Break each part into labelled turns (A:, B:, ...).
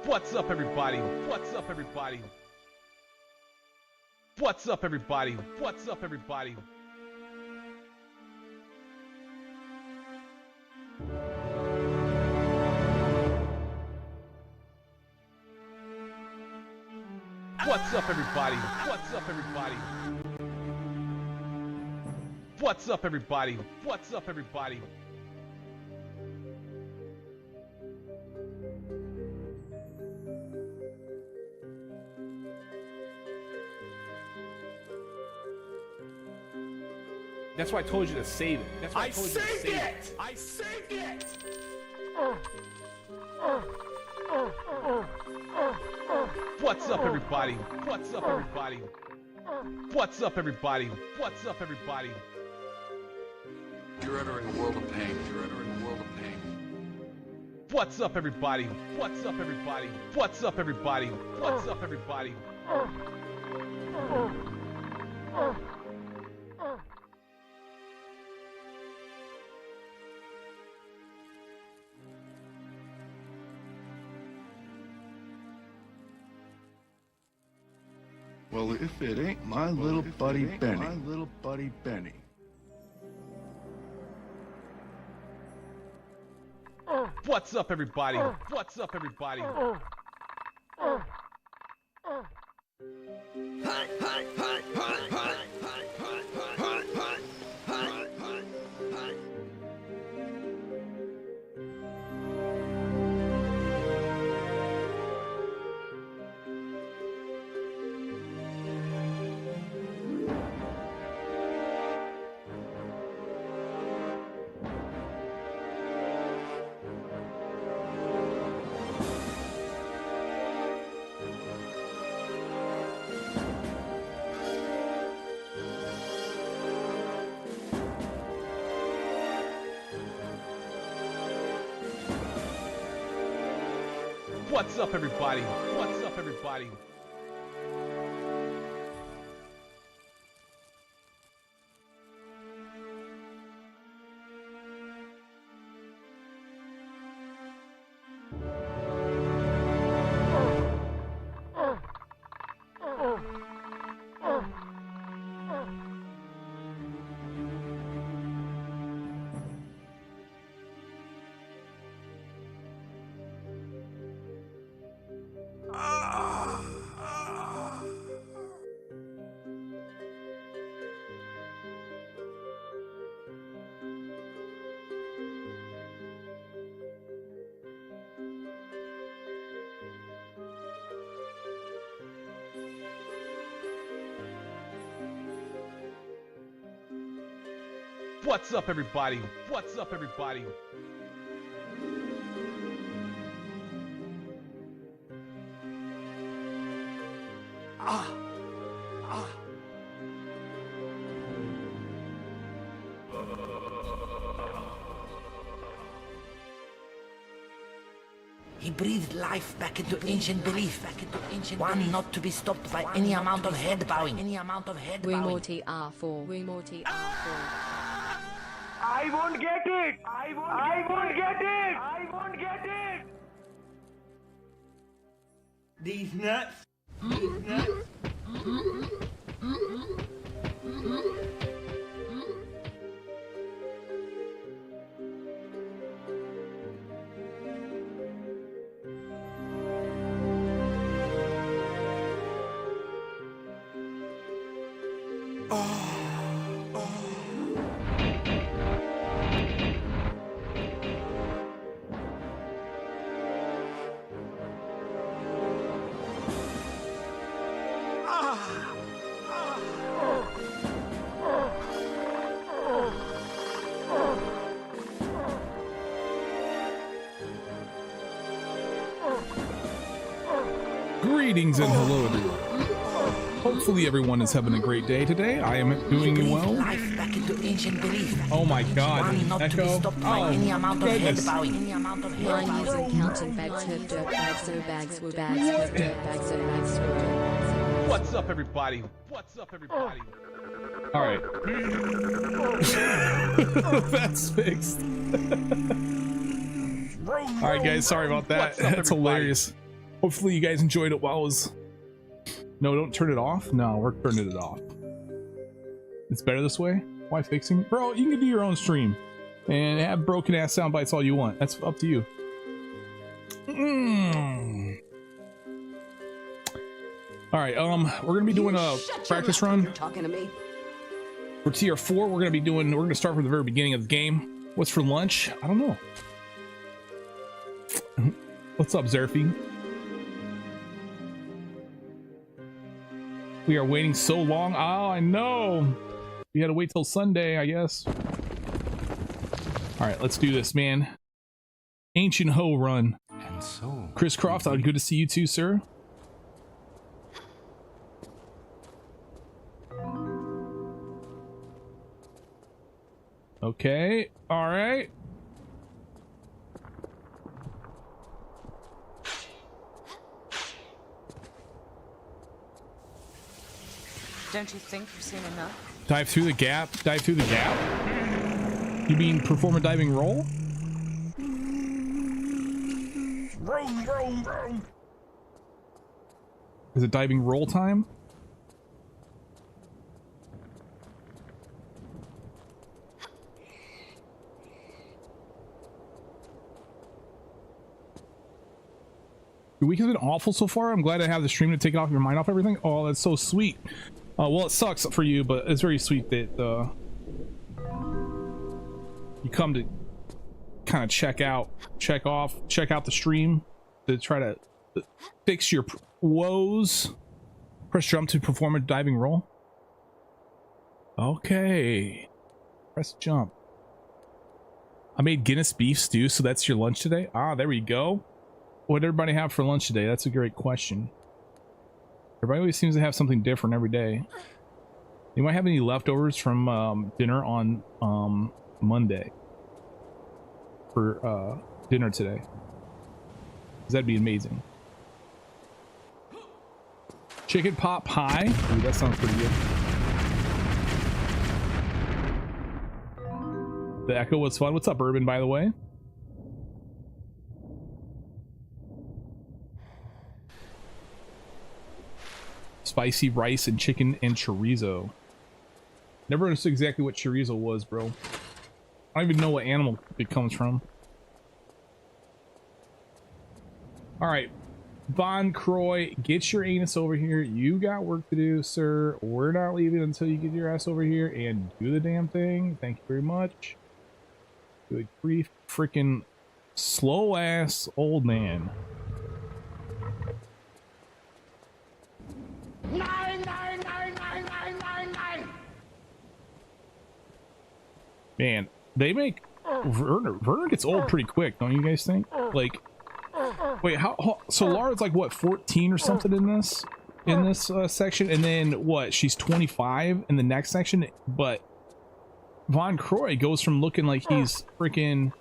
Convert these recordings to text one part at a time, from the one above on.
A: What's up, everybody? What's up, everybody? What's up, everybody? What's up, everybody? What's up, everybody? What's up, everybody? What's up, everybody? What's up, everybody?
B: That's why I told you to save it. That's why
C: I saved it! I saved it!
A: What's up, everybody? What's up, everybody? What's up, everybody? What's up, everybody?
C: You're entering a world of pain. You're entering a world of pain.
A: What's up, everybody? What's up, everybody? What's up, everybody? What's up, everybody?
D: Well, if it ain't my little buddy Benny. My little buddy Benny.
A: What's up, everybody? What's up, everybody? What's up, everybody? What's up, everybody? What's up, everybody? What's up, everybody?
E: He breathed life back into ancient belief, one not to be stopped by any amount of head bowing.
F: Remorty R4. Remorty R4.
G: I won't get it! I won't get it! I won't get it!
H: These nuts. These nuts.
I: Greetings and hello everyone. Hopefully everyone is having a great day today. I am doing well. Oh my god, Echo. Oh, goodness.
F: Mine using counting bags, herb, dirt bags, so bags, were bags, herb, dirt bags, so bags, were dirt bags.
A: What's up, everybody? What's up, everybody?
I: Alright. That's fixed. Alright guys, sorry about that. That's hilarious. Hopefully you guys enjoyed it while I was... No, don't turn it off. No, we're turning it off. It's better this way. Why fixing? Bro, you can do your own stream and have broken ass sound bites all you want. That's up to you. All right, we're gonna be doing a practice run.
J: Talking to me.
I: For tier 4, we're gonna start from the very beginning of the game. What's for lunch? I don't know. What's up, Zerfy? We are waiting so long. Oh, I know. We had to wait till Sunday, I guess. All right, let's do this, man. Ancient Ho run.
C: And so,
I: Chris Croft, good to see you too, sir. Okay, all right.
J: Don't you think you've seen enough?
I: Dive through the gap. Dive through the gap. You mean perform a diving roll?
H: Vroom.
I: Is it diving roll time? Your week has been awful so far. I'm glad I have the stream to take off your mind off everything. Oh, that's so sweet. Well, it sucks for you, but it's very sweet that you come to kind of check out the stream to try to fix your woes. Press jump to perform a diving roll. Okay. Press jump. I made Guinness beef stew, so that's your lunch today? Ah, there we go. What did everybody have for lunch today? That's a great question. Everybody always seems to have something different every day. You might have any leftovers from dinner on Monday for dinner today. 'Cause that'd be amazing. Chicken pot pie. Ooh, that sounds pretty good. The echo was fun. What's up, Urban, by the way? Spicy rice and chicken and chorizo. Never understood exactly what chorizo was, bro. I don't even know what animal it comes from. Alright. Von Croy, get your anus over here. You got work to do, sir. We're not leaving until you get your ass over here and do the damn thing. Thank you very much. Good grief. Freaking slow ass old man.
G: Nine.
I: Man, they make Werner gets old pretty quick, don't you guys think? Like, wait, how so Lara's like what, 14 or something in this section, and then what, she's 25 in the next section, but Von Croy goes from looking like he's freaking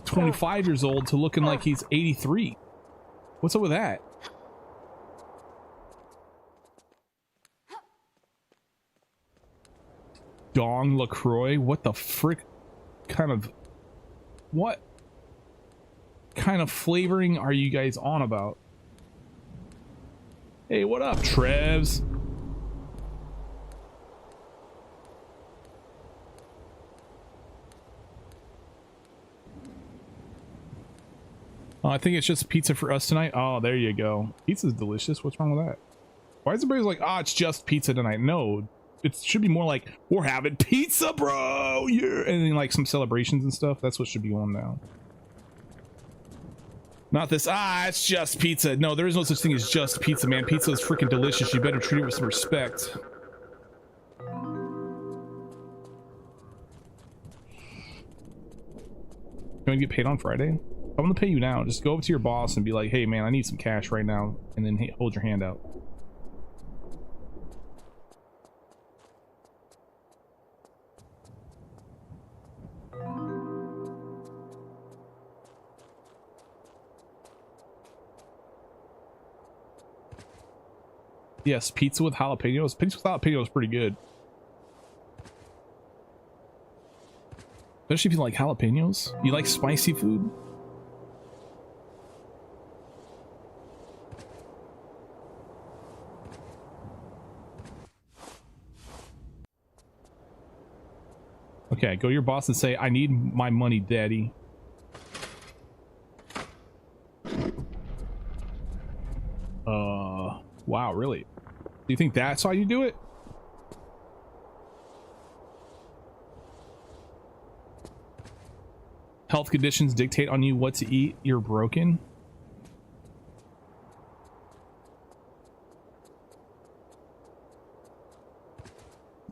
I: 25 years old to looking like he's 83. What's up with that? Dong LaCroix, what the frick kind of, what kind of flavoring are you guys on about? Hey, what up, Trevs? Oh, I think it's just pizza for us tonight. Oh, there you go. Pizza's delicious. What's wrong with that? Why is everybody like, oh, it's just pizza tonight? No. It should be more like, we're having pizza, bro, yeah, and then like some celebrations and stuff. That's what should be on now. Not this, it's just pizza. No, there is no such thing as just pizza, man. Pizza is freaking delicious. You better treat it with some respect. You want to get paid on Friday? I'm gonna pay you now. Just go up to your boss and be like, hey man, I need some cash right now, and then hold your hand out. Yes, pizza with jalapenos. Pizza with jalapenos is pretty good. Especially if you like jalapenos. You like spicy food? Okay, go to your boss and say, I need my money, daddy. Wow, really? Do you think that's how you do it? Health conditions dictate on you what to eat. You're broken.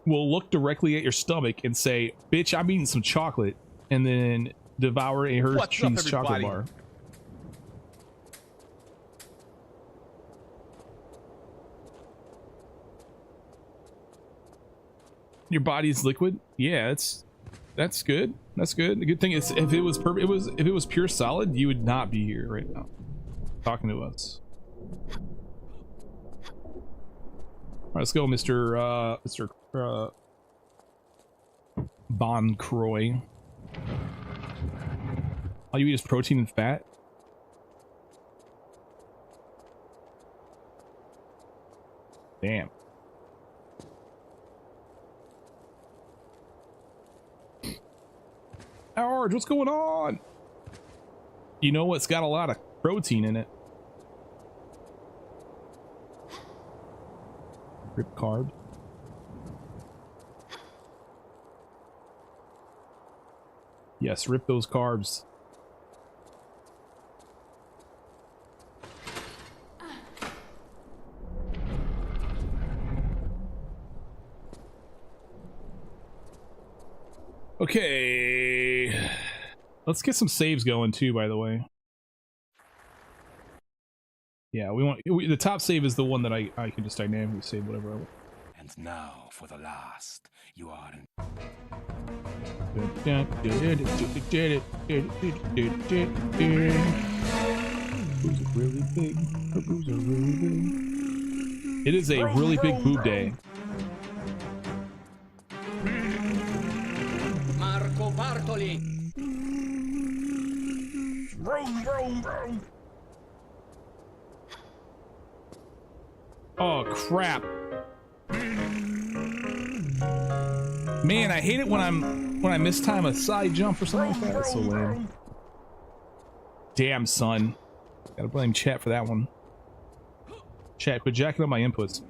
I: Will look directly at your stomach and say, bitch, I'm eating some chocolate, and then devour a Hershey's chocolate bar. Your body's liquid. Yeah, that's good. That's good. The good thing is, if it was if it was pure solid, you would not be here right now talking to us. All right, let's go, Mr. Bon Croy. All you eat is protein and fat. Damn. Arge, what's going on? You know what's got a lot of protein in it? Rip carb. Yes, rip those carbs. Okay, let's get some saves going too, by the way. Yeah, the top save is the one that I can just dynamically save whatever I want.
C: And now for the last, you are in.
I: Boobs are really big. Her boobs are really big. It is a really big boob day.
H: Marco Bartoli. Vroom, vroom, vroom.
I: Oh crap. Man, I hate it when I mistime a side jump or something like that. That's so lame. Damn, son. Gotta blame chat for that one. Chat, quit jacking up my inputs.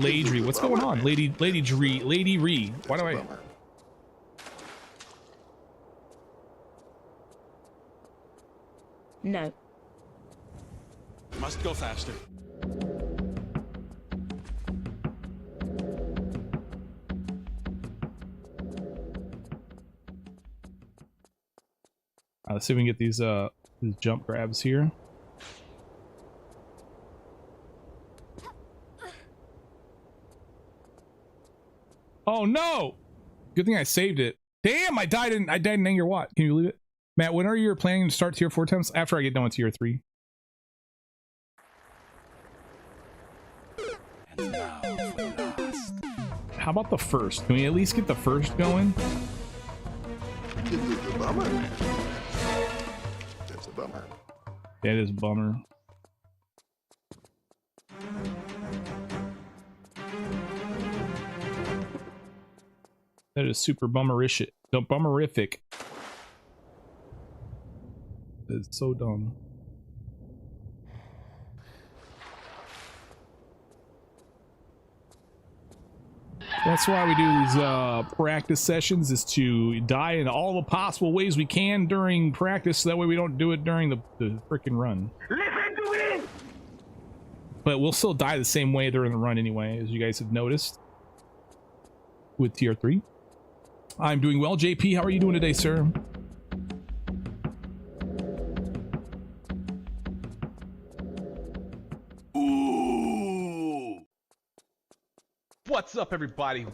I: Lady, what's going on? Lady Ree. Why do I?
F: No.
C: Must go faster.
I: Let's see if we can get these jump grabs here. Oh no! Good thing I saved it. Damn, I died in Anger Watt. Can you believe it? Matt, when are you planning to start tier 4 attempts? After I get done with tier 3.
C: And now for the last.
I: How about the first? Can we at least get the first going?
D: This is a bummer, man. That's a bummer.
I: That is a bummer. That is super bummerific. Bummerific. It's so dumb. That's why we do these practice sessions, is to die in all the possible ways we can during practice, so that way we don't do it during the frickin' run.
G: Listen to me!
I: But we'll still die the same way during the run anyway, as you guys have noticed. With tier 3. I'm doing well. JP, how are you doing today, sir?
C: Ooh.
A: What's up, everybody?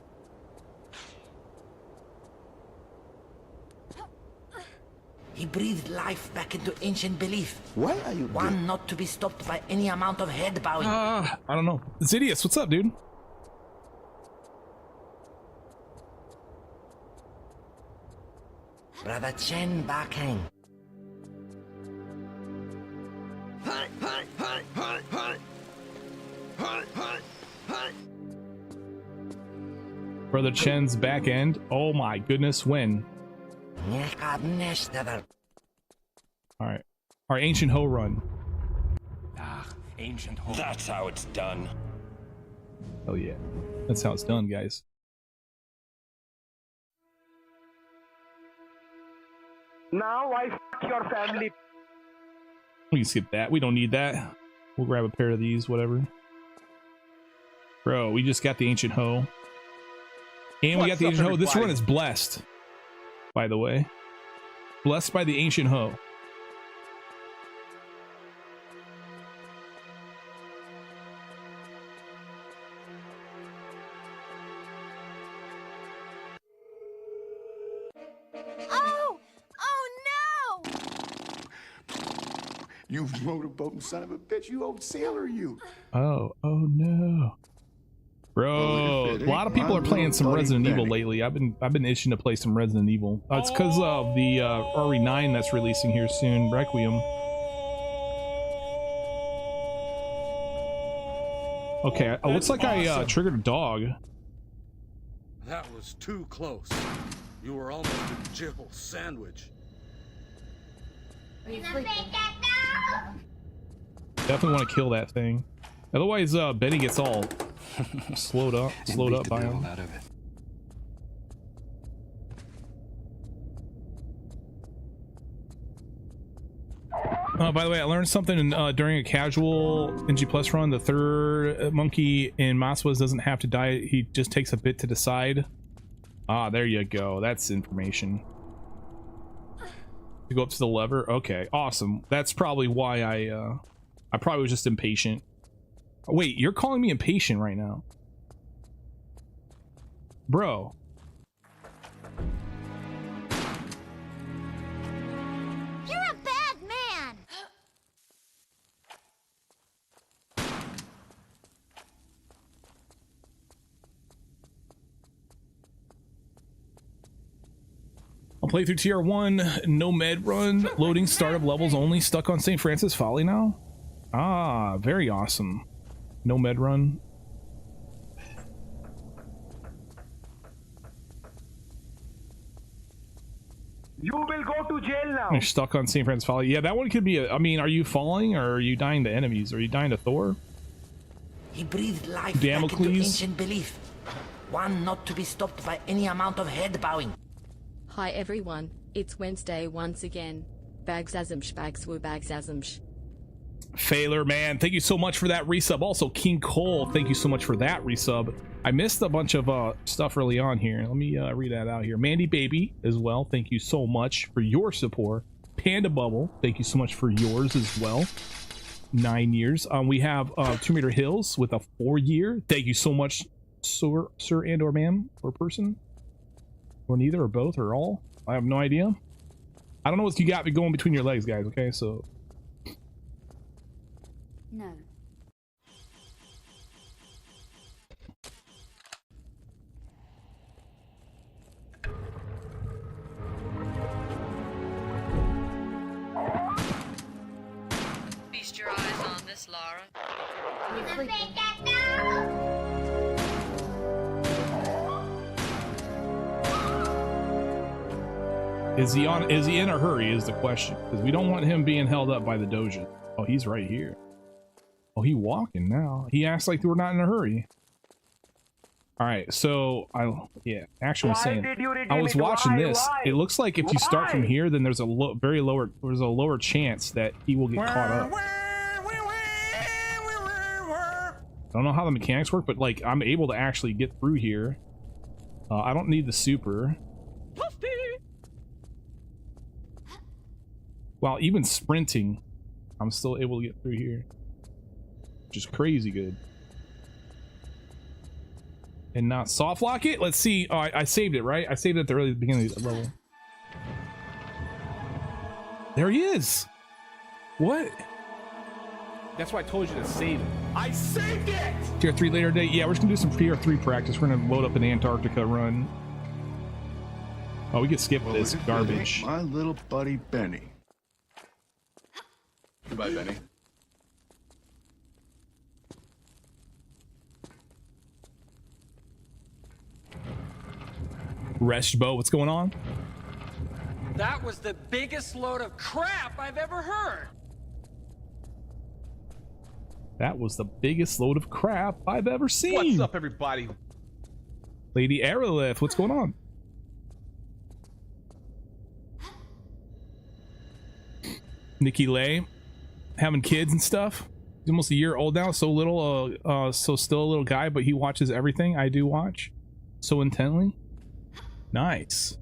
E: He breathed life back into ancient belief.
D: Why are you
E: One not to be stopped by any amount of head bowing.
I: I don't know. Zidius, what's up, dude?
E: Brother Chen Bakang.
I: Brother Brother Chen's back end. Oh my goodness, when? Alright. Our ancient hoe run.
C: Ah, ancient hoe. That's how it's done.
I: Oh yeah. That's how it's done, guys.
G: Now I f your family.
I: We can skip that. We don't need that. We'll grab a pair of these, whatever. Bro, we just got the ancient hoe. And we got the ancient hoe. This run is blessed, by the way. Blessed by the ancient hoe.
D: You motorboating son of a bitch, you old sailor, you.
I: Oh no. Bro, a lot of people are playing some Resident Evil lately. I've been itching to play some Resident Evil. It's because of the RE9 that's releasing here soon, Requiem. Okay, it looks like I triggered a dog.
H: That was too close. You were almost a Jill sandwich.
I: Definitely want to kill that thing. Otherwise, Betty gets all slowed up by him. By the way, I learned something during a casual NG Plus run. The third monkey in Maswas doesn't have to die. He just takes a bit to decide. Ah, there you go. That's information. To go up to the lever. Okay, awesome. That's probably why I probably was just impatient. Wait, you're calling me impatient right now, bro?
K: You're a bad man.
I: I'll play through TR1, no med run, loading startup levels only, stuck on St. Francis Folly now? Ah, very awesome. No med run.
G: You will go to jail now.
I: You're stuck on St. Francis Folly. Yeah, that one could be a, I mean, are you falling or are you dying to enemies? Are you dying to Thor?
E: He breathed life
I: Damocles.
E: back into ancient belief. One not to be stopped by any amount of head bowing.
F: Hi everyone, it's Wednesday once again. Bagsazmsh, bagswoo, bagsazmsh.
I: Failer, man, thank you so much for that resub. Also, King Cole, thank you so much for that resub. I missed a bunch of stuff early on here. Let me read that out here. Mandy Baby as well, thank you so much for your support. Panda Bubble, thank you so much for yours as well. 9 years. We have Tomb Raider Hills with a 4-year. Thank you so much, sir and or ma'am, or person. Or neither, or both, or all. I have no idea. I don't know what you got going between your legs, guys, okay? So...
K: No.
J: Feast your eyes on this, Lara.
I: Is he in a hurry is the question, because we don't want him being held up by the Doja. Oh, he's right here. Oh, he walking now. He acts like we're not in a hurry. All right, so actually was saying, I was watching this.
G: Why?
I: It looks like if you start from here, then there's a lower chance that he will get caught up. I don't know how the mechanics work, but like I'm able to actually get through here. I don't need the super. While even sprinting, I'm still able to get through here. Which is crazy good. And not soft lock it? Let's see. Oh, I saved it, right? I saved it at the early beginning of the level. There he is! What?
B: That's why I told you to save it.
A: I saved it!
I: TR3 later date. Yeah, we're just gonna do some TR3 practice. We're gonna load up an Antarctica run. Oh, we can skip this garbage.
D: My little buddy Benny. Goodbye, Benny.
I: Reshbo, what's going on?
L: That was the biggest load of crap I've ever heard.
I: That was the biggest load of crap I've ever seen.
A: What's up, everybody?
I: Lady Aerolith, what's going on? Nikki Lay, having kids and stuff. He's almost a year old now, so little, so still a little guy, but he watches everything I do watch so intently. Nice.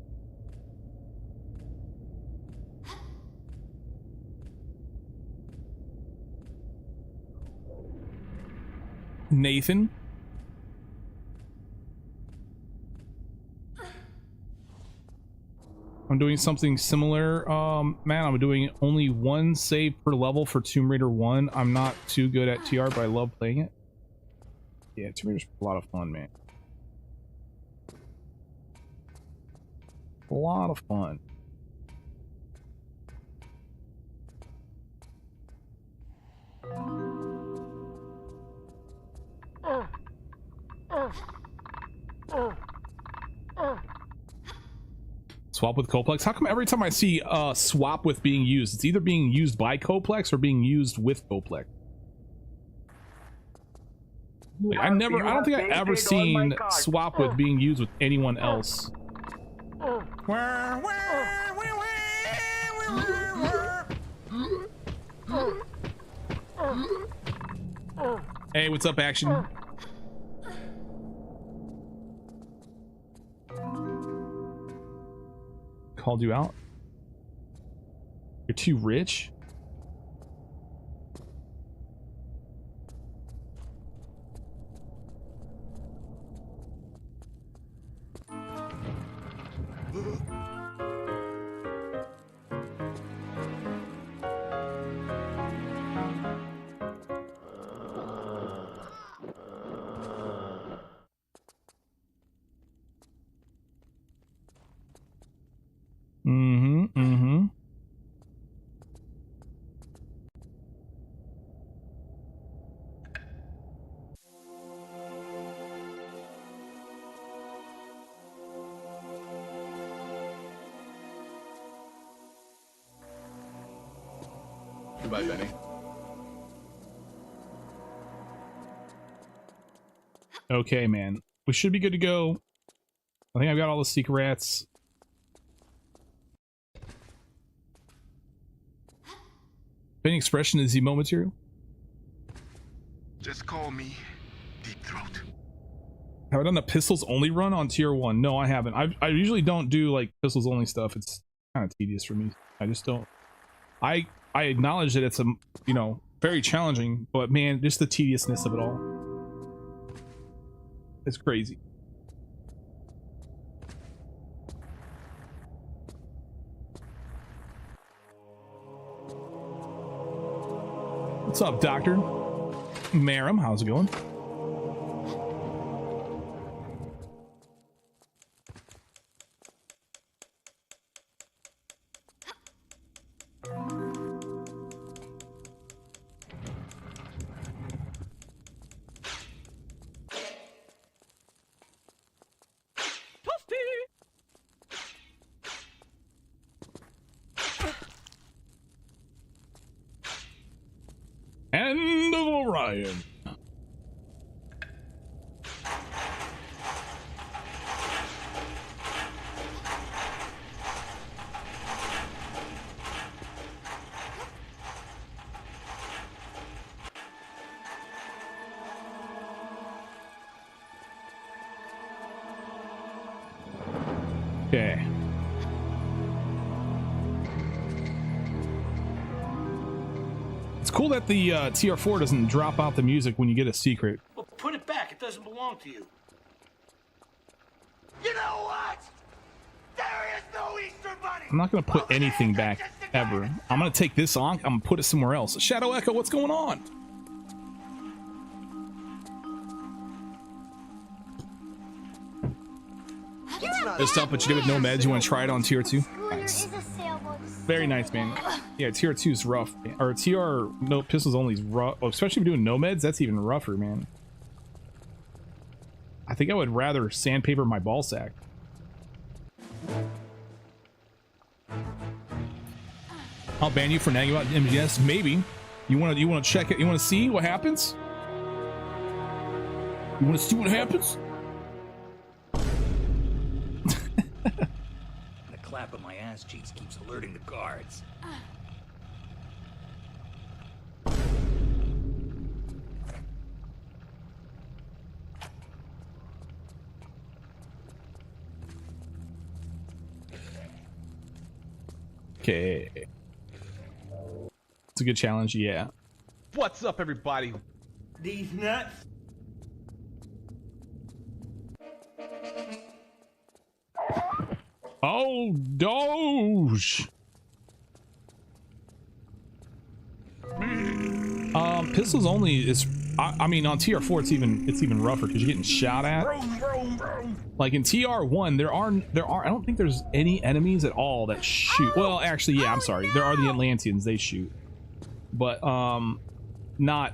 I: Nathan. I'm doing something similar, man. I'm doing only one save per level for Tomb Raider 1. I'm not too good at TR, but I love playing it. Yeah, Tomb Raider's a lot of fun, man. A lot of fun. Swap with Coplex. How come every time I see swap with being used, it's either being used by Coplex or being used with Coplex? Like, I don't think I've ever seen swap with being used with anyone else. Hey, what's up, Action? Called you out? You're too rich?
D: Goodbye, Benny.
I: Okay, man. We should be good to go. I think I've got all the secrets. Any expression is emo material?
D: Just call me Deep Throat.
I: Have I done the pistols only run on tier 1? No, I haven't. I usually don't do like pistols only stuff. It's kind of tedious for me. I just don't. I acknowledge that it's a, you know, very challenging, but man, just the tediousness of it all. It's crazy. What's up, Doctor? Maram, how's it going? End of Orion. Okay. It's cool that the TR4 doesn't drop out the music when you get a secret.
L: Well, put it back. It doesn't belong to you. You know what? There is no Easter Bunny.
I: I'm not gonna put anything back ever. I'm gonna take this on. I'm gonna put it somewhere else. Shadow Echo, what's going on? Just up, but you did with no meds. You want to try it on tier 2? Nice. Very nice, man. Yeah, tier 2 is rough, or TR no pistols only is rough. Oh, especially if you're doing no meds, that's even rougher, man. I think I would rather sandpaper my ball sack. I'll ban you for nagging about MGS. Maybe. You wanna check it? You wanna see what happens? You wanna see what happens?
M: The clap of my ass cheeks keeps alerting the guards.
I: Okay. It's a good challenge, yeah.
A: What's up, everybody?
G: These nuts.
I: Oh, Doge. Pistols only is. I mean, on TR4 it's even rougher because you're getting shot at. Like in TR1, there are. I don't think there's any enemies at all that shoot. Well, actually, yeah. I'm sorry. There are the Atlanteans. They shoot, but not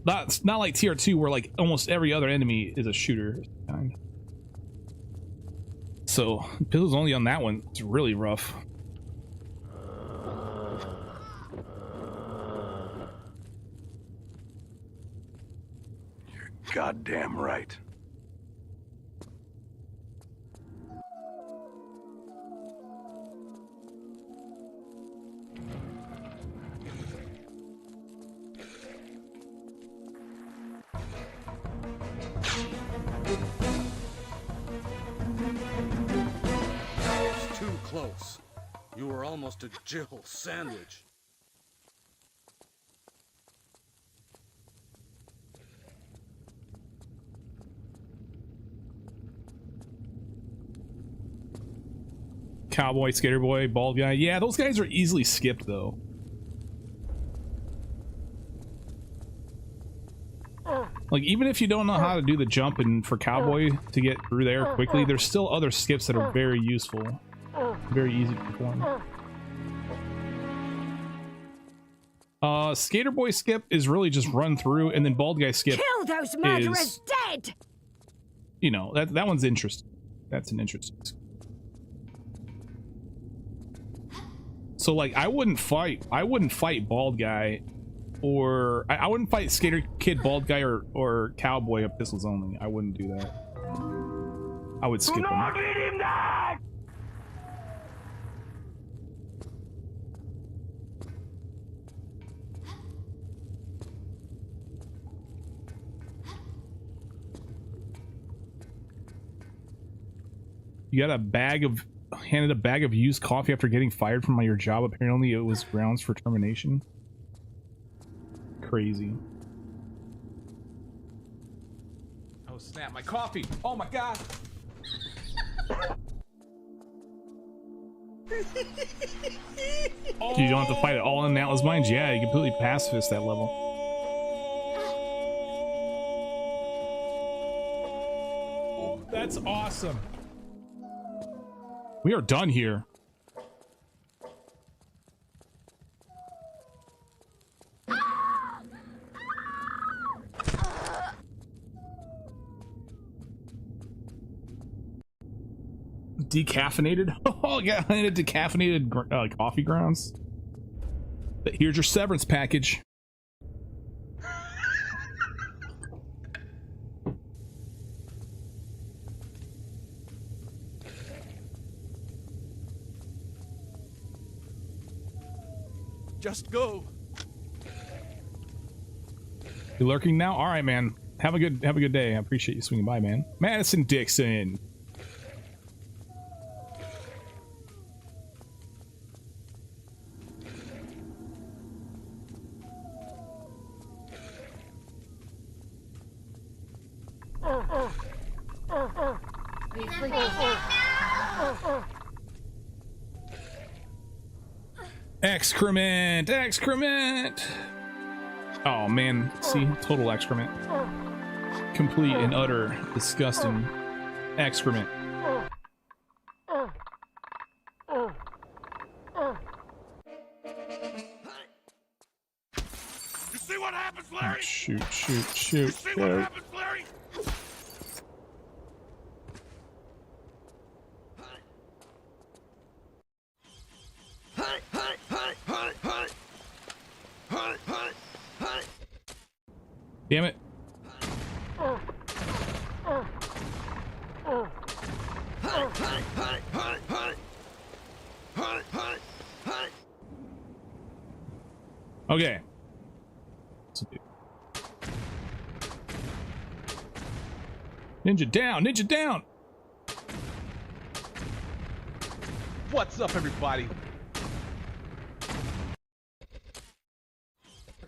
I: like TR2 where like almost every other enemy is a shooter. So pistols only on that one. It's really rough.
D: Goddamn right.
H: It's too close. You were almost a Jill sandwich.
I: Cowboy, skater boy, bald guy. Yeah, those guys are easily skipped though. Like even if you don't know how to do the jump and for cowboy to get through there quickly, there's still other skips that are very useful, very easy to perform. Skater boy skip is really just run through, and then bald guy skip.
K: Kill those murderers dead.
I: You know that one's interesting. That's an interesting. So like I wouldn't fight bald guy, or I wouldn't fight skater kid bald guy or cowboy at pistols only. I wouldn't do that. I would skip him. You got handed a bag of used coffee after getting fired from your job. Apparently it was grounds for termination. Crazy.
A: Oh snap, my coffee! Oh my god!
I: Oh. You don't have to fight it all in Atlas Mines. Yeah, you completely pacifist that level.
B: Oh, that's awesome.
I: We are done here. Decaffeinated? Oh, yeah, decaffeinated coffee grounds. But here's your severance package.
B: Just go.
I: You lurking now? All right, man. Have a good day. I appreciate you swinging by, man. Madison Dixon. Excrement! Excrement! Oh man, see? Total excrement. Complete and utter disgusting excrement.
H: You see what happens, Larry?
I: Shoot.
H: You see what happens, Larry?
I: Damn it. Okay. Ninja down, ninja down.
A: What's up, everybody?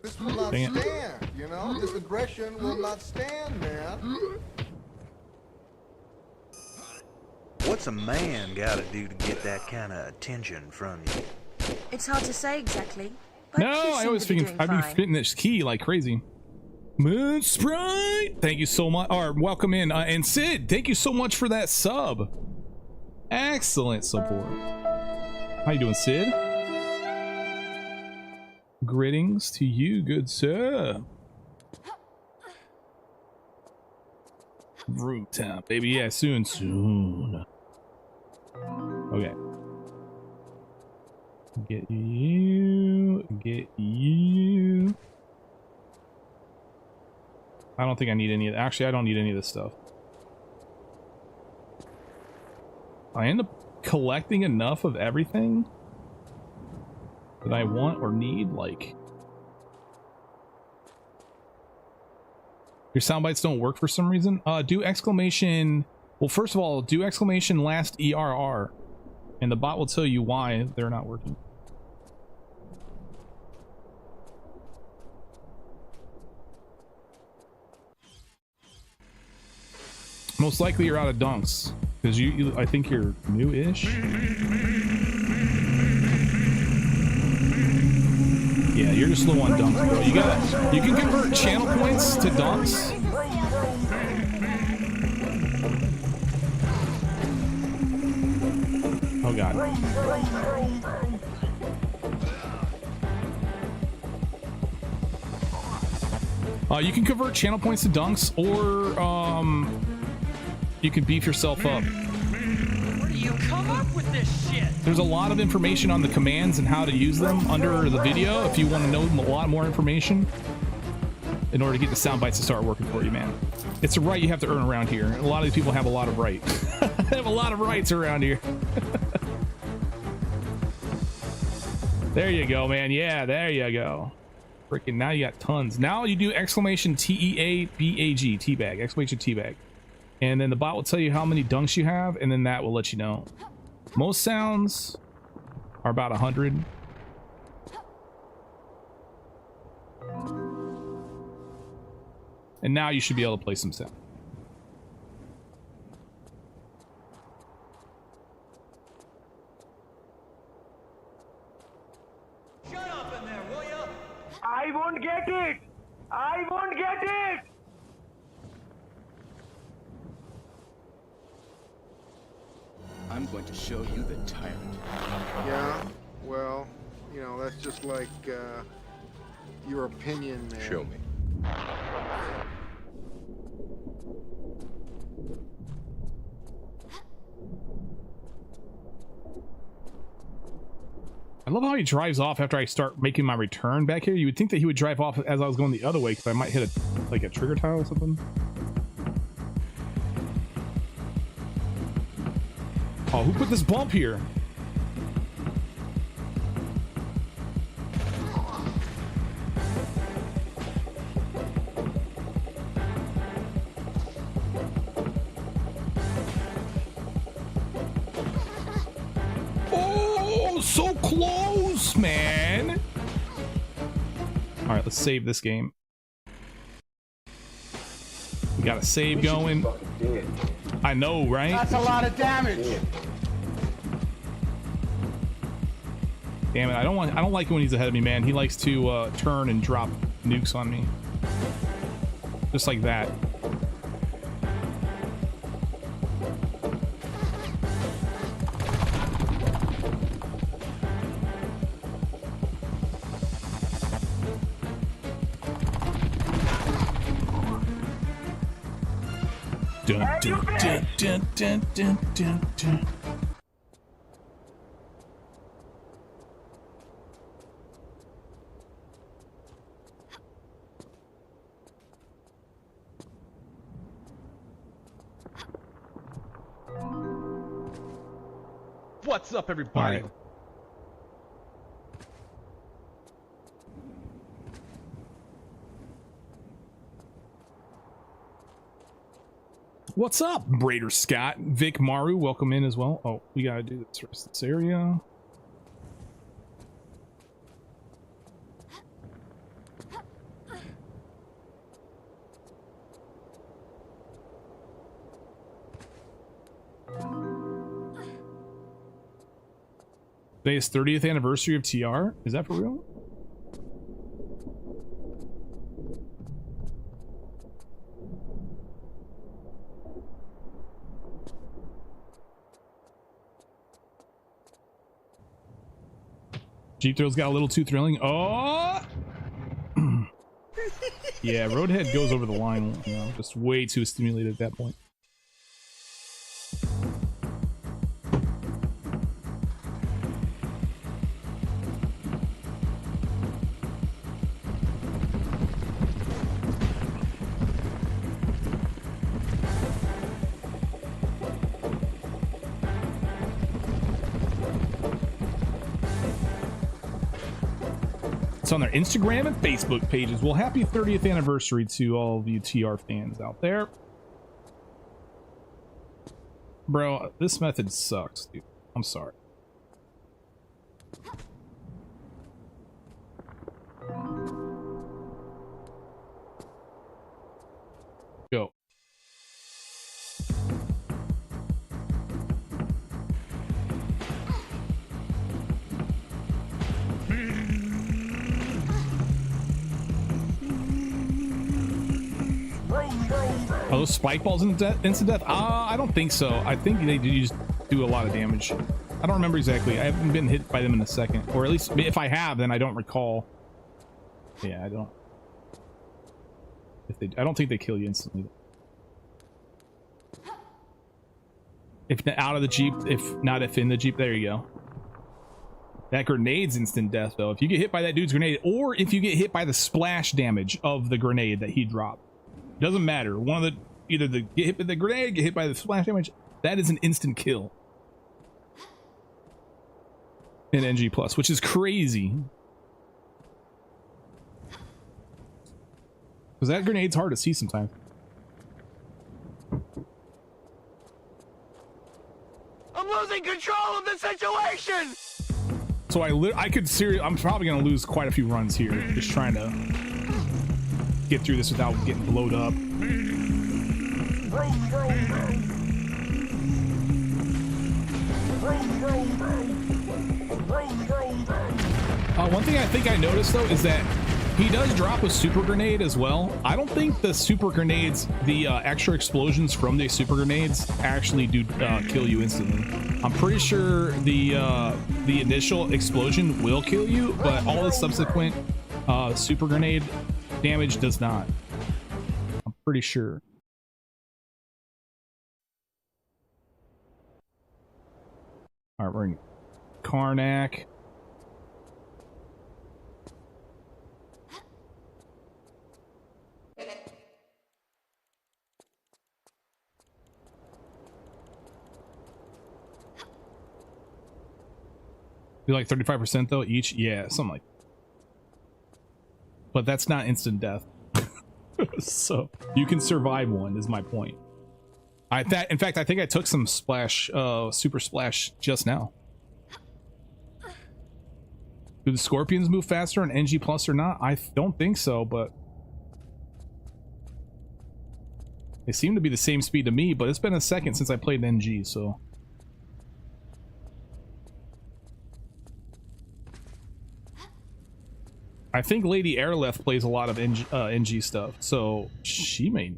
D: This will not stand, you know? This aggression will not stand, man.
N: What's a man gotta do to get that kind of attention from you?
O: It's hard to say exactly. But
I: No, I always think I've been fitting this key like crazy. Moon Sprite, thank you so much. Or welcome in, and Sid, thank you so much for that sub. Excellent support. How you doing, Sid? Greetings to you, good sir. Room time, baby. Yeah, soon. Okay. Get you. I don't think I need any of that. Actually, I don't need any of this stuff. I end up collecting enough of everything that I want or need, like... Your sound bites don't work for some reason? Do exclamation... Well, first of all, do exclamation last ERR. And the bot will tell you why they're not working. Most likely you're out of dunks. Because I think you're new-ish. Yeah, you're just low on dunks, bro. You can convert channel points to dunks. Oh god. You can convert channel points to dunks, or you can beef yourself up.
L: Where do you come up with this shit?
I: There's a lot of information on the commands and how to use them under the video if you want to know a lot more information in order to get the sound bites to start working for you, man. It's a right you have to earn around here. A lot of these people have a lot of right. They have a lot of rights around here. There you go, man. Yeah, there you go. Freaking now you got tons. Now you do exclamation T-E-A-B-A-G, teabag, exclamation teabag. And then the bot will tell you how many dunks you have, and then that will let you know. Most sounds are about 100. And now you should be able to play some sound.
L: Shut up in there, will ya?
G: I won't get it! I won't get it!
P: I'm going to show you the tyrant.
D: Yeah, well, you know, that's just like, your opinion, man.
P: Show me.
I: I love how he drives off after I start making my return back here. You would think that he would drive off as I was going the other way because I might hit a trigger tile or something. Oh, who put this bump here? Oh, so close, man. All right, let's save this game. We got a save going. I know, right?
G: That's a lot of damage.
I: Damn it! I don't like it when he's ahead of me, man. He likes to turn and drop nukes on me, just like that. Dun, dun, dun, dun, dun, dun, dun, dun.
A: What's up, everybody?
I: All right. What's up, Braider Scott? Vic Maru, welcome in as well. Oh, we gotta do this rest of this area. Today is 30th anniversary of TR. Is that for real? Jeep thrills got a little too thrilling. Oh! Yeah, Roadhead goes over the line, you know, just way too stimulated at that point. On their Instagram and Facebook pages. Well, happy 30th anniversary to all of you TR fans out there. Bro, this method sucks, dude. I'm sorry. Go. Are those spike balls instant death? I don't think so. I think they just do a lot of damage. I don't remember exactly. I haven't been hit by them in a second. Or at least if I have, then I don't recall. Yeah, I don't. I don't think they kill you instantly. If out of the Jeep, if not if in the Jeep, there you go. That grenade's instant death though. If you get hit by that dude's grenade, or if you get hit by the splash damage of the grenade that he dropped. Doesn't matter. One of the either the get hit by the grenade, get hit by the splash damage. That is an instant kill in NG Plus, which is crazy. Because that grenade's hard to see sometimes.
G: I'm losing control of the situation.
I: So I could seriously. I'm probably gonna lose quite a few runs here, just trying to get through this without getting blowed up. One thing I think I noticed though is that he does drop a super grenade as well. I don't think the super grenades, the extra explosions from the super grenades actually do kill you instantly. I'm pretty sure the initial explosion will kill you, but all the subsequent super grenade damage does not. I'm pretty sure. All right, we're in Karnak. You like 35% though each? Yeah, something like that. But that's not instant death. So you can survive one is my point. In fact, I think I took some splash, super splash just now. Do the scorpions move faster on NG Plus or not? I don't think so, but they seem to be the same speed to me, but it's been a second since I played NG, so. I think Lady Airleft plays a lot of NG stuff, so she may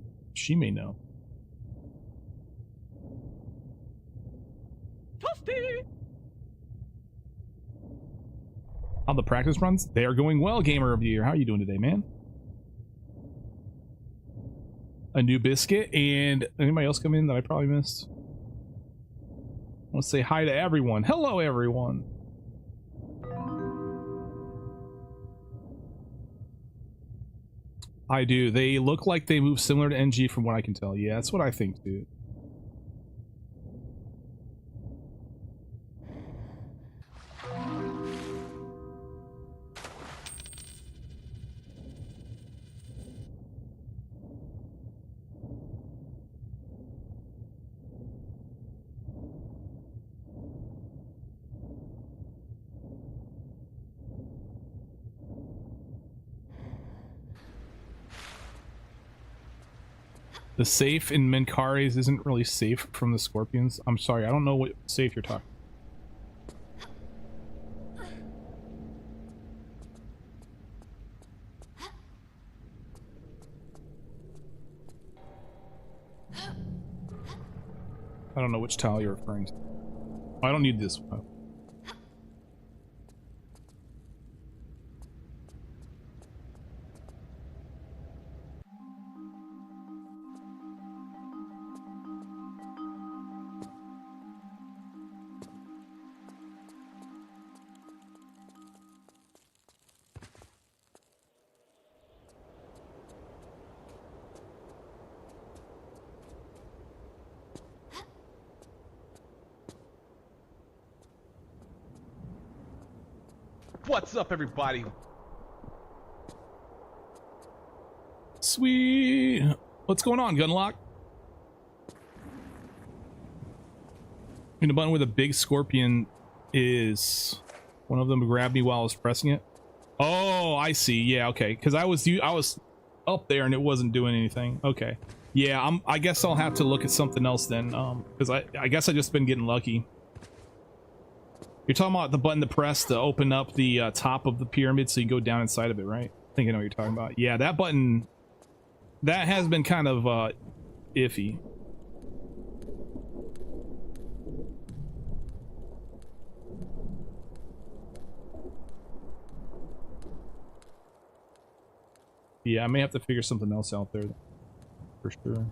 I: know.
G: Toasty!
I: How the practice runs? They are going well, Gamer of the Year. How are you doing today, man? A new biscuit, and anybody else come in that I probably missed? Let's say hi to everyone. Hello, everyone. I do. They look like they move similar to NG from what I can tell. Yeah, that's what I think, dude. The safe in Mincaries isn't really safe from the scorpions. I'm sorry, I don't know what safe you're talking. I don't know which tile you're referring to. I don't need this one.
A: What's up, everybody?
I: Sweet. What's going on, Gunlock? In the button where the big scorpion is, one of them grabbed me while I was pressing it. Oh, I see. Yeah, okay. Because I was up there and it wasn't doing anything. Okay. Yeah, I guess I'll have to look at something else then. Because I guess I just been getting lucky. You're talking about the button to press to open up the top of the pyramid so you go down inside of it, right? I think I know what you're talking about. Yeah, that button, that has been kind of iffy. Yeah, I may have to figure something else out there for sure.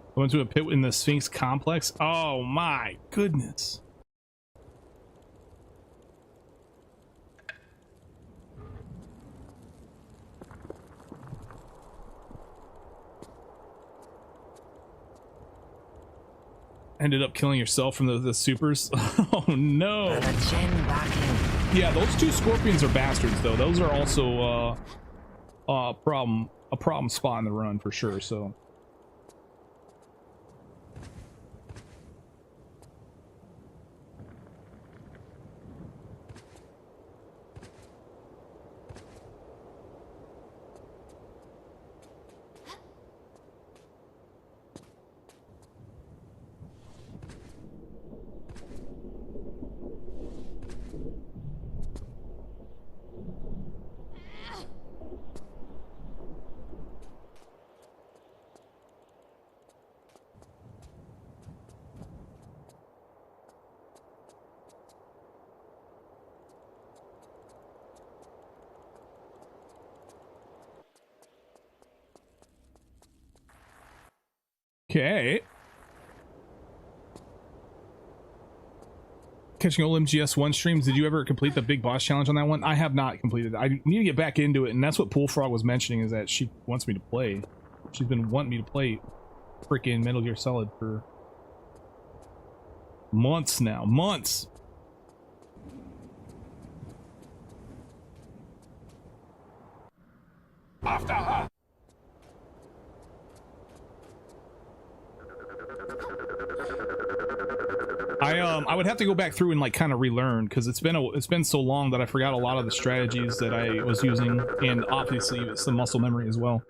I: I went to a pit in the Sphinx complex. Oh my goodness. Ended up killing yourself from the supers. Oh no. Yeah, those two scorpions are bastards though. Those are also a problem spot in the run for sure, so. Okay. Catching old MGS1 streams, did you ever complete the big boss challenge on that one? I have not completed it. I need to get back into it, and that's what Poolfrog was mentioning, is that she wants me to play. She's been wanting me to play freaking Metal Gear Solid for months now. Months!
C: After her!
I: I would have to go back through and like kind of relearn, because it's been so long that I forgot a lot of the strategies that I was using, and obviously it's the muscle memory as well.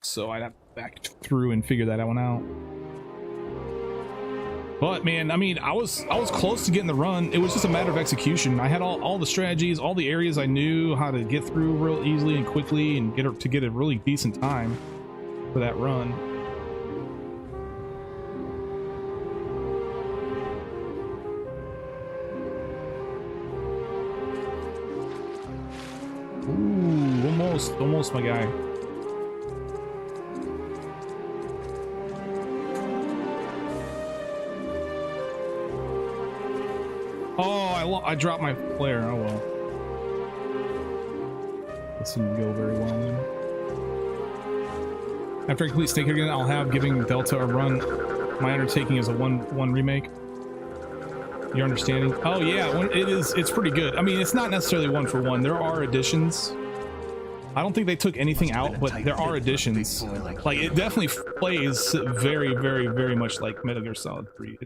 I: So I'd have to go back through and figure that one out. But man, I mean, I was close to getting the run. It was just a matter of execution. I had all the strategies, all the areas I knew how to get through real easily and quickly, and get a really decent time for that run. Ooh, almost my guy. Oh, I dropped my flare. Oh well. This didn't go very well then. After I complete Snake again, I'll have giving Delta a run. My undertaking is a one remake. Your understanding? Oh yeah, it's pretty good. I mean, it's not necessarily one for one. There are additions. I don't think they took anything out, but there are additions. Like it definitely plays very, very, very much like Metal Gear Solid 3.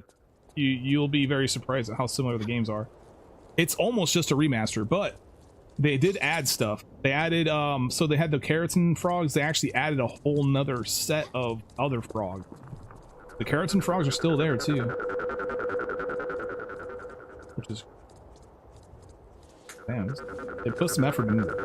I: You'll be very surprised at how similar the games are. It's almost just a remaster, but they did add stuff. They added so they had the keratin frogs. They actually added a whole nother set of other frogs. The keratin frogs are still there too, which is damn. They put some effort into it.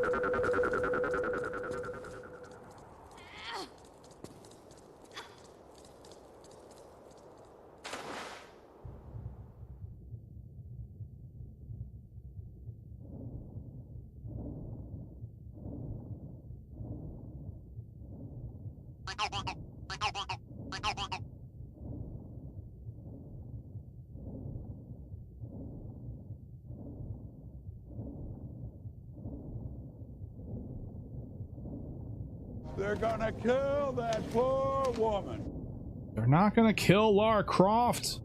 Q: They're gonna kill that poor woman.
I: They're not gonna kill Lara Croft.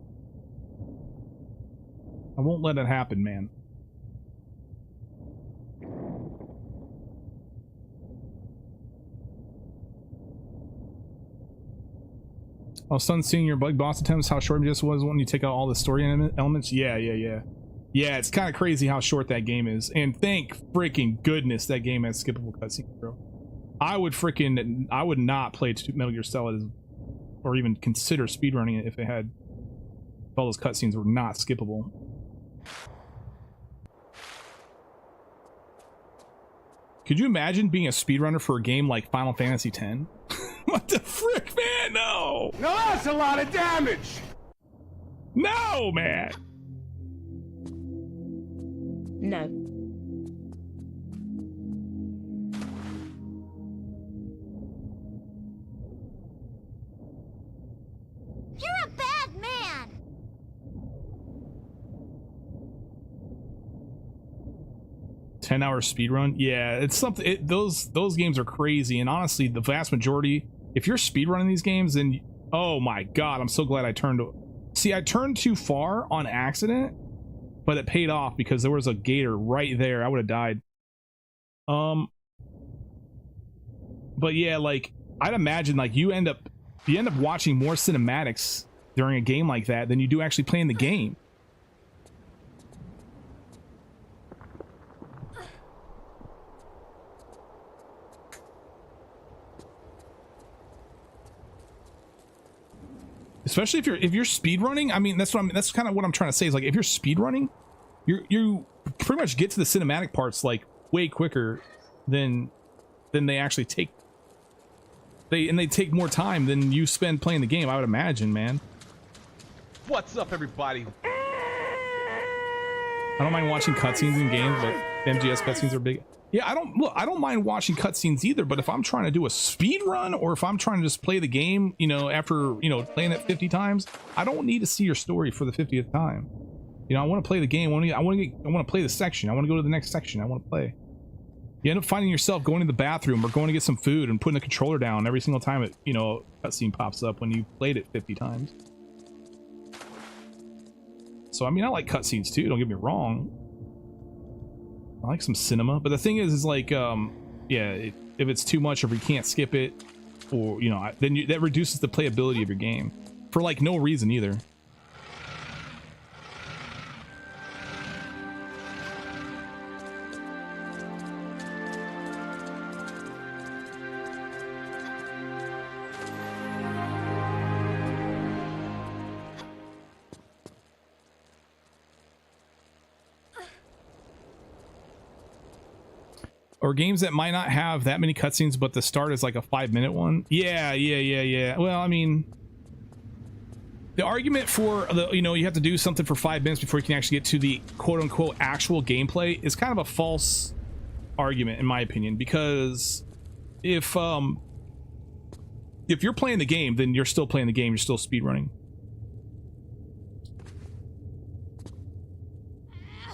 I: I won't let it happen, man. Oh, son, seeing your bug boss attempts, how short it just was when you take out all the story elements. Yeah, it's kind of crazy how short that game is. And thank freaking goodness that game has skippable cutscenes, bro. I would not play Metal Gear Solid or even consider speedrunning it if it had if all those cutscenes were not skippable. Could you imagine being a speedrunner for a game like Final Fantasy X? What the frick, man? No!
Q: No, that's a lot of damage!
I: No, man!
O: No.
K: You're a bad man!
I: 10-hour speedrun? Yeah, it's something. Those games are crazy, and honestly, the vast majority, if you're speedrunning these games, then oh my god, I'm so glad I turned. See, I turned too far on accident, but it paid off because there was a gator right there. I would have died. But yeah, like I'd imagine, like you end up watching more cinematics during a game like that than you do actually playing the game. Especially if you're speedrunning. I mean, that's kind of what I'm trying to say is, like, if you're speedrunning, you pretty much get to the cinematic parts like way quicker than they actually take. They take more time than you spend playing the game, I would imagine, man.
A: What's up, everybody?
I: I don't mind watching cutscenes in games, but MGS cutscenes are big. Yeah, I don't mind watching cutscenes either, but if I'm trying to do a speed run, or if I'm trying to just play the game, you know, after, you know, playing it 50 times, I don't need to see your story for the 50th time. You know, I want to play the game. I want to play the section. I want to go to the next section. I want to play. You end up finding yourself going to the bathroom or going to get some food and putting the controller down every single time it, you know, cutscene pops up when you played it 50 times. So I mean, I like cutscenes too, don't get me wrong. I like some cinema, but the thing is like, yeah, if it's too much, or if you can't skip it, or, you know, then that reduces the playability of your game for like no reason either. Or games that might not have that many cutscenes, but the start is like a 5-minute one. Yeah. Well, I mean, the argument for the, you know, you have to do something for 5 minutes before you can actually get to the quote-unquote actual gameplay is kind of a false argument, in my opinion, because if you're playing the game, then you're still playing the game. You're still speedrunning.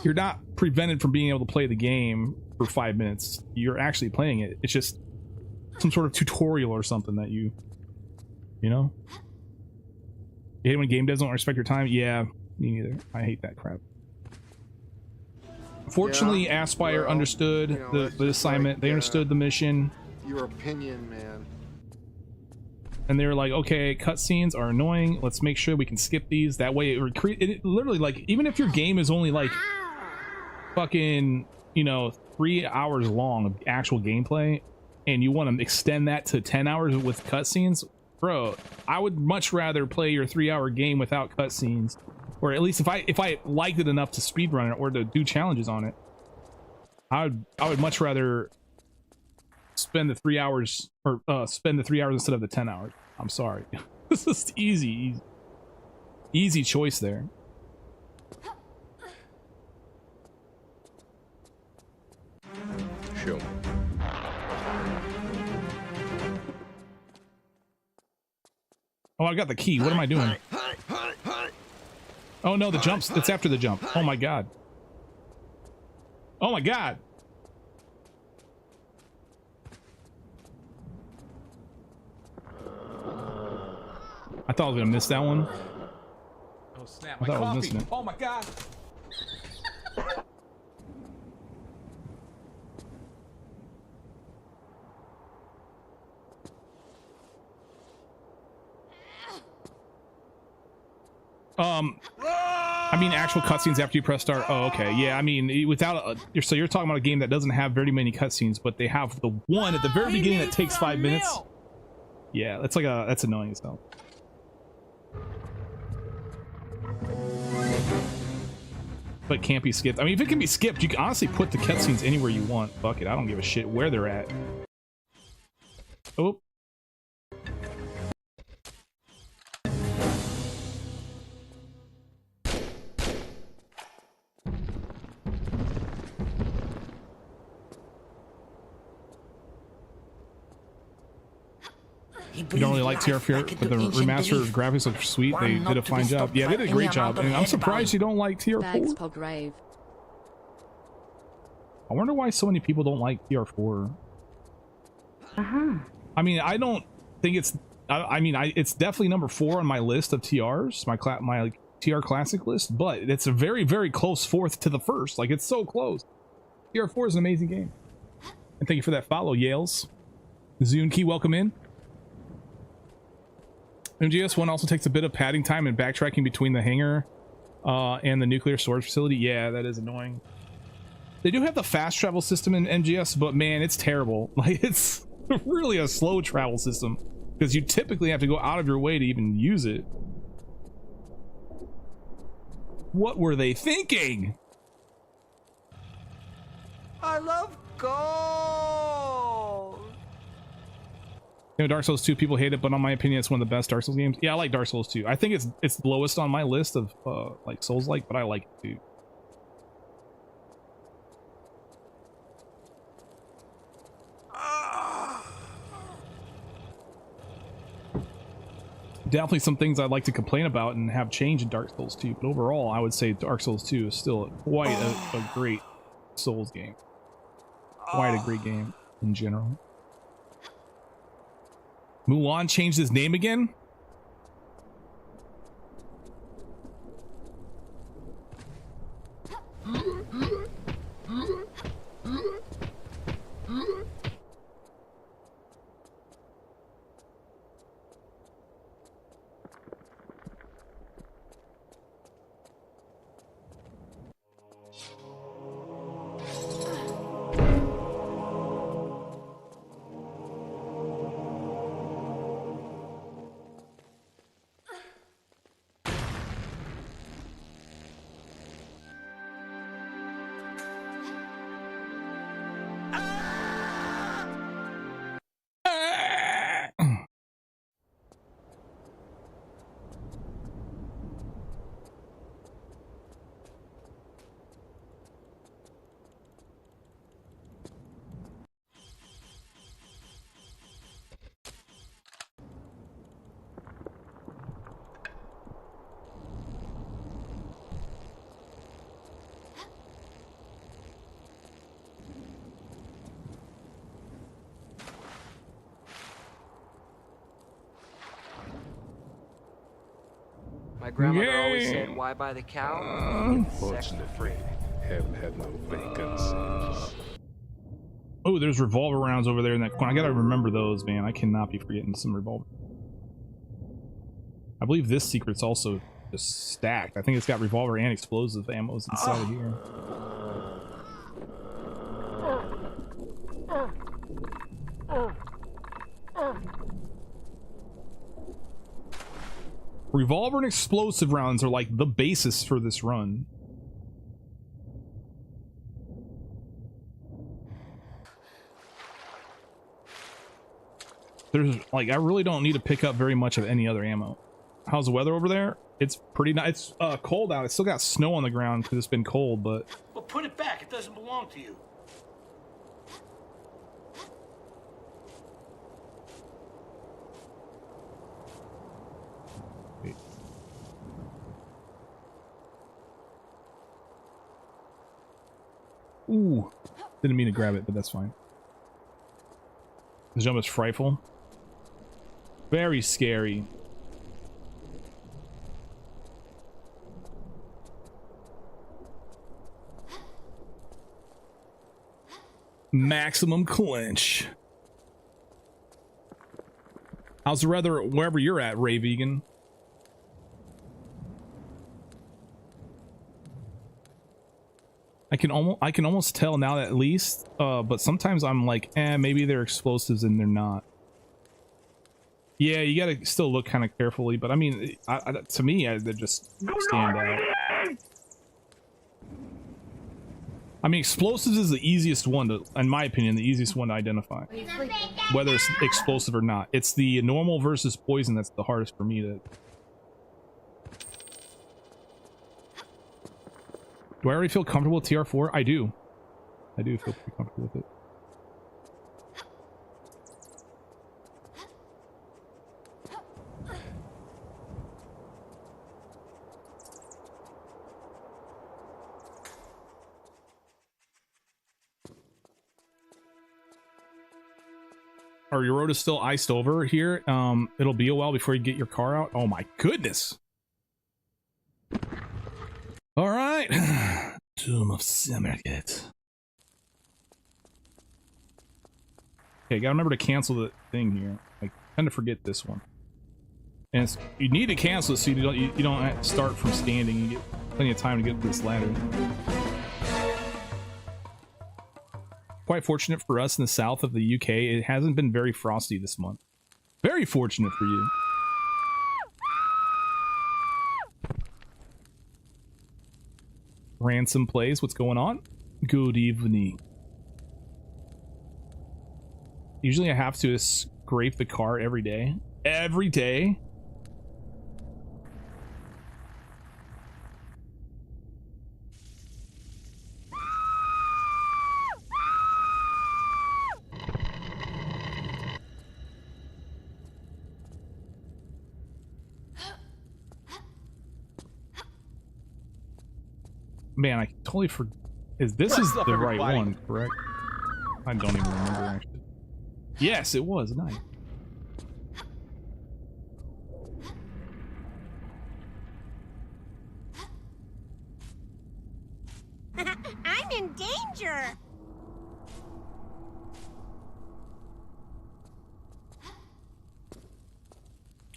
I: You're not prevented from being able to play the game for 5 minutes. You're actually playing it. It's just some sort of tutorial or something that you know. You hate when game devs don't respect your time? Yeah, me neither. I hate that crap. Fortunately,
D: Yeah,
I: Aspire
D: well,
I: understood
D: you know,
I: the assignment. They understood the mission.
D: Your opinion, man.
I: And they were like, okay, cutscenes are annoying. Let's make sure we can skip these. That way it literally, like, even if your game is only like fucking, you know, 3 hours long of actual gameplay and you want to extend that to 10 hours with cutscenes, bro, I would much rather play your 3-hour game without cutscenes. Or at least if I liked it enough to speedrun it or to do challenges on it, I would much rather spend the 3 hours or spend the 3 hours instead of the 10 hours. I'm sorry. This is easy choice there.
H: Show.
I: Oh, I got the key. What am I doing? Oh no, the jumps. It's after the jump. Oh my god. Oh my god. I thought I was gonna miss that one.
A: Oh snap!
I: I
A: My
I: thought I was
A: coffee.
I: missing it.
A: Oh my god!
I: I mean actual cutscenes after you press start. Oh, okay. Yeah, I mean without so you're talking about a game that doesn't have very many cutscenes, but they have the one at the very beginning that takes 5 minutes. Yeah, that's like that's annoying as hell. But can't be skipped. I mean, if it can be skipped, you can honestly put the cutscenes anywhere you want. Fuck it, I don't give a shit where they're at. Oh. You don't really like TR3, but the remastered graphics look sweet. They did a fine job. Yeah, they did a great job. And I'm surprised you don't like TR4. I wonder why so many people don't like TR4. I mean, I don't think it's. I mean, it's definitely number 4 on my list of TRs, my TR classic list. But it's a very, very close fourth to the first. Like it's so close. TR4 is an amazing game. And thank you for that follow, Yales. Zune Key, welcome in. MGS1 also takes a bit of padding time and backtracking between the hangar and the nuclear storage facility. Yeah, that is annoying. They do have the fast travel system in MGS, but man, it's terrible. Like, it's really a slow travel system because you typically have to go out of your way to even use it. What were they thinking?
G: I love gold.
I: You know, Dark Souls 2, people hate it, but in my opinion, it's one of the best Dark Souls games. Yeah, I like Dark Souls 2. I think it's the lowest on my list of like Souls-like, but I like it too. Definitely some things I'd like to complain about and have change in Dark Souls 2, but overall, I would say Dark Souls 2 is still quite a great Souls game. Quite a great game in general. Mulan changed his name again?
L: My grandmother always said, why buy the cow? Get the sex for free.
Q: Haven't had no vacancies.
I: Oh, there's revolver rounds over there in that corner. I gotta remember those, man. I cannot be forgetting some revolver. I believe this secret's also just stacked. I think it's got revolver and explosive ammos inside of here. Revolver and explosive rounds are like the basis for this run. There's like, I really don't need to pick up very much of any other ammo. How's the weather over there? It's pretty nice. It's cold out. It's still got snow on the ground because it's been cold, but...
M: Well, put it back. It doesn't belong to you.
I: Wait. Ooh. Didn't mean to grab it, but that's fine. The jump is frightful. Very scary. Maximum clinch. How's the weather wherever you're at, Ray Vegan? I can almost tell now at least, but sometimes I'm like, maybe they're explosives and they're not. Yeah, you gotta still look kind of carefully, but I mean, to me, they just stand out. I mean, explosives is the easiest one to, in my opinion, the easiest one to identify. Whether it's explosive or not. It's the normal versus poison that's the hardest for me to... Do I already feel comfortable with TR4? I do. I do feel pretty comfortable with it. Or your road is still iced over here. It'll be a while before you get your car out. Oh my goodness. All right. Tomb of Semerget. Okay, gotta remember to cancel the thing here. I tend to forget this one. And it's, you need to cancel it so you don't have to start from standing. You get plenty of time to get to this ladder. Quite fortunate for us in the south of the UK, it hasn't been very frosty this month. Very fortunate for you. Ransom plays, what's going on? Good evening. Usually I have to scrape the car every day. Every day? Man, I totally forgot. This is the right one, correct? I don't even remember actually. Yes, it was. Nice.
K: I'm in danger.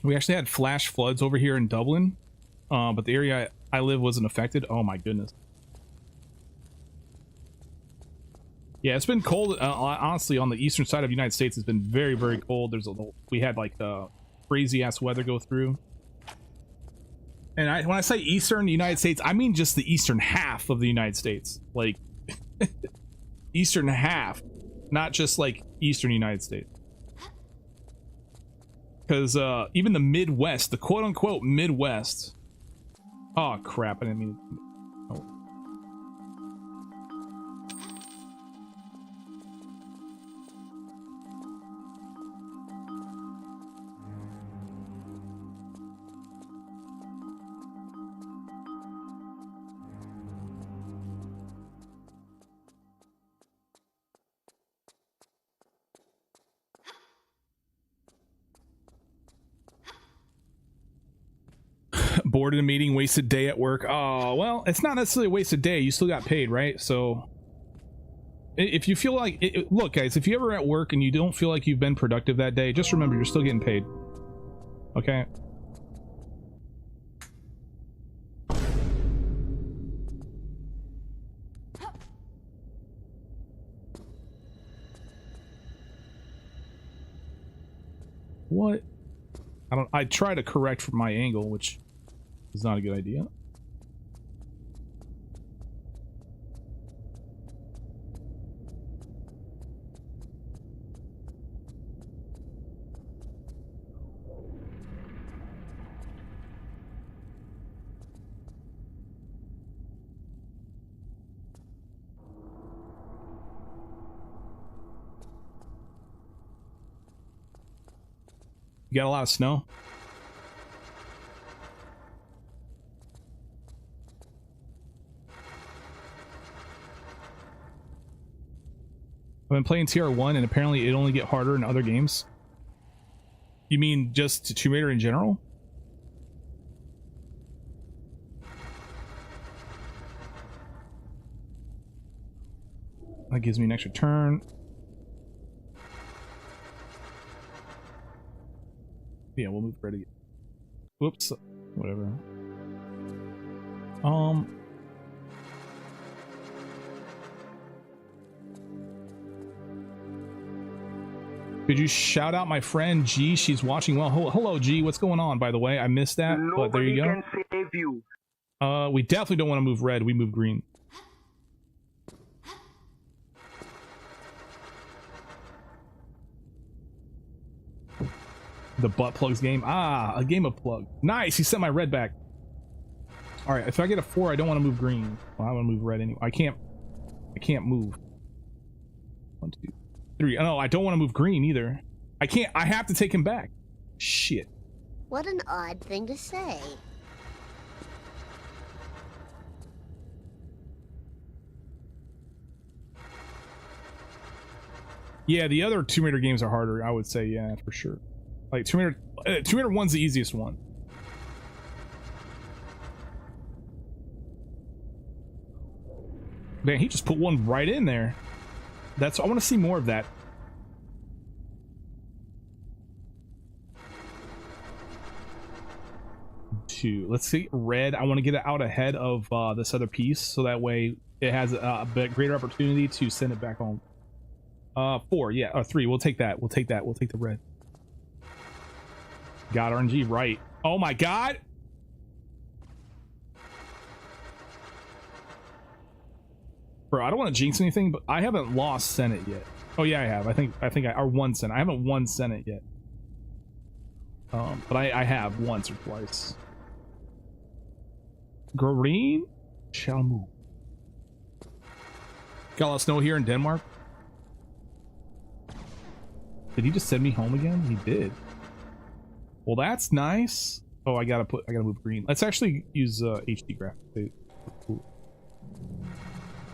I: We actually had flash floods over here in Dublin, but the area I live wasn't affected. Oh my goodness. Yeah, it's been cold. Honestly, on the eastern side of the United States, it's been very, very cold. We had like crazy ass weather go through. And when I say eastern United States, I mean just the eastern half of the United States, like eastern half, not just like eastern United States. Because even the Midwest, the quote unquote Midwest. Oh crap! I didn't mean to. Oh. Bored in a meeting, wasted day at work. Oh, well, it's not necessarily a wasted day. You still got paid, right? So if you feel like look, guys, if you ever at work and you don't feel like you've been productive that day, just remember you're still getting paid. Okay? What? I try to correct from my angle, which is not a good idea. You got a lot of snow? I've been playing TR1 and apparently it only get harder in other games. You mean just Tomb Raider in general? That gives me an extra turn. Yeah, we'll move red again. Whoops. Whatever. Could you shout out my friend G? She's watching. Well, hello G. What's going on, by the way? I missed that, but there you go.
G: Nobody can save you.
I: We definitely don't want to move red. We move green. The butt plugs game. Ah, a game of plug. Nice. He sent my red back. All right. If I get a 4, I don't want to move green. Well, I want to move red anyway. I can't move. 1, 2, 3. Oh, no, I don't want to move green either. I can't. I have to take him back. Shit.
K: What an odd thing to say.
I: Yeah, the other Tomb Raider games are harder, I would say. Yeah, for sure. Like Tomb Raider 1's the easiest one. Man, he just put one right in there. I want to see more of that. Two. Let's see. Red. I want to get it out ahead of this other piece, so that way it has a bit greater opportunity to send it back home. 4. Yeah. 3. We'll take that. We'll take that. We'll take the red. Got RNG right. Oh my god. Bro, I don't want to jinx anything, but I haven't lost Senate yet. Oh yeah, I have. I think I won Senate. I haven't won Senate yet. But I have once or twice. Green shall move. Got a lot of snow here in Denmark. Did he just send me home again? He did. Well, that's nice. Oh, I gotta move green. Let's actually use HD graphics.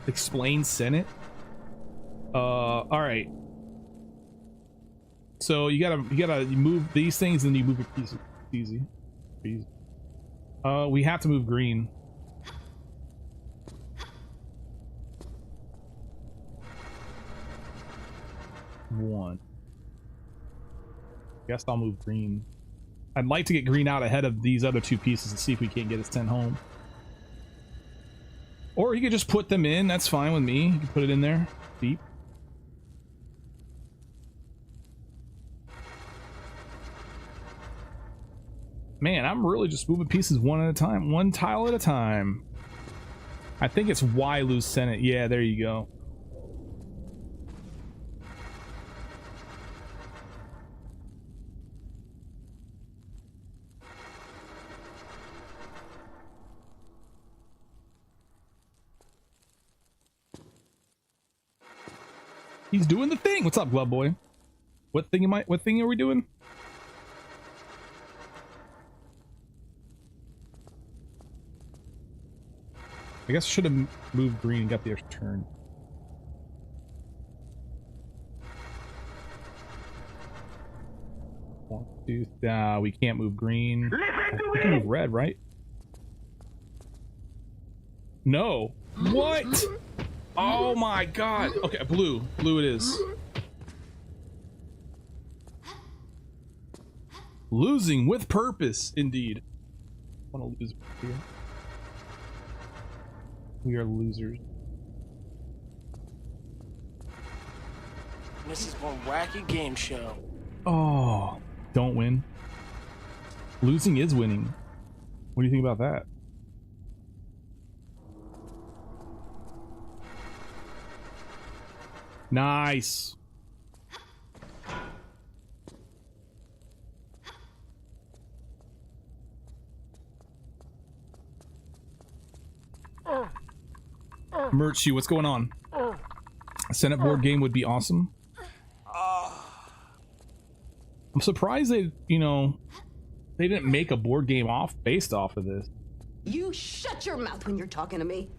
I: Explain Senate. All right. So you gotta move these things and then you move your pieces. Easy. We have to move green. One. Guess I'll move green. I'd like to get green out ahead of these other 2 pieces and see if we can't get his 10 home. Or he could just put them in. That's fine with me. You can put it in there. Deep. Man, I'm really just moving pieces one at a time. One tile at a time. I think it's Y lose Senate. Yeah, there you go. He's doing the thing. What's up, Glove Boy? What thing are we doing? I guess I should have moved green and got the extra turn. One, two, we can't move green. We can move red, right? No. What? Oh my god. Okay, blue. Blue it is. Losing with purpose, indeed. I want to lose here. We are losers.
M: This is one wacky game show.
I: Oh, don't win. Losing is winning. What do you think about that? Nice. Merchie, what's going on? A Senate board game would be awesome. I'm surprised they, you know, they didn't make a board game based off of this.
R: You shut your mouth when you're talking to me.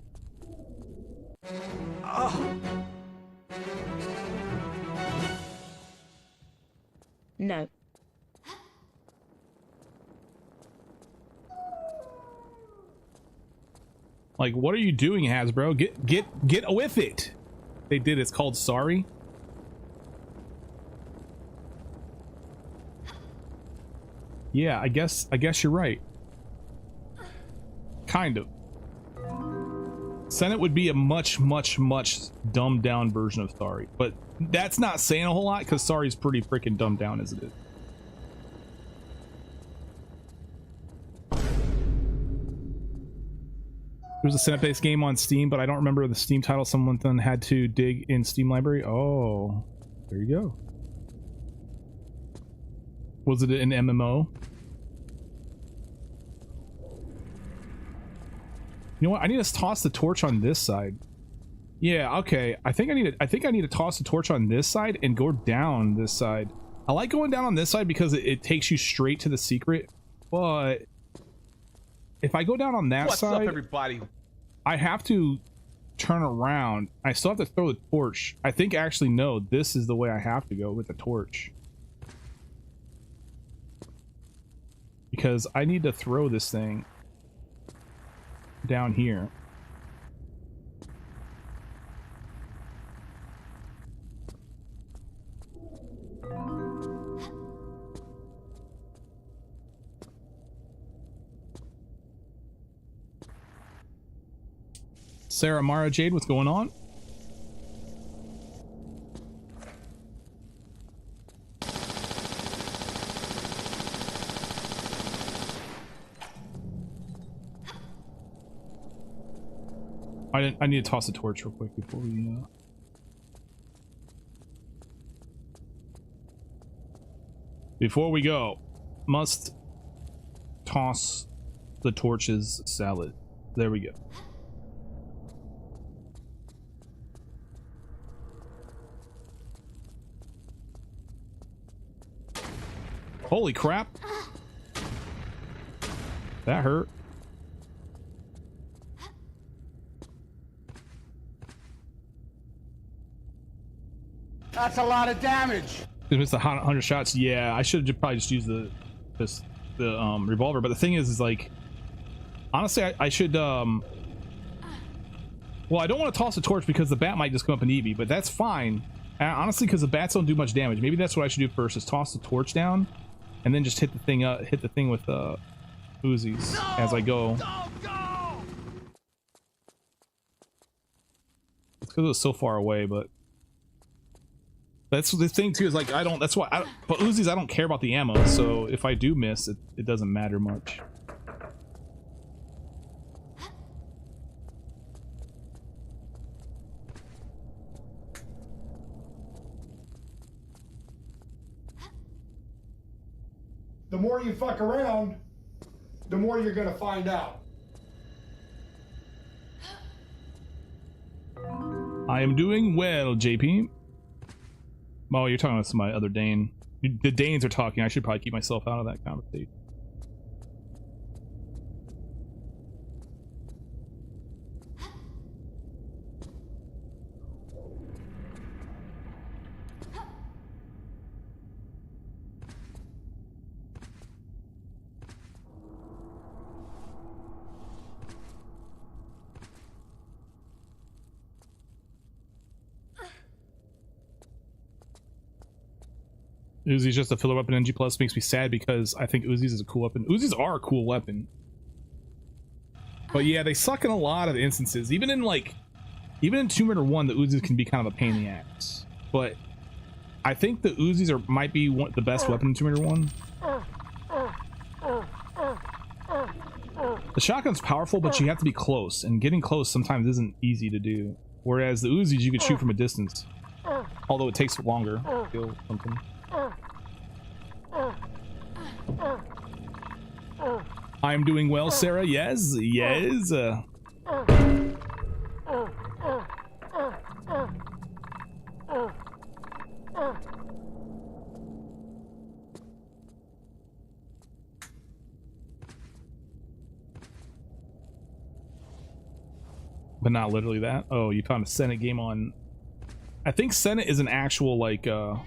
O: No.
I: Like, what are you doing, Hasbro? Get with it. They did. It's called Sorry. Yeah, I guess you're right. Kind of. Senate would be a much dumbed down version of Sorry, but that's not saying a whole lot because Sorry's pretty freaking dumbed down as it is. There's a Senate-based game on Steam, but I don't remember the Steam title. Someone then had to dig in Steam library. Oh, there you go. Was it an MMO? You know what? I need to toss the torch on this side. Yeah, okay. I think I need to toss the torch on this side and go down this side. I like going down on this side because it takes you straight to the secret, but if I go down on that side,
A: what's up, everybody?
I: I have to turn around. I still have to throw the torch. I think actually no, this is the way I have to go with the torch. Because I need to throw this thing down here. Sarah Mara Jade, what's going on? I need to toss the torch real quick before we go. Must toss the torches salad. There we go. Holy crap. That hurt.
M: That's a lot of damage.
I: They missed 100 shots. Yeah, I should probably just use the revolver. But the thing is like, honestly, I should well, I don't want to toss a torch because the bat might just come up and eat me, but that's fine. Honestly, because the bats don't do much damage. Maybe that's what I should do first: is toss the torch down, and then just hit the thing up, hit the thing with Uzis as I go. It's because it was so far away, but that's the thing too. Is like that's why. But Uzis, I don't care about the ammo, so if I do miss, it doesn't matter much.
S: The more you fuck around, the more you're gonna find out.
I: I am doing well, JP. Oh, you're talking to my other Dane. The Danes are talking. I should probably keep myself out of that conversation. Uzi's just a filler weapon. NG plus makes me sad because I think Uzi's is a cool weapon. Uzi's are a cool weapon. But yeah, they suck in a lot of instances. Even in Tomb Raider 1, the Uzis can be kind of a pain in the ass. But I think the Uzis might be the best weapon in Tomb Raider 1. The shotgun's powerful, but you have to be close, and getting close sometimes isn't easy to do. Whereas the Uzis, you can shoot from a distance. Although it takes longer to kill something. I'm doing well, Sarah. Yes, yes. But not literally that. Oh, you found a Senate game on... I think Senate is an actual, like an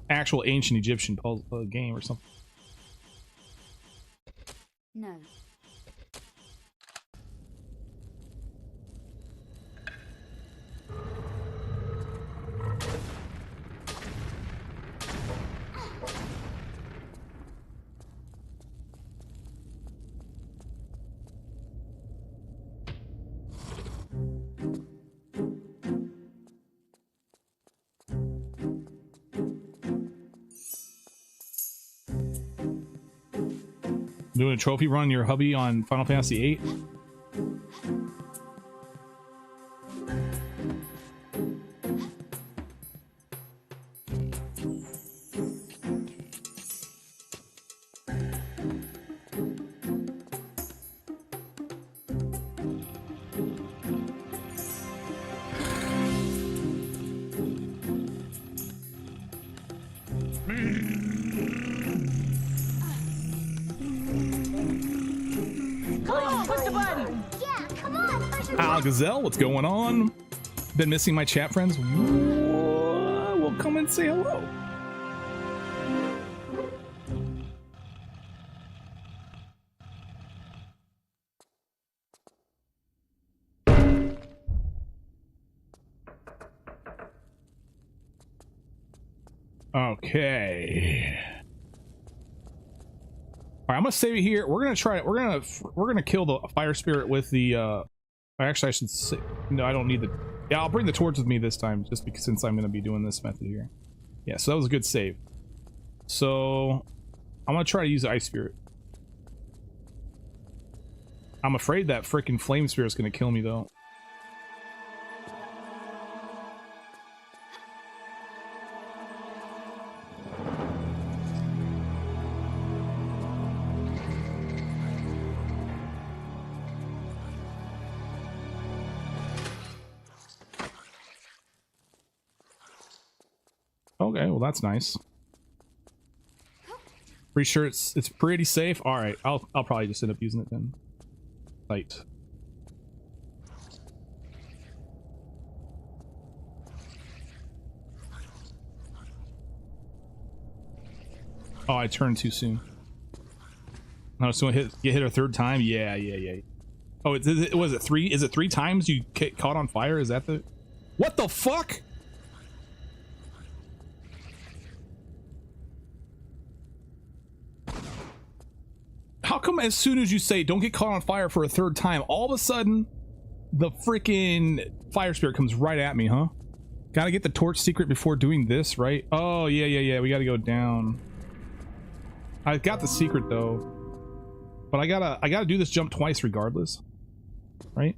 I: actual ancient Egyptian game or something.
T: No.
I: Doing a trophy run your hubby on Final Fantasy VIII? Gazelle, what's going on? Been missing my chat friends? Well, come and say hello. Okay. All right, I'm gonna save it here. We're gonna try it. We're gonna kill the fire spirit with the actually, I should say, no, I don't need the... Yeah, I'll bring the torch with me this time, just because since I'm going to be doing this method here. Yeah, so that was a good save. So, I'm going to try to use the ice spirit. I'm afraid that freaking flame spirit is going to kill me, though. Okay, well that's nice. Pretty sure it's pretty safe. All right, I'll probably just end up using it then. Light. Oh, I turned too soon. Oh, so get hit a third time? Yeah. Oh, was it 3? Is it 3 times you get caught on fire? Is that the... What the fuck? How come as soon as you say don't get caught on fire for a third time, all of a sudden the freaking fire spirit comes right at me, huh? Gotta get the torch secret before doing this, right? Oh, yeah. We gotta go down. I got the secret though. But I gotta do this jump twice regardless. Right?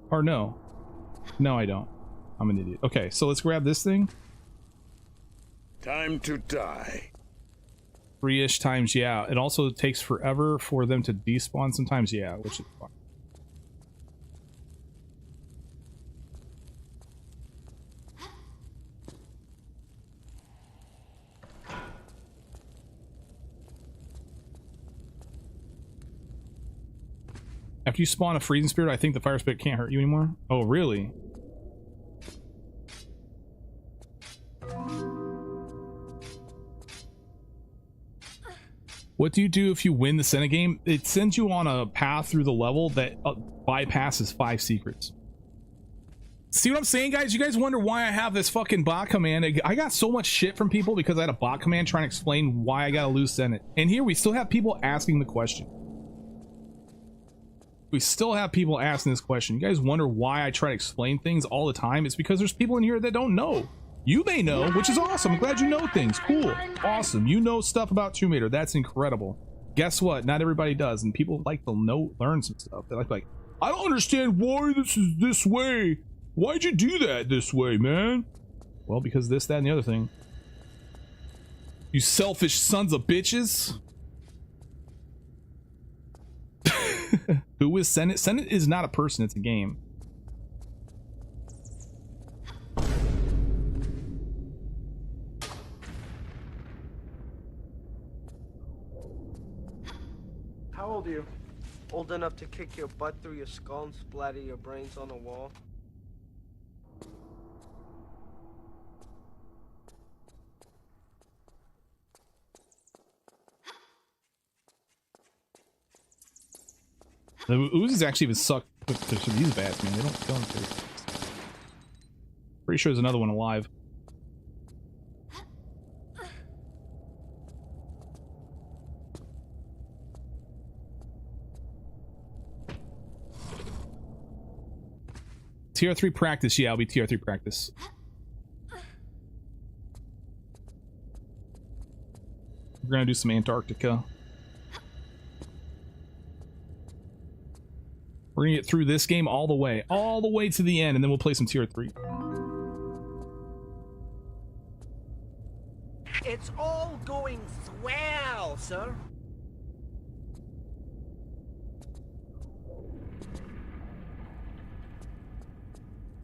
I: Or no. No, I don't. I'm an idiot. Okay, so let's grab this thing.
H: Time to die.
I: 3-ish times, yeah. It also takes forever for them to despawn sometimes, yeah, which is fine. After you spawn a freezing spirit, I think the fire spirit can't hurt you anymore. Oh, really? What do you do if you win the Senate game? It sends you on a path through the level that bypasses 5 secrets. See what I'm saying, guys? You guys wonder why I have this fucking bot command. I got so much shit from people because I had a bot command trying to explain why I gotta lose Senate. And here we still have people asking the question. We still have people asking this question. You guys wonder why I try to explain things all the time? It's because there's people in here that don't know. You may know, which is awesome. I'm glad you know things. Cool. Awesome. You know stuff about Tomb Raider. That's incredible. Guess what? Not everybody does. And people like to learn some stuff. They're like, I don't understand why this is this way. Why'd you do that this way, man? Well, because this, that, and the other thing. You selfish sons of bitches. Who is Senate? Senate is not a person, it's a game.
T: How old are you? Old enough to kick your butt through your skull and splatter your brains on the wall?
I: The Uzis actually even suck to these bats, man. They don't kill them very fast. Pretty sure there's another one alive. TR3 practice, yeah, I'll be TR3 practice. We're gonna do some Antarctica. We're gonna get through this game all the way to the end, and then we'll play some TR3.
G: It's all going swell, sir.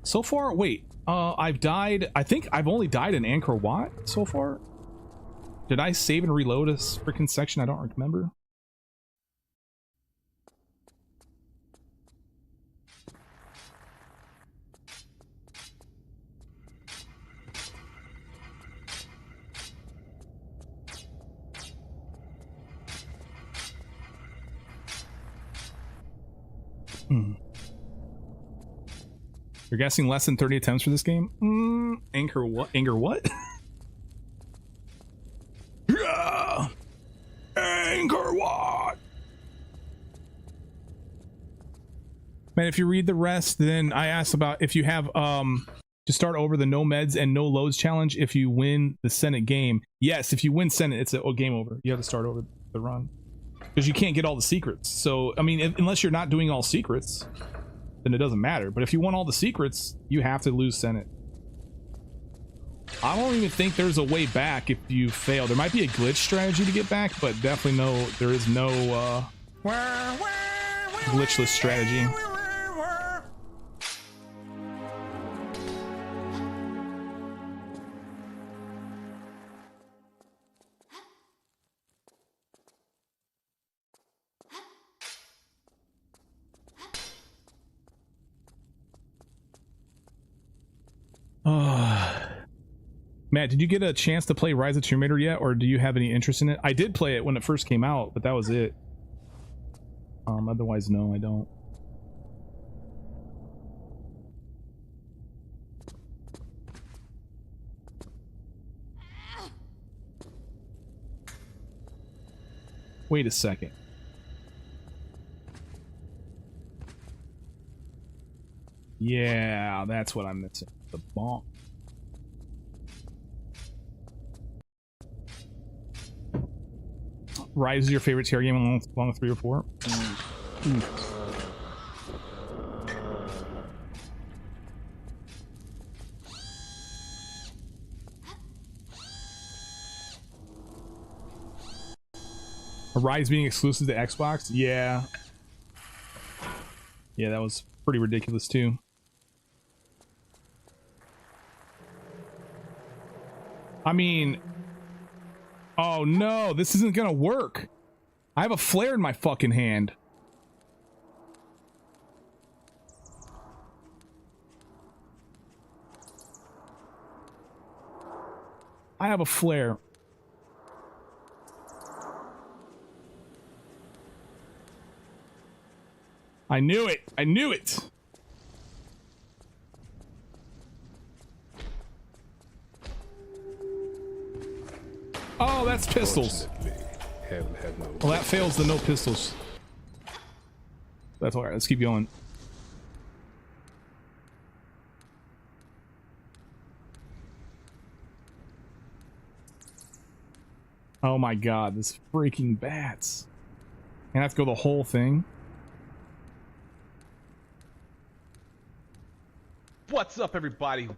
I: So far, wait, I've died, I think I've only died in Angkor Wat so far. Did I save and reload a freaking section? I don't remember. You're guessing less than 30 attempts for this game? Angkor what? Angkor what? Yeah! Angkor what? Man, if you read the rest, then I asked about if you have to start over the no meds and no loads challenge if you win the Senate game. Yes, if you win Senate, it's a game over. You have to start over the run. Because you can't get all the secrets. So, I mean, unless you're not doing all secrets, then it doesn't matter. But if you want all the secrets, you have to lose Senate. I don't even think there's a way back if you fail. There might be a glitch strategy to get back, but definitely there is no glitchless strategy. Matt, did you get a chance to play Rise of Tomb Raider yet, or do you have any interest in it? I did play it when it first came out, but that was it. Otherwise, no, I don't. Wait a second. Yeah, that's what I'm missing. The bomb. Rise is your favorite TR game along with 3 or 4? Rise being exclusive to Xbox? Yeah. Yeah, that was pretty ridiculous too. I mean, oh no, this isn't gonna work. I have a flare in my fucking hand. I have a flare. I knew it. I knew it. Oh, that's pistols. Well, that fails the no pistols. That's all right. Let's keep going. Oh my god, this freaking bats. And I have to go the whole thing.
A: What's up, everybody?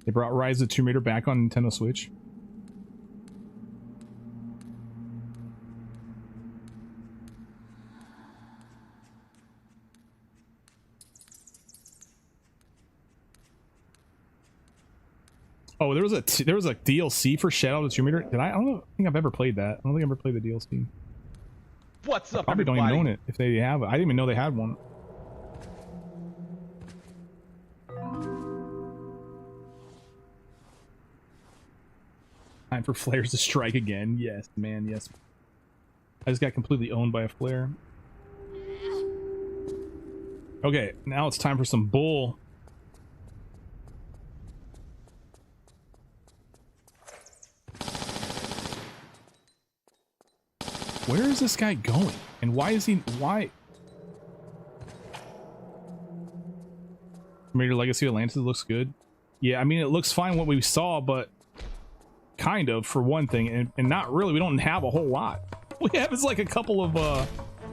I: They brought Rise of the Tomb Raider back on Nintendo Switch. Oh, there was a DLC for Shadow of the Tomb Raider. I don't think I've ever played that. I don't think I've ever played the DLC.
A: What's up,
I: probably
A: everybody?
I: don't even own it if they have it. I didn't even know they had one. Time for flares to strike again. Yes, man, yes. I just got completely owned by a flare. Okay, now it's time for some bull. Where is this guy going? And why is he... Why? Raider Legacy Atlantis looks good. Yeah, I mean, it looks fine what we saw, but... Kind of, for one thing. And not really. We don't have a whole lot. We have is like a couple of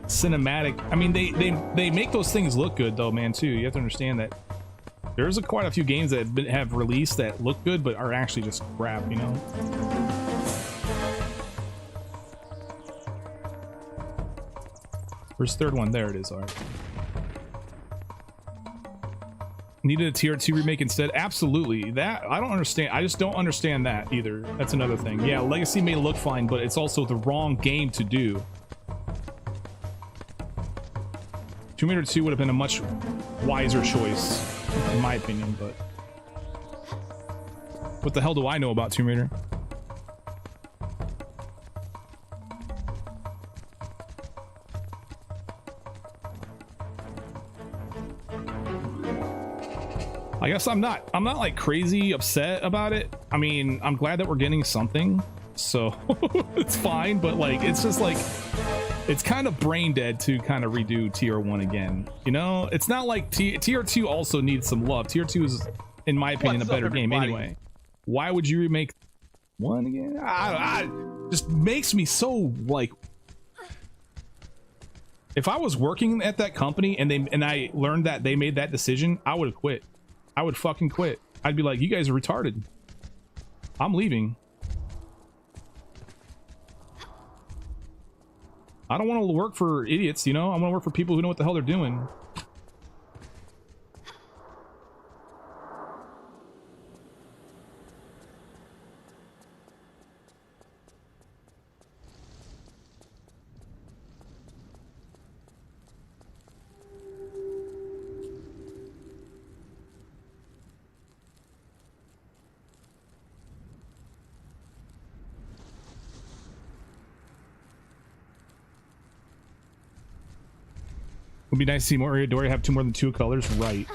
I: cinematic... I mean, they make those things look good, though, man, too. You have to understand that there's quite a few games that have released that look good, but are actually just crap, you know? Where's the third one? There it is. All right. Needed a TR2 remake instead? Absolutely. That I don't understand. I just don't understand that either. That's another thing. Yeah, Legacy may look fine, but it's also the wrong game to do. Tomb Raider 2 would have been a much wiser choice, in my opinion, but what the hell do I know about Tomb Raider? I guess I'm not like crazy upset about it. I mean, I'm glad that we're getting something, so it's fine, but like it's just like it's kind of brain dead to kind of redo TR1 again, you know? It's not like TR2 also needs some love. TR2 is, in my opinion, a better game anyway. Why would you remake one again? I just makes me so like, if I was working at that company and I learned that they made that decision, I would have quit. I would fucking quit. I'd be like, you guys are retarded. I'm leaving. I don't want to work for idiots, you know? I want to work for people who know what the hell they're doing. Would be nice to see more Dory have more than 2 colors, right?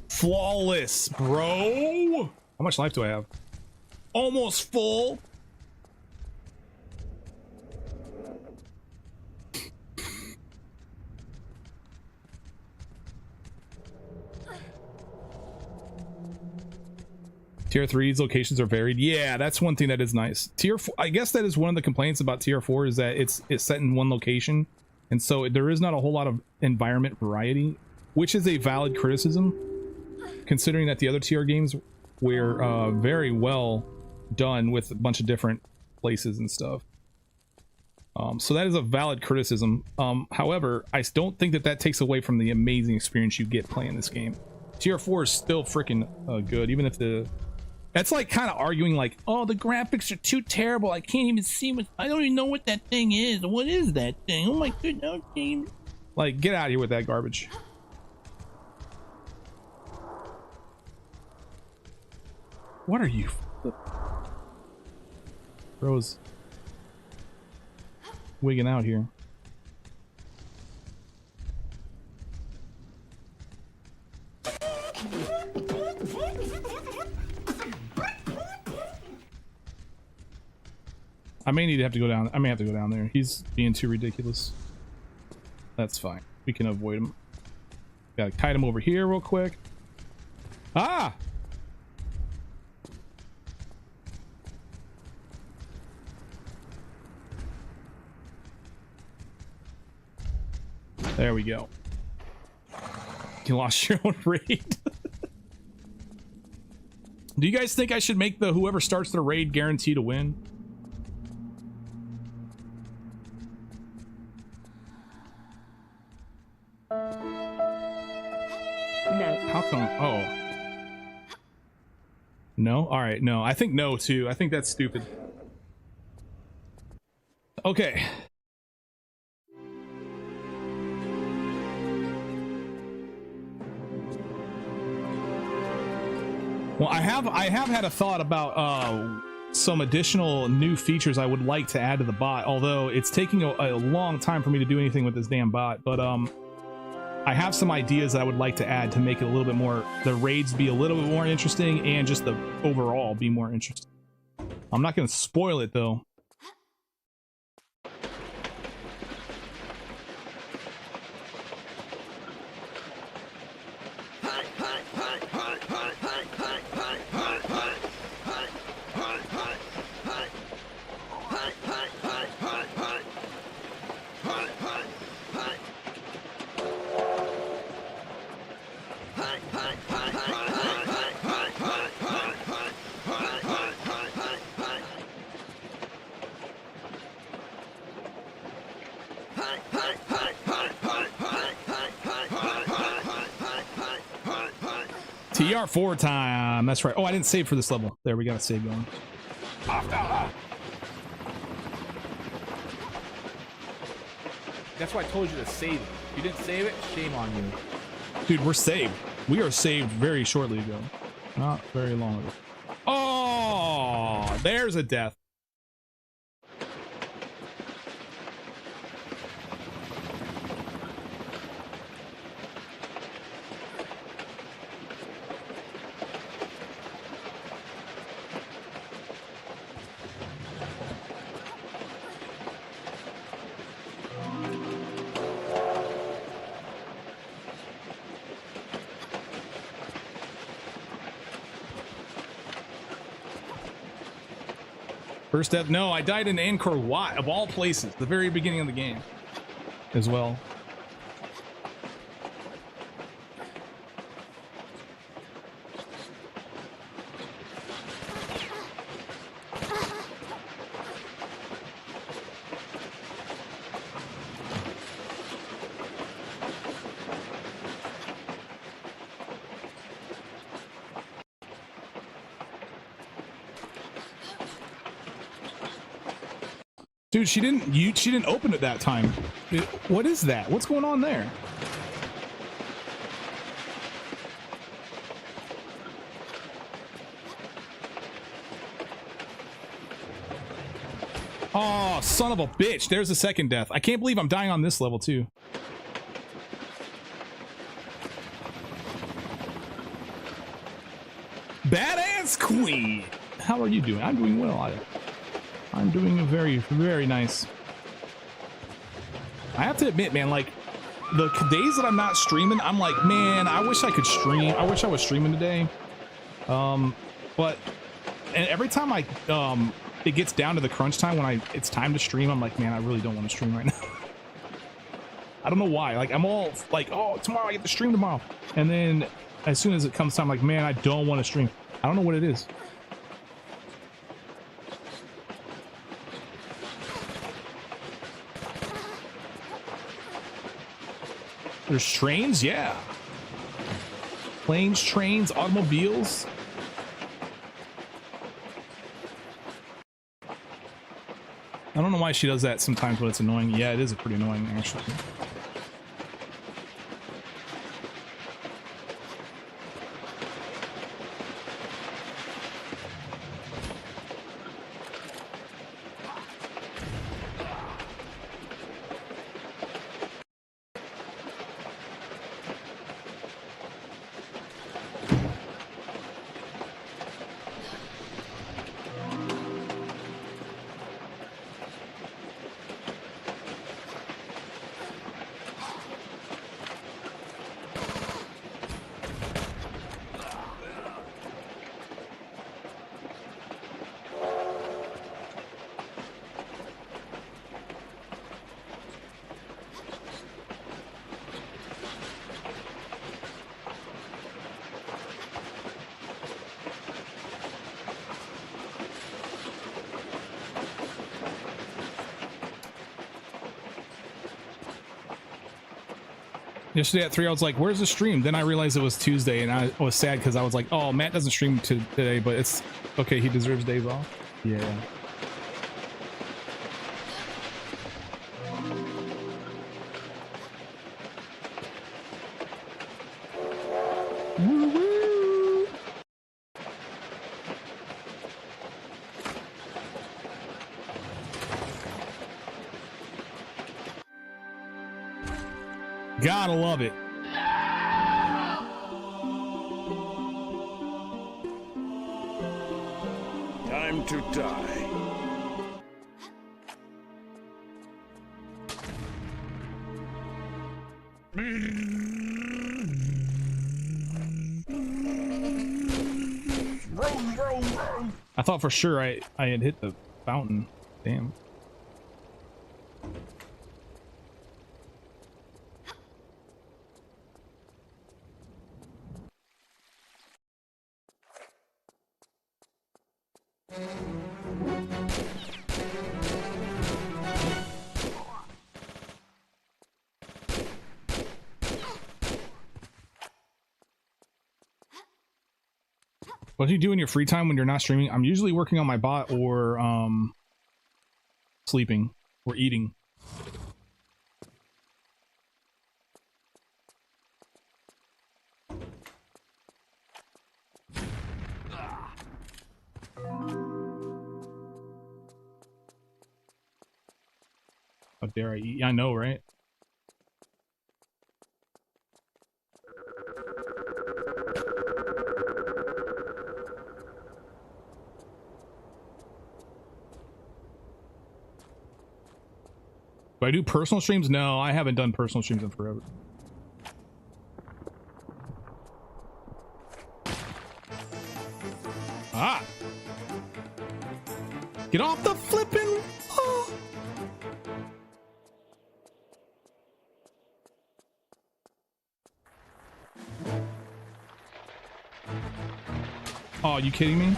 I: Flawless, bro. How much life do I have? Almost full. Tier 3's locations are varied. Yeah, that's one thing that is nice. Tier 4, I guess that is one of the complaints about Tier 4 is that it's set in one location, and so there is not a whole lot of environment variety, which is a valid criticism, considering that the other tier games were very well done with a bunch of different places and stuff. So that is a valid criticism. However, I don't think that that takes away from the amazing experience you get playing this game. Tier 4 is still freaking good, even if the That's like kind of arguing like, oh, the graphics are too terrible. I can't even see what, I don't even know what that thing is. What is that thing? Oh my goodness. Like, get out of here with that garbage. What are you? Bro's wigging out here. I may need to have to go down. I may have to go down there. He's being too ridiculous. That's fine. We can avoid him. Gotta kite him over here real quick. Ah! There we go. You lost your own raid. Do you guys think I should make the whoever starts the raid guarantee to win?
O: No.
I: How come? Oh. No? Alright, no. I think no, too. I think that's stupid. Okay. Well, I have had a thought about some additional new features I would like to add to the bot, although it's taking a long time for me to do anything with this damn bot, but I have some ideas that I would like to add to make it a little bit more, the raids be a little bit more interesting and just the overall be more interesting. I'm not going to spoil it though. TR3 time. That's right. Oh, I didn't save for this level. There, we got a save going.
A: That's why I told you to save it. If you didn't save it, shame on you.
I: Dude, we're saved. We are saved very shortly ago. Not very long ago. Oh, there's a death. First death. No, I died in Angkor Wat, of all places, the very beginning of the game as well. Dude, she didn't open it that time. What is that? What's going on there? Oh, son of a bitch. There's a second death. I can't believe I'm dying on this level too. Badass Queen. How are you doing? I'm doing well. I'm doing very, very nice. I have to admit, man, like, the days that I'm not streaming, I'm like, man, I wish I could stream. I wish I was streaming today. But and every time it gets down to the crunch time when it's time to stream, I'm like, man, I really don't want to stream right now. I don't know why. Like, I'm all like, oh, tomorrow I get to stream tomorrow. And then as soon as it comes time, like, man, I don't want to stream. I don't know what it is. There's trains, yeah. Planes, trains, automobiles. I don't know why she does that sometimes, but it's annoying. Yeah, it is pretty annoying, actually. Yesterday at 3, I was like, where's the stream? Then I realized it was Tuesday, and I was sad because I was like, oh, Matt doesn't stream today, but it's okay. He deserves days off. Yeah. Gotta love it.
Q: Time to die.
I: I thought for sure I had hit the fountain. Damn. What do you do in your free time when you're not streaming? I'm usually working on my bot or sleeping or eating. How dare I eat? I know, right? Do I do personal streams? No, I haven't done personal streams in forever. Ah! Get off the flippin'! Oh. Oh, you kidding me?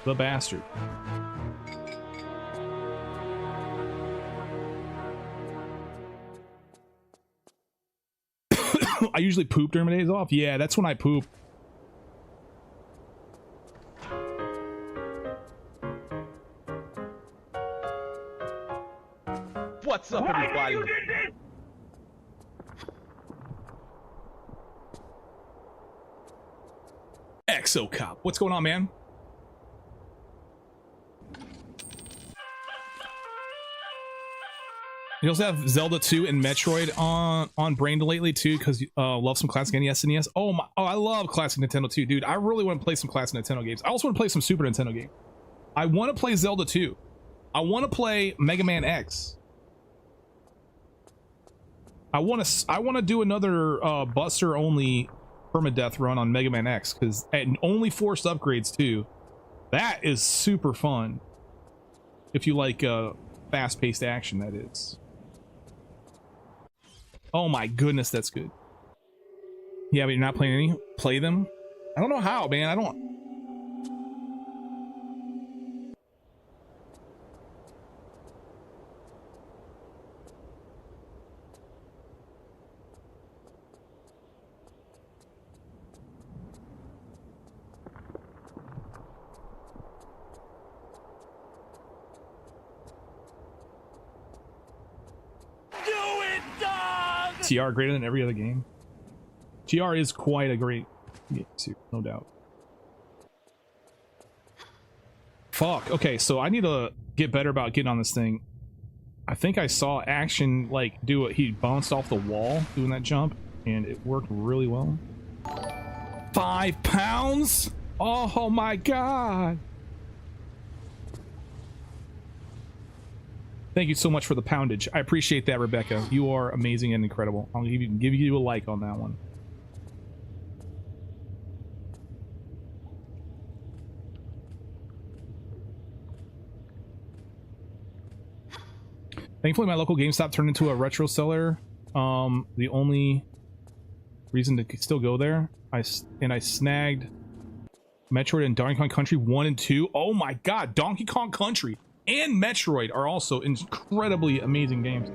I: The bastard. I usually poop during my days off. Yeah, that's when I poop.
A: What's up, everybody?
I: Exocop, what's going on, man? You also have Zelda 2 and Metroid on brain lately too, because love some classic NES and NES. Oh my! Oh, I love classic Nintendo 2, dude. I really want to play some classic Nintendo games. I also want to play some Super Nintendo games. I want to play Zelda 2. I want to play Mega Man X. I want to do another Buster only permadeath run on Mega Man X, because only forced upgrades too. That is super fun. If you like fast-paced action, that is. Oh my goodness, that's good. Yeah, but you're not playing any? Play them? I don't know how, man. I don't... TR greater than every other game? TR is quite a great game, no doubt. Fuck. Okay, so I need to get better about getting on this thing. I think I saw Action like do it. He bounced off the wall doing that jump, and it worked really well. 5 pounds? Oh my god! Thank you so much for the poundage. I appreciate that, Rebecca. You are amazing and incredible. I'll give you a like on that one. Thankfully, my local GameStop turned into a retro seller. The only reason to still go there, I snagged Metroid and Donkey Kong Country 1 and 2. Oh my god, Donkey Kong Country and Metroid are also incredibly amazing games.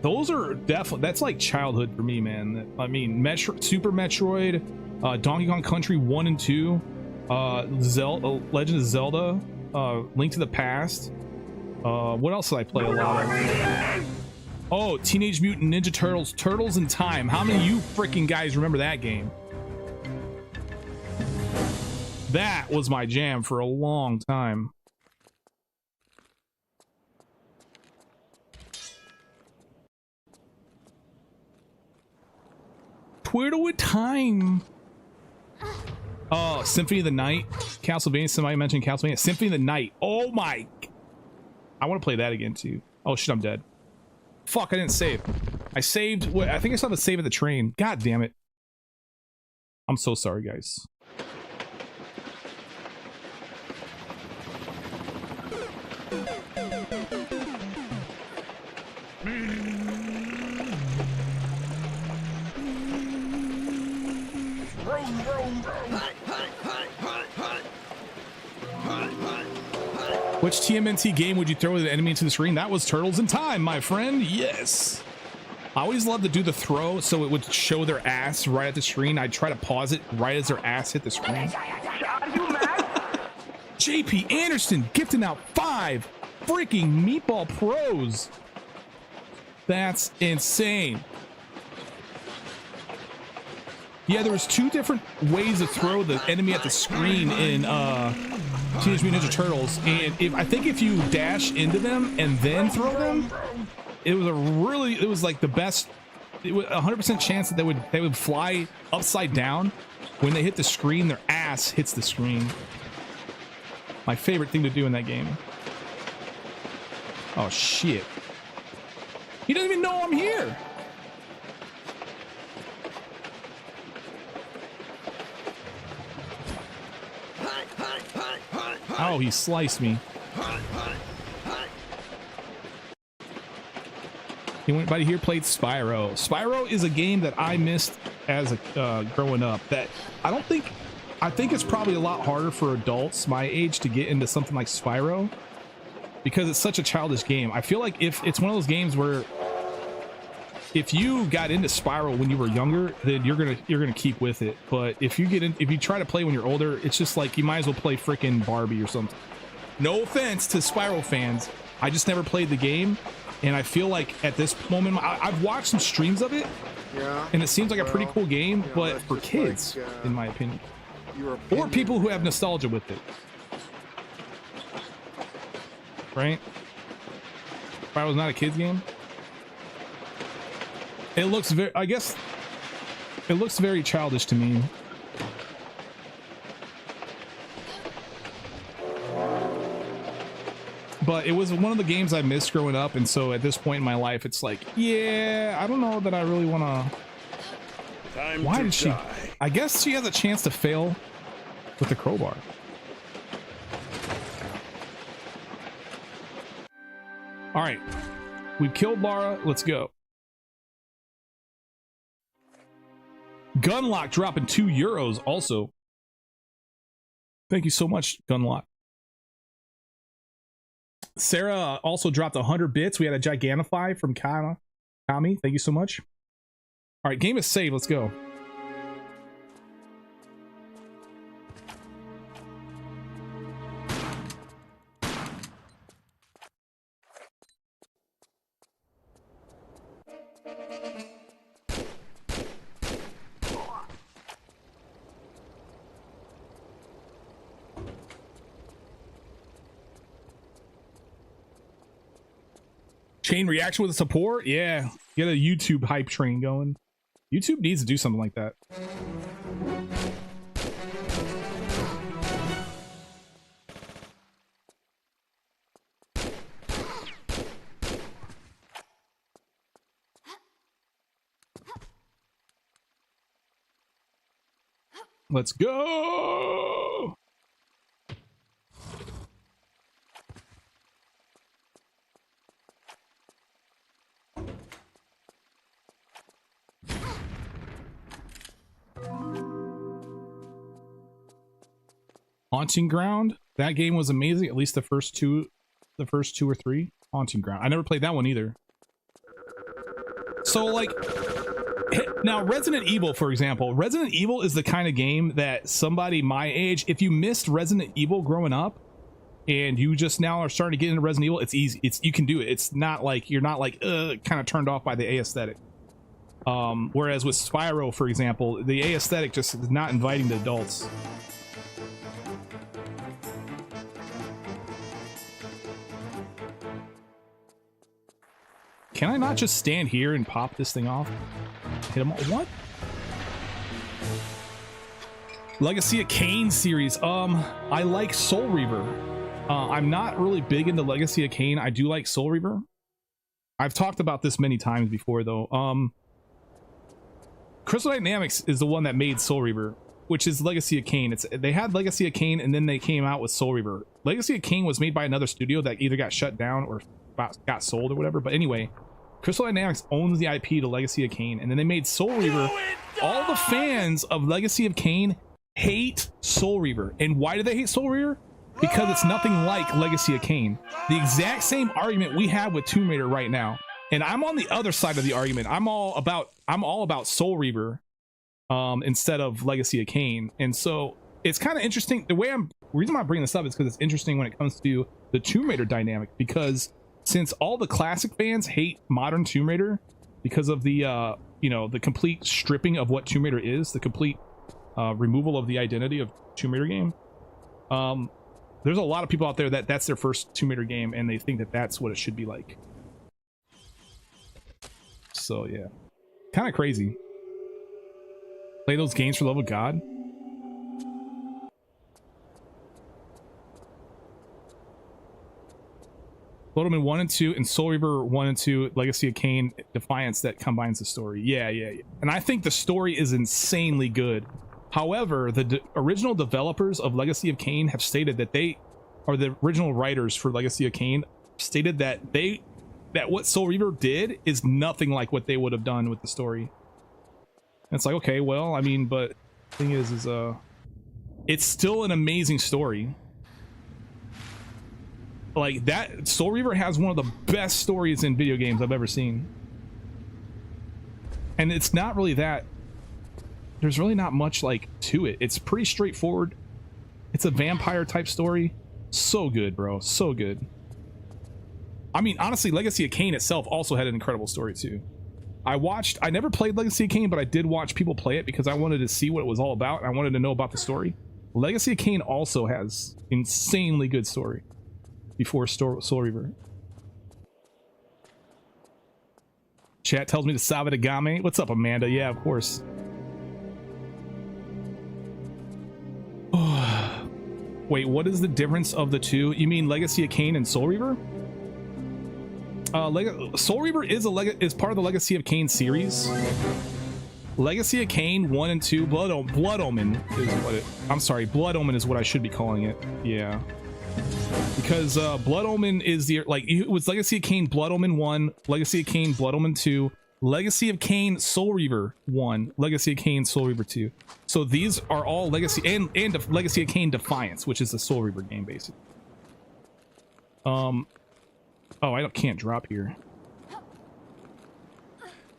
I: Those are definitely, that's like childhood for me, man. I mean, Super Metroid, Donkey Kong Country 1 and 2, Legend of Zelda, Link to the Past. What else did I play a lot of? Oh, Teenage Mutant Ninja Turtles, Turtles in Time. How many of you freaking guys remember that game? That was my jam for a long time. Turtle in Time. Oh, Symphony of the Night. Castlevania. Somebody mentioned Castlevania. Symphony of the Night. Oh my. I want to play that again too. Oh shit, I'm dead. Fuck, I didn't save. I saved. What? I think I saw the save at the train. God damn it. I'm so sorry, guys. Which TMNT game would you throw an enemy into the screen? That was Turtles in Time, my friend. Yes. I always love to do the throw so it would show their ass right at the screen. I'd try to pause it right as their ass hit the screen. JP Anderson gifting out 5 freaking Meatball Pros. That's insane. Yeah, there was 2 different ways to throw the enemy at the screen in Teenage Mutant Ninja Turtles, and I think if you dash into them and then throw them, it was like the best. It was 100% chance that they would fly upside down when they hit the screen. Their ass hits the screen. My favorite thing to do in that game. Oh shit! He doesn't even know I'm here. Oh, he sliced me. He went by here, played Spyro. Spyro is a game that I missed as a growing up. That I think it's probably a lot harder for adults my age to get into something like Spyro because it's such a childish game. I feel like if it's one of those games where if you got into Spyro when you were younger, then you're gonna keep with it. But if you try to play when you're older, it's just like you might as well play freaking Barbie or something. No offense to Spyro fans, I just never played the game, and I feel like at this moment I've watched some streams of it, and it seems like a pretty cool game, but for kids, like, in my opinion, or people who have nostalgia with it, right? Spyro's not a kids game. It looks very, I guess, it looks very childish to me. But it was one of the games I missed growing up, and so at this point in my life, it's like, yeah, I don't know that I really want to. Why did she? I guess she has a chance to fail with the crowbar. All right, we've killed Lara. Let's go. Gunlock dropping €2 also. Thank you so much, Gunlock. Sarah also dropped 100 bits. We had a Gigantify from Kami. Thank you so much. All right, game is saved. Let's go. Chain reaction with support? Yeah. Get a YouTube hype train going. YouTube needs to do something like that. Let's go. Haunting Ground. That game was amazing. At least the first two or three. Haunting Ground. I never played that one either. So like, now Resident Evil, for example, Resident Evil is the kind of game that somebody my age, if you missed Resident Evil growing up and you just now are starting to get into Resident Evil, it's easy. You can do it. It's not like you're not like kind of turned off by the aesthetic. Whereas with Spyro, for example, the aesthetic just is not inviting the adults. Can I not just stand here and pop this thing off? Hit them all. What? Legacy of Kain series. I like Soul Reaver. I'm not really big into Legacy of Kain. I do like Soul Reaver. I've talked about this many times before, though. Crystal Dynamics is the one that made Soul Reaver, which is Legacy of Kain. They had Legacy of Kain, and then they came out with Soul Reaver. Legacy of Kain was made by another studio that either got shut down or got sold or whatever. But anyway, Crystal Dynamics owns the IP to Legacy of Kain, and then they made Soul Reaver. All the fans of Legacy of Kain hate Soul Reaver. And why do they hate Soul Reaver? Because it's nothing like Legacy of Kain. The exact same argument we have with Tomb Raider right now. And I'm on the other side of the argument. I'm all about Soul Reaver instead of Legacy of Kain. And so it's kind of interesting. The reason why I bring this up is because it's interesting when it comes to the Tomb Raider dynamic, because since all the classic fans hate modern Tomb Raider because of the the complete stripping of what Tomb Raider is, the complete removal of the identity of Tomb Raider game, there's a lot of people out there that's their first Tomb Raider game and they think that that's what it should be like. So yeah, kind of crazy. Play those games for the love of God. Blood Omen 1 and 2 and Soul Reaver 1 and 2, Legacy of Kain, Defiance, that combines the story. Yeah. And I think the story is insanely good. However, the original developers of Legacy of Kain have stated that the original writers for Legacy of Kain stated that what Soul Reaver did is nothing like what they would have done with the story. And it's like, okay, well, I mean, but the thing is it's still an amazing story. Like, that Soul Reaver has one of the best stories in video games I've ever seen. And it's not really that, there's really not much like to it. It's pretty straightforward. It's a vampire type story. So good, bro. So good. I mean, honestly, Legacy of Kain itself also had an incredible story too. I never played Legacy of Kain, but I did watch people play it because I wanted to see what it was all about. I wanted to know about the story. Legacy of Kain also has insanely good story before Soul Reaver. Chat tells me to badassgamez. What's up, Amanda? Yeah, of course. Wait, what is the difference of the two? You mean Legacy of Kain and Soul Reaver? Soul Reaver is part of the Legacy of Kain series. Legacy of Kain 1 and 2, Blood Omen is what it... I'm sorry, Blood Omen is what I should be calling it. Yeah. Because Blood Omen is the... Like, it was Legacy of Kain Blood Omen 1, Legacy of Kain Blood Omen 2, Legacy of Kain Soul Reaver 1, Legacy of Kain Soul Reaver 2. So these are all Legacy... And Legacy of Kain Defiance, which is the Soul Reaver game, basically. Oh, I can't drop here.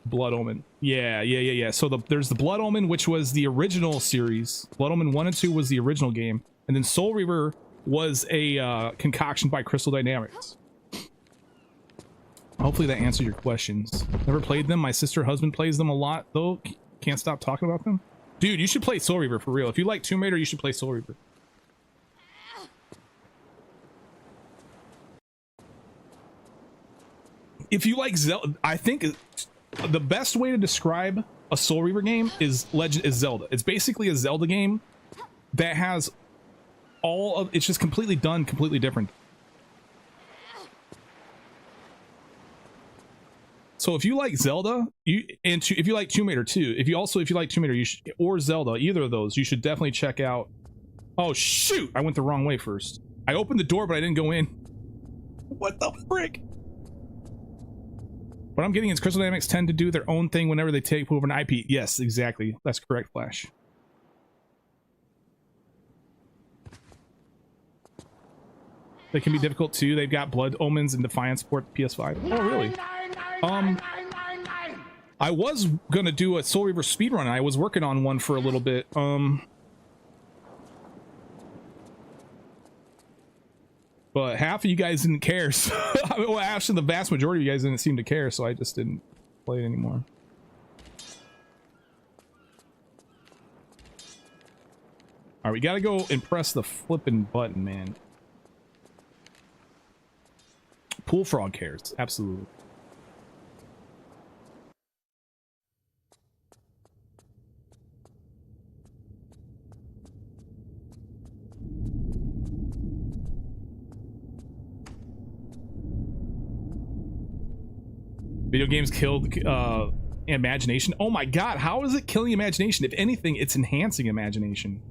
I: Blood Omen. Yeah. So there's the Blood Omen, which was the original series. Blood Omen 1 and 2 was the original game. And then Soul Reaver was a concoction by Crystal Dynamics. Hopefully that answered your questions. Never played them. My sister husband plays them a lot, though. Can't stop talking about them. Dude, you should play Soul Reaver for real. If you like Tomb Raider, you should play Soul Reaver. if you like Zelda, I think the best way to describe a Soul Reaver game is Zelda. It's basically a Zelda game that has all of, it's just completely done completely different. So if you like Zelda, if you like Tomb Raider 2, if you like Tomb Raider, or Zelda, either of those, you should definitely check out. Oh shoot! I went the wrong way first. I opened the door, but I didn't go in. What the frick? What I'm getting is Crystal Dynamics tend to do their own thing whenever they take over an IP. Yes, exactly. That's correct, Flash. They can be difficult too. They've got Blood Omens and Defiance port PS5. Oh, really? I was gonna do a Soul Reaver speedrun. I was working on one for a little bit. But half of you guys didn't care. So, well, actually, the vast majority of you guys didn't seem to care, so I just didn't play it anymore. All right, we gotta go and press the flipping button, man. Pool Frog cares, absolutely. Video games killed imagination. Oh my god, how is it killing imagination? If anything, it's enhancing imagination.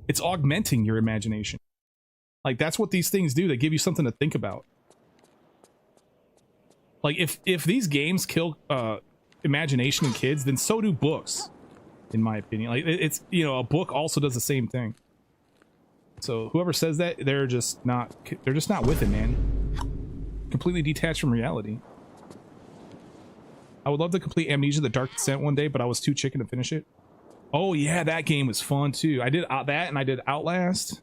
I: It's augmenting your imagination. Like, that's what these things do. They give you something to think about. Like, if these games kill imagination in kids, then so do books, in my opinion. Like, it's, you know, a book also does the same thing. So whoever says that, they're just not with it, man. Completely detached from reality. I would love to complete Amnesia: The Dark Descent one day, but I was too chicken to finish it. Oh yeah, that game was fun too. I did that, and I did Outlast.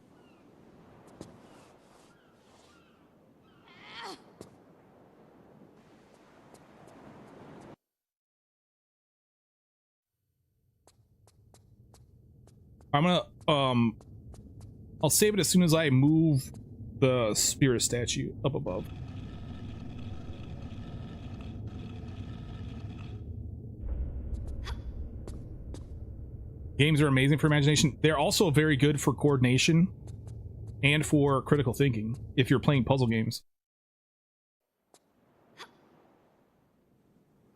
I: I'm gonna I'll save it as soon as I move the spirit statue up above. Games are amazing for imagination. They're also very good for coordination and for critical thinking if you're playing puzzle games.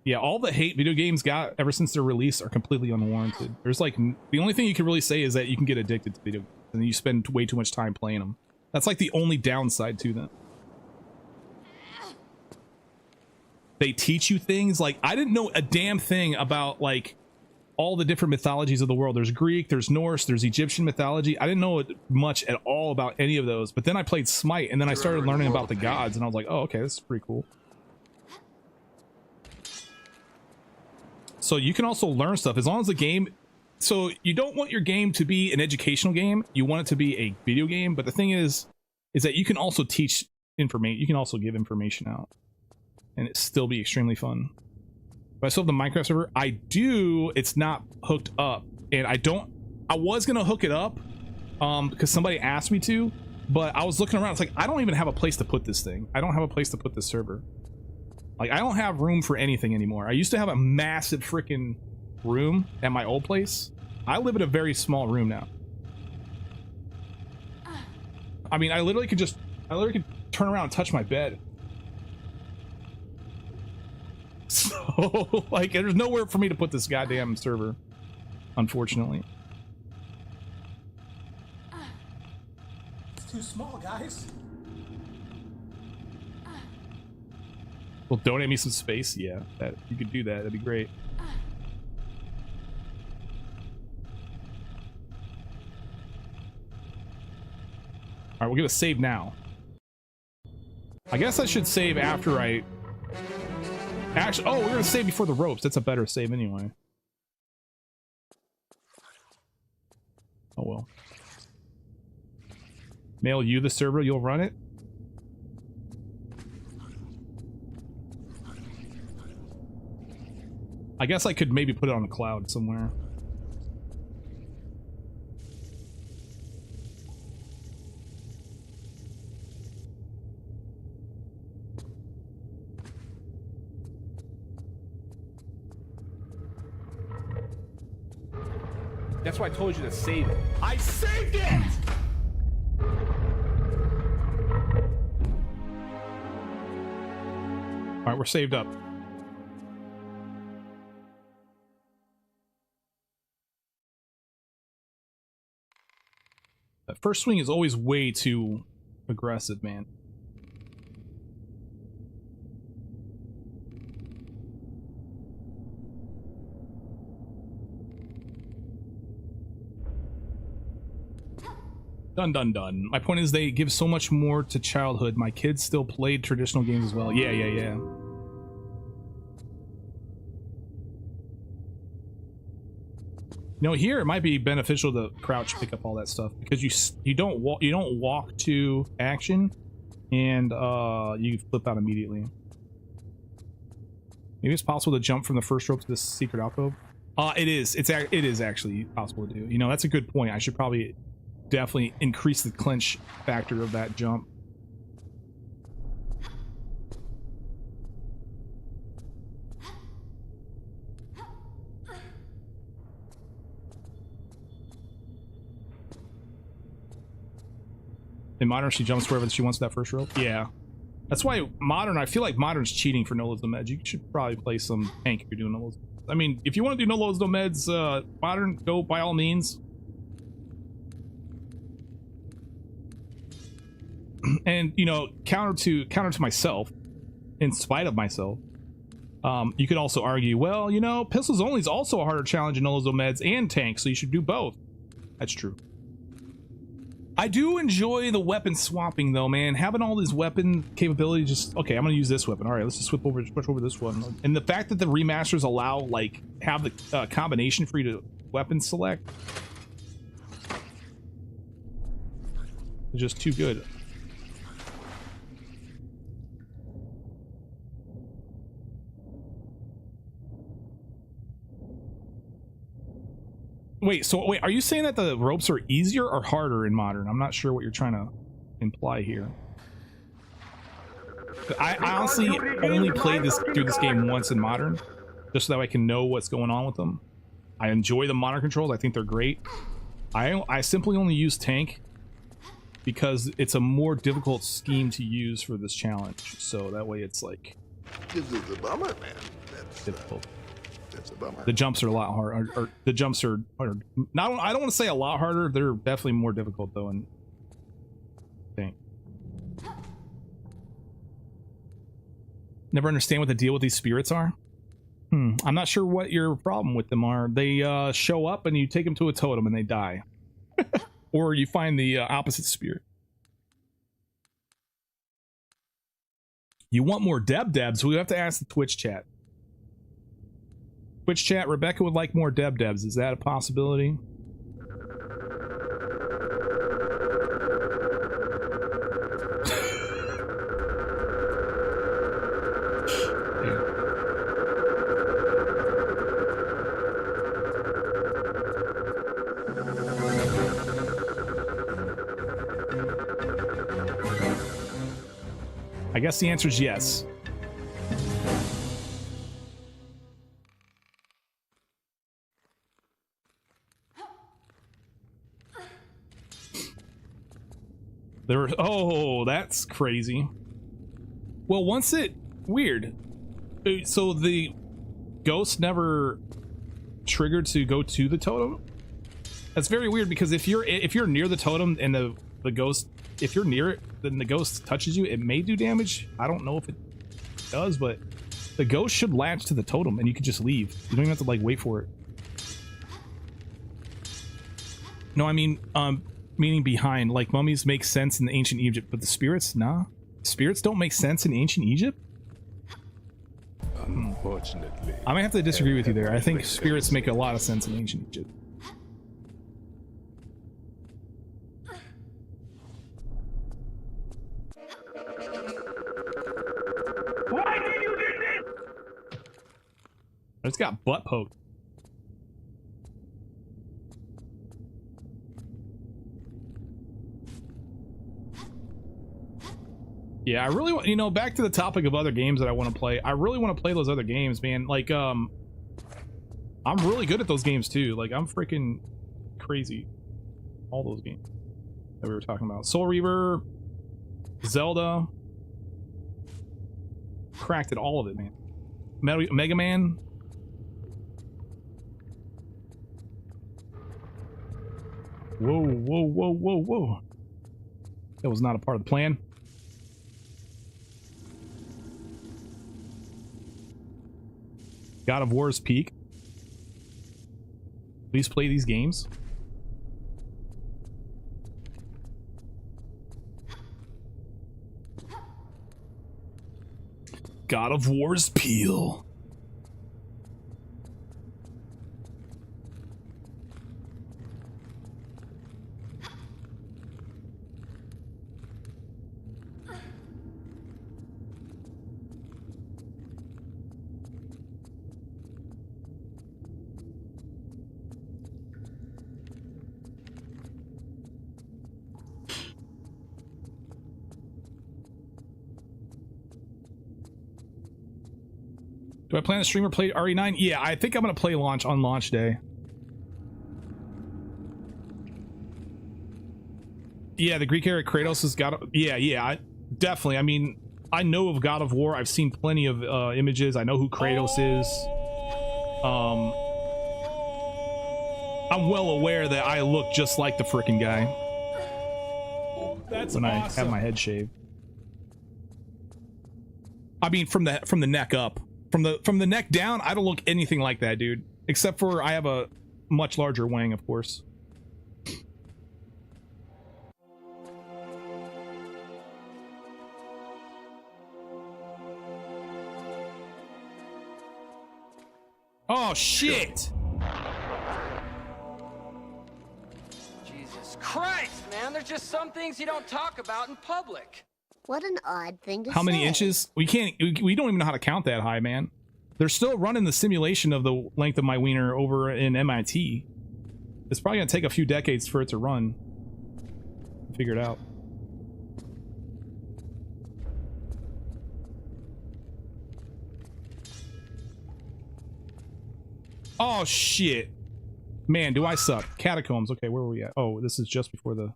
I: Yeah, all the hate video games got ever since their release are completely unwarranted. There's like, the only thing you can really say is that you can get addicted to video games and you spend way too much time playing them. That's like the only downside to them. They teach you things like, I didn't know a damn thing about like all the different mythologies of the world. There's Greek, there's Norse, there's Egyptian mythology. I didn't know much at all about any of those, but then I played Smite and then I started learning about the gods and I was like, oh, okay, this is pretty cool. So you can also learn stuff as long as the game, so you don't want your game to be an educational game, you want it to be a video game, but the thing is that you can also teach information, you can also give information out and it still be extremely fun. But I still have the Minecraft server. I do, it's not hooked up, and I was gonna hook it up because somebody asked me to, but I was looking around, it's like, I don't even have a place to put this thing. I don't have a place to put this server. Like, I don't have room for anything anymore. I used to have a massive freaking room at my old place. I live in a very small room now. I mean, I literally could turn around and touch my bed. So, like, there's nowhere for me to put this goddamn server, unfortunately.
B: It's too small, guys.
I: Well, donate me some space. Yeah, that you could do that. That'd be great. All right, we're gonna save now. I guess I should save after I. Actually, oh, we're gonna save before the ropes. That's a better save anyway. Oh well. Mail you the server. You'll run it. I guess I could maybe put it on the cloud somewhere.
A: That's why I told you to save it. I saved it!
I: All right, we're saved up. That first swing is always way too aggressive, man. Done, done, done. My point is they give so much more to childhood. My kids still played traditional games as well. Yeah, yeah, yeah. You know, here it might be beneficial to crouch pick up all that stuff because you don't walk to action, and you flip out immediately. Maybe it's possible to jump from the first rope to this secret alcove. It is actually possible to do. You know, that's a good point. I should probably definitely increase the clinch factor of that jump. In Modern, she jumps wherever she wants that first rope. Yeah. That's why Modern, I feel like Modern's cheating for no loads no meds. You should probably play some tank if you're doing no loads. I mean, if you want to do no loads no meds, Modern, go by all means. And, you know, counter to myself, in spite of myself, you could also argue, well, you know, pistols only is also a harder challenge in no loads no meds and tank, so you should do both. That's true. I do enjoy the weapon swapping though, man. Having all this weapon capability, just okay, I'm gonna use this weapon. All right, let's just switch over this one. And the fact that the remasters allow, like, have the combination for you to weapon select is just too good. Wait, are you saying that the ropes are easier or harder in Modern? I'm not sure what you're trying to imply here. I honestly only played through this game once in Modern, just so that I can know what's going on with them. I enjoy the Modern controls. I think they're great. I simply only use tank because it's a more difficult scheme to use for this challenge. So that way it's like...
D: This is a bummer, man. That's
I: difficult.
D: That's a bummer.
I: The jumps are a lot harder. Or the jumps are not. I don't want to say a lot harder. They're definitely more difficult though. And tank. Never understand what the deal with these spirits are. I'm not sure what your problem with them are. They show up and you take them to a totem and they die. Or you find the opposite spirit. You want more debs? We have to ask the Twitch chat. Twitch chat, Rebecca would like more debs. Is that a possibility? I guess the answer is yes. Oh, that's crazy. Well, once weird. So the ghost never triggered to go to the totem? That's very weird because if you're near the totem and the ghost, if you're near it, then the ghost touches you, it may do damage. I don't know if it does, but the ghost should latch to the totem and you can just leave. You don't even have to like wait for it. No, I mean, meaning behind, like mummies make sense in ancient Egypt, but the spirits, nah. Spirits don't make sense in ancient Egypt?
Q: Unfortunately.
I: I might have to disagree with you there. I think spirits make a lot of sense in ancient Egypt.
G: Why did you do this?
I: I just got butt poked. Yeah, I really want, you know, back to the topic of other games that I want to play. I really want to play those other games, man. Like, I'm really good at those games too. Like, I'm freaking crazy. All those games that we were talking about. Soul Reaver, Zelda. Cracked at all of it, man. Mega Man. Whoa, whoa, whoa, whoa, whoa. That was not a part of the plan. God of War's peak. Please play these games. God of War's peel. Do I plan to stream or play RE9? Yeah, I think I'm gonna play launch on launch day. Yeah, the Greek era Kratos has got. Yeah, definitely. I mean, I know of God of War. I've seen plenty of images. I know who Kratos is. I'm well aware that I look just like the frickin' guy.
B: That's
I: when
B: awesome.
I: I have my head shaved. I mean, from the neck up. From the neck down, I don't look anything like that, dude. Except for I have a much larger wang, of course. Oh shit!
L: Jesus Christ, man! There's just some things you don't talk about in public.
K: What an odd thing to say.
I: How many inches? We don't even know how to count that high, man. They're still running the simulation of the length of my wiener over in MIT. It's probably gonna take a few decades for it to run. Figure it out. Oh shit. Man, do I suck. Catacombs. Okay, where were we at? Oh, this is just before the...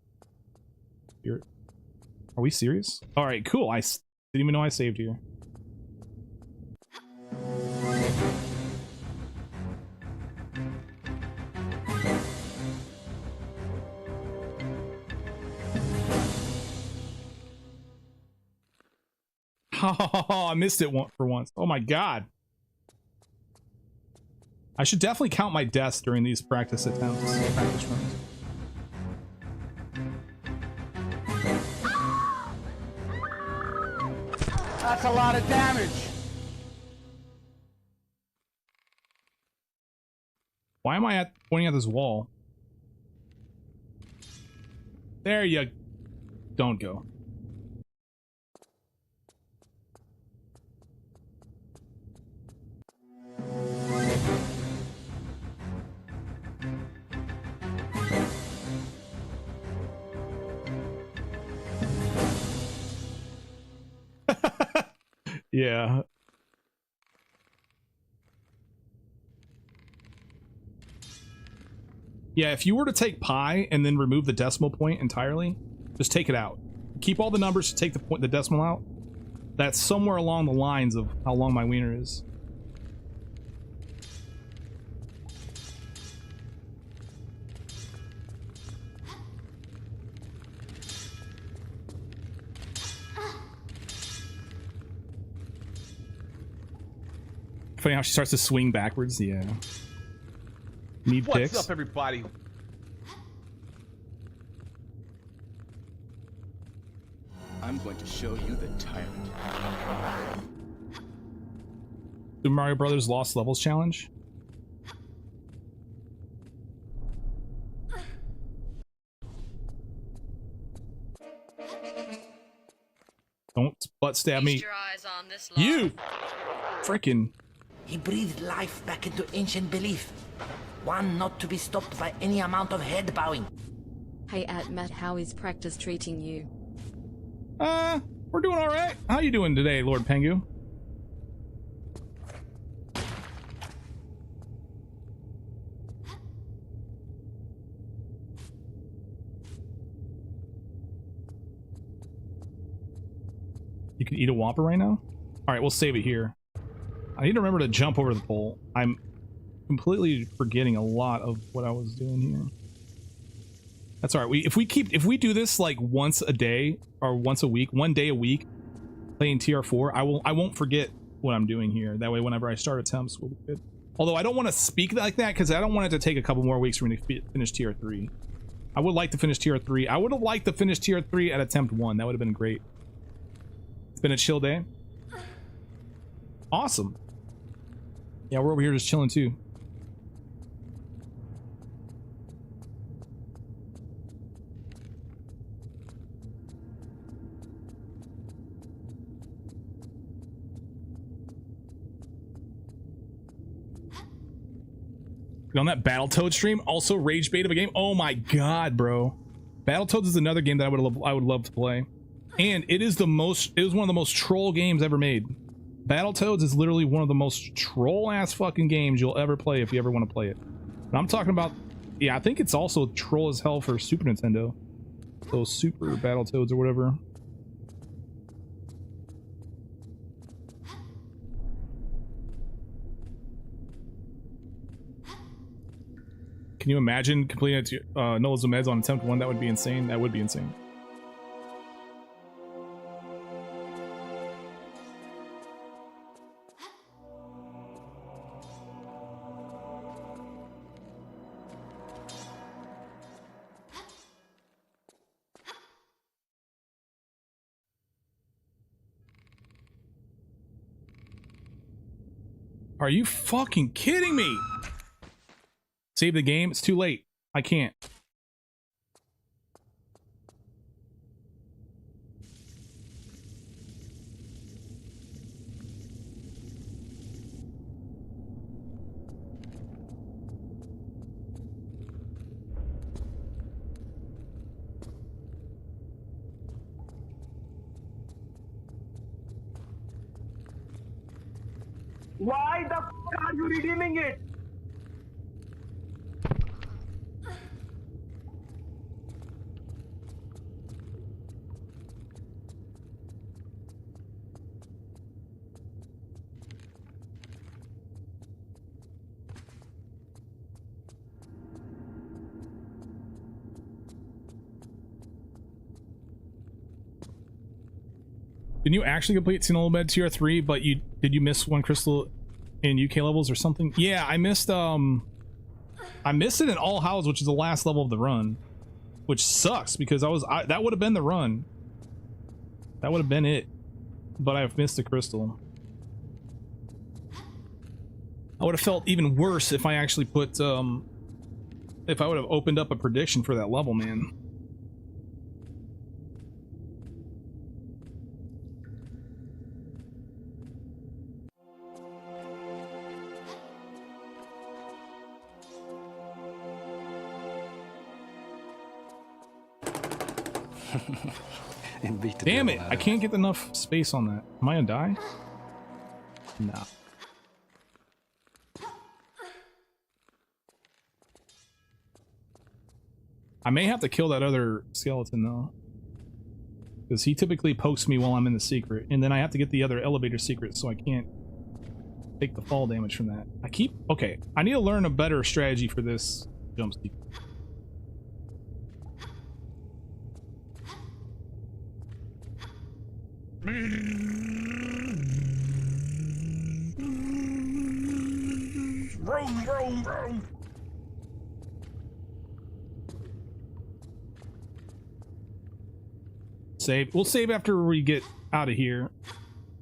I: Are we serious? Alright, cool. I didn't even know I saved here. Oh, I missed it for once. Oh my god. I should definitely count my deaths during these practice attempts. Practice runs.
M: That's a lot of damage.
I: Why am I pointing at this wall? There you... Don't go. Yeah. Yeah, if you were to take pi and then remove the decimal point entirely, just take it out. Keep all the numbers, take the decimal out. That's somewhere along the lines of how long my wiener is. Funny how she starts to swing backwards. Yeah. Need picks.
A: What's up, everybody?
P: I'm going to show you the tyrant.
I: Super Mario Brothers Lost Levels Challenge. Don't butt stab me.
J: Feast your eyes on this
I: You freaking.
E: He breathed life back into ancient belief. One not to be stopped by any amount of head bowing.
F: Hey Matt, how is practice treating you?
I: We're doing alright. How you doing today, Lord Pengu? You can eat a Whopper right now? Alright, we'll save it here. I need to remember to jump over the pole. I'm completely forgetting a lot of what I was doing here. That's alright. If we do this like once a day or once a week, 1 day a week, playing TR4, I won't forget what I'm doing here. That way, whenever I start attempts, we'll be good. Although I don't want to speak like that because I don't want it to take a couple more weeks for me to finish TR3. I would like to finish TR3. I would have liked to finish TR3 at attempt 1. That would have been great. It's been a chill day. Awesome. Yeah, we're over here just chilling too. On that Battletoads stream, also rage bait of a game. Oh my god, bro. Battletoads is another game that I would love to play. And it was one of the most troll games ever made. Battletoads is literally one of the most troll ass fucking games you'll ever play if you ever want to play it. And I'm talking about, yeah, I think it's also troll as hell for Super Nintendo. Those Super Battletoads or whatever. Can you imagine completing Nola's Meds on attempt 1? That would be insane. That would be insane. Are you fucking kidding me? Save the game? It's too late. I can't.
G: Why the f are you redeeming it?
I: Did you actually complete Xenoblade TR3, but did you miss one crystal in UK levels or something? Yeah, I missed it in All Hallows, which is the last level of the run, which sucks because that would have been the run. That would have been it, but I've missed the crystal. I would have felt even worse if I actually put if I would have opened up a prediction for that level, man. Damn it, I can't get enough space on that. Am I gonna die? Nah. I may have to kill that other skeleton though, because he typically pokes me while I'm in the secret, and then I have to get the other elevator secret, so I can't take the fall damage from that. Okay, I need to learn a better strategy for this jump secret.
G: Vroom.
I: Save. We'll save after we get out of here.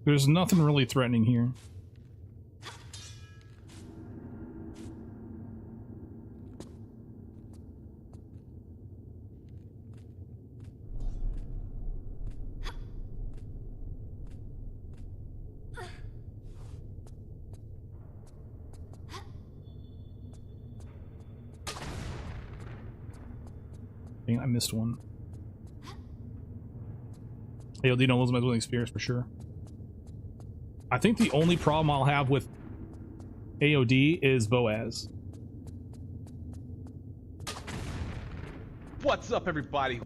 I: There's nothing really threatening here. I missed one. AOD no lose my winning experience for sure. I think the only problem I'll have with AOD is Boaz.
A: What's up, everybody?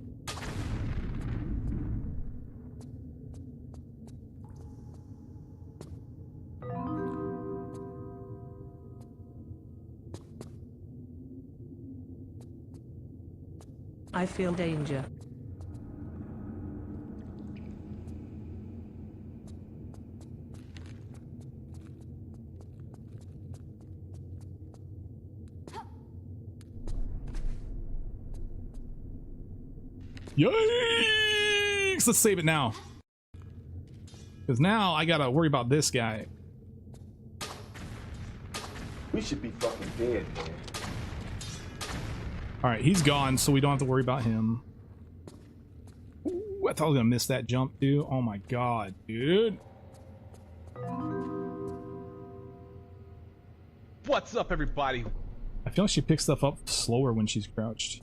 O: I feel danger.
I: Yikes! Let's save it now. Because now I gotta worry about this guy.
Q: We should be fucking dead, man.
I: Alright, he's gone, so we don't have to worry about him. Ooh, I thought I was gonna miss that jump, too. Oh my god, dude.
A: What's up, everybody?
I: I feel like she picks stuff up slower when she's crouched.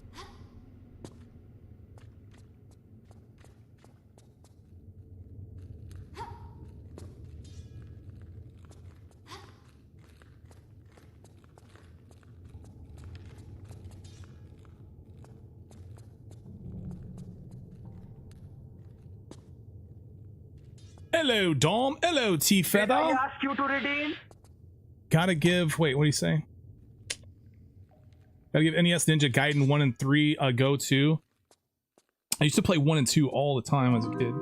I: Hello, Dom. Hello, T-Feather.
G: Did I ask you to redeem?
I: Gotta give... Wait, what do you say? Gotta give NES Ninja Gaiden 1 and 3 a go, too. I used to play 1 and 2 all the time as a kid.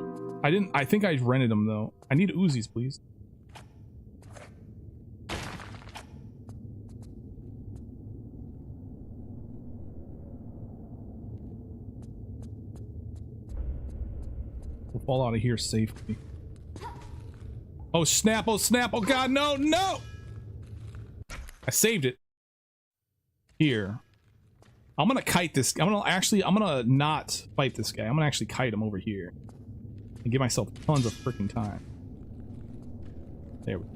I: I think I rented them, though. I need Uzis, please. We'll fall out of here safely. Oh snap, oh snap, oh god, no, no! I saved it. Here. I'm gonna kite this, I'm gonna not fight this guy. I'm gonna actually kite him over here. And give myself tons of freaking time. There we go.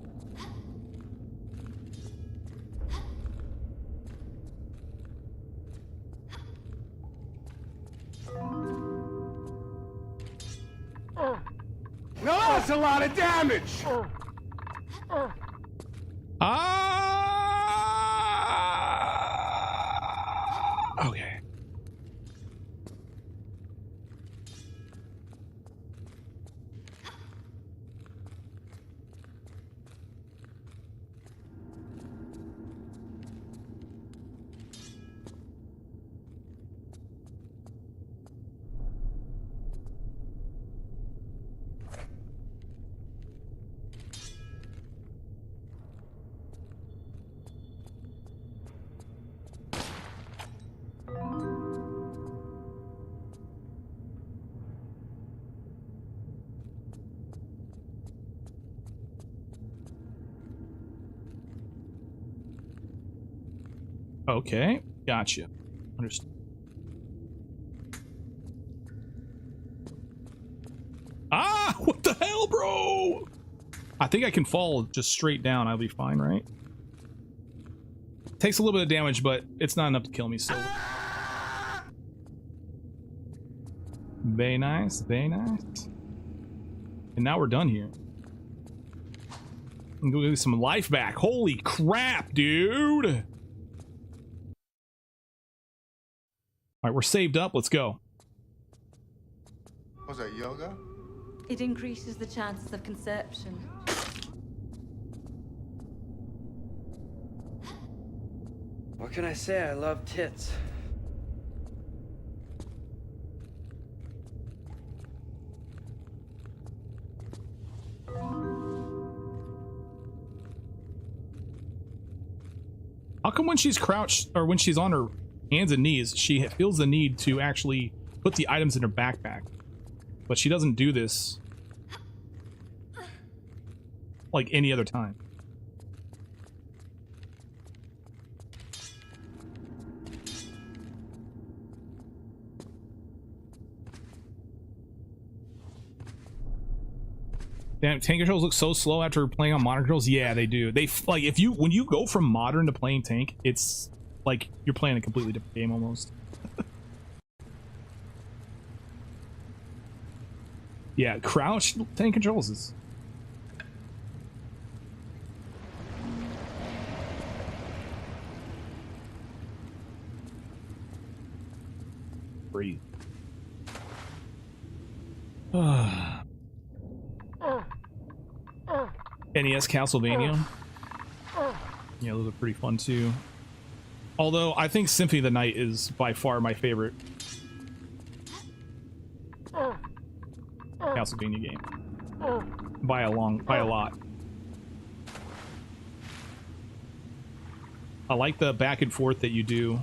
Q: No, that's a lot of damage.
I: Okay. Okay, gotcha. Understood. Ah, what the hell, bro? I think I can fall just straight down. I'll be fine, right? Takes a little bit of damage, but it's not enough to kill me, so... Very nice, very nice. And now we're done here. I'm gonna get some life back. Holy crap, dude! Alright, we're saved up. Let's go.
D: Was that yoga?
U: It increases the chances of conception.
T: What can I say? I love tits.
I: How come when she's crouched, or when she's on her hands and knees, she feels the need to actually put the items in her backpack? But she doesn't do this like any other time. Damn, tank controls look so slow after playing on modern controls. Yeah, they do. They like when you go from modern to playing tank, it's like you're playing a completely different game almost. Yeah, crouch tank controls is. Breathe. NES Castlevania. Yeah, those are pretty fun too. Although I think Symphony of the Night is by far my favorite Castlevania game. By a lot. I like the back and forth that you do.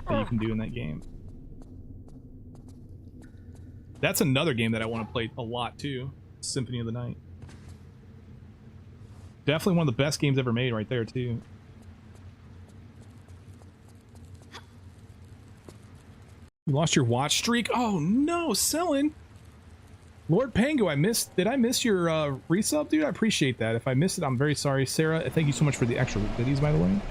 I: That you can do in that game. That's another game that I want to play a lot too. Symphony of the Night. Definitely one of the best games ever made right there too. You lost your watch streak? Oh no, selling. Lord Pango, did I miss your resub, dude? I appreciate that. If I missed it, I'm very sorry. Sarah, thank you so much for the extra goodies, by the way.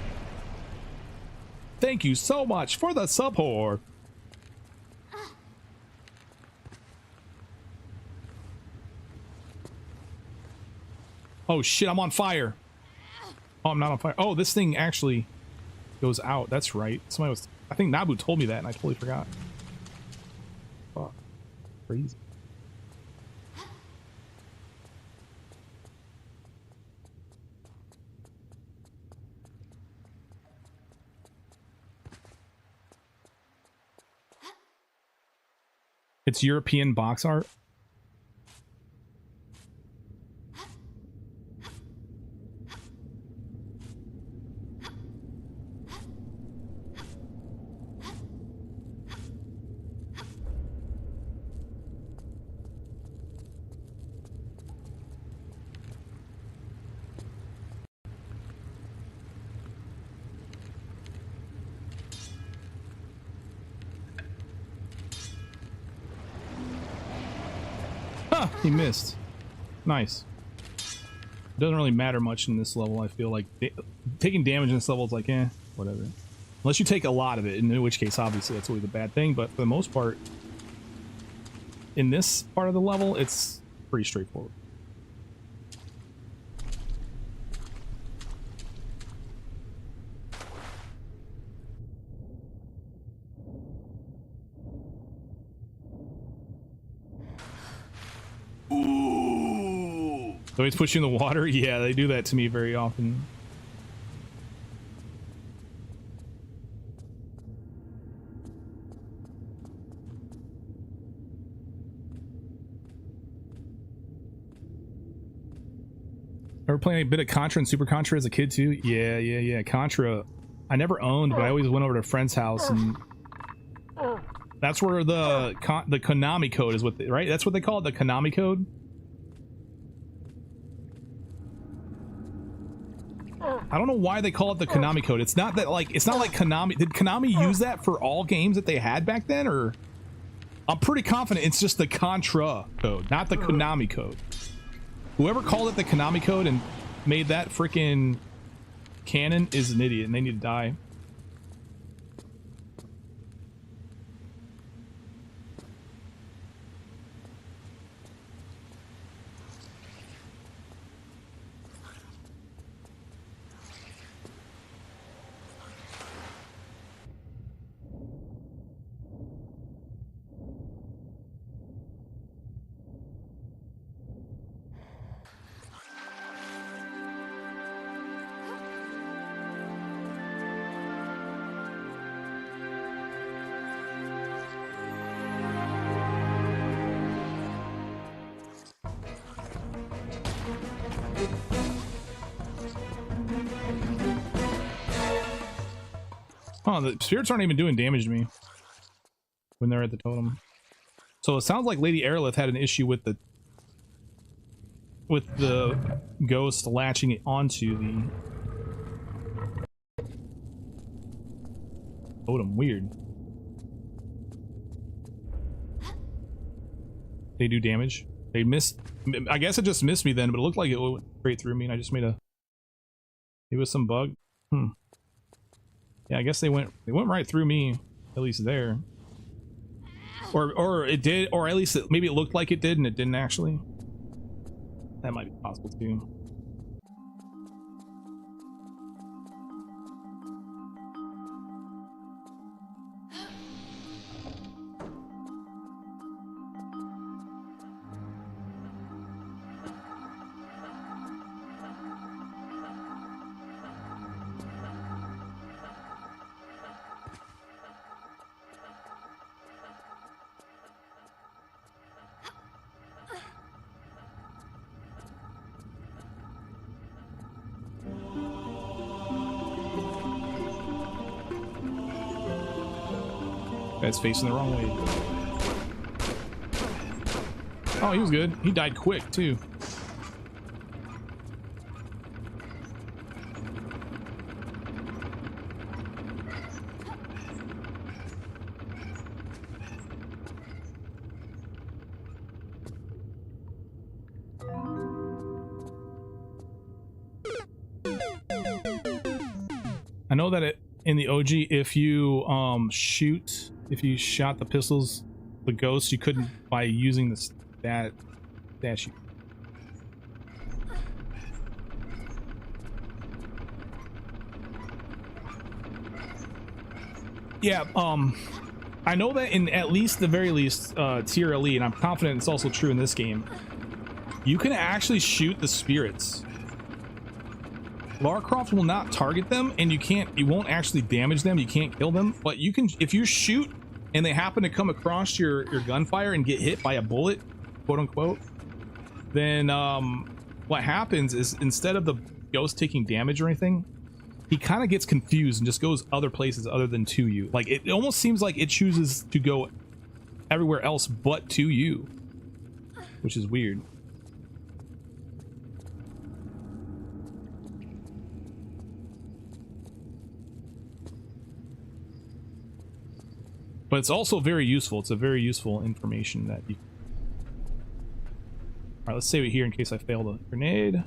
I: Thank you so much for the support. Oh shit, I'm on fire. Oh, I'm not on fire. Oh, this thing actually goes out. That's right. I think Nabu told me that and I totally forgot. Fuck. Crazy. It's European box art. He missed. Nice. Doesn't really matter much in this level. I feel like taking damage in this level is like, eh, whatever. Unless you take a lot of it, in which case, obviously, that's always the bad thing. But for the most part, in this part of the level, it's pretty straightforward. So he's pushing the water? Yeah, they do that to me very often. Ever playing a bit of Contra and Super Contra as a kid too? Yeah. Contra, I never owned, but I always went over to a friend's house, and that's where the Konami code is, right? That's what they call it, the Konami code. I don't know why they call it the Konami code. It's not that, like, it's not like Konami. Did Konami use that for all games that they had back then, or? I'm pretty confident it's just the Contra code, not the Konami code. Whoever called it the Konami code and made that freaking canon is an idiot, and they need to die. Oh, the spirits aren't even doing damage to me when they're at the totem. So it sounds like Lady Aerolith had an issue with the ghost latching it onto the totem. Weird. They do damage. They missed. I guess it just missed me then, but it looked like it went straight through me, and I just made a. It was some bug. Yeah, I guess they went right through me, at least there. Or it did, or at least maybe it looked like it did and it didn't actually. That might be possible too. Guy's facing the wrong way. Oh, he was good. He died quick, too. I know that in the OG, if you if you shot the pistols, the ghosts, you couldn't by using that statue. Yeah, I know that in at least the very least TR3, and I'm confident it's also true in this game, you can actually shoot the spirits. Lara Croft will not target them, and you won't actually damage them, you can't kill them, but you can, if you shoot and they happen to come across your gunfire and get hit by a bullet, quote unquote, then what happens is instead of the ghost taking damage or anything, he kind of gets confused and just goes other places other than to you. Like, it almost seems like it chooses to go everywhere else but to you, which is weird. But it's also very useful. It's a very useful information that you... Alright, let's save it here in case I fail the grenade. I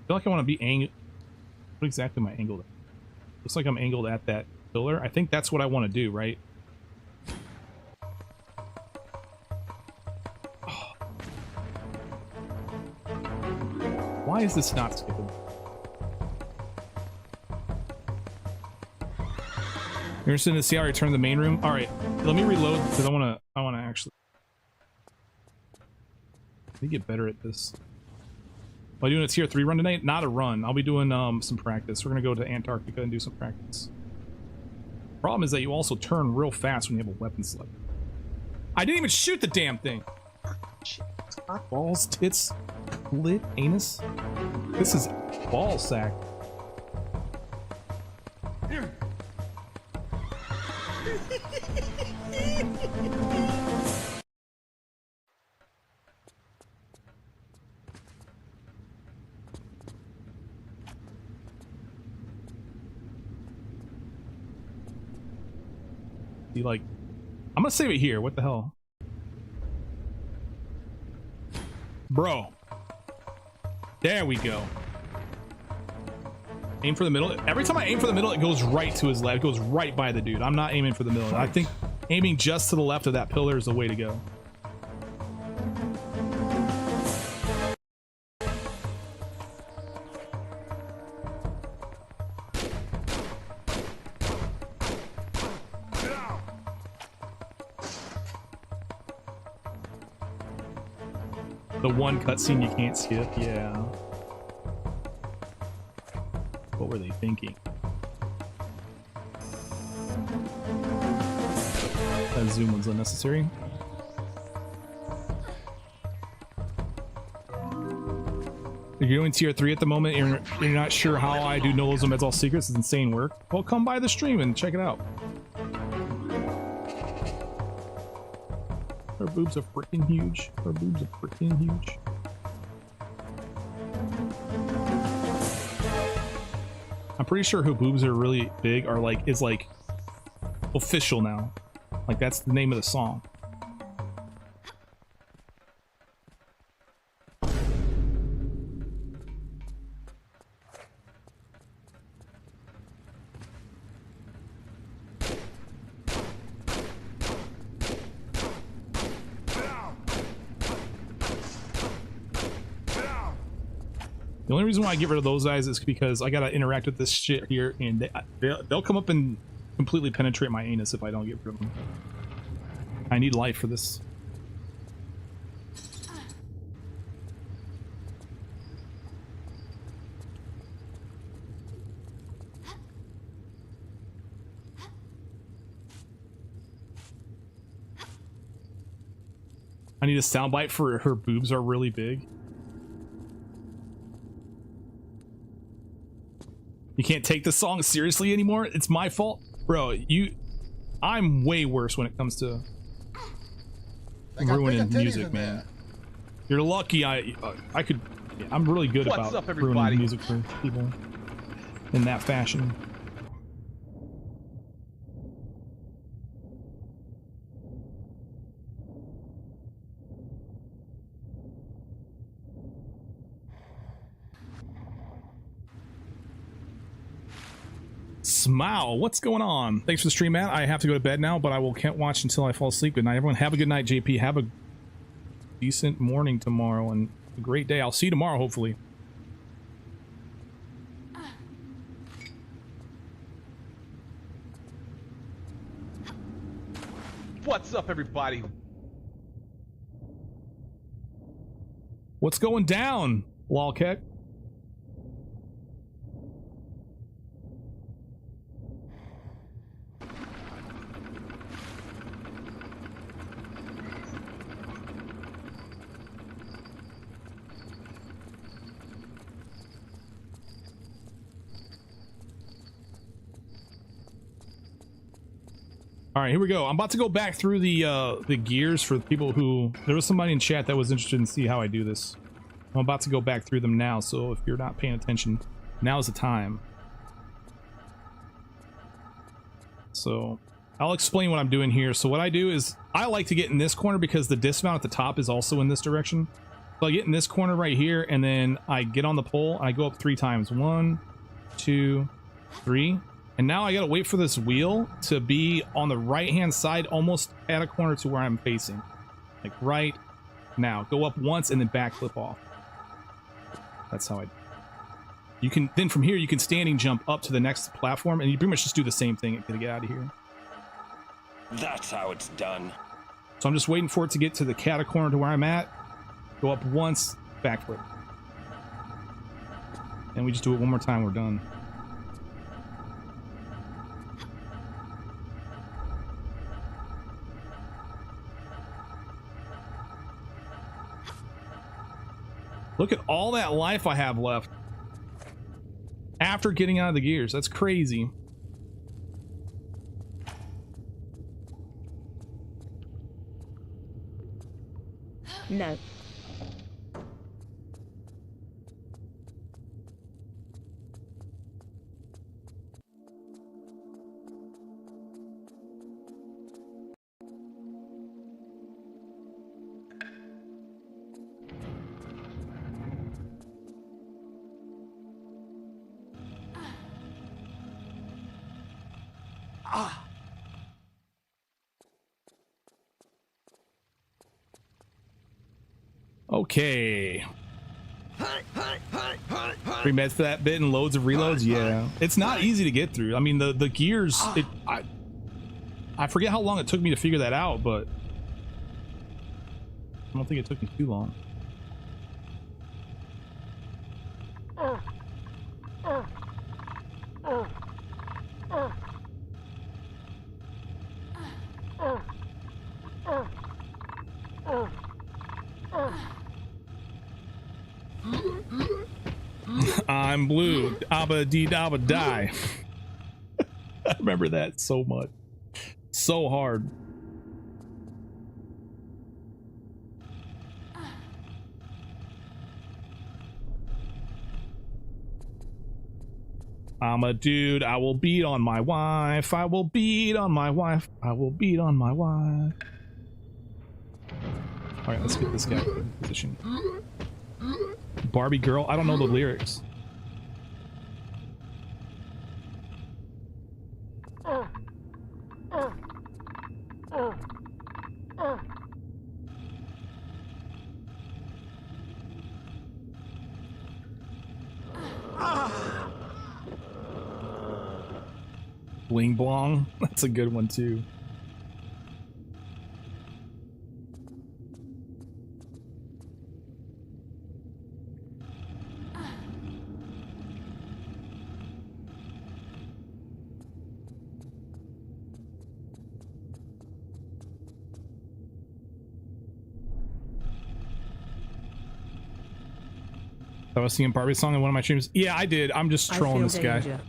I: feel like I want to be angled. What exactly am I angled at? Looks like I'm angled at that pillar. I think that's what I want to do, right? Why is this not skipping? You're interested to see how I return to the main room? All right, let me reload because I want to actually get better at this. Am I doing a tier 3 run tonight? Not a run. I'll be doing some practice. We're gonna go to Antarctica and do some practice. Problem is that you also turn real fast when you have a weapon select. I didn't even shoot the damn thing. Balls, tits, clit, anus. This is ball sack. You like, I'm gonna save it here. What the hell? Bro. There we go. Aim for the middle. Every time I aim for the middle, it goes right to his left. It goes right by the dude. I'm not aiming for the middle. I think aiming just to the left of that pillar is the way to go. The one cutscene you can't skip, yeah. What were they thinking? That zoom was unnecessary. If you're doing tier 3 at the moment, you're not sure how I do Nolos and Meds All Secrets, it's insane work. Well, come by the stream and check it out. Her boobs are freaking huge. Her boobs are freaking huge. I'm pretty sure her boobs are really big are like is like official now. Like that's the name of the song. The only reason why I get rid of those guys is because I gotta interact with this shit here, and they'll come up and completely penetrate my anus if I don't get rid of them. I need life for this. I need a soundbite for her boobs are really big. You can't take the song seriously anymore? It's my fault? Bro, I'm way worse when it comes to ruining music, man. You're lucky I'm really good about ruining music for people in that fashion. Smile, what's going on? Thanks for the stream, Matt. I have to go to bed now, but I can't watch until I fall asleep. Good night, everyone. Have a good night, JP. Have a decent morning tomorrow and a great day. I'll see you tomorrow, hopefully.
A: What's up, everybody?
I: What's going down, Lolcat? All right, here we go. I'm about to go back through the gears for people who... There was somebody in chat that was interested in see how I do this. I'm about to go back through them now, so if you're not paying attention, now's the time. So I'll explain what I'm doing here. So what I do is I like to get in this corner because the dismount at the top is also in this direction. So I get in this corner right here, and then I get on the pole, and I go up 3 times. 1, 2, 3. And now I gotta wait for this wheel to be on the right-hand side, almost at a corner to where I'm facing. Like right now. Go up once and then backflip off. That's how I do it. You can, then from here, you can standing jump up to the next platform, and you pretty much just do the same thing to get out of here.
C: That's how it's done.
I: So I'm just waiting for it to get to the cata corner to where I'm at. Go up once, backflip. And we just do it one more time, we're done. Look at all that life I have left after getting out of the gears. That's crazy.
O: No.
I: Okay. Remeds for that bit and loads of reloads. Yeah, it's not easy to get through. I mean, the gears. I forget how long it took me to figure that out, but I don't think it took me too long. I'm blue. Abba dee dabba die. I remember that so much. So hard. I'm a dude. I will beat on my wife. I will beat on my wife. I will beat on my wife. All right, let's get this guy in position. Barbie girl. I don't know the lyrics. Bling blong. That's a good one too. I was singing Barbie song in one of my streams. Yeah, I did. I'm just trolling this guy.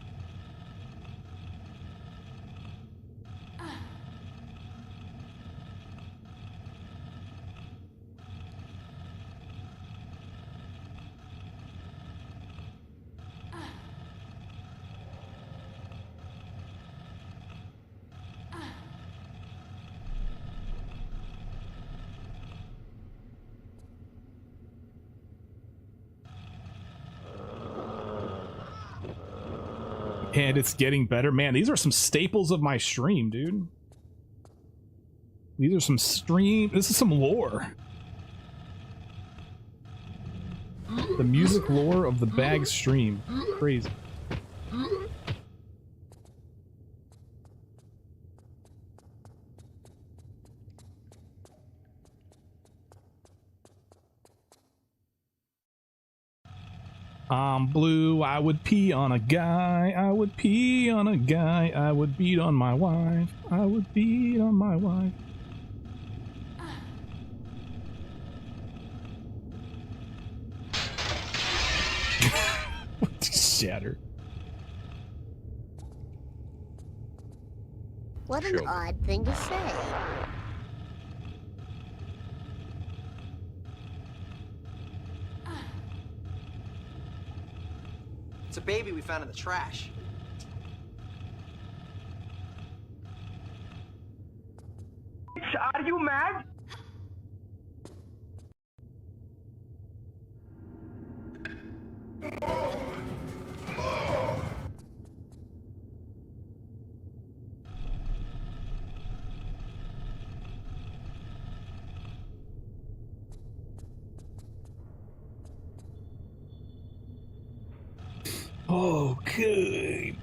I: And it's getting better. Man, these are some staples of my stream, dude. These are some this is some lore. The music lore of the bag stream. Crazy. I'm blue, I would pee on a guy, I would pee on a guy, I would beat on my wife, I would beat on my wife. Shatter.
K: What an odd thing to say.
N: It's a baby we found in the trash.
G: Are you mad?
I: Okay.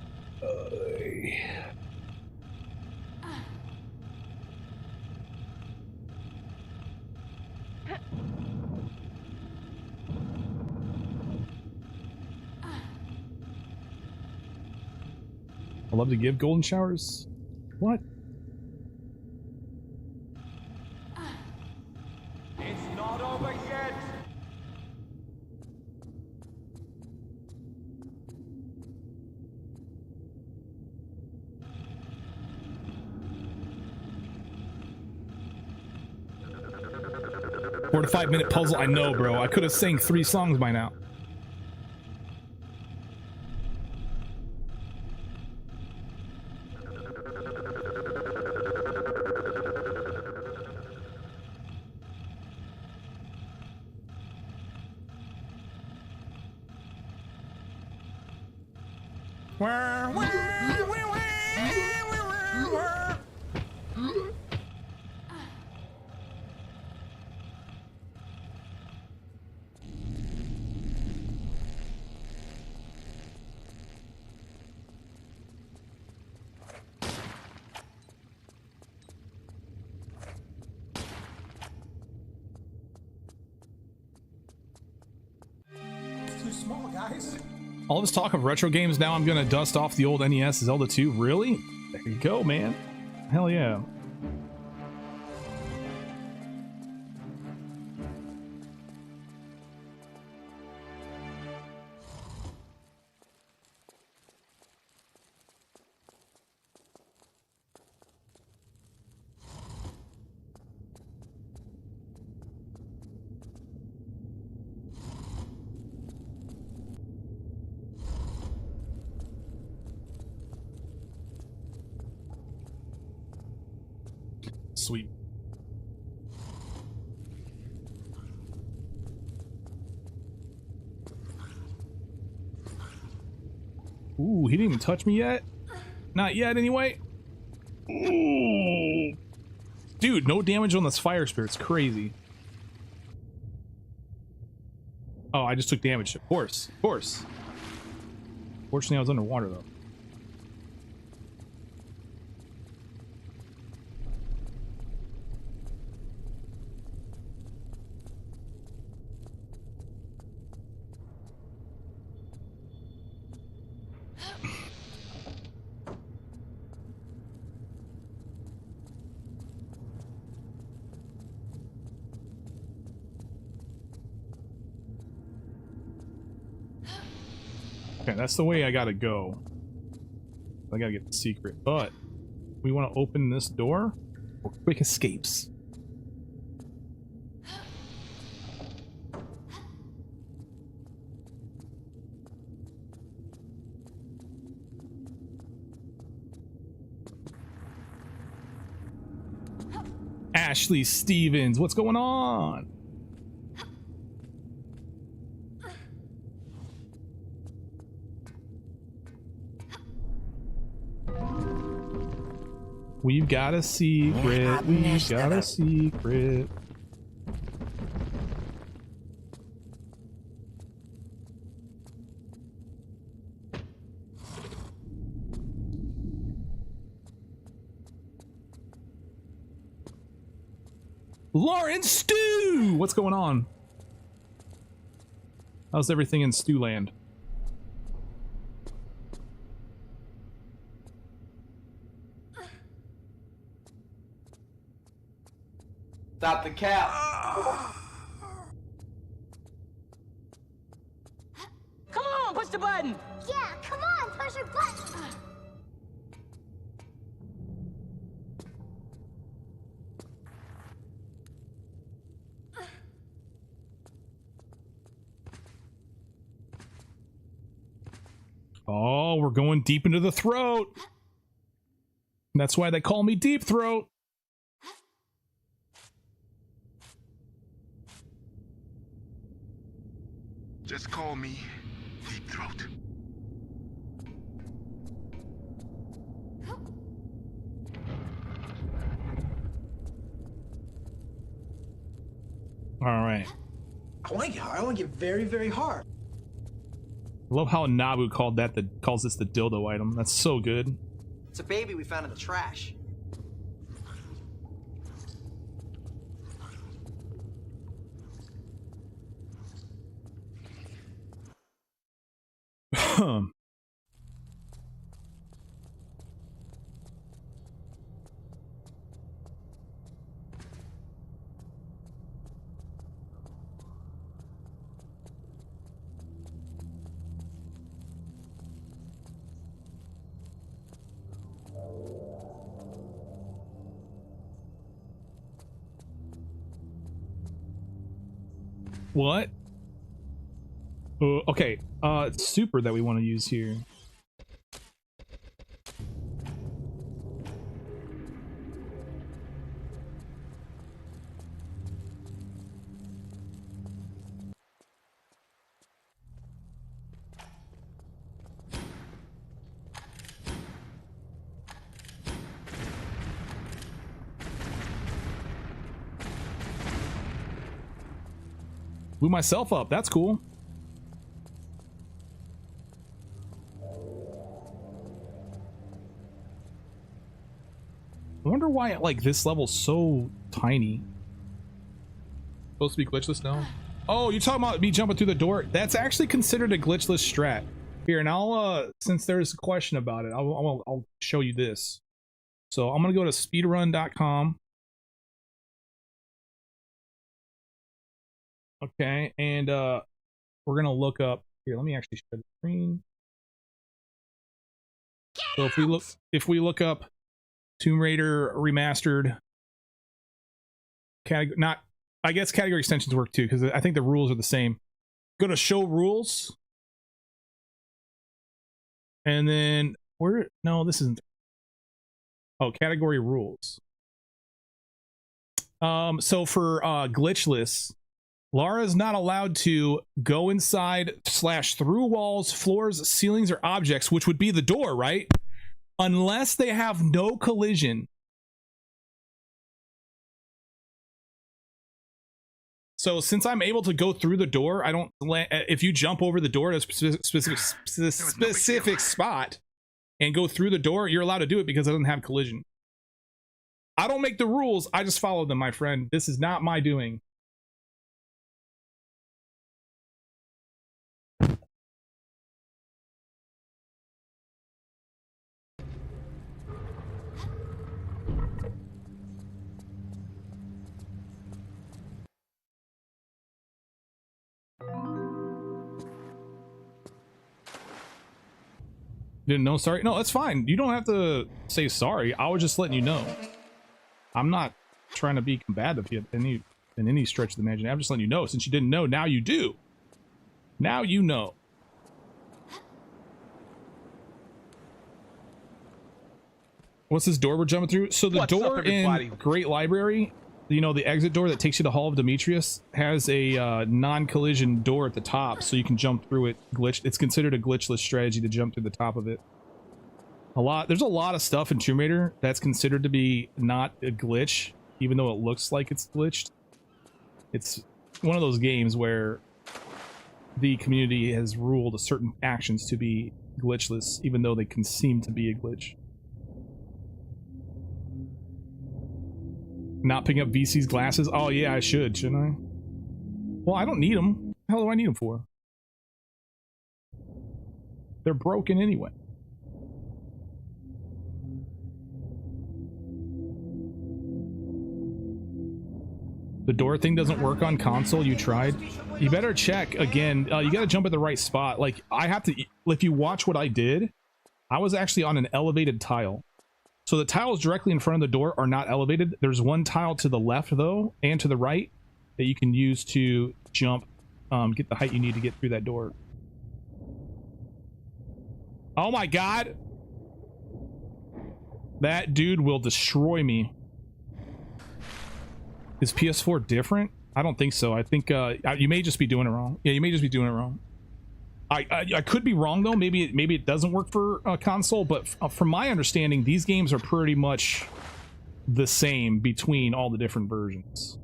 I: I love to give golden showers. What?
G: It's not over yet.
I: Four to 5 minute puzzle. I know, bro. I could have sang 3 songs by now.
B: Too small, guys.
I: All this talk of retro games, now I'm gonna dust off the old NES Zelda 2. Really? There you go, man. Hell yeah. Sweet. Ooh, he didn't even touch me yet? Not yet, anyway. Ooh. Dude, no damage on this fire spirit. It's crazy. Oh, I just took damage. Of course. Of course. Fortunately, I was underwater, though. Okay, that's the way I gotta go. I gotta get the secret, but we want to open this door for quick escapes. Ashley Stevens, what's going on? We've got a secret. We've got a secret. Lauren Stew! What's going on? How's everything in Stew Land?
T: Stop the cap.
M: Come on, push the button.
K: Yeah, come on, push your button.
I: Oh, we're going deep into the throat. That's why they call me Deep Throat.
C: Just call me Deep Throat.
I: All right.
N: I want to get hard. I want to get very, very hard.
I: I love how Nabu calls this the dildo item. That's so good.
N: It's a baby we found in the trash. What? Okay, it's super that we want to use here. Blew myself up. That's cool. I wonder why like this level's so tiny. Supposed to be glitchless now? Oh, you're talking about me jumping through the door? That's actually considered a glitchless strat. Here, and I'll since there's a question about it, I'll show you this. So I'm gonna go to speedrun.com. Okay, and we're gonna look up here. Let me actually share the screen. So if we look up Tomb Raider Remastered category, I guess category extensions work too, because I think the rules are the same. Go to show rules, and then no, this isn't. Oh, category rules. So for glitchless, Lara is not allowed to go inside / through walls, floors, ceilings, or objects, which would be the door, right? Unless they have no collision. So since I'm able to go through the door, I don't. If you jump over the door at a specific spot and go through the door, you're allowed to do it because it doesn't have collision. I don't make the rules. I just follow them, my friend. This is not my doing. Didn't know, sorry. No, that's fine. You don't have to say sorry. I was just letting you know. I'm not trying to be combative here in any stretch of the imagination. I'm just letting you know. Since you didn't know, now you do. Now you know. What's this door we're jumping through? So the door in Great Library, you know, the exit door that takes you to Hall of Demetrius has a non-collision door at the top, so you can jump through it. It's considered a glitchless strategy to jump through the top of it. There's a lot of stuff in Tomb Raider that's considered to be not a glitch, even though it looks like it's glitched. It's one of those games where the community has ruled certain actions to be glitchless, even though they can seem to be a glitch. Not picking up VC's glasses? Oh yeah, I should, shouldn't I? Well, I don't need them. What the hell do I need them for? They're broken anyway. The door thing doesn't work on console. You tried? You better check again. You gotta jump at the right spot. Like, I have to, if you watch what I did, I was actually on an elevated tile. So the tiles directly in front of the door are not elevated. There's one tile to the left, though, and to the right that you can use to jump, get the height you need to get through that door. Oh my god! That dude will destroy me. Is PS4 different? I don't think so. I think you may just be doing it wrong. Yeah, you may just be doing it wrong. I could be wrong though. Maybe it doesn't work for console, but from my understanding, these games are pretty much the same between all the different versions.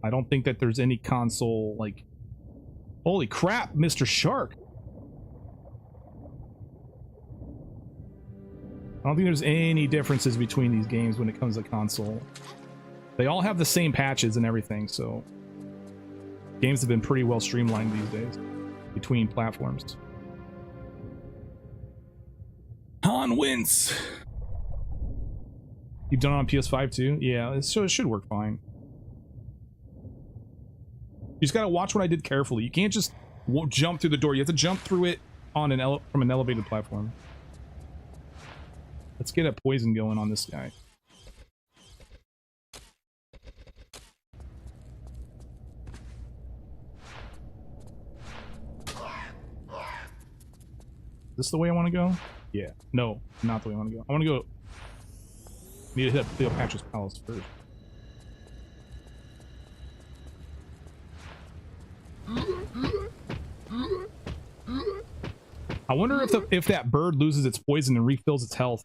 N: I don't think that there's any console like. Holy crap, Mr. Shark! I don't think there's any differences between these games when it comes to console. They all have the same patches and everything, so games have been pretty well streamlined these days between platforms. Han wins. You've done it on PS5 too? Yeah, so it should work fine. You just gotta watch what I did carefully. You can't just jump through the door. You have to jump through it on from an elevated platform. Let's get a poison going on this guy. Is this the way I want to go? Yeah. No, not the way I want to go. I want to go... Need to hit up Cleopatra's Palace first. I wonder if that bird loses its poison and refills its health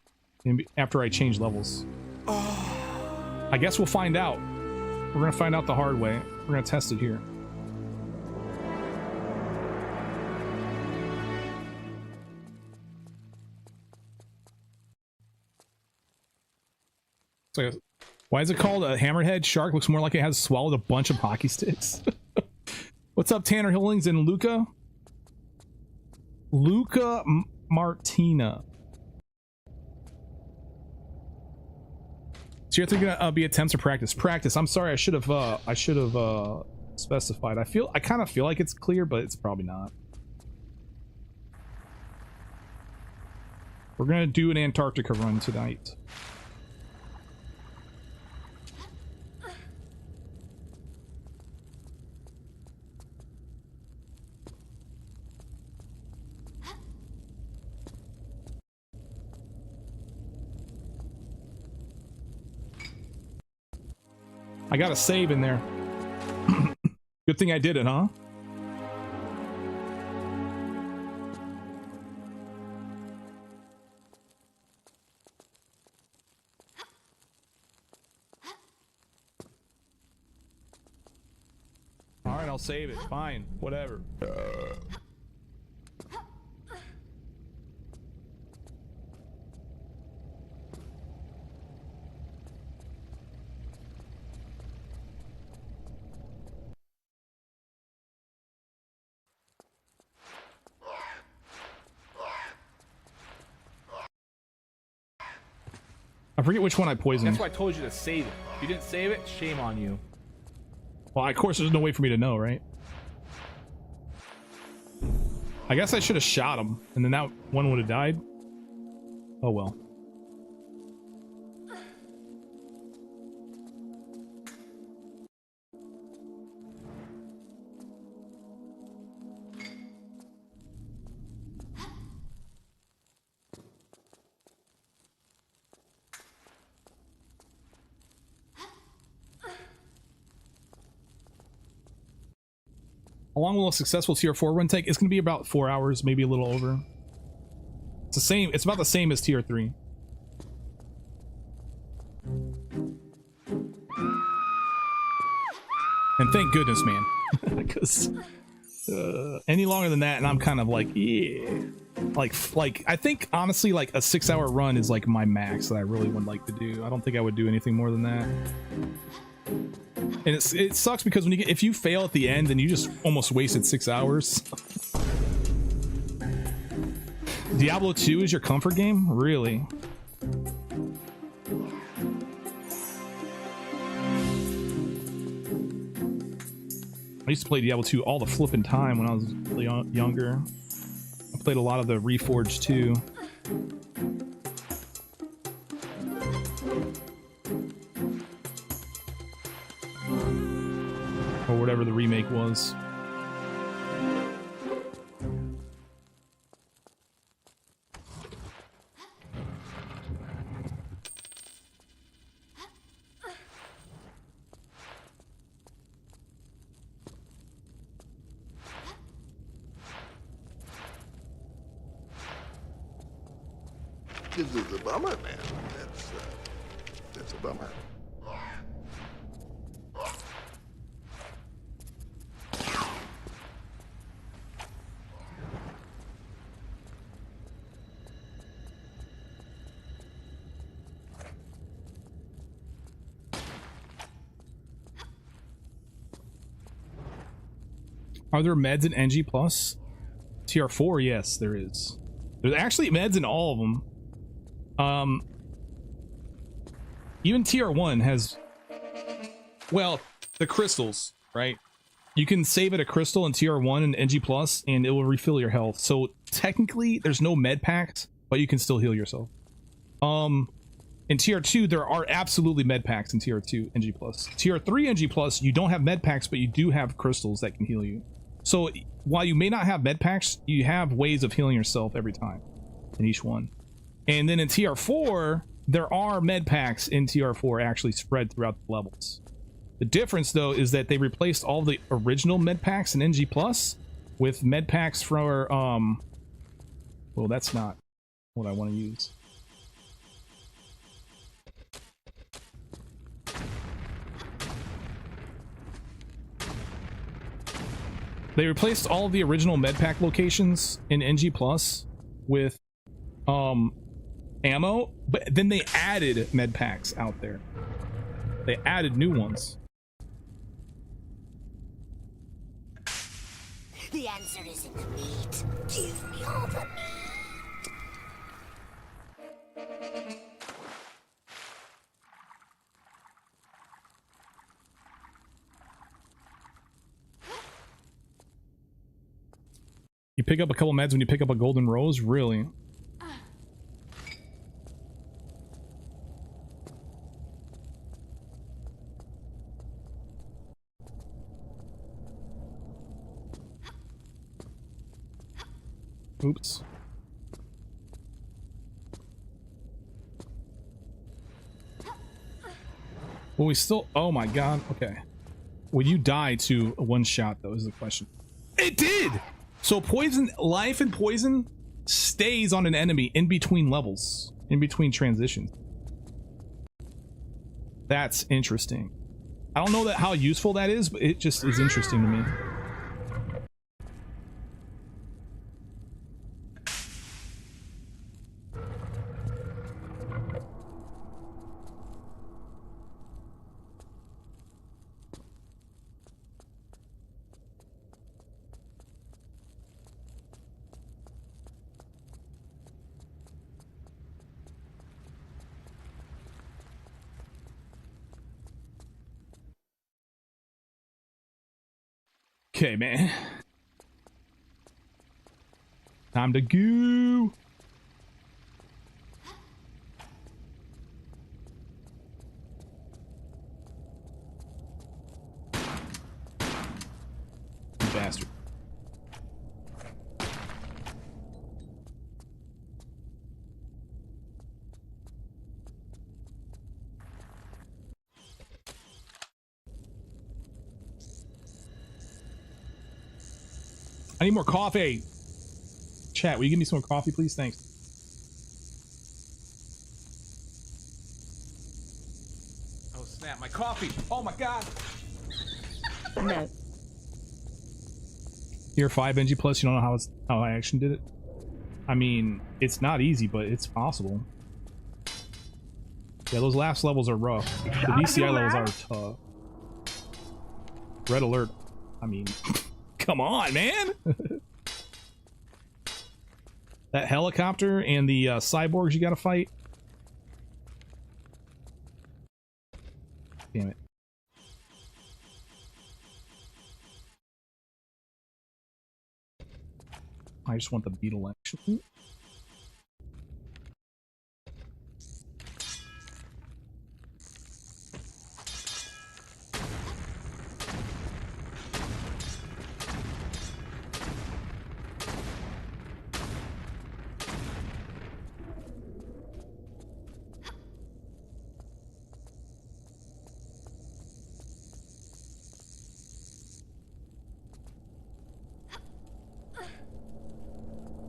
N: after I change levels. I guess we'll find out. We're gonna find out the hard way. We're gonna test it here. So, why is it called a hammerhead? Shark looks more like it has swallowed a bunch of hockey sticks. What's up, Tanner Hillings and Luca? Luca Martina. So you're thinking gonna be attempts or practice? Practice. I'm sorry. I should have specified. I kind of feel like it's clear, but it's probably not. We're gonna do an Antarctica run tonight. I got a save in there. Good thing I did it, huh? All right, I'll save it. Fine, whatever. I forget which one I poisoned.
A: That's why I told you to save it. If you didn't save it, shame on you.
N: Well, of course, there's no way for me to know, right? I guess I should have shot him, and then that one would have died. Oh well. How long will a successful tier 4 run take? It's going to be about 4 hours, maybe a little over. It's the same. It's about the same as tier 3. And thank goodness, man, because any longer than that, and I'm kind of like, yeah, like I think honestly, like a 6-hour run is like my max that I really would like to do. I don't think I would do anything more than that. And it sucks because when you get, if you fail at the end, then you just almost wasted 6 hours. Diablo 2 is your comfort game? Really? I used to play Diablo 2 all the flipping time when I was really younger. I played a lot of the Reforged too. Or whatever the remake was.
D: This is a bummer, man. That's a bummer.
N: Are there meds in NG Plus? TR4, yes, there is. There's actually meds in all of them. Even TR1 has, well, the crystals, right? You can save at a crystal in TR1 and NG Plus, and it will refill your health. So technically, there's no med packs, but you can still heal yourself. In TR2, there are absolutely med packs in TR2 NG Plus. TR3 NG Plus, you don't have med packs, but you do have crystals that can heal you. So while you may not have med packs, you have ways of healing yourself every time in each one. And then in TR4, there are med packs in TR4 actually spread throughout the levels. The difference, though, is that they replaced all the original med packs in NG Plus with med packs for, well, that's not what I want to use. They replaced all of the original med pack locations in NG Plus with, ammo, but then they added med packs out there. They added new ones.
K: The answer is in the meat. Give me all the meat.
N: You pick up a couple meds when you pick up a golden rose? Really? Oops. Well, we still... Oh my god. Okay. Will you die to a one shot, though, is the question. It did! So poison... Life and poison stays on an enemy in between levels. In between transitions. That's interesting. I don't know how useful that is, but it just is interesting to me. Okay, man. Time to go. remastered. I need more coffee. Chat, will you give me some more coffee, please? Thanks.
A: Oh snap! My coffee. Oh my god.
O: No.
N: Tier 5 NG plus. You don't know how I actually did it. I mean, it's not easy, but it's possible. Yeah, those last levels are rough. The DCI levels are tough. Red alert. I mean, come on, man. That helicopter and the cyborgs you gotta fight. Damn it. I just want the beetle action.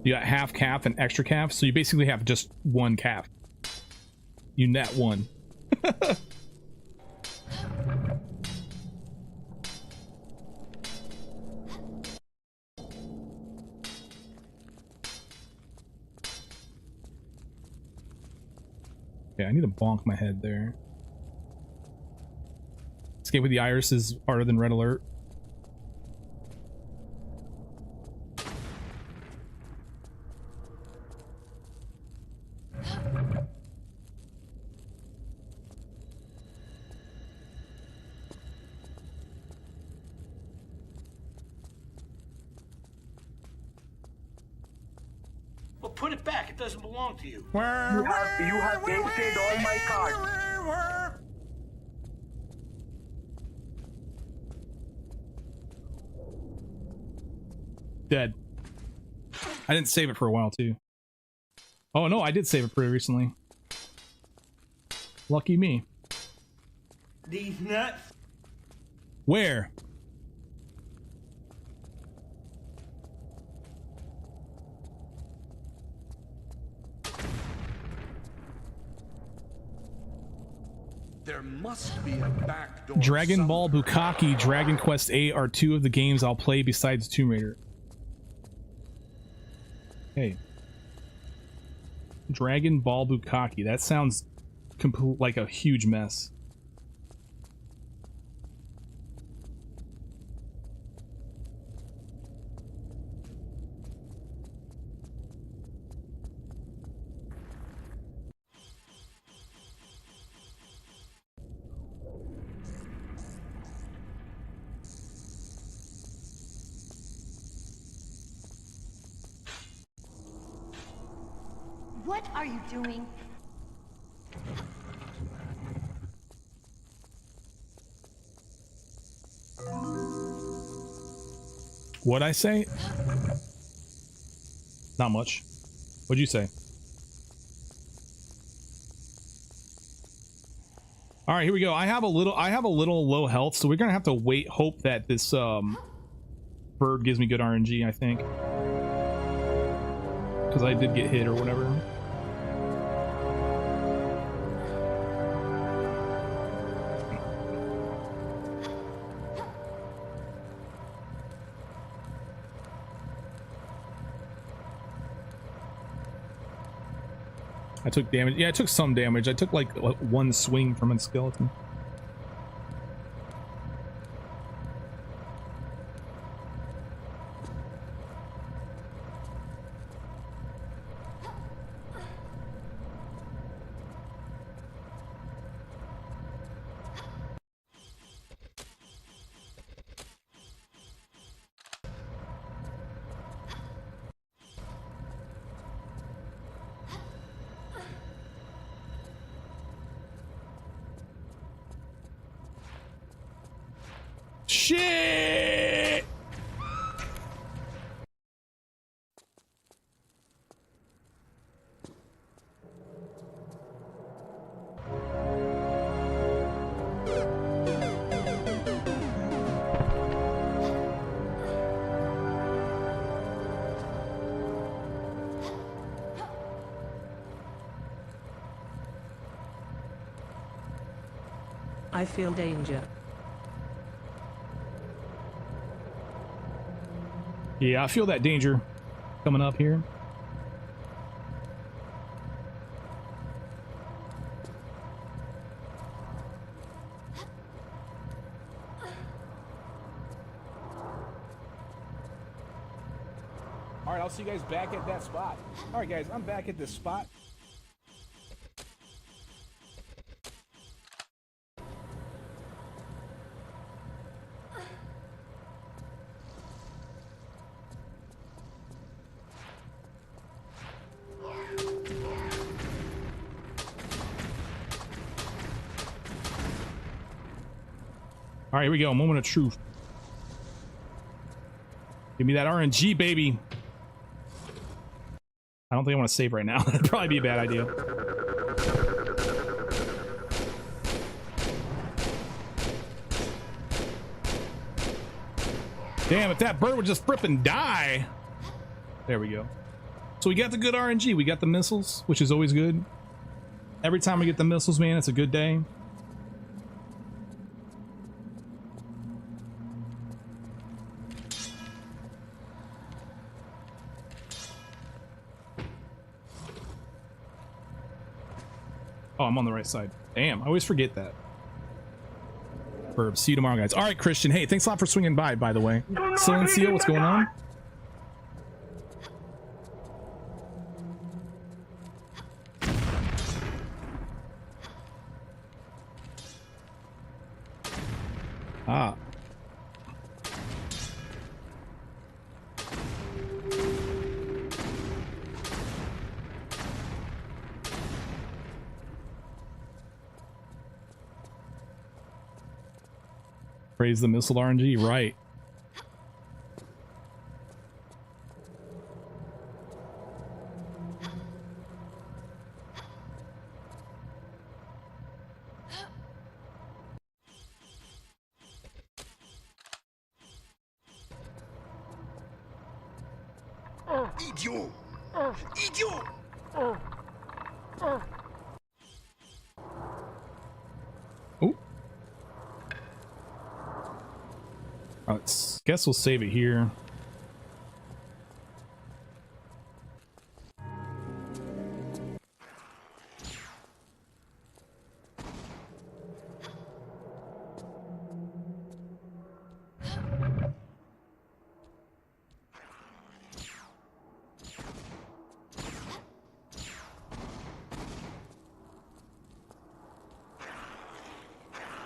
N: You got half calf and extra calf, so you basically have just one calf. You net one. Yeah, I need to bonk my head there. Escape with the iris is harder than red alert.
R: Well, put it back. It doesn't belong to you.
G: You have wasted all my cards.
N: Dead. I didn't save it for a while too. Oh no, I did save it pretty recently. Lucky me.
R: These nuts.
N: Where?
H: There must be a back door.
N: Dragon Ball Bukkake, Dragon Quest 8 are two of the games I'll play besides Tomb Raider. Hey. Dragon Ball Bukkake. That sounds like a huge mess.
K: What are you doing?
N: What'd I say? Not much. What'd you say? All right, here we go. I have a little low health, so we're gonna have to hope that this bird gives me good RNG, I think. Because I did get hit or whatever. I took damage. Yeah, I took some damage. I took like one swing from a skeleton. Shit!
O: I feel danger.
N: Yeah, I feel that danger coming up here.
S: All right, I'll see you guys back at that spot. All right, guys, I'm back at this spot.
N: All right, here we go. Moment of truth. Give me that RNG, baby. I don't think I want to save right now. That'd probably be a bad idea. Damn, if that bird would just frippin' die. There we go. So we got the good RNG. We got the missiles, which is always good. Every time we get the missiles, man, it's a good day. Oh, I'm on the right side. Damn, I always forget that. Verb. See you tomorrow, guys. All right, Christian. Hey, thanks a lot for swinging by the way. Silencio, what's going on? Ah. Praise the missile RNG, right.
C: Idiot! Idiot!
N: Ooh. Guess we'll save it here.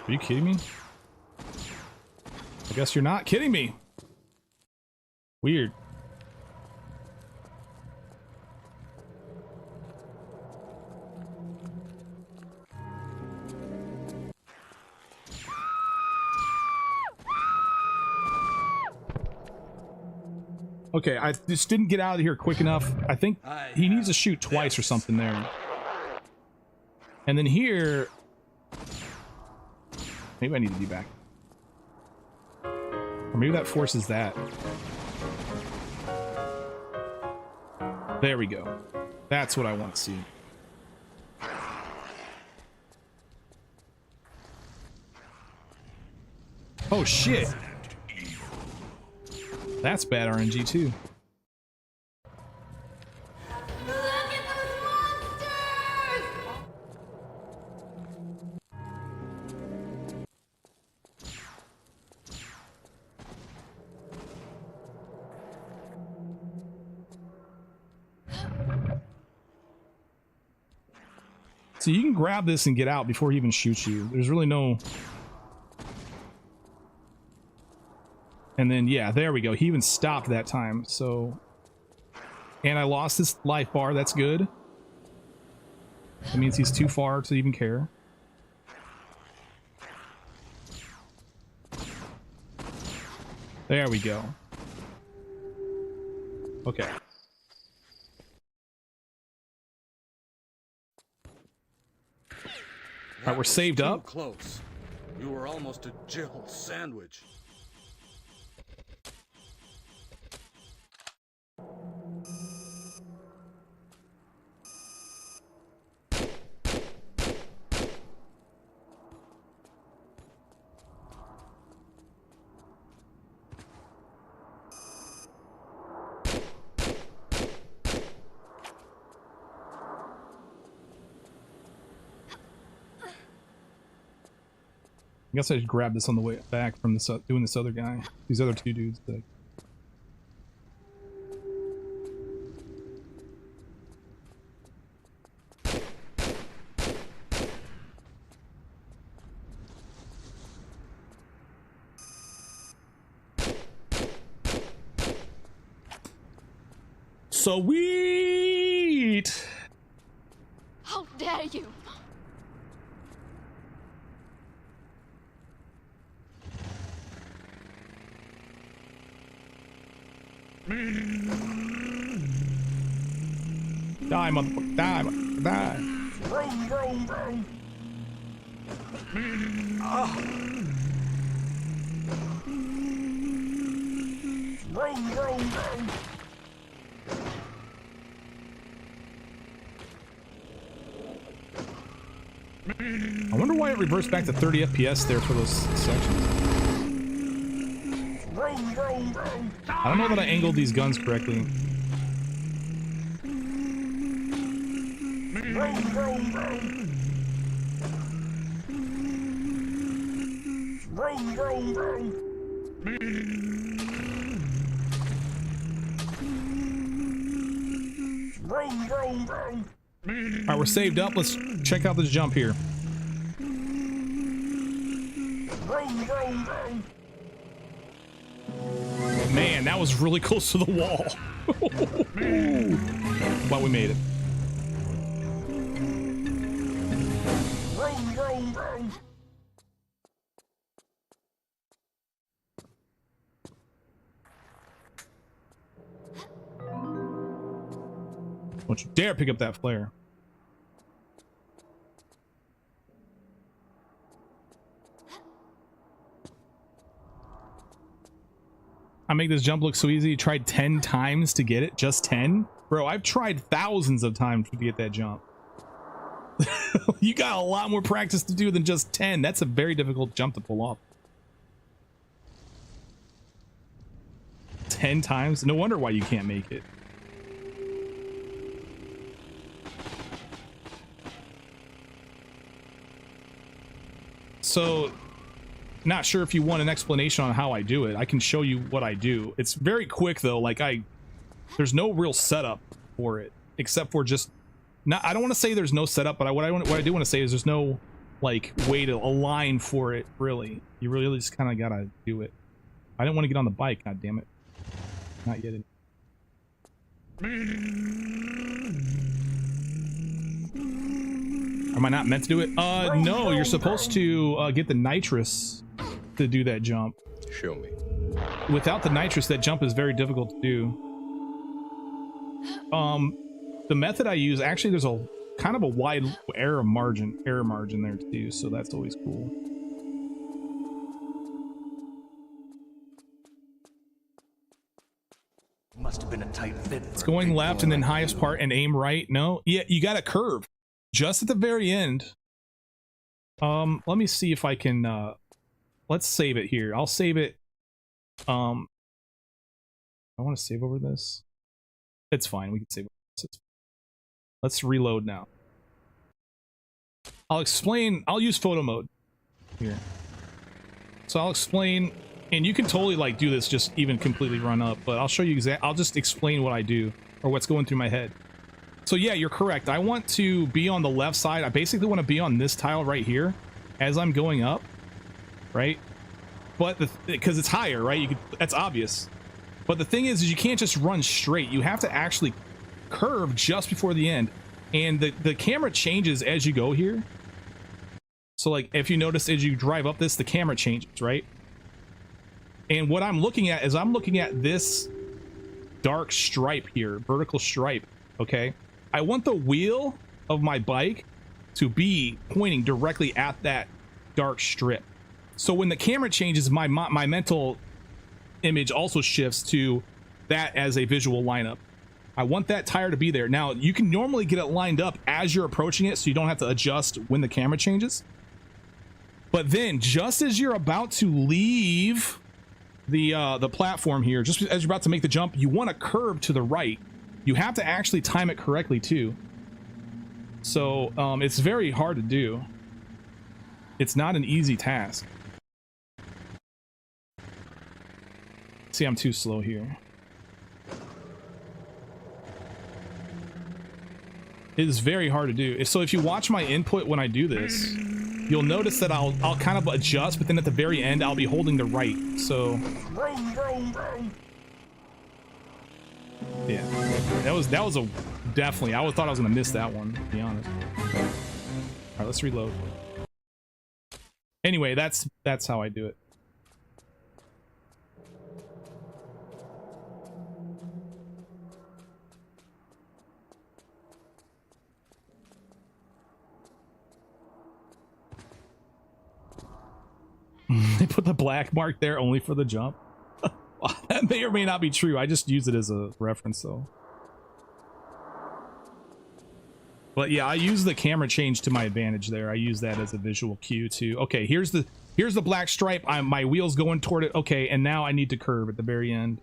N: Are you kidding me? I guess you're not kidding me. Weird. Okay, I just didn't get out of here quick enough. I think he needs to shoot twice or something there. And then here... Maybe I need to be back. Or maybe that forces that. There we go. That's what I want to see. Oh shit! That's bad RNG too. So you can grab this and get out before he even shoots you. There's really no... And then, yeah, there we go. He even stopped that time, so... And I lost this life bar. That's good. That means he's too far to even care. There we go. Okay. Alright, we're saved up.
H: Close. You were almost a Jill sandwich.
N: I guess I should grab this on the way back from this doing this other guy. These other two dudes. That Sweet!
K: How dare you!
N: Die, motherfucker! Die, motherfucker! Die!
G: Vroom, vroom, vroom. Vroom, vroom, vroom.
N: I wonder why it reversed back to 30 FPS there for those sections.
G: Vroom, vroom, vroom.
N: I don't know that I angled these guns correctly.
G: Vroom, vroom, vroom. Vroom, vroom, vroom. Vroom, vroom, vroom.
N: Alright, we're saved up. Let's check out this jump here.
G: Vroom, vroom, vroom.
N: Man, that was really close to the wall. But we made it.
G: Vroom, vroom, vroom.
N: Don't you dare pick up that flare. I make this jump look so easy. You tried 10 times to get it? Just 10? Bro, I've tried thousands of times to get that jump. You got a lot more practice to do than just 10. That's a very difficult jump to pull off. 10 times? No wonder why you can't make it. So, not sure if you want an explanation on how I do it. I can show you what I do. It's very quick though. Like there's no real setup for it, except for just not. I don't want to say there's no setup, but what I do want to say is there's no like way to align for it. Really, you really just kind of gotta do it. I didn't want to get on the bike. God damn it! Not yet. Am I not meant to do it? No, you're supposed to get the nitrous to do that jump.
L: Show me.
N: Without the nitrous, that jump is very difficult to do. The method I use, actually there's a kind of a wide error margin there too, so that's always cool.
C: Must have been a tight fit.
N: It's going left and then highest part and aim right. No, yeah, you got a curve just at the very end. Let me see if I can let's save it here. I'll save it. I want to save over this. It's fine, we can save over this. Let's reload now. I'll explain. I'll use photo mode here. So I'll explain, and you can totally like do this just even completely run up, but I'll show you I'll just explain what I do or what's going through my head. So yeah, you're correct. I want to be on the left side. I basically want to be on this tile right here as I'm going up, right? But because it's higher, right? That's obvious. But the thing is you can't just run straight. You have to actually curve just before the end. And the camera changes as you go here. So like if you notice as you drive up this, the camera changes, right? And what I'm looking at is I'm looking at this dark stripe here, vertical stripe, okay? I want the wheel of my bike to be pointing directly at that dark strip. So when the camera changes, my mental image also shifts to that as a visual lineup. I want that tire to be there. Now, you can normally get it lined up as you're approaching it, so you don't have to adjust when the camera changes. But then, just as you're about to leave the platform here, just as you're about to make the jump, you want to curve to the right. You have to actually time it correctly too. So it's very hard to do. It's not an easy task. See, I'm too slow here. It is very hard to do. So if you watch my input when I do this, you'll notice that I'll kind of adjust, but then at the very end I'll be holding the right. So yeah, that was a definitely. I thought I was gonna miss that one, to be honest. All right, let's reload. Anyway, that's how I do it. They put the black mark there only for the jump. That may or may not be true. I just use it as a reference though. But yeah, I use the camera change to my advantage there. I use that as a visual cue too. Okay, here's the black stripe. My wheel's going toward it. Okay, and now I need to curve at the very end.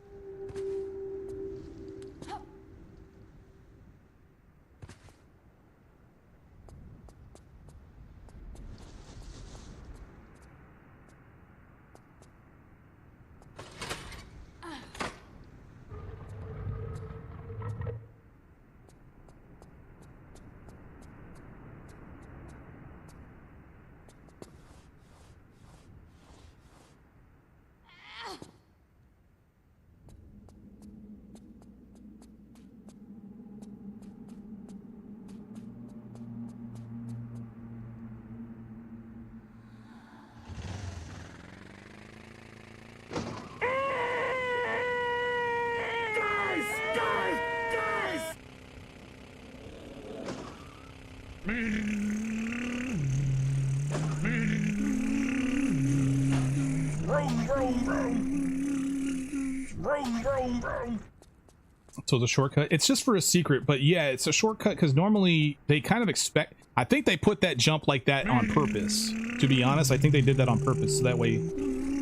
N: So the shortcut, it's just for a secret, but yeah, it's a shortcut because normally they kind of expect, I think they put that jump like that on purpose, to be honest. I think they did that on purpose so that way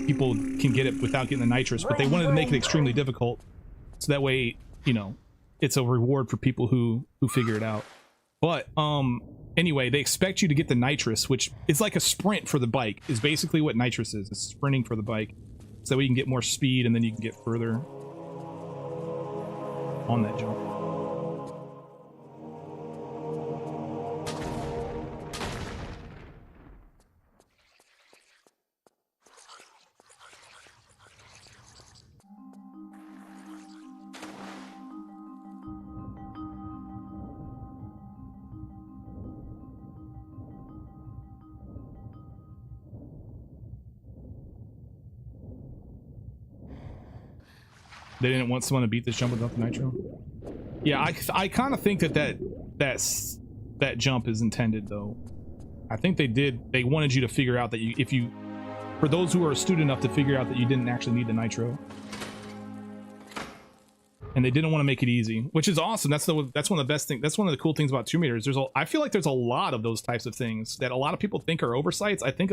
N: people can get it without getting the nitrous, but they wanted to make it extremely difficult so that way, you know, it's a reward for people who figure it out. But anyway, they expect you to get the nitrous, which is like a sprint for the bike, is basically what nitrous is. It's sprinting for the bike so that way you can get more speed and then you can get further on that jump. They didn't want someone to beat this jump without the nitro. Yeah, I kind of think that jump is intended though. I think they wanted you to figure out that for those who are astute enough to figure out that you didn't actually need the nitro. And they didn't want to make it easy, which is awesome. That's one of the best things. That's one of the cool things about Tomb Raiders. I feel like there's a lot of those types of things that a lot of people think are oversights. I think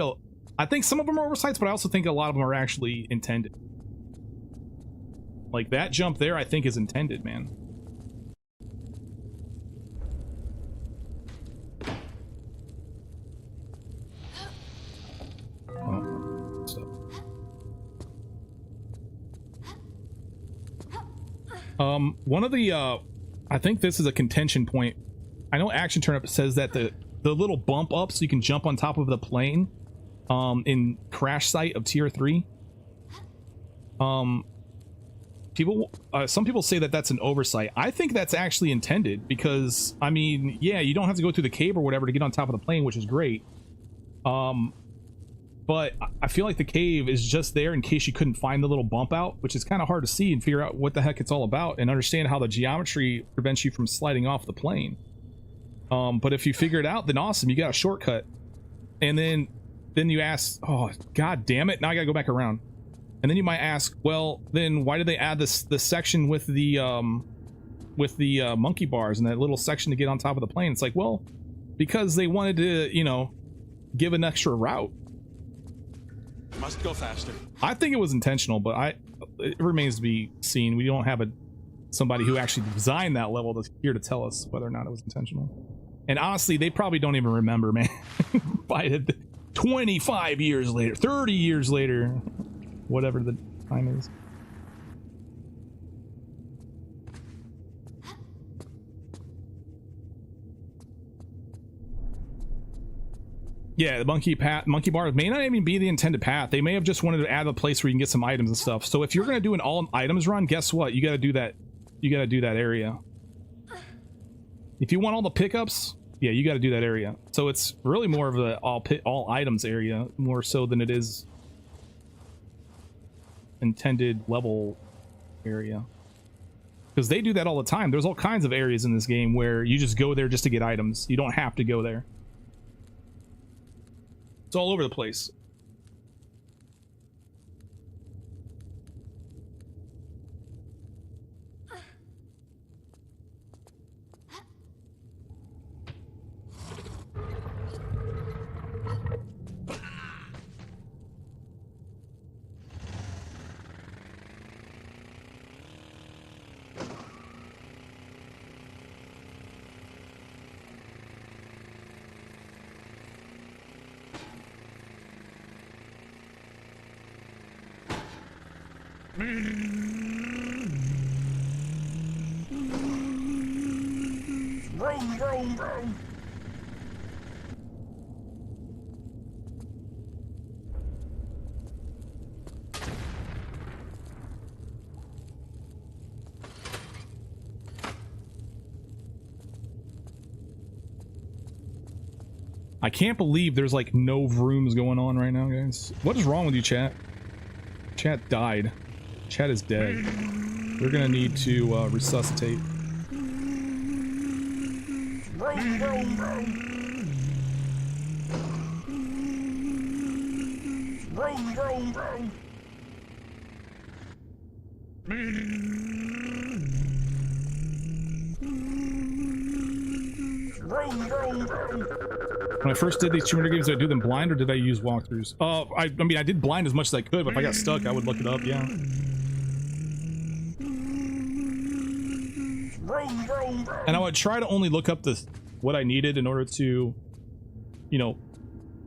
N: some of them are oversights, but I also think a lot of them are actually intended. Like that jump there, I think is intended, man. One of the I think this is a contention point. I know Action Turnip says that the little bump up so you can jump on top of the plane in crash site of tier 3. Some people say that that's an oversight. I think that's actually intended because, I mean, yeah, you don't have to go through the cave or whatever to get on top of the plane, which is great. But I feel like the cave is just there in case you couldn't find the little bump out, which is kind of hard to see and figure out what the heck it's all about and understand how the geometry prevents you from sliding off the plane. But if you figure it out, then awesome, you got a shortcut. And then you ask, oh, god damn it, now I gotta go back around. And then you might ask, well, then why did they add this section with the monkey bars and that little section to get on top of the plane? It's like, well, because they wanted to, you know, give an extra route.
L: Must go faster.
N: I think it was intentional, but it remains to be seen. We don't have somebody who actually designed that level here to tell us whether or not it was intentional. And honestly, they probably don't even remember, man. By 25 years later, 30 years later, whatever the time is. Yeah, the monkey bar may not even be the intended path. They may have just wanted to add a place where you can get some items and stuff. So if you're gonna do an all items run, guess what? You gotta do that. You gotta do that area. If you want all the pickups, yeah, you gotta do that area. So it's really more of the all items area, more so than it is intended level area. Because they do that all the time. There's all kinds of areas in this game where you just go there just to get items. You don't have to go there. It's all over the place. I can't believe there's like no rooms going on right now, guys. What is wrong with you, chat? Chat died. Chat is dead. We're gonna need to resuscitate. When I first did these 200 games, did I do them blind or did I use walkthroughs? I mean, I did blind as much as I could, but if I got stuck, I would look it up, yeah. And I would try to only look up what I needed in order to, you know,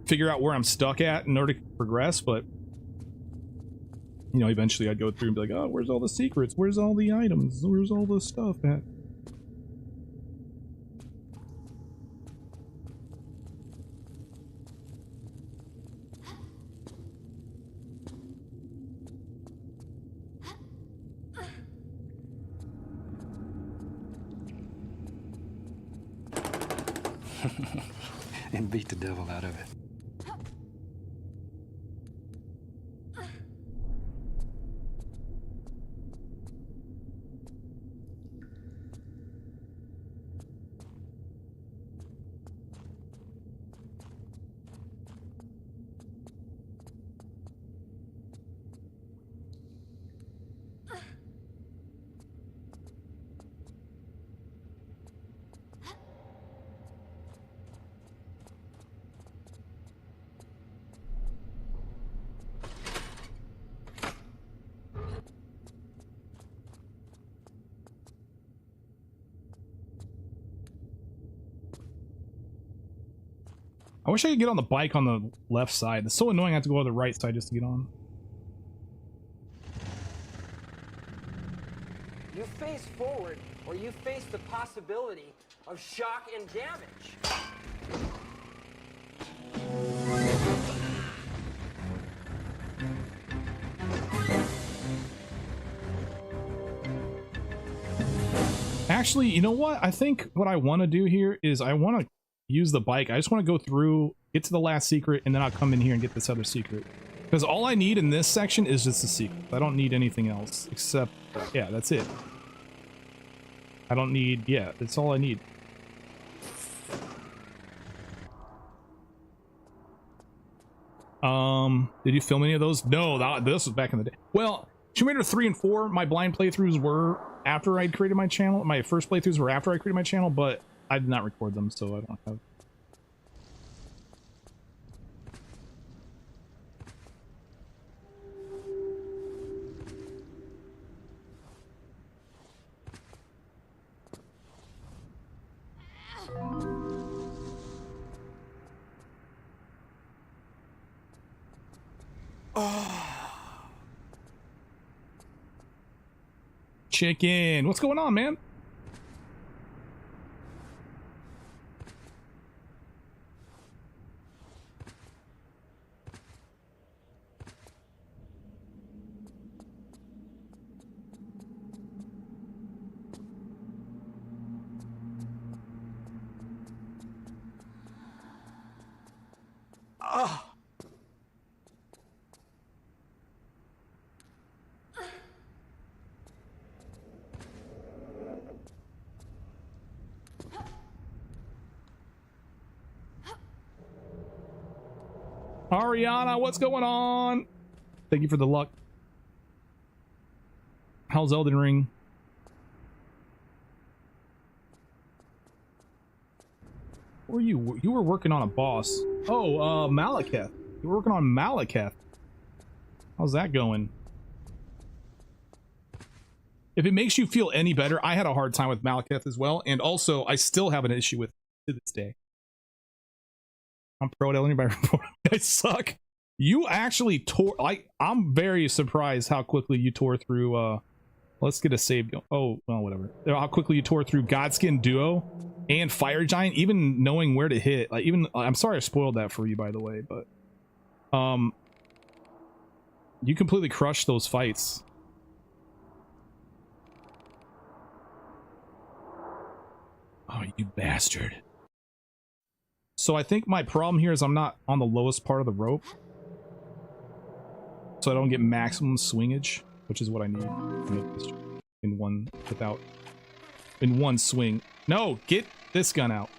N: figure out where I'm stuck at in order to progress, but, you know, eventually I'd go through and be like, oh, where's all the secrets? Where's all the items? Where's all the stuff at?
C: And beat the devil out of it.
N: I wish I could get on the bike on the left side. It's so annoying I have to go on the right side just to get on.
P: You face forward, or you face the possibility of shock and damage.
N: Actually, you know what? I think what I want to do here is I want to use the bike. I just want to go through, get to the last secret, and then I'll come in here and get this other secret. Because all I need in this section is just a secret. I don't need anything else except, yeah, that's it. I don't need, yeah, that's all I need. Did you film any of those? No, this was back in the day. Well, Tomb Raider 3 and 4, my blind playthroughs were after I'd created my channel. My first playthroughs were after I created my channel, but I did not record them, so I don't have. Chicken, what's going on, man? Ariana, what's going on? Thank you for the luck. How's Elden Ring? Where were you? You were working on a boss. Oh, Malekith. You were working on Malekith. How's that going? If it makes you feel any better, I had a hard time with Malekith as well, and also I still have an issue with it to this day. I'm pro at Elden Ring by report. I suck. You actually tore, like, I'm very surprised how quickly you tore through, let's get a save. Oh, well, whatever. How quickly you tore through Godskin Duo and Fire Giant, even knowing where to hit. Like, even, I'm sorry I spoiled that for you, by the way, but, you completely crushed those fights. Oh, you bastard. So I think my problem here is I'm not on the lowest part of the rope. So I don't get maximum swingage, which is what I need to make this in one swing. No, get this gun out.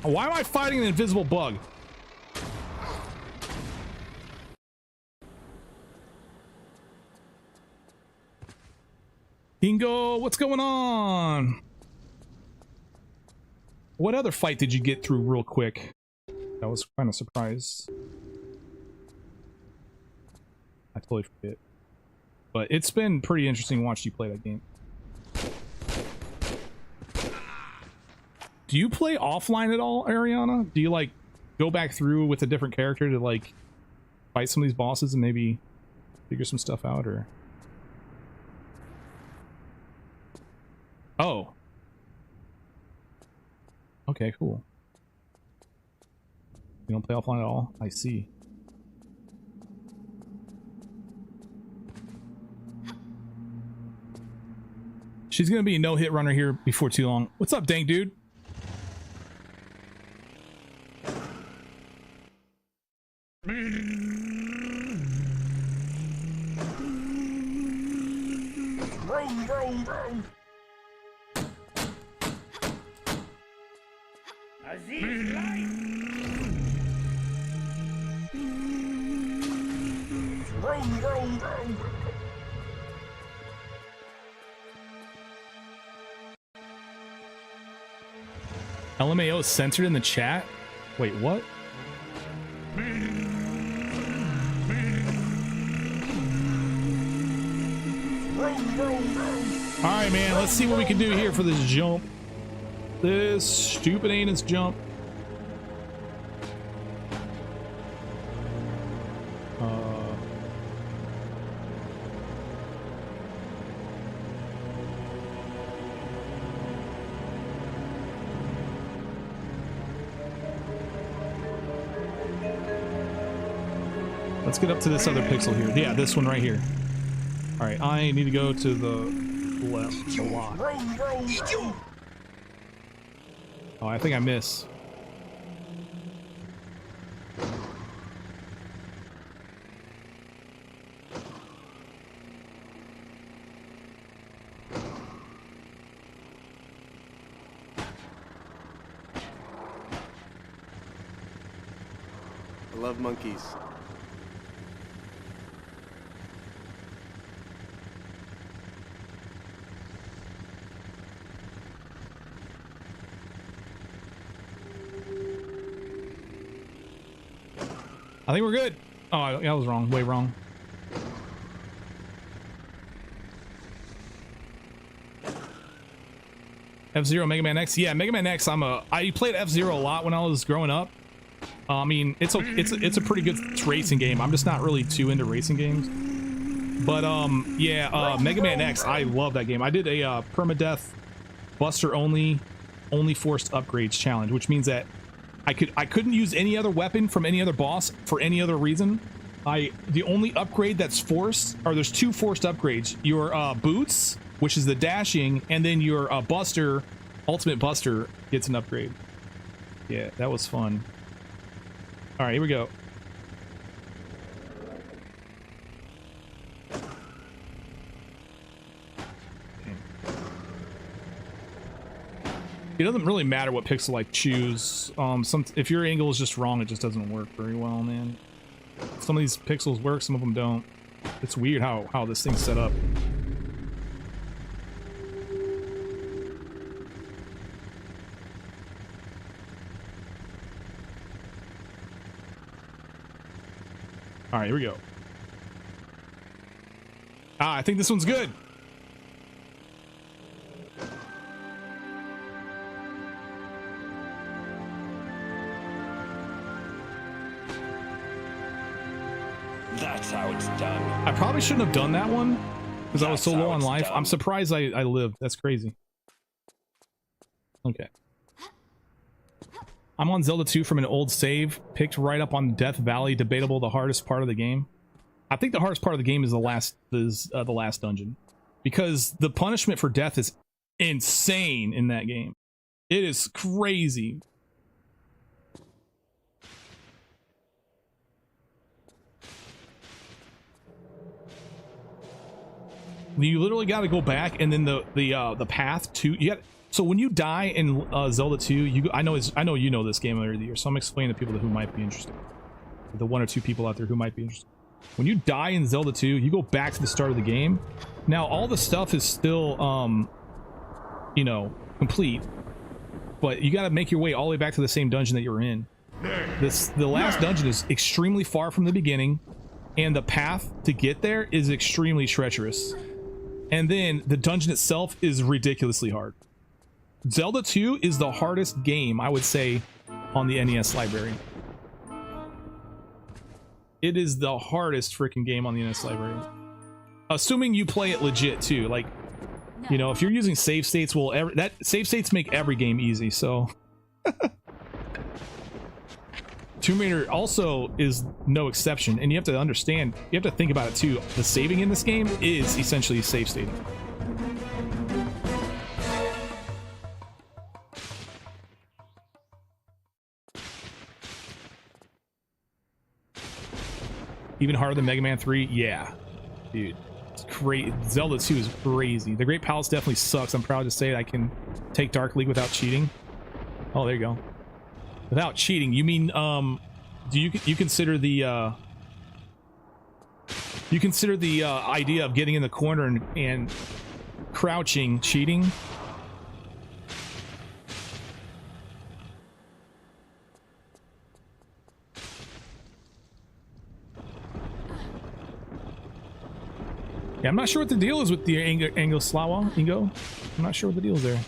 N: Why am I fighting an invisible bug? Kingo, what's going on? What other fight did you get through real quick? I was kind of surprised. I totally forget. But it's been pretty interesting to watch you play that game. Do you play offline at all, Ariana? Do you like go back through with a different character to like fight some of these bosses and maybe figure some stuff out, or? Oh. Okay, cool. You don't play offline at all? I see. She's gonna be a no-hit runner here before too long. What's up, dang dude?
G: Vroom, vroom, vroom. Aziz life. Vroom, vroom, vroom.
N: LMAO is censored in the chat? Wait, what? Alright, man, let's see what we can do here for this jump. This stupid anus jump. Let's get up to this other pixel here. Yeah, this one right here. All right, I need to go to the left a lot. Oh, I think I miss.
D: I love monkeys.
N: I think we're good. Oh, I was wrong. Way wrong. F-Zero, Mega Man X. Yeah, Mega Man X. I played F-Zero a lot when I was growing up. I mean, it's a pretty good racing game. I'm just not really too into racing games. But yeah, Mega Man X. I love that game. I did a permadeath Buster only forced upgrades challenge, which means that I couldn't use any other weapon from any other boss for any other reason. The only upgrade that's forced, or there's 2 forced upgrades. Your boots, which is the dashing, and then your buster, ultimate buster, gets an upgrade. Yeah, that was fun. All right, here we go. It doesn't really matter what pixel I choose. If your angle is just wrong, it just doesn't work very well, man. Some of these pixels work, some of them don't. It's weird how this thing's set up. All right, here we go. I think this one's good.
C: That's how it's done.
N: I probably shouldn't have done that one because I was so low on life. I'm surprised I lived. That's crazy. Okay. I'm on Zelda 2 from an old save, picked right up on Death Valley. Debatable the hardest part of the game. I think the hardest part of the game is the last dungeon, because the punishment for death is insane in that game. It is crazy. You literally got to go back, and then the path to you got. So when you die in Zelda 2, I know you know this game already, so I'm explaining to people who might be interested. The 1 or 2 people out there who might be interested. When you die in Zelda 2, you go back to the start of the game. Now all the stuff is still you know, complete, but you got to make your way all the way back to the same dungeon that you were in. The last dungeon is extremely far from the beginning, and the path to get there is extremely treacherous. And then the dungeon itself is ridiculously hard. Zelda 2 is the hardest game, I would say, on the NES library. It is the hardest freaking game on the NES library. Assuming you play it legit too. Like, you know, if you're using save states, well, save states make every game easy, so. Tomb Raider also is no exception, and you have to understand, you have to think about it too. The saving in this game is essentially save stating. Even harder than Mega Man 3? Yeah. Dude. It's great. Zelda 2 is crazy. The Great Palace definitely sucks. I'm proud to say I can take Dark League without cheating. Oh, there you go. Without cheating. You mean, do you consider the, idea of getting in the corner and crouching cheating? Yeah, I'm not sure what the deal is with the Ingo. I'm not sure what the deal is there.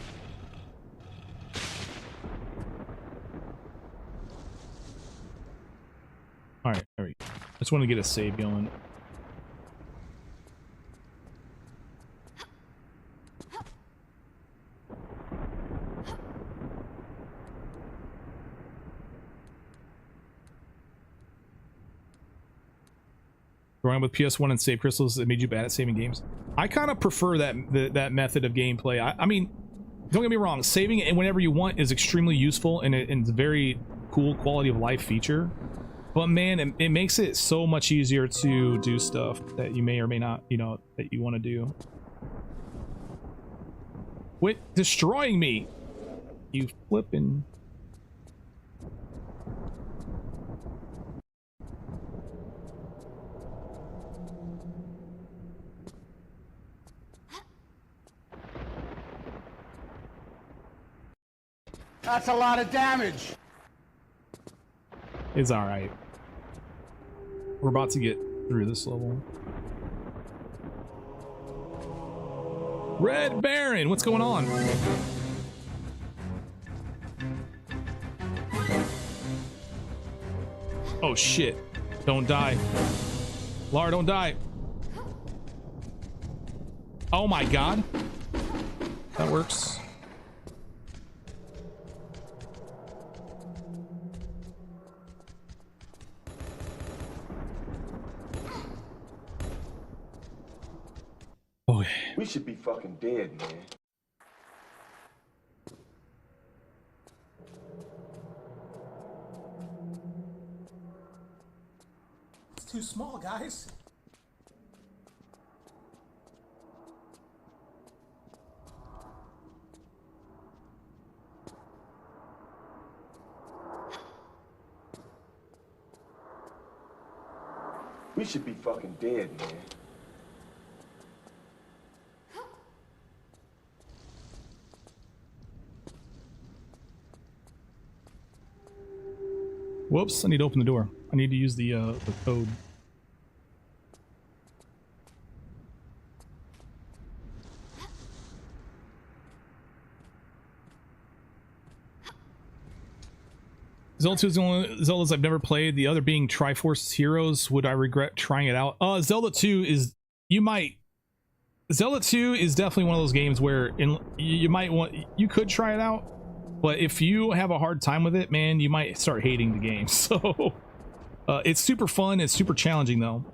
N: Alright, there we go. I just want to get a save going. Growing up with PS1 and save crystals, it made you bad at saving games. I kind of prefer that method of gameplay. I mean, don't get me wrong, saving it whenever you want is extremely useful, and it's a very cool quality of life feature. But man, it makes it so much easier to do stuff that you may or may not, you know, that you want to do. Quit destroying me, you flippin'.
R: That's a lot of damage.
N: It's all right. We're about to get through this level. Red Baron, what's going on? Oh shit. Don't die. Lara, don't die. Oh my god. That works. boy.
J: We should be fucking dead, man.
B: It's too small, guys.
J: We should be fucking dead, man.
N: Whoops, I need to open the door. I need to use the code. Zelda 2 is the only Zeldas I've never played. The other being Triforce Heroes. Would I regret trying it out? Zelda 2 is... Zelda 2 is definitely one of those games where you might want... You could try it out. But if you have a hard time with it, man, you might start hating the game. So it's super fun. It's super challenging, though.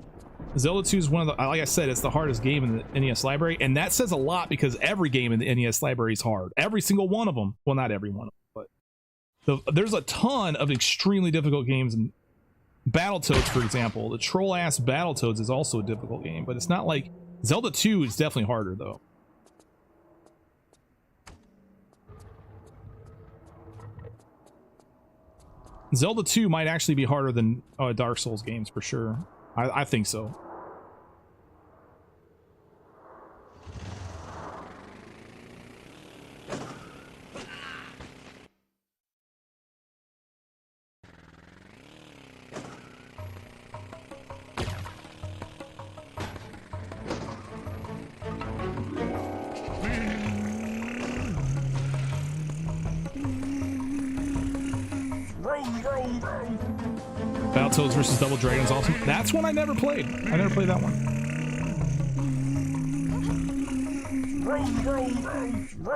N: Zelda 2 is one of the, like I said, it's the hardest game in the NES library. And that says a lot because every game in the NES library is hard. Every single one of them. Well, not every one of them, but there's a ton of extremely difficult games. And Battletoads, for example, the troll-ass Battletoads is also a difficult game. But it's not like... Zelda 2 is definitely harder, though. Zelda 2 might actually be harder than Dark Souls games for sure. I think so. Battletoads versus Double Dragon's awesome. That's one I never played. I never played that one.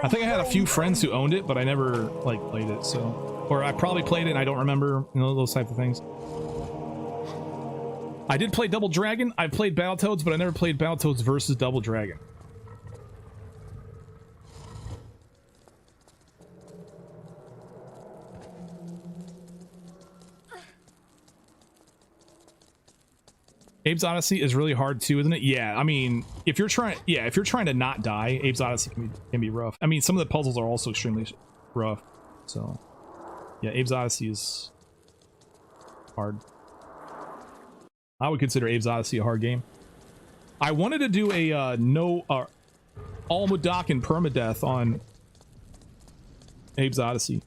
N: I think I had a few friends who owned it, but I never like played it. So, or I probably played it and I don't remember. You know, those type of things. I did play Double Dragon. I played Battletoads, but I never played Battletoads versus Double Dragon. Abe's Odyssey is really hard too, isn't it? Yeah, I mean, if you're trying to not die, Abe's Odyssey can be rough. I mean, some of the puzzles are also extremely rough. So, yeah, Abe's Odyssey is hard. I would consider Abe's Odyssey a hard game. I wanted to do a all Mudakin permadeath on Abe's Odyssey.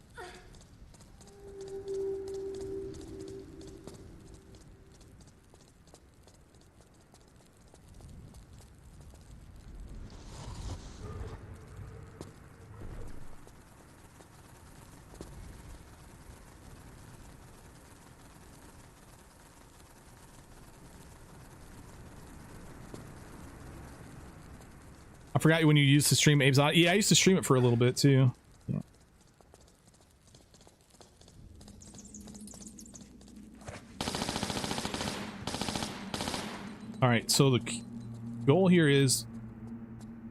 N: I forgot when you used to stream Abe's Odyssey. Yeah, I used to stream it for a little bit too. Yeah. All right, so the goal here is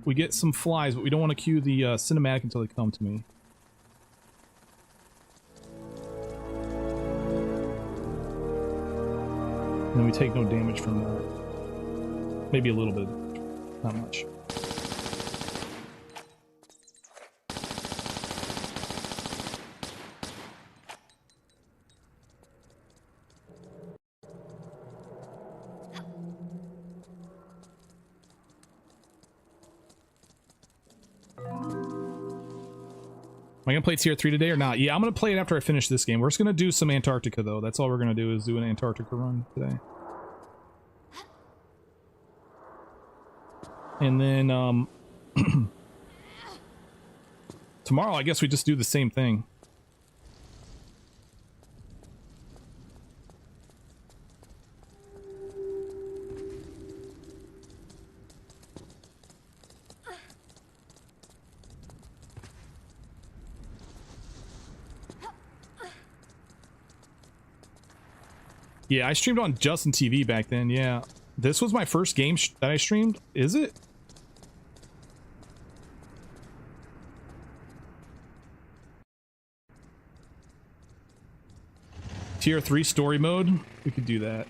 N: we get some flies, but we don't want to cue the cinematic until they come to me. And then we take no damage from that. Maybe a little bit, not much. Am I gonna play tier 3 today or not? Yeah, I'm gonna play it after I finish this game. We're just gonna do some Antarctica though. That's all we're gonna do is do an Antarctica run today. And then tomorrow I guess we just do the same thing. Yeah, I streamed on Justin TV back then, yeah. This was my first game that I streamed, is it? Tier 3 story mode. We could do that.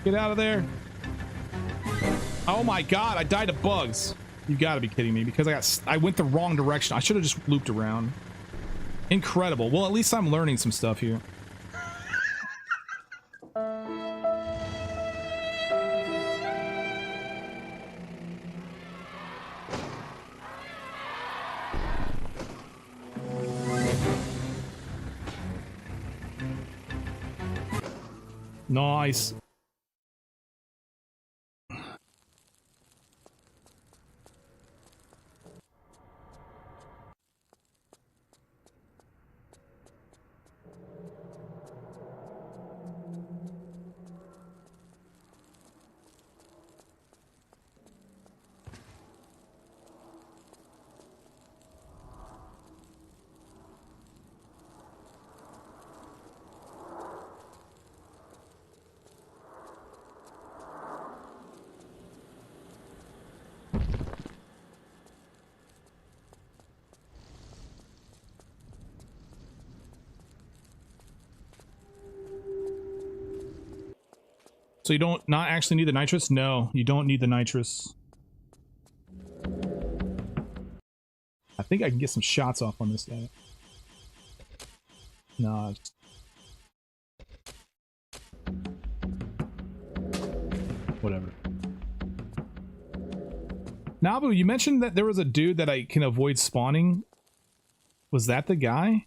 N: Get out of there. Oh my god, I died to bugs. You gotta be kidding me, because I went the wrong direction. I should have just looped around. Incredible. Well, at least I'm learning some stuff here. Nice. So you don't not actually need the nitrous? No, you don't need the nitrous. I think I can get some shots off on this guy. No. Whatever. Nabu, you mentioned that there was a dude that I can avoid spawning. Was that the guy?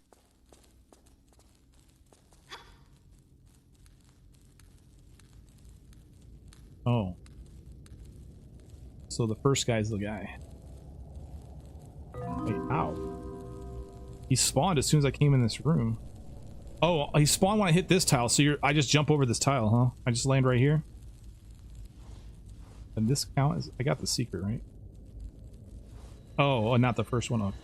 N: Oh. So the first guy's the guy. Wait, ow. He spawned as soon as I came in this room. Oh, he spawned when I hit this tile, so I just jump over this tile, huh? I just land right here? And this count is... I got the secret, right? Oh, not the first one up.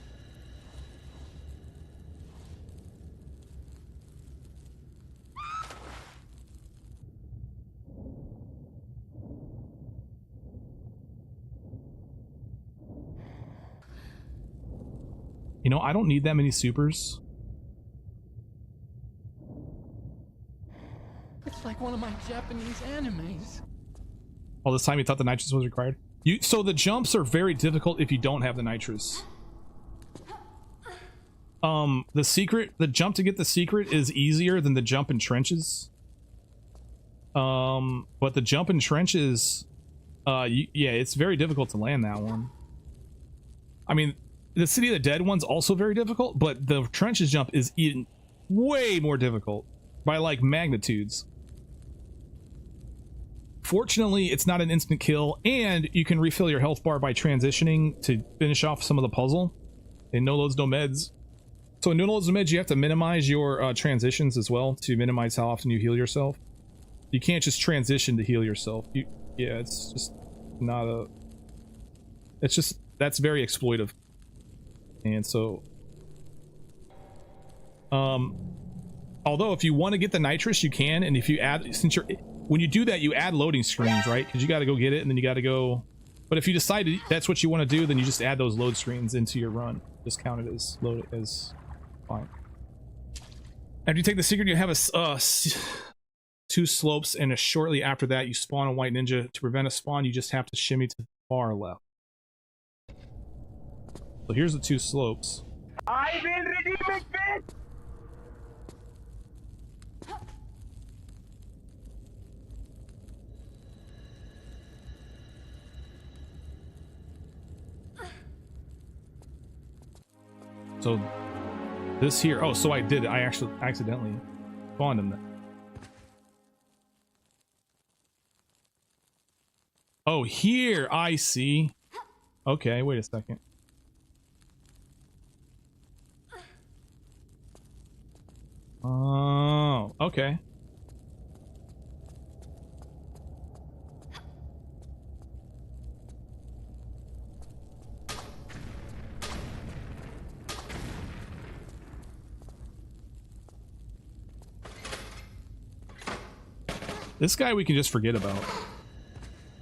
N: You know, I don't need that many supers.
E: It's like one of my Japanese animes.
N: All this time you thought the nitrous was required? So the jumps are very difficult if you don't have the nitrous. The jump to get the secret is easier than the jump in trenches. But the jump in trenches, yeah, it's very difficult to land that one. I mean, the City of the Dead one's also very difficult, but the trenches jump is even way more difficult by like magnitudes. Fortunately, it's not an instant kill, and you can refill your health bar by transitioning to finish off some of the puzzle. And no loads, no meds. So in no loads, no meds, you have to minimize your transitions as well to minimize how often you heal yourself. You can't just transition to heal yourself. Yeah, it's just not a... It's just... That's very exploitive. And so... although if you want to get the nitrous, you can, and if you add... Since you're... When you do that, you add loading screens, right? Because you got to go get it, and then you got to go... But if you decide that's what you want to do, then you just add those load screens into your run. Just count it as load as fine. After you take the secret, you have a 2 slopes, and shortly after that, you spawn a white ninja. To prevent a spawn, you just have to shimmy to the far left. So here's the 2 slopes.
G: I will redeem it, bitch!
N: So this here, oh, so I did it. I actually accidentally spawned him there. Oh, here, I see. Okay, wait a second. Oh, okay. This guy we can just forget about.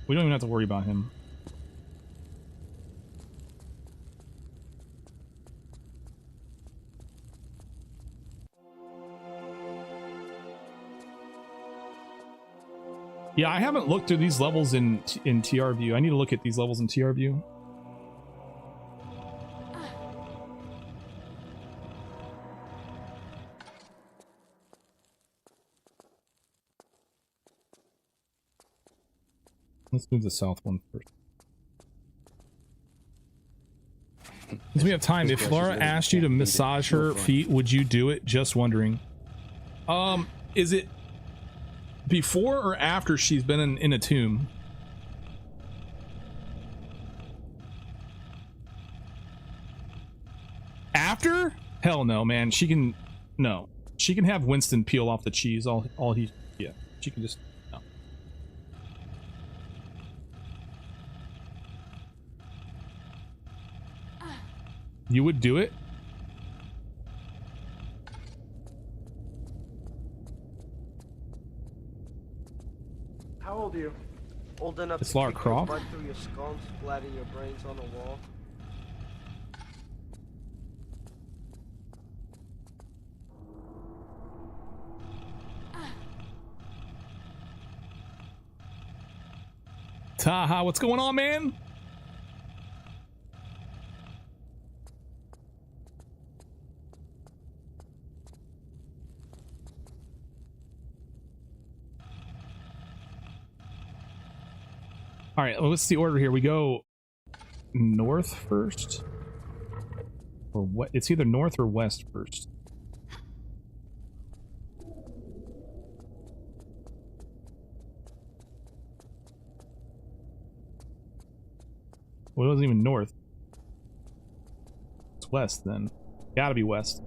N: We don't even have to worry about him. Yeah, I haven't looked through these levels in TR view. I need to look at these levels in TR view. Let's move the south one first. Since we have time, if Laura asked you to massage her feet, would you do it? Just wondering. Is it before or after she's been in a tomb? After? Hell no, man. She can have Winston peel off the cheese. Yeah, she can just no. You would do it?
T: How old are you? Old enough
N: It's
T: to
N: Lara
T: kick
N: Croft?
T: your butt through your skull and splatter your brains on the wall.
N: Taha, what's going on, man? All right, well, what's the order here? We go north first, or what? It's either north or west first. Well, it wasn't even north. It's west then. Gotta be west.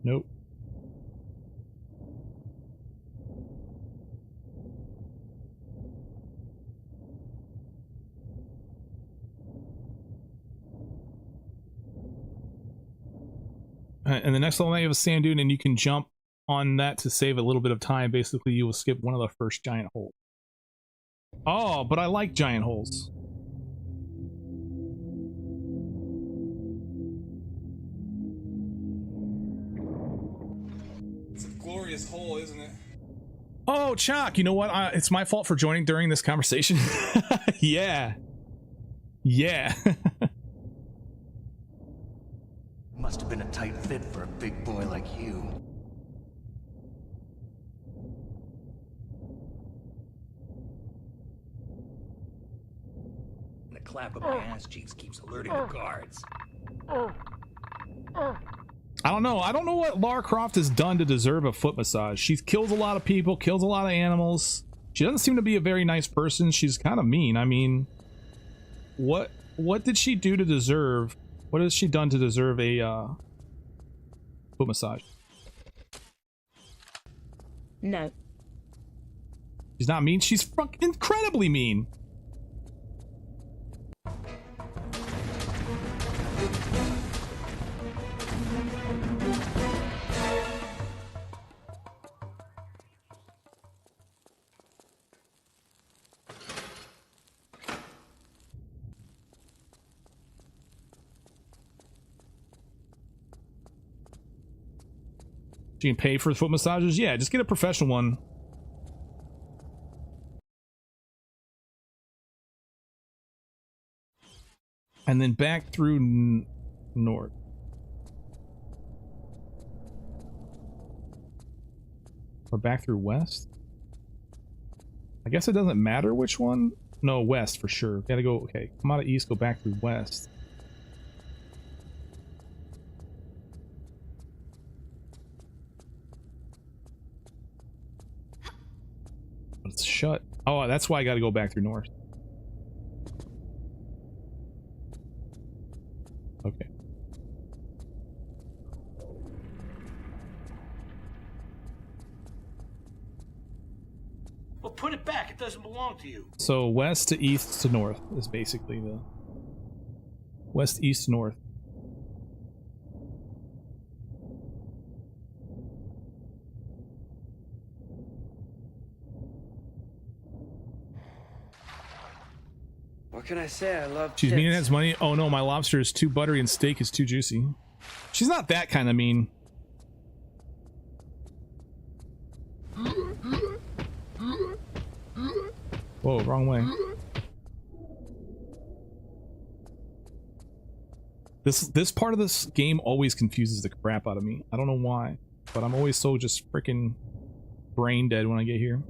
N: Nope. And the next level, now you have a sand dune, and you can jump on that to save a little bit of time. Basically, you will skip one of the first giant holes. Oh, but I like giant holes.
S: It's a glorious hole, isn't it?
N: Oh, Chalk, you know what? It's my fault for joining during this conversation. Yeah. Yeah.
C: Must have been a tight fit for a big boy like you.
F: The clap of my ass cheeks keeps alerting the guards.
N: I don't know. I don't know what Lara Croft has done to deserve a foot massage. She kills a lot of people, kills a lot of animals. She doesn't seem to be a very nice person. She's kind of mean. I mean, what did she do to deserve? What has she done to deserve a foot massage?
O: No.
N: She's not mean. She's fucking incredibly mean. You can pay for foot massages? Yeah, just get a professional one. And then back through north. Or back through west? I guess it doesn't matter which one. No, west for sure. Gotta go, okay. Come out of east, go back through west. It's shut. Oh, that's why I gotta go back through north. Okay.
F: Well, put it back. It doesn't belong to you.
N: So west to east to north is basically the west, east, north.
T: can I say? I love
N: She's mean and
T: tits.
N: has money. Oh no, my lobster is too buttery and steak is too juicy. She's not that kind of mean. Whoa, wrong way. This part of this game always confuses the crap out of me. I don't know why, but I'm always so just freaking brain dead when I get here.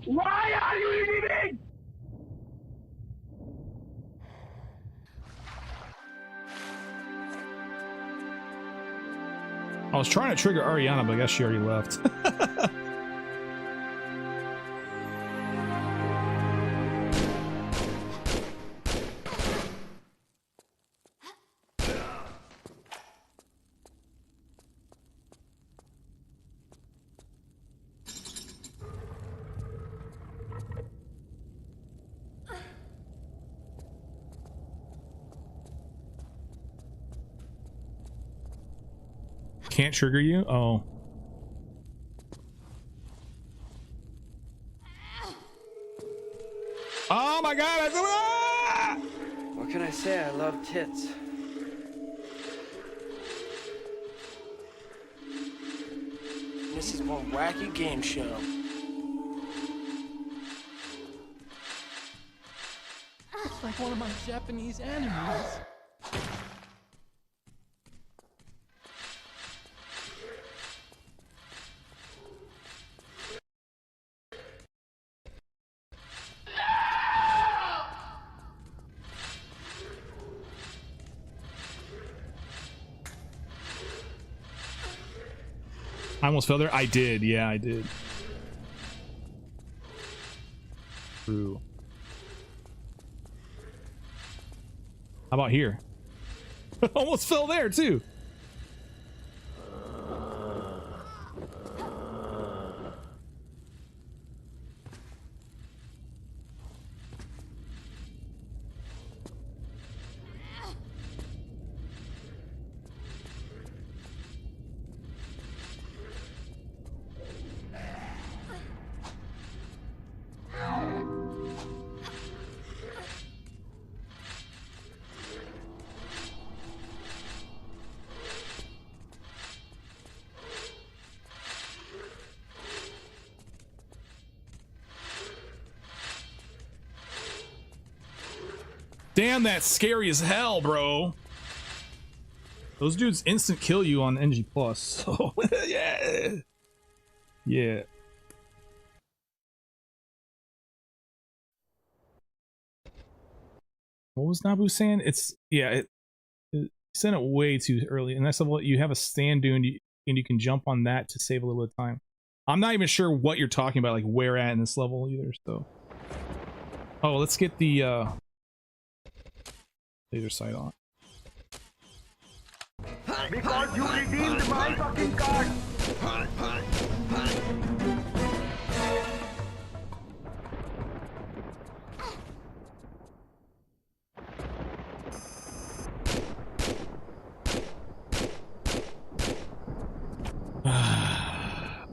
G: Why are you leaving?
N: I was trying to trigger Ariana, but I guess she already left. Can't trigger you? Oh. Oh my god!
T: What can I say? I love tits.
Q: This is one wacky game show.
E: It's like one of my Japanese animes.
N: I almost fell there. I did. Yeah, I did. True. How about here? Almost fell there too. Damn, that's scary as hell, bro. Those dudes instant kill you on NG+. So, yeah. Yeah. What was Nabu saying? It's, yeah, it sent it way too early. And that's what you have a stand dune and you can jump on that to save a little bit of time. I'm not even sure what you're talking about, like where at in this level either, so. Oh, let's get the, laser sight on.
G: Because you redeemed my fucking card.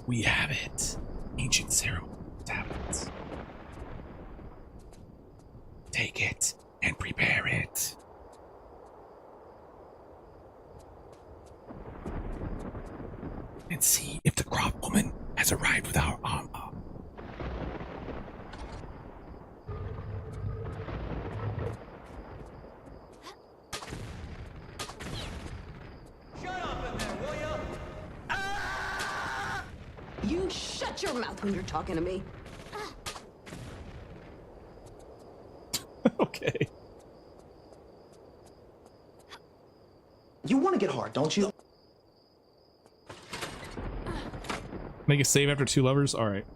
N: We have it. Ancient Zero tablets. Take it and prepare it. And see if the crop woman has arrived with our armor.
M: Shut up in there, will you?
K: You shut your mouth when you're talking to me.
N: Okay.
R: You want to get hard, don't you?
N: Make a save after 2 levers? Alright.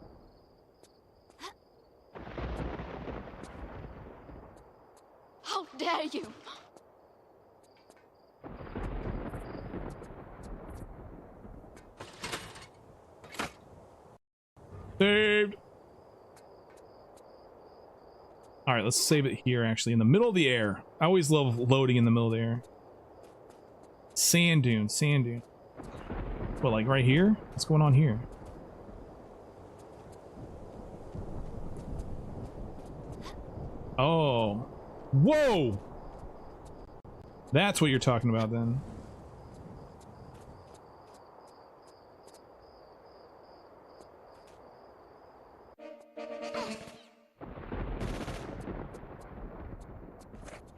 K: How dare you?
N: Saved. All right, let's save it here, actually, in the middle of the air. I always love loading in the middle of the air. Sand dune, sand dune. What, like right here? What's going on here? Oh. Whoa! That's what you're talking about then.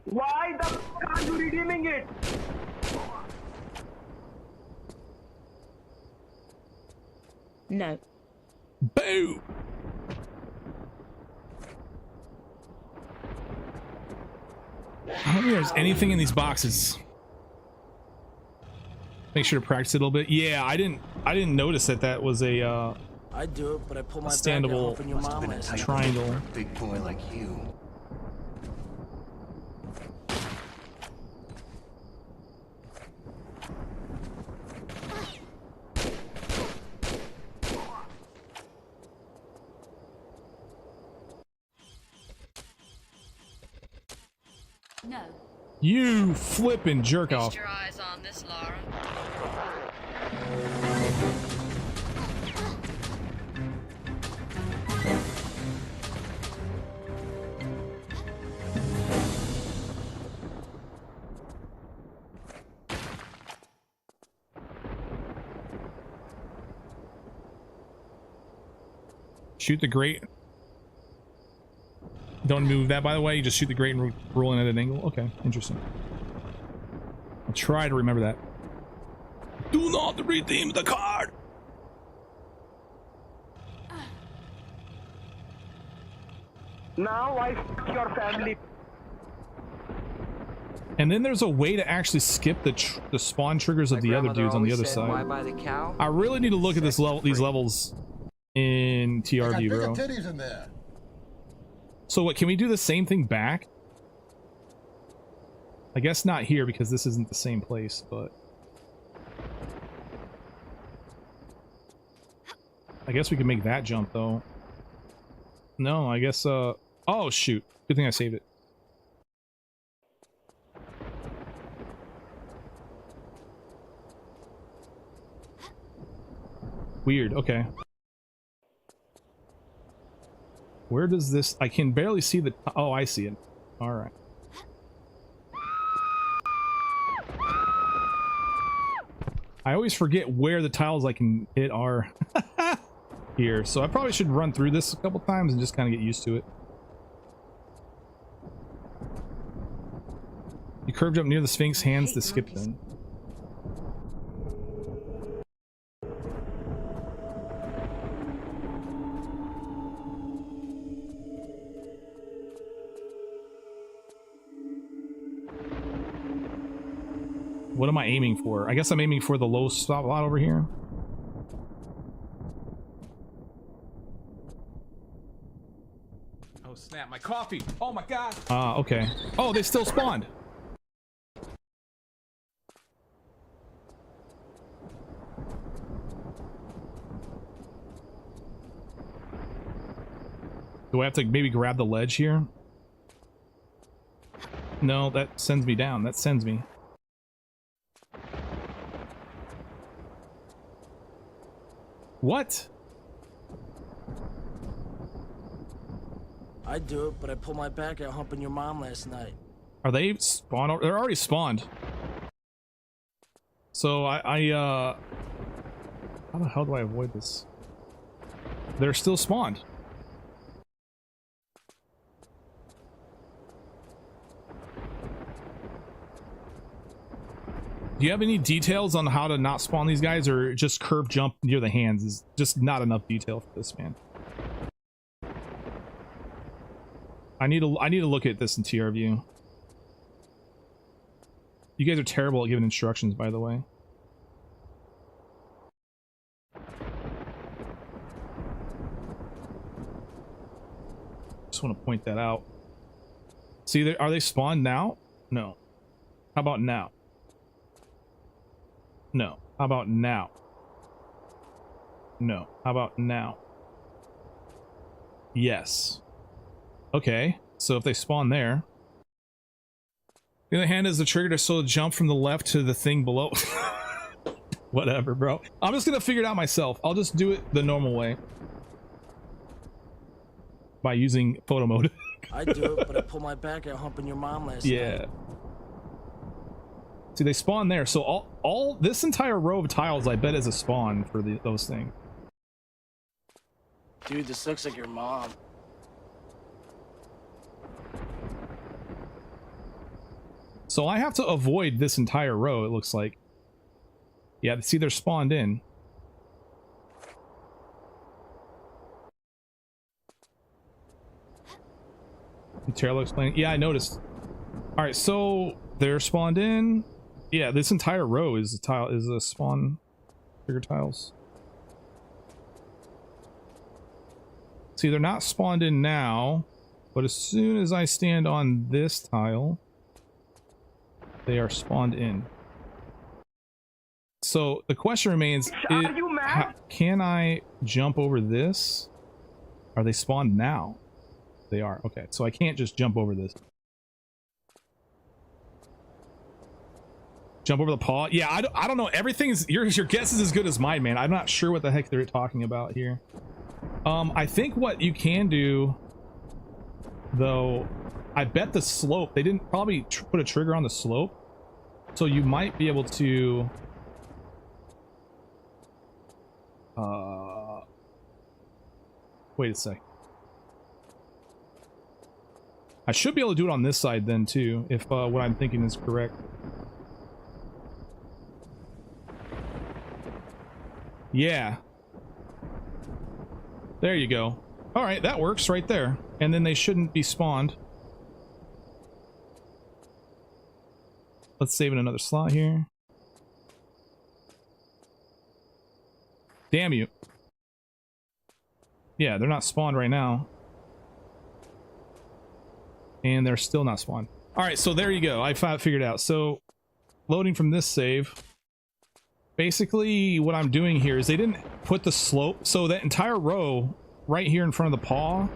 G: Why the f are you redeeming it?
O: No.
N: Boo! I don't think there's anything in these boxes. Make sure to practice it a little bit. Yeah, I didn't notice that that was a
Q: I do it, but I pull my
N: standable
Q: back out your mom last night.
N: triangle.
C: Big boy like you.
U: No.
N: You flippin' jerk off.
U: Feast your eyes on this, Laura.
N: Shoot the grate. Don't move that, by the way. You just shoot the grate and roll in at an angle. Okay, interesting. I'll try to remember that. Do not redeem the card.
G: Now I f your family.
N: And then there's a way to actually skip the spawn triggers of the other dudes on the other side.
P: Why buy the cow?
N: I really need to look at this level, these levels in TRV, bro.
V: Titties in there.
N: So what, can we do the same thing back? I guess not here because this isn't the same place, but I guess we can make that jump though. No, I guess oh shoot. Good thing I saved it. Weird, okay. Where does this... I can barely see the... Oh, I see it. Alright. I always forget where the tiles I can hit are here. So I probably should run through this a couple times and just kind of get used to it. You curve jump near the Sphinx, hands to skip then. What am I aiming for? I guess I'm aiming for the low stop lot over here.
A: Oh snap, my coffee! Oh my god!
N: Okay. Oh, they still spawned! Do I have to maybe grab the ledge here? No, that sends me down. That sends me. What?
Q: I do it, but I pull my back out humping your mom last night.
N: Are they spawned? They're already spawned. So how the hell do I avoid this? They're still spawned. Do you have any details on how to not spawn these guys, or just curve jump near the hands is just not enough detail for this, man? I need to look at this in TR view. You guys are terrible at giving instructions, by the way. Just want to point that out. See, are they spawned now? No. How about now? No. How about now? No. How about now? Yes. Okay, so if they spawn there. The other hand is the trigger to sort of jump from the left to the thing below. Whatever, bro. I'm just gonna figure it out myself. I'll just do it the normal way. By using photo mode.
Q: I do it, but I pulled my back out humping your mom last night.
N: Yeah. See, they spawn there. So all this entire row of tiles, I bet, is a spawn for those things.
Q: Dude, this looks like your mom.
N: So I have to avoid this entire row, it looks like. Yeah, see, they're spawned in. Terrell explained. Yeah, I noticed. All right, so they're spawned in. Yeah, this entire row is a spawn trigger tiles. See, they're not spawned in now, but as soon as I stand on this tile, they are spawned in. So the question remains, can I jump over this? Are they spawned now? They are. Okay, so I can't just jump over this. Jump over the paw? Yeah, I don't know. Everything's your guess is as good as mine, man. I'm not sure what the heck they're talking about here. I think what you can do, though, I bet the slope, they didn't probably put a trigger on the slope, so you might be able to wait a sec. I should be able to do it on this side then too, if what I'm thinking is correct. Yeah. There you go. All right, that works right there. And then they shouldn't be spawned. Let's save in another slot here. Damn you. Yeah, they're not spawned right now. And they're still not spawned. All right, so there you go. I figured it out. So loading from this save. Basically, what I'm doing here is they didn't put the slope. So that entire row right here in front of the paw,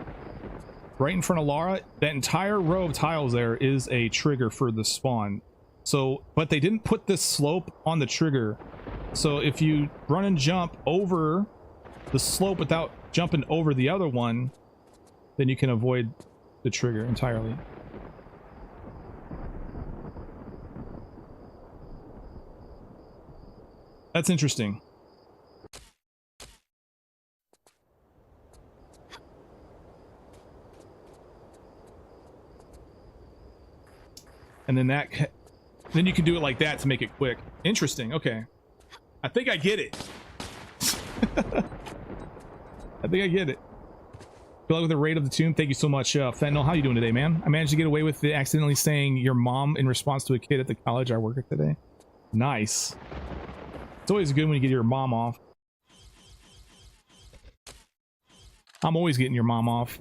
N: right in front of Lara, that entire row of tiles there is a trigger for the spawn. So, but they didn't put this slope on the trigger. So if you run and jump over the slope without jumping over the other one, then you can avoid the trigger entirely. That's interesting. And then then you can do it like that to make it quick. Interesting. Okay. I think I get it. I think I get it. Good luck with the raid of the tomb. Thank you so much, Fentanyl. How you doing today, man? I managed to get away with accidentally saying your mom in response to a kid at the college I work at today. Nice. It's always good when you get your mom off. I'm always getting your mom off.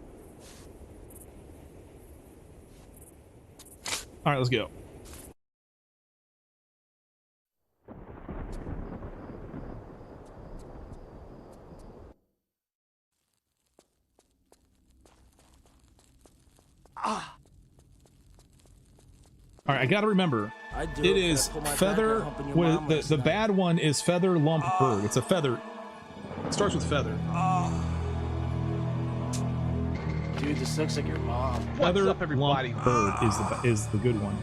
N: All right, let's go. All right, I gotta remember. It is feather. What the bad one is feather lump bird. It's a feather. It starts with feather.
Q: Dude, this looks like your mom.
N: Feather lump bird is the good one.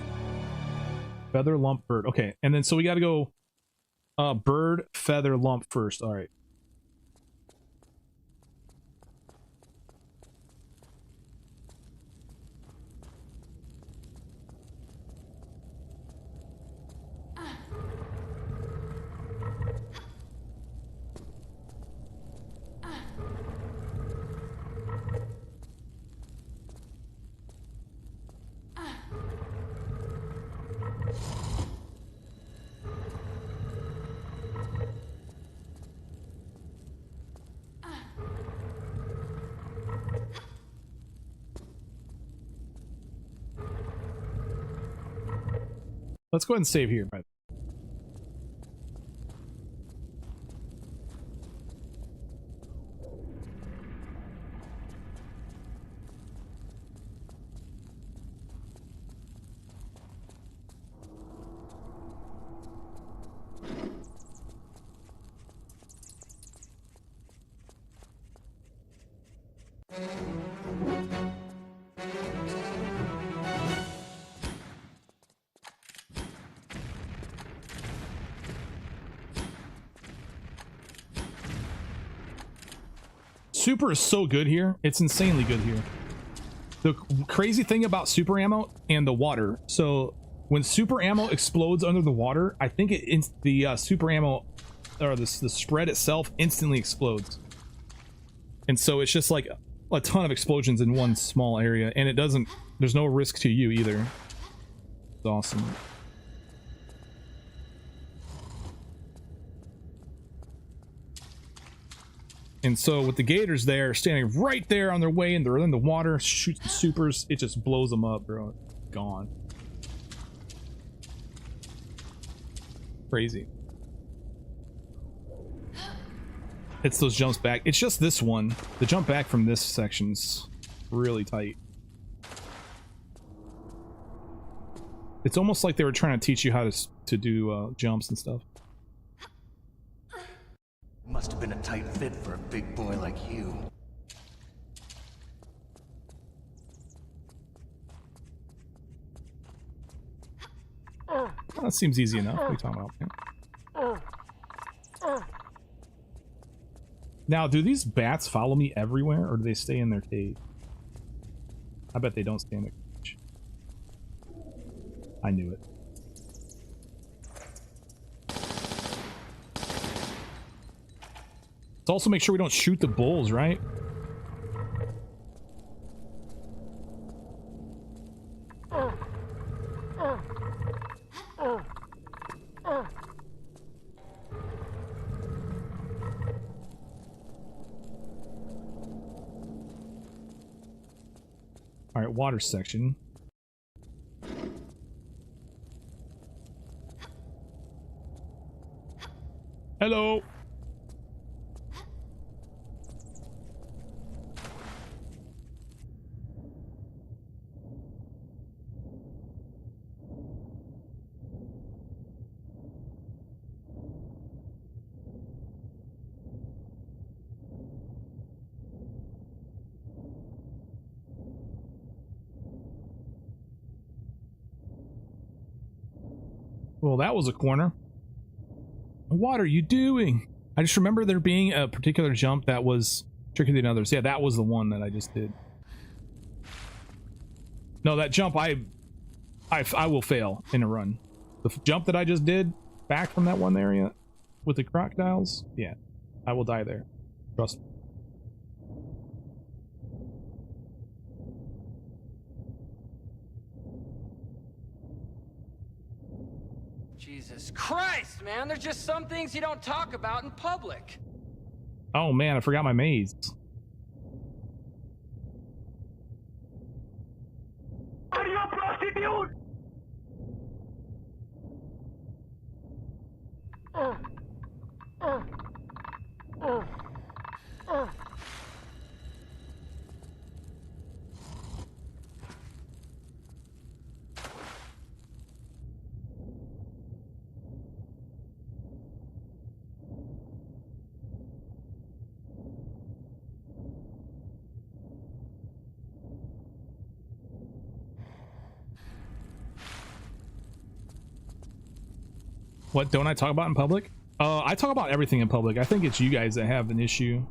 N: Feather lump bird. Okay, and then so we got to go bird feather lump first. All right. Let's go ahead and save here. Right. Super is so good here. It's insanely good here. The crazy thing about super ammo and the water. So when super ammo explodes under the water, I think the super ammo or the spread itself instantly explodes. And so it's just like a ton of explosions in one small area, and it doesn't, there's no risk to you either. It's awesome. And so with the gators there, standing right there on their way, and they're in the water, shooting supers, it just blows them up, bro. Gone. Crazy. It's those jumps back. It's just this one. The jump back from this section's really tight. It's almost like they were trying to teach you how to do jumps and stuff.
Q: Must have been a tight fit for a big boy like you.
N: Well, that seems easy enough. What are you talking about, man? Now, do these bats follow me everywhere, or do they stay in their cage? I bet they don't stay in their cage. I knew it. Let's also make sure we don't shoot the bulls, right? All right, water section. Hello. Well, that was a corner. What are you doing? I just remember there being a particular jump that was trickier than others. Yeah, that was the one that I just did. No, that jump I will fail in a run. The jump that I just did back from that one area with the crocodiles, yeah, I will die there. Trust me.
P: Jesus Christ, man, there's just some things you don't talk about in public.
N: Oh man, I forgot my maze.
G: Are you a prostitute?
N: What don't I talk about in public? I talk about everything in public. I think it's you guys that have an issue.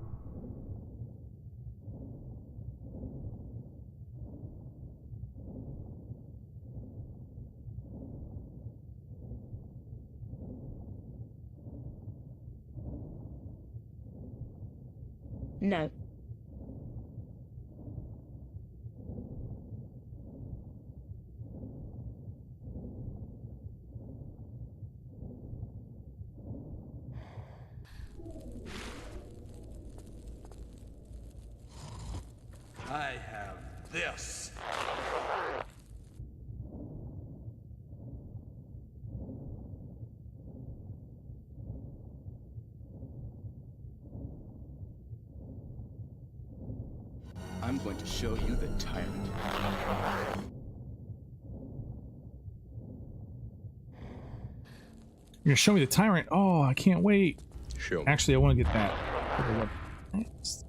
O: No.
H: I have this.
E: I'm going to show you the tyrant.
N: You're gonna show me the tyrant? Oh, I can't wait.
E: Show me.
N: Actually, I want to get that. Next.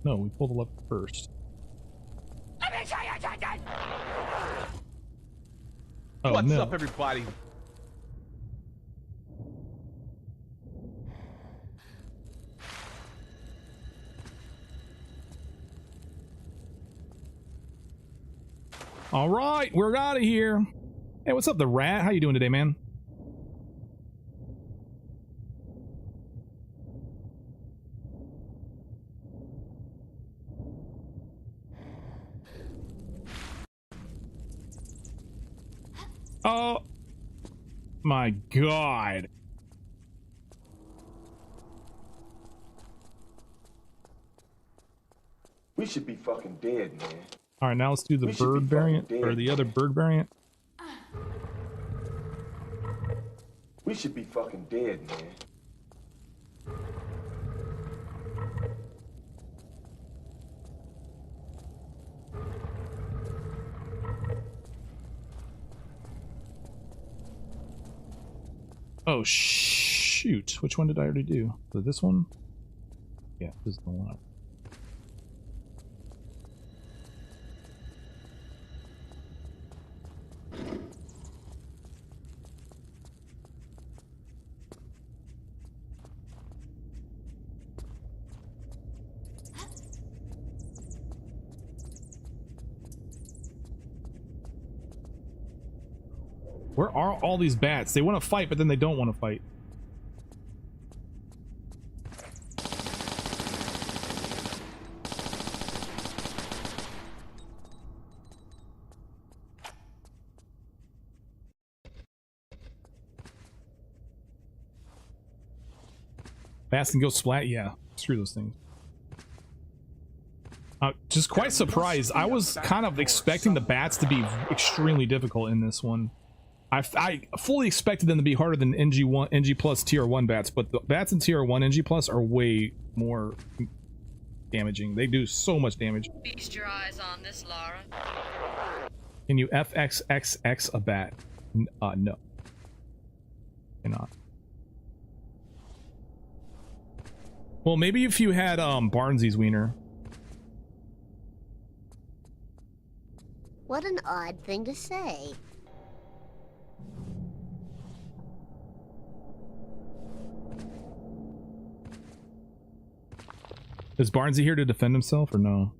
N: No, we pull the lever first.
G: Let me show you something.
N: Oh,
A: What's
N: no.
A: up, everybody?
N: All right, we're out of here. Hey, what's up, the rat? How you doing today, man? Oh my god.
J: We should be fucking dead, man.
N: All right, now let's do the bird variant, or the other bird variant.
J: We should be fucking dead, man.
N: Oh shoot, which one did I already do? Was it this one? Yeah, this is the one. Where are all these bats? They want to fight, but then they don't want to fight. Bats can go splat? Yeah, screw those things. Just quite surprised. I was kind of expecting the bats to be extremely difficult in this one. I fully expected them to be harder than NG plus tier 1 bats, but the bats in tier 1 NG plus are way more damaging. They do so much damage.
U: Feast your eyes on this, Lara.
N: Can you FXXX a bat? No. Cannot. Well, maybe if you had Barnsley's wiener.
K: What an odd thing to say.
N: Is Barnsley here to defend himself or no?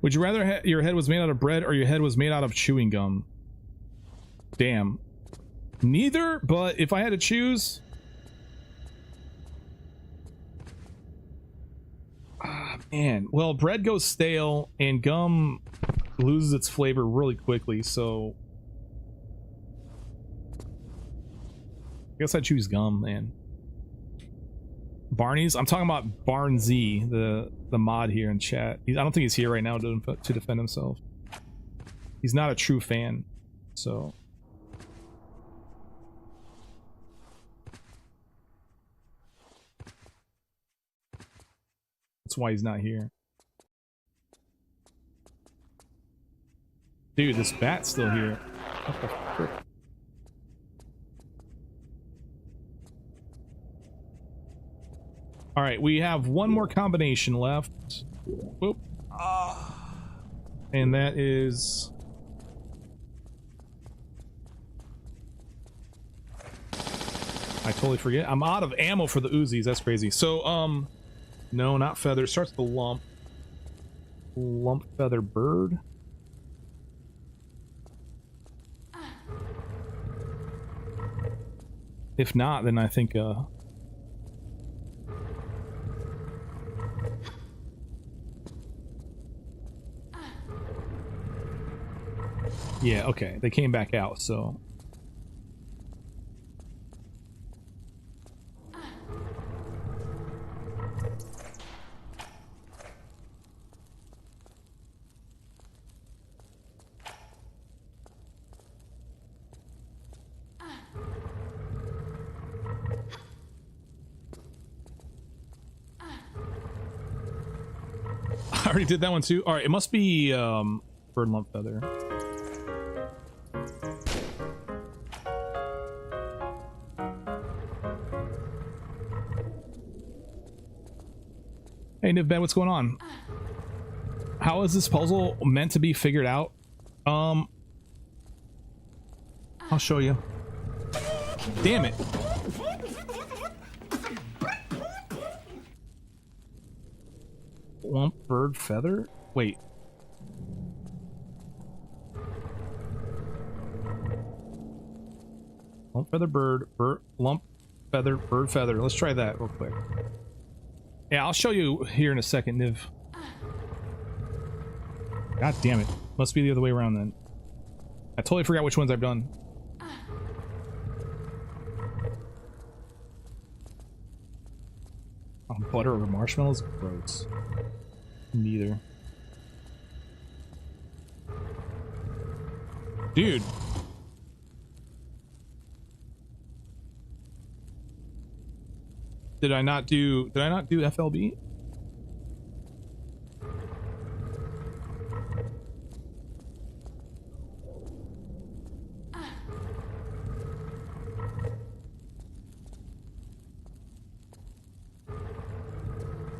N: Would you rather your head was made out of bread or your head was made out of chewing gum? Damn. Neither, but if I had to choose... Ah, man. Well, bread goes stale and gum loses its flavor really quickly, so... I guess I choose gum, man. Barney's? I'm talking about Barnzy, the mod here in chat. I don't think he's here right now to defend himself. He's not a true fan, so... That's why he's not here. Dude, this bat's still here. What the frick? Alright, we have one more combination left. Whoop. And that is... I totally forget. I'm out of ammo for the Uzis. That's crazy. So, no, not feather. It starts with the lump. Lump feather bird. If not, then I think, yeah, okay. They came back out, so... I already did that one too. All right, it must be bird lump feather. Hey Nivbed, what's going on? How is this puzzle meant to be figured out? I'll show you. damn it. Lump, bird, feather? Wait. Lump, feather, bird, lump, feather, bird, feather. Let's try that real quick. Yeah, I'll show you here in a second, Niv. God damn it. Must be the other way around then. I totally forgot which ones I've done. Oh, butter or marshmallows? Gross. Neither. Dude. Did I not do FLB?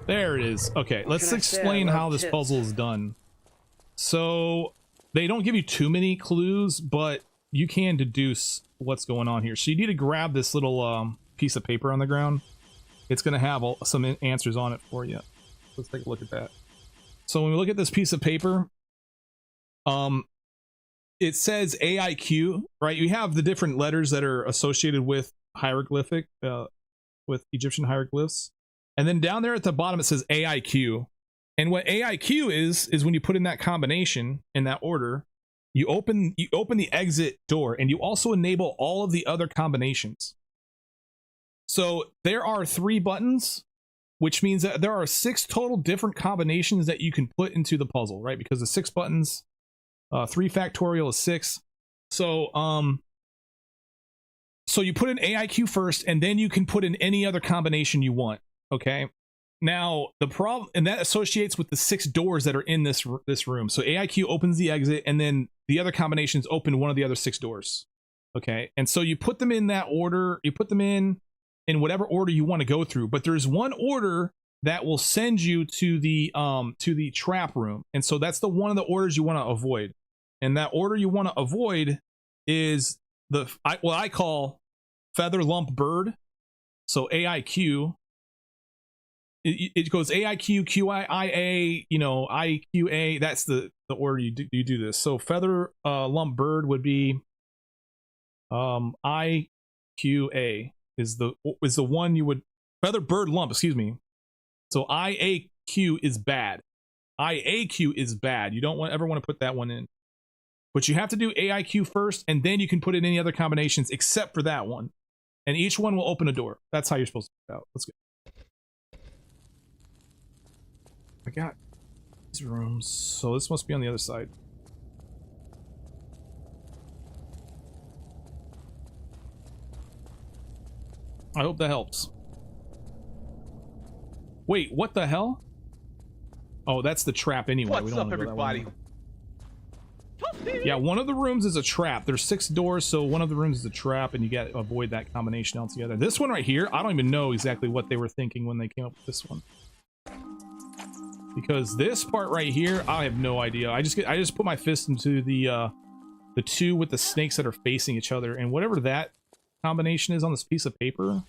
N: There it is. Okay, let's explain how this puzzle is done. So, they don't give you too many clues, but you can deduce what's going on here. So you need to grab this little piece of paper on the ground. It's going to have some answers on it for you. Let's take a look at that. So when we look at this piece of paper, it says AIQ, right? You have the different letters that are associated with hieroglyphic, with Egyptian hieroglyphs. And then down there at the bottom, it says AIQ. And what AIQ is when you put in that combination in that order, you open the exit door, and you also enable all of the other combinations. So there are 3 buttons, which means that there are 6 total different combinations that you can put into the puzzle, right? Because the 6 buttons, 3 factorial is 6. So so you put in AIQ first, and then you can put in any other combination you want. Okay. Now the problem, and that associates with the 6 doors that are in this room. So AIQ opens the exit, and then the other combinations open one of the other 6 doors. Okay. And so you put them in that order. You put them in whatever order you want to go through. But there's one order that will send you to the trap room, and so that's one of the orders you want to avoid. And that order you want to avoid is what I call feather, lump, bird. So AIQ. It goes AIQ, QIA, IQA. That's the order you do this. So feather, lump, bird would be IQA is the one you would, feather, bird, lump, excuse me. So IAQ is bad. IAQ is bad. You don't ever want to put that one in. But you have to do AIQ first, and then you can put in any other combinations except for that one. And each one will open a door. That's how you're supposed to do it out. Let's go. I got these rooms, so this must be on the other side. I hope that helps. Wait, what the hell? Oh, that's the trap anyway.
A: What's up, everybody?
N: Yeah, one of the rooms is a trap. There's 6 doors, so one of the rooms is a trap, and you got to avoid that combination altogether. This one right here, I don't even know exactly what they were thinking when they came up with this one. Because this part right here, I have no idea. I just put my fist into the 2 with the snakes that are facing each other, and whatever that combination is on this piece of paper.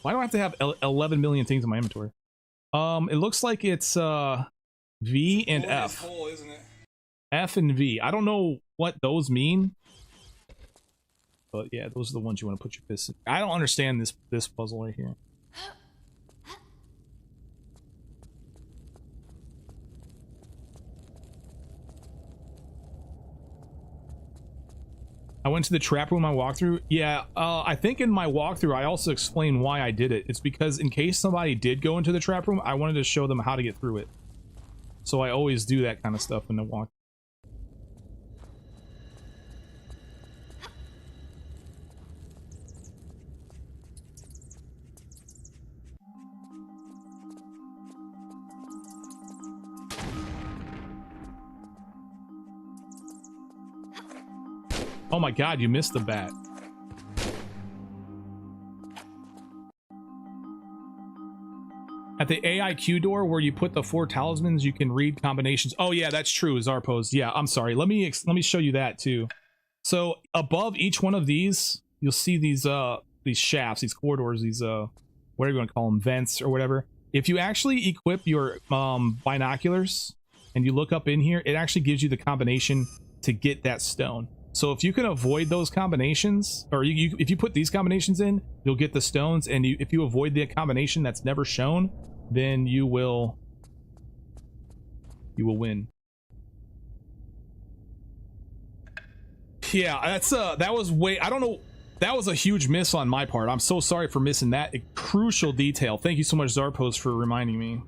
N: Why do I have to have 11 million things in my inventory? It looks like it's V and F.
L: Hole, isn't it?
N: F and V. I don't know what those mean. But yeah, those are the ones you want to put your fist in. I don't understand this puzzle right here. I went to the trap room I walked through. Yeah, I think in my walkthrough I also explained why I did it. It's because in case somebody did go into the trap room, I wanted to show them how to get through it. So I always do that kind of stuff in the walk. Oh my god, you missed the bat. At the AIQ door where you put the 4 talismans, you can read combinations. Oh yeah, that's true, Zarpos. Yeah, I'm sorry. Let me show you that too. So above each one of these, you'll see these shafts, these corridors, these whatever you want to call them, vents or whatever. If you actually equip your binoculars and you look up in here, it actually gives you the combination to get that stone. So if you can avoid those combinations, or if you put these combinations in, you'll get the stones. And if you avoid the combination that's never shown, then you will win. Yeah, that's that was way, I don't know, that was a huge miss on my part. I'm so sorry for missing that crucial detail. Thank you so much, Zarpos, for reminding me.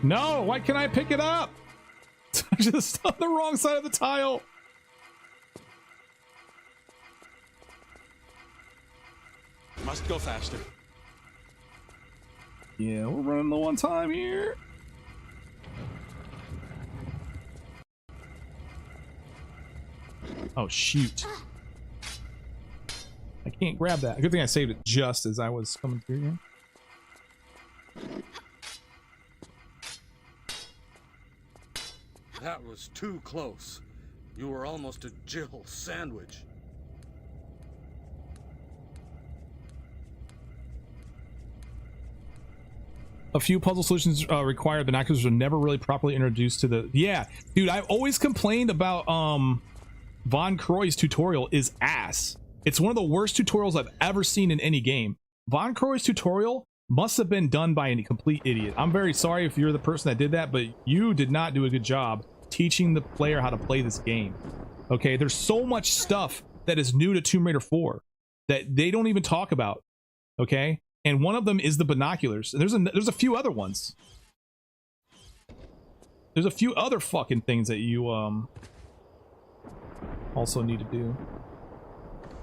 N: No, why can't I pick it up? I'm just on the wrong side of the tile.
L: Must go faster.
N: Yeah, we're running low on time here. Oh, shoot. I can't grab that. Good thing I saved it just as I was coming through here.
H: That was too close. You were almost a Jill sandwich.
N: A few puzzle solutions require binoculars are never really properly introduced to the... Yeah, dude, I've always complained about Von Croy's tutorial is ass. It's one of the worst tutorials I've ever seen in any game. Von Croy's tutorial must have been done by a complete idiot. I'm very sorry if you're the person that did that, but you did not do a good job teaching the player how to play this game. Okay, there's so much stuff that is new to Tomb Raider 4 that they don't even talk about. Okay, and one of them is the binoculars. And there's a few other ones. There's a few other fucking things that you also need to do.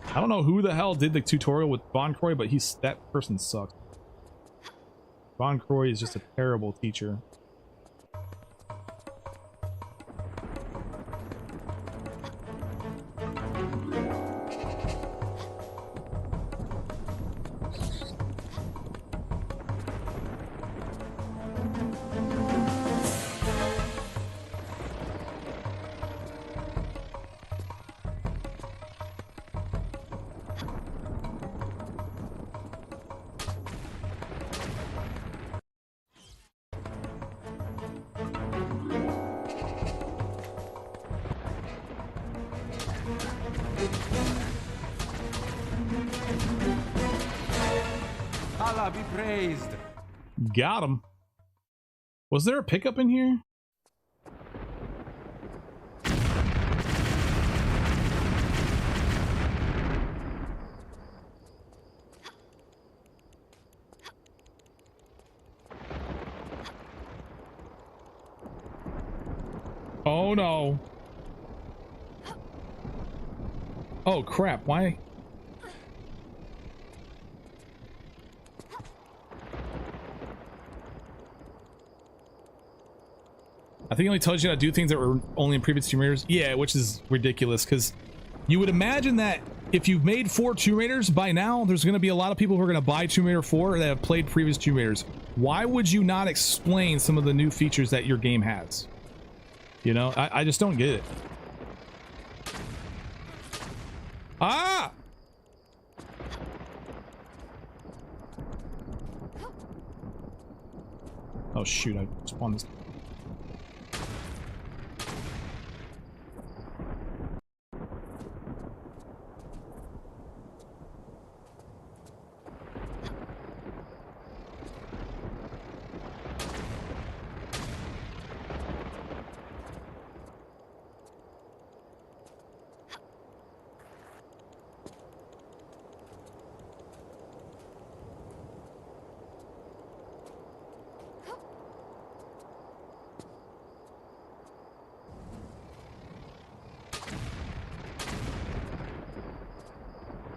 N: I don't know who the hell did the tutorial with Von Croy, but that person sucks. Von Croy is just a terrible teacher.
I: Allah be praised.
N: Got him. Was there a pickup in here? Oh no. Oh crap, why? I think it only tells you how to do things that were only in previous Tomb Raiders. Yeah, which is ridiculous, because you would imagine that if you've made 4 Tomb Raiders, by now there's going to be a lot of people who are going to buy Tomb Raider 4 that have played previous Tomb Raiders. Why would you not explain some of the new features that your game has? You know, I just don't get it. Ah! Oh shoot, I spawned this.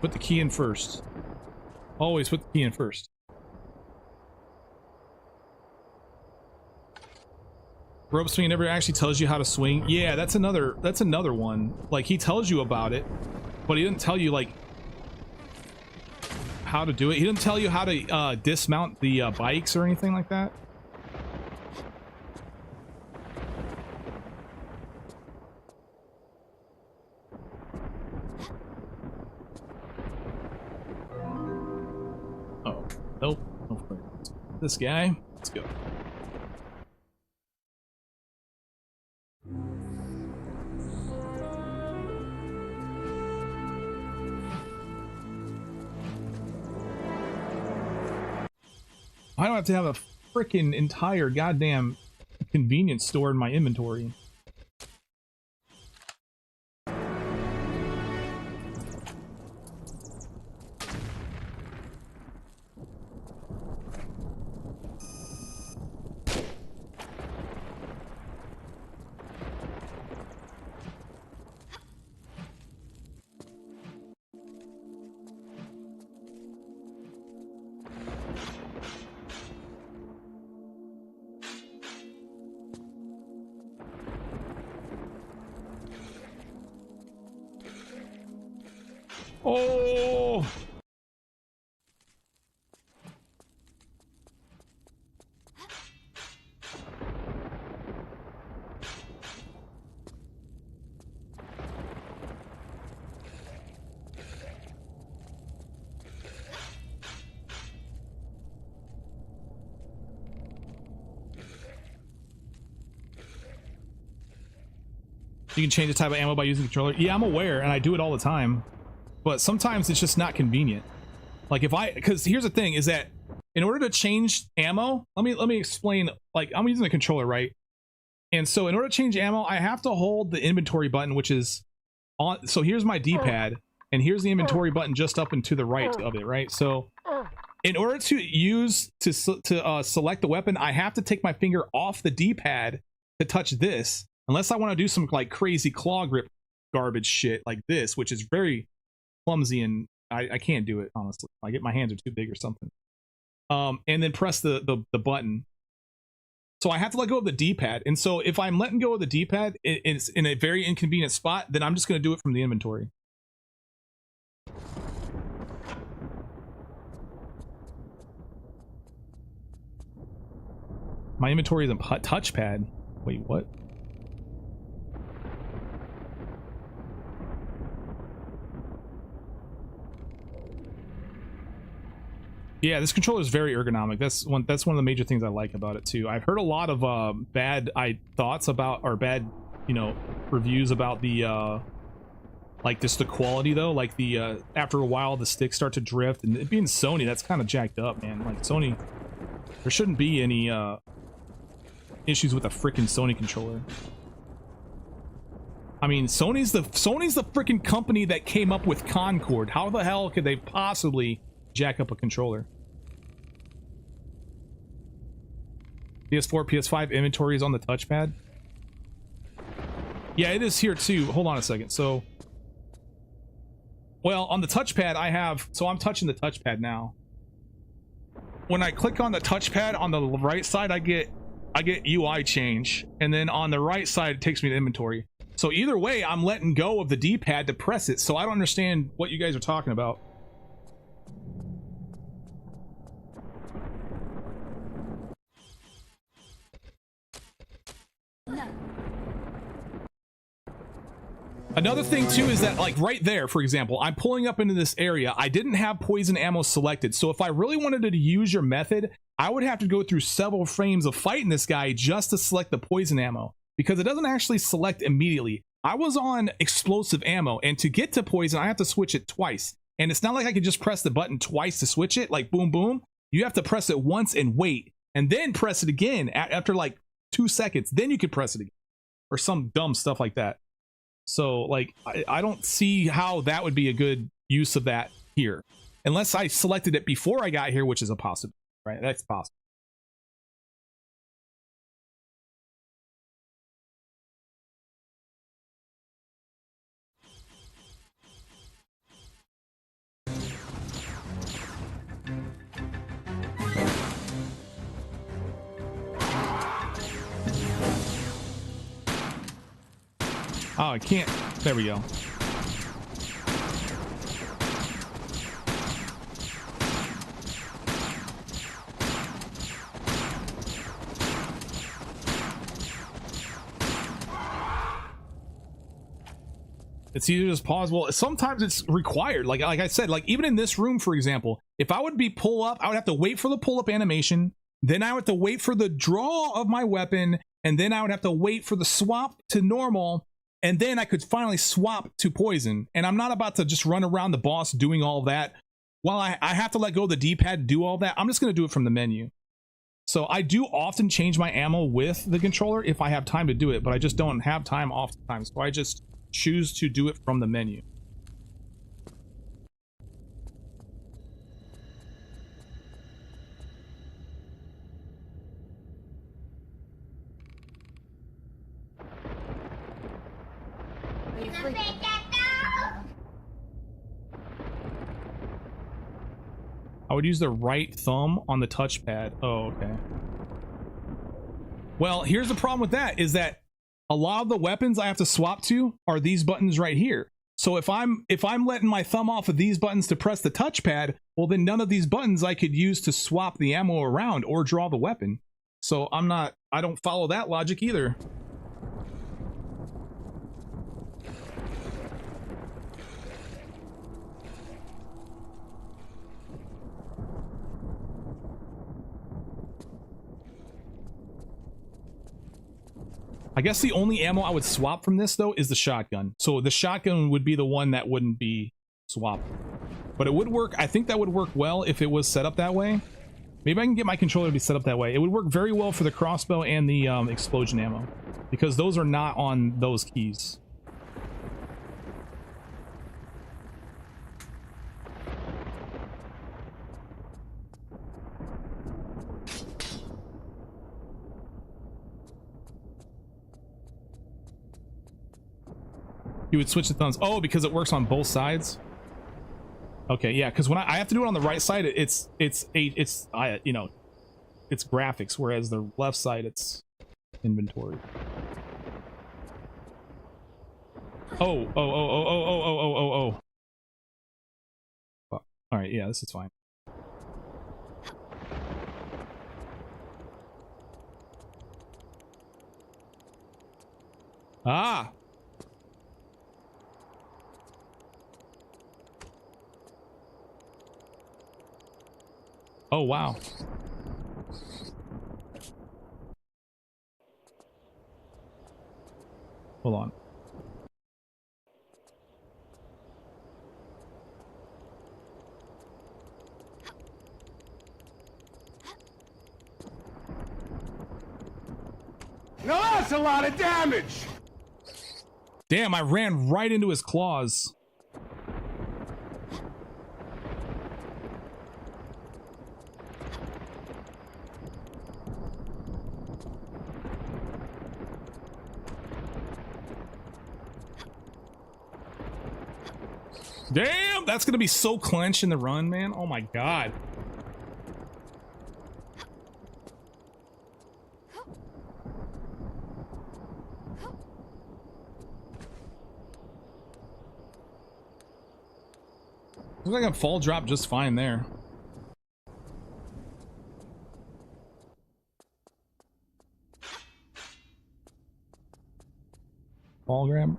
N: Put the key in first. Always put the key in first. Rope swing never actually tells you how to swing. Yeah, that's another one. Like, he tells you about it, but he didn't tell you like how to do it. He didn't tell you how to dismount the bikes or anything like that. Oh, nope. This guy. Let's go. I don't have to have a freaking entire goddamn convenience store in my inventory. Oh! You can change the type of ammo by using the controller. Yeah, I'm aware, and I do it all the time. But sometimes it's just not convenient. Like because here's the thing, is that in order to change ammo, let me explain. Like, I'm using the controller, right? And so in order to change ammo, I have to hold the inventory button, which is on. So here's my D-pad, and here's the inventory button just up and to the right of it, right? So in order to select the weapon, I have to take my finger off the D-pad to touch this, unless I want to do some like crazy claw grip garbage shit like this, which is very clumsy, and I can't do it, honestly. I get my hands are too big or something. And then press the button. So I have to let go of the D-pad. And so if I'm letting go of the D-pad, it's in a very inconvenient spot, then I'm just going to do it from the inventory. My inventory is a touchpad. Wait, what? Yeah, this controller is very ergonomic. That's one of the major things I like about it too. I've heard a lot of bad thoughts about, or bad, you know, reviews about the like just the quality though. Like the after a while the sticks start to drift, and it being Sony, that's kind of jacked up, man. Like Sony, there shouldn't be any issues with a freaking Sony controller. I mean, Sony's the freaking company that came up with Concord. How the hell could they possibly jack up a controller? PS4, PS5 inventory is on the touchpad. Yeah, it is here too. Hold on a second. So, well, on the touchpad I have, so I'm touching the touchpad now. When I click on the touchpad on the right side, I get UI change, and then on the right side it takes me to inventory. So either way, I'm letting go of the D-pad to press it. So I don't understand what you guys are talking about. Another thing too is that, like, right there, for example, I'm pulling up into this area. I didn't have poison ammo selected, so if I really wanted to use your method, I would have to go through several frames of fighting this guy just to select the poison ammo, because it doesn't actually select immediately. I was on explosive ammo, and to get to poison, I have to switch it twice. And it's not like I could just press the button twice to switch it, like boom, boom. You have to press it once and wait, and then press it again after like 2 seconds. Then you could press it again, or some dumb stuff like that. So, like, I don't see how that would be a good use of that here. Unless I selected it before I got here, which is a possibility, right? That's possible. Oh, I can't. There we go. It's either just pause. Well, sometimes it's required. Like I said, like even in this room, for example, if I would be pull up, I would have to wait for the pull up animation. Then I would have to wait for the draw of my weapon. And then I would have to wait for the swap to normal. And then I could finally swap to poison. And I'm not about to just run around the boss doing all that. While I have to let go of the D-pad to do all that, I'm just going to do it from the menu. So I do often change my ammo with the controller if I have time to do it. But I just don't have time oftentimes. So I just choose to do it from the menu. I would use the right thumb on the touchpad. Oh, okay. Well, here's the problem with that is that a lot of the weapons I have to swap to are these buttons right here. So if I'm letting my thumb off of these buttons to press the touchpad, well then none of these buttons I could use to swap the ammo around or draw the weapon. So I don't follow that logic either. I guess the only ammo I would swap from this, though, is the shotgun. So the shotgun would be the one that wouldn't be swapped. But it would work. I think that would work well if it was set up that way. Maybe I can get my controller to be set up that way. It would work very well for the crossbow and the explosion ammo. Because those are not on those keys. You would switch the thumbs. Oh, because it works on both sides. Okay, yeah, because when I have to do it on the right side, it's you know, it's graphics, whereas the left side it's inventory. Oh. All right, yeah, this is fine. Ah. Oh, wow. Hold on.
I: Now that's a lot of damage!
N: Damn, I ran right into his claws. Damn, that's gonna be so clench in the run, man. Oh my god. Looks like I fall drop just fine there. Fall grab.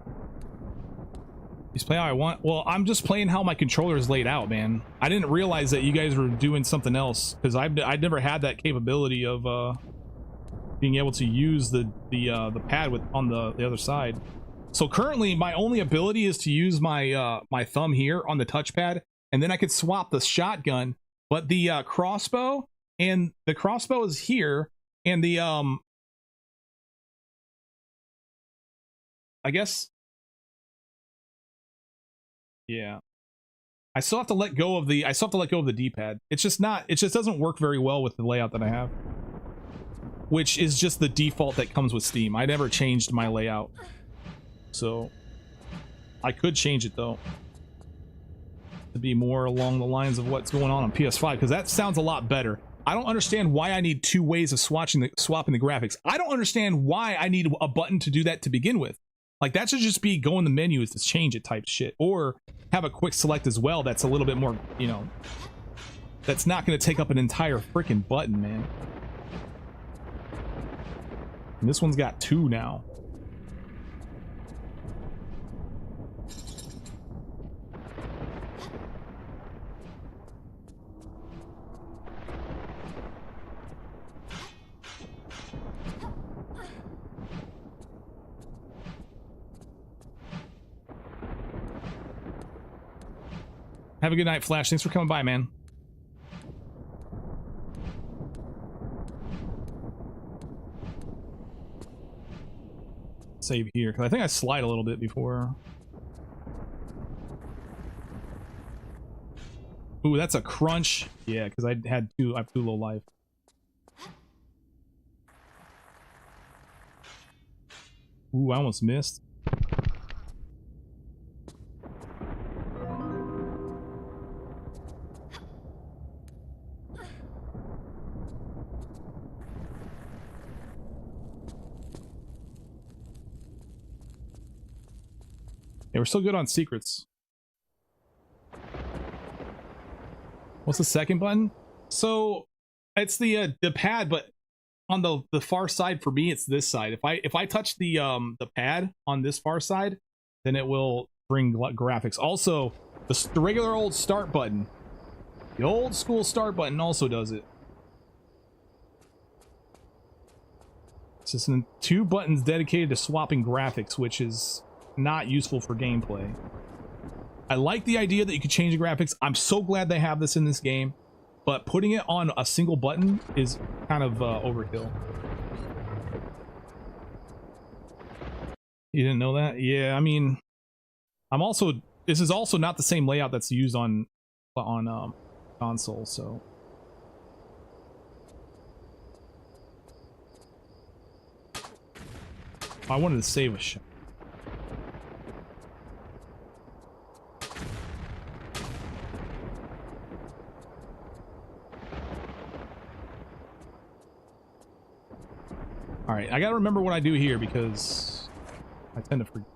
N: Just play how I want. Well, I'm just playing how my controller is laid out, man. I didn't realize that you guys were doing something else because I'd never had that capability of being able to use the pad on the other side. So currently, my only ability is to use my my thumb here on the touchpad, and then I could swap the shotgun. But the crossbow is here, and the I guess. Yeah, I still have to let go of the D-pad. It just doesn't work very well with the layout that I have, which is just the default that comes with Steam. I never changed my layout, so I could change it though to be more along the lines of what's going on PS5, because that sounds a lot better. I don't understand why I need two ways of swapping the graphics. I don't understand why I need a button to do that to begin with. Like that should just be go in the menu to change it type shit, or have a quick select as well. That's a little bit more, you know, that's not going to take up an entire freaking button, man. And this one's got 2 now. Have a good night, Flash. Thanks for coming by, man. Save here, because I think I slide a little bit before. Ooh, that's a crunch. Yeah, because I have too low life. Ooh, I almost missed. Yeah, we're still good on secrets. What's the second button? So it's the pad, but on the far side for me, it's this side. If I touch the pad on this far side, then it will bring graphics. Also, the regular old start button, the old school start button also does it. It's just 2 buttons dedicated to swapping graphics, which is not useful for gameplay. I like the idea that you could change the graphics. I'm so glad they have this in this game, but putting it on a single button is kind of overkill. You didn't know that? Yeah, I mean, this is also not the same layout that's used on console, so I wanted to save a shot. All right, I gotta remember what I do here because I tend to forget.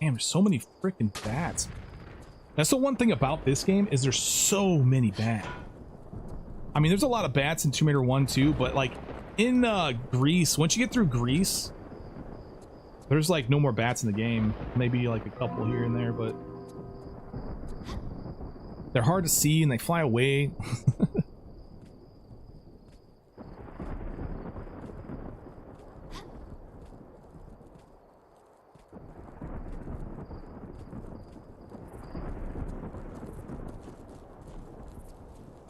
N: Damn, there's so many freaking bats. That's the one thing about this game is there's so many bats. I mean, there's a lot of bats in Tomb Raider 1 too, but like in Greece, once you get through Greece, there's like no more bats in the game. Maybe like a couple here and there, but they're hard to see and they fly away.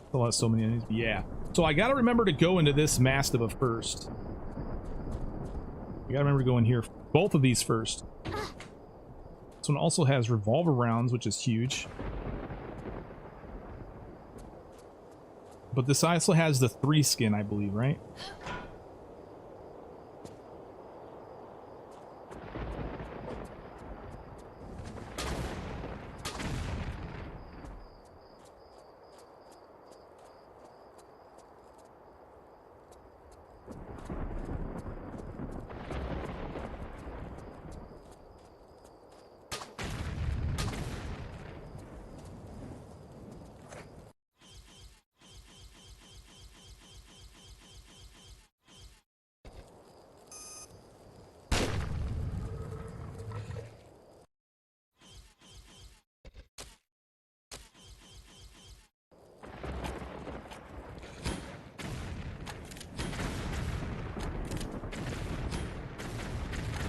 N: Still has so many enemies. Yeah. So I gotta remember to go into this mastaba first. I gotta remember to go in here. Both of these first. This one also has revolver rounds, which is huge. But this also has the 3 skin, I believe, right?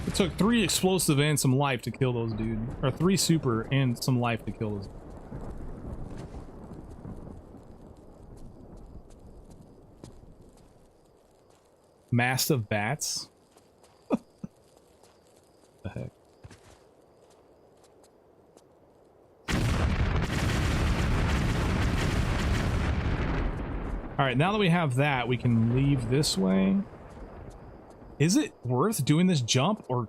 N: It took 3 explosive and some life to kill those dude. Or 3 super and some life to kill those. Massive bats? The heck? Alright, now that we have that, we can leave this way. Is it worth doing this jump, or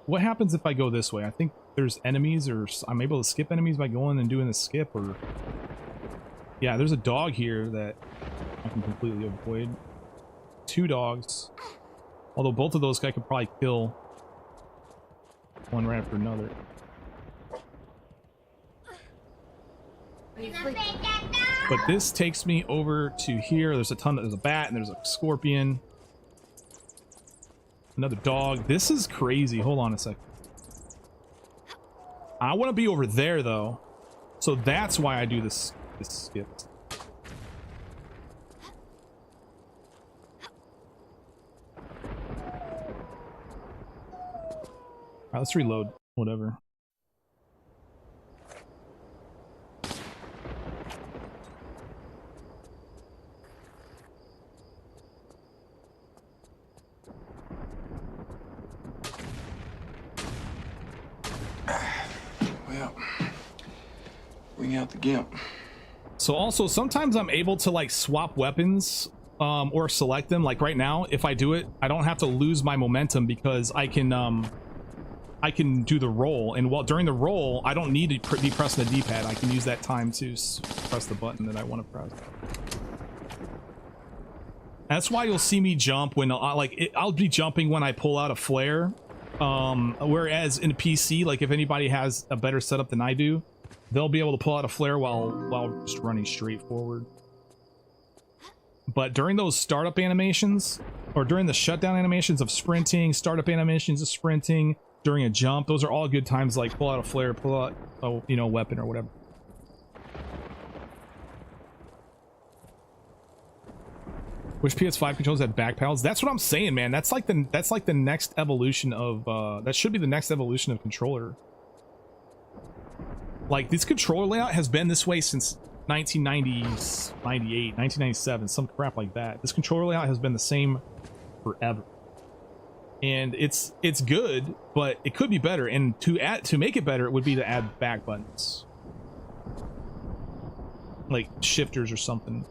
N: what happens if I go this way? I think there's enemies, or I'm able to skip enemies by going and doing the skip, or... Yeah, there's a dog here that I can completely avoid. 2 dogs. Although both of those I could probably kill one right after another. But this takes me over to here. There's a bat and there's a scorpion. Another dog. This is crazy. Hold on a second. I want to be over there though. So that's why I do this skip. Alright, let's reload. Whatever.
Q: Well, bring out the gimp.
N: So also sometimes I'm able to like swap weapons or select them. Like right now, if I do it, I don't have to lose my momentum because I can do the roll, and while during the roll I don't need to be pressing the D-pad. I can use that time to press the button that I want to press. That's why you'll see me jump when I'll be jumping when I pull out a flare, whereas in a PC, like if anybody has a better setup than I do, they'll be able to pull out a flare while just running straight forward. But during those startup animations, or during the shutdown animations of sprinting, startup animations of sprinting, during a jump, those are all good times. Like pull out a flare, pull out a weapon or whatever. Which PS5 controls had back paddles? That's what I'm saying, man. That's like the next evolution of that should be the next evolution of controller. Like this controller layout has been this way since 1998, 1997, some crap like that. This controller layout has been the same forever. And it's good, but it could be better. And to make it better, it would be to add back buttons, like shifters or something.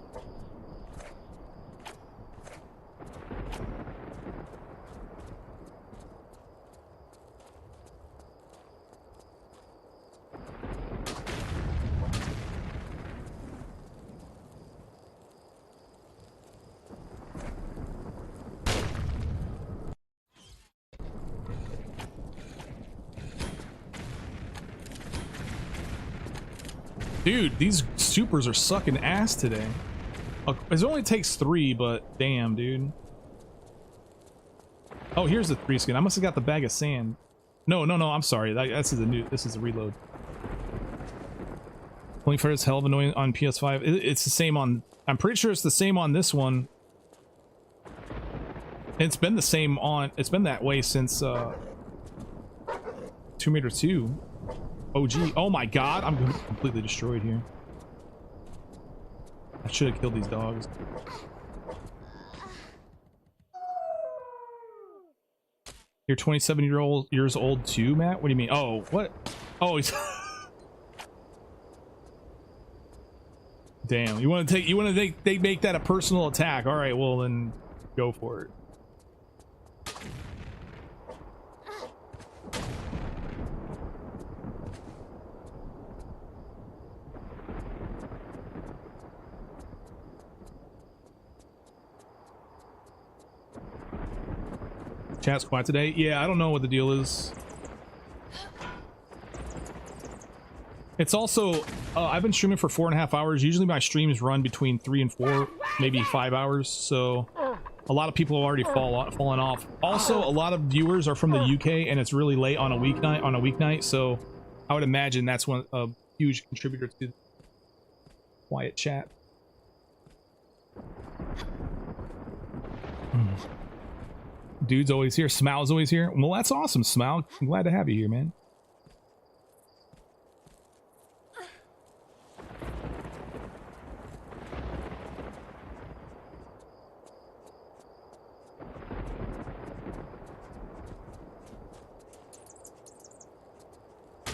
N: Dude, these supers are sucking ass today. It only takes 3, but damn, dude. Oh, here's the 3 skin. I must have got the bag of sand. No, I'm sorry. This is a reload. Pulling fire is hell of annoying on PS5. It's the same on. I'm pretty sure it's the same on this one. It's been the same on. It's been that way since Tomb Raider 2. OG. Oh my god, I'm completely destroyed here. I should have killed these dogs. You're 27 years old too, Matt? What do you mean? Oh, what? Oh, he's damn. You want to they make that a personal attack? All right, well then go for it. Chat's quiet today. Yeah, I don't know what the deal is. It's also I've been streaming for 4.5 hours. Usually my streams run between 3 and 4, maybe 5 hours. So a lot of people have already fallen off. Also, a lot of viewers are from the UK, and it's really late on a weeknight. So I would imagine that's a huge contributor to quiet chat. Dude's always here. Smow's always here. Well, that's awesome, Smow. I'm glad to have you here, man.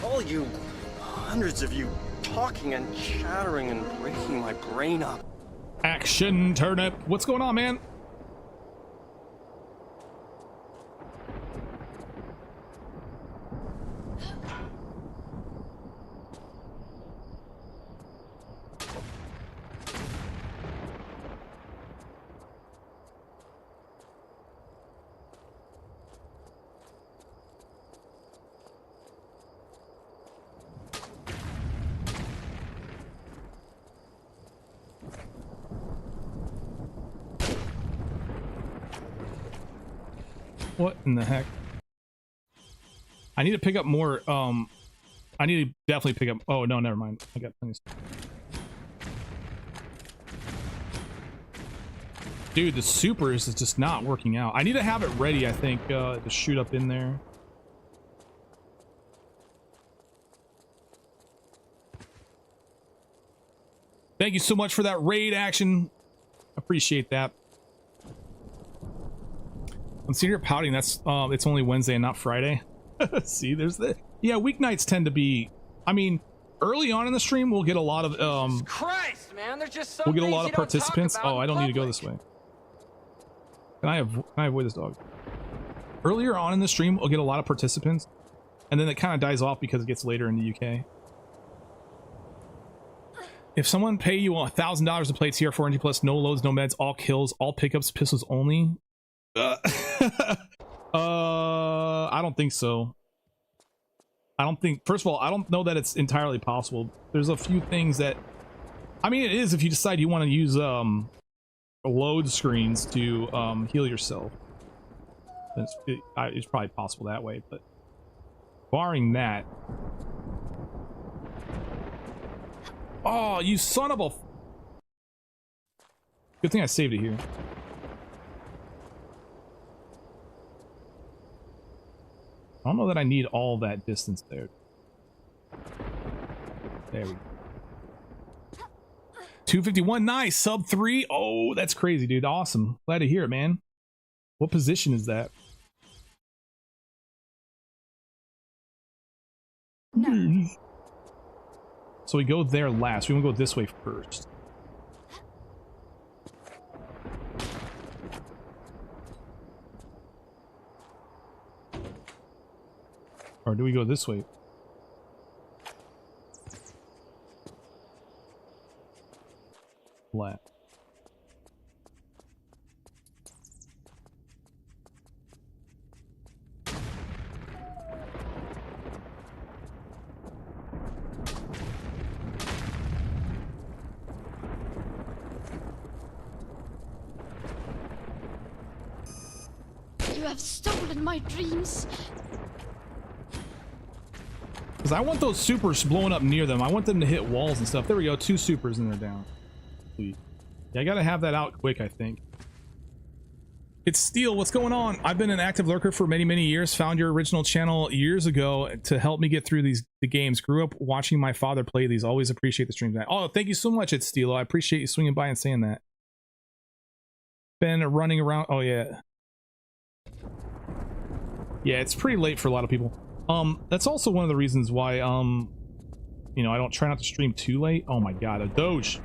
Q: All you, hundreds of you, talking and chattering and breaking my brain up.
N: Action turnip. What's going on, man? What in the heck? I need to pick up more, I need to definitely pick up, oh no, never mind. I got plenty of stuff. Dude, the supers is just not working out. I need to have it ready, I think, to shoot up in there. Thank you so much for that raid action. Appreciate that. I'm seeing you're pouting. That's it's only Wednesday and not Friday. See, there's the weeknights tend to be. I mean, early on in the stream, we'll get a lot of
P: Christ, man, there's just
N: we'll get a lot of participants. Oh, I don't need to go this way. Can I avoid this dog? Earlier on in the stream, we'll get a lot of participants, and then it kind of dies off because it gets later in the UK. If someone pay you $1,000 to play TR4 NG plus, no loads, no meds, all kills, all pickups, pistols only. I don't think so. I don't think, first of all, I don't know that it's entirely possible. There's a few things that, I mean, it is if you decide you want to use load screens to heal yourself. It's probably possible that way, but barring that. Oh, you son of a... Good thing I saved it here. I don't know that I need all that distance there. There we go. 251, nice. Sub 3. Oh, that's crazy, dude. Awesome. Glad to hear it, man. What position is that? No. So we go there last. We want to go this way first. Or do we go this way? Left.
K: You have stolen my dreams.
N: Because I want those supers blowing up near them. I want them to hit walls and stuff. There we go. 2 supers and they're down. Sweet. Yeah, I gotta have that out quick, I think. It's Steel. What's going on? I've been an active lurker for many, many years. Found your original channel years ago to help me get through the games. Grew up watching my father play these. Always appreciate the stream. Oh, thank you so much, It's Steel. I appreciate you swinging by and saying that. Been running around. Oh, yeah. Yeah, it's pretty late for a lot of people. That's also one of the reasons why, you know, I don't try not to stream too late. Oh my god, a Doge.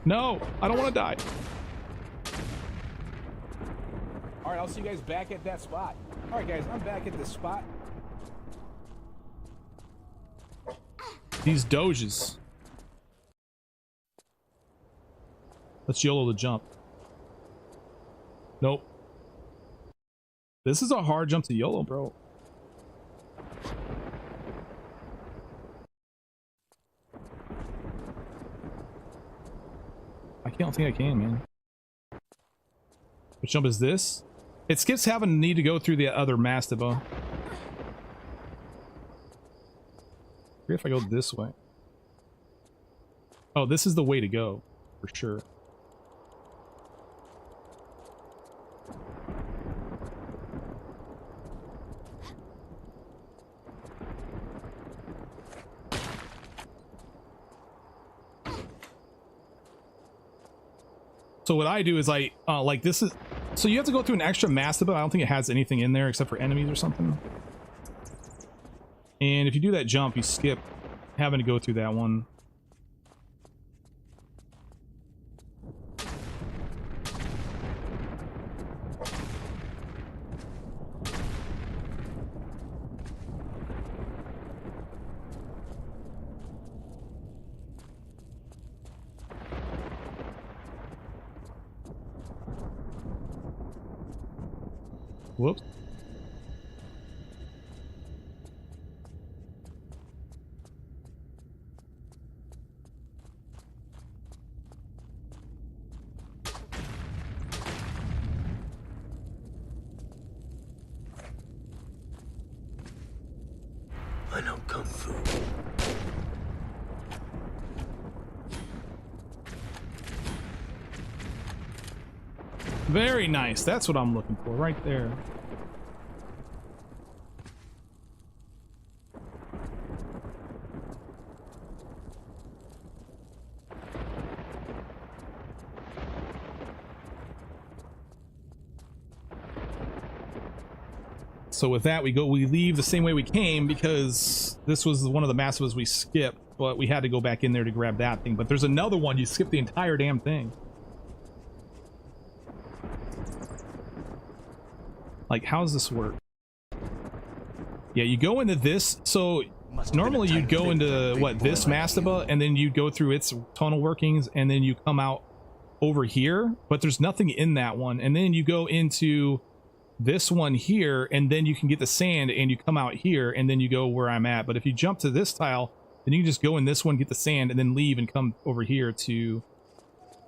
N: No, I don't want to die.
S: Alright, I'll see you guys back at that spot. Alright guys, I'm back at this spot.
N: These Doges. Let's YOLO the jump. Nope. This is a hard jump to YOLO, bro. I don't think I can, man. Which jump is this? It skips having to need to go through the other mastaba. Maybe if I go this way. Oh, this is the way to go, for sure. So what I do is I, like this is, so you have to go through an extra mastaba. I don't think it has anything in there except for enemies or something. And if you do that jump, you skip having to go through that one. Whoops. Very nice. That's what I'm looking for right there. So with that, we leave the same way we came because this was one of the massives we skipped, but we had to go back in there to grab that thing. But there's another one. You skip the entire damn thing. Like, how does this work? Yeah, you go into this. So normally you'd go into what, this mastaba, and then you'd go through its tunnel workings, and then you come out over here, but there's nothing in that one. And then you go into this one here, and then you can get the sand, and you come out here, and then you go where I'm at. But if you jump to this tile, then you can just go in this one, get the sand, and then leave and come over here to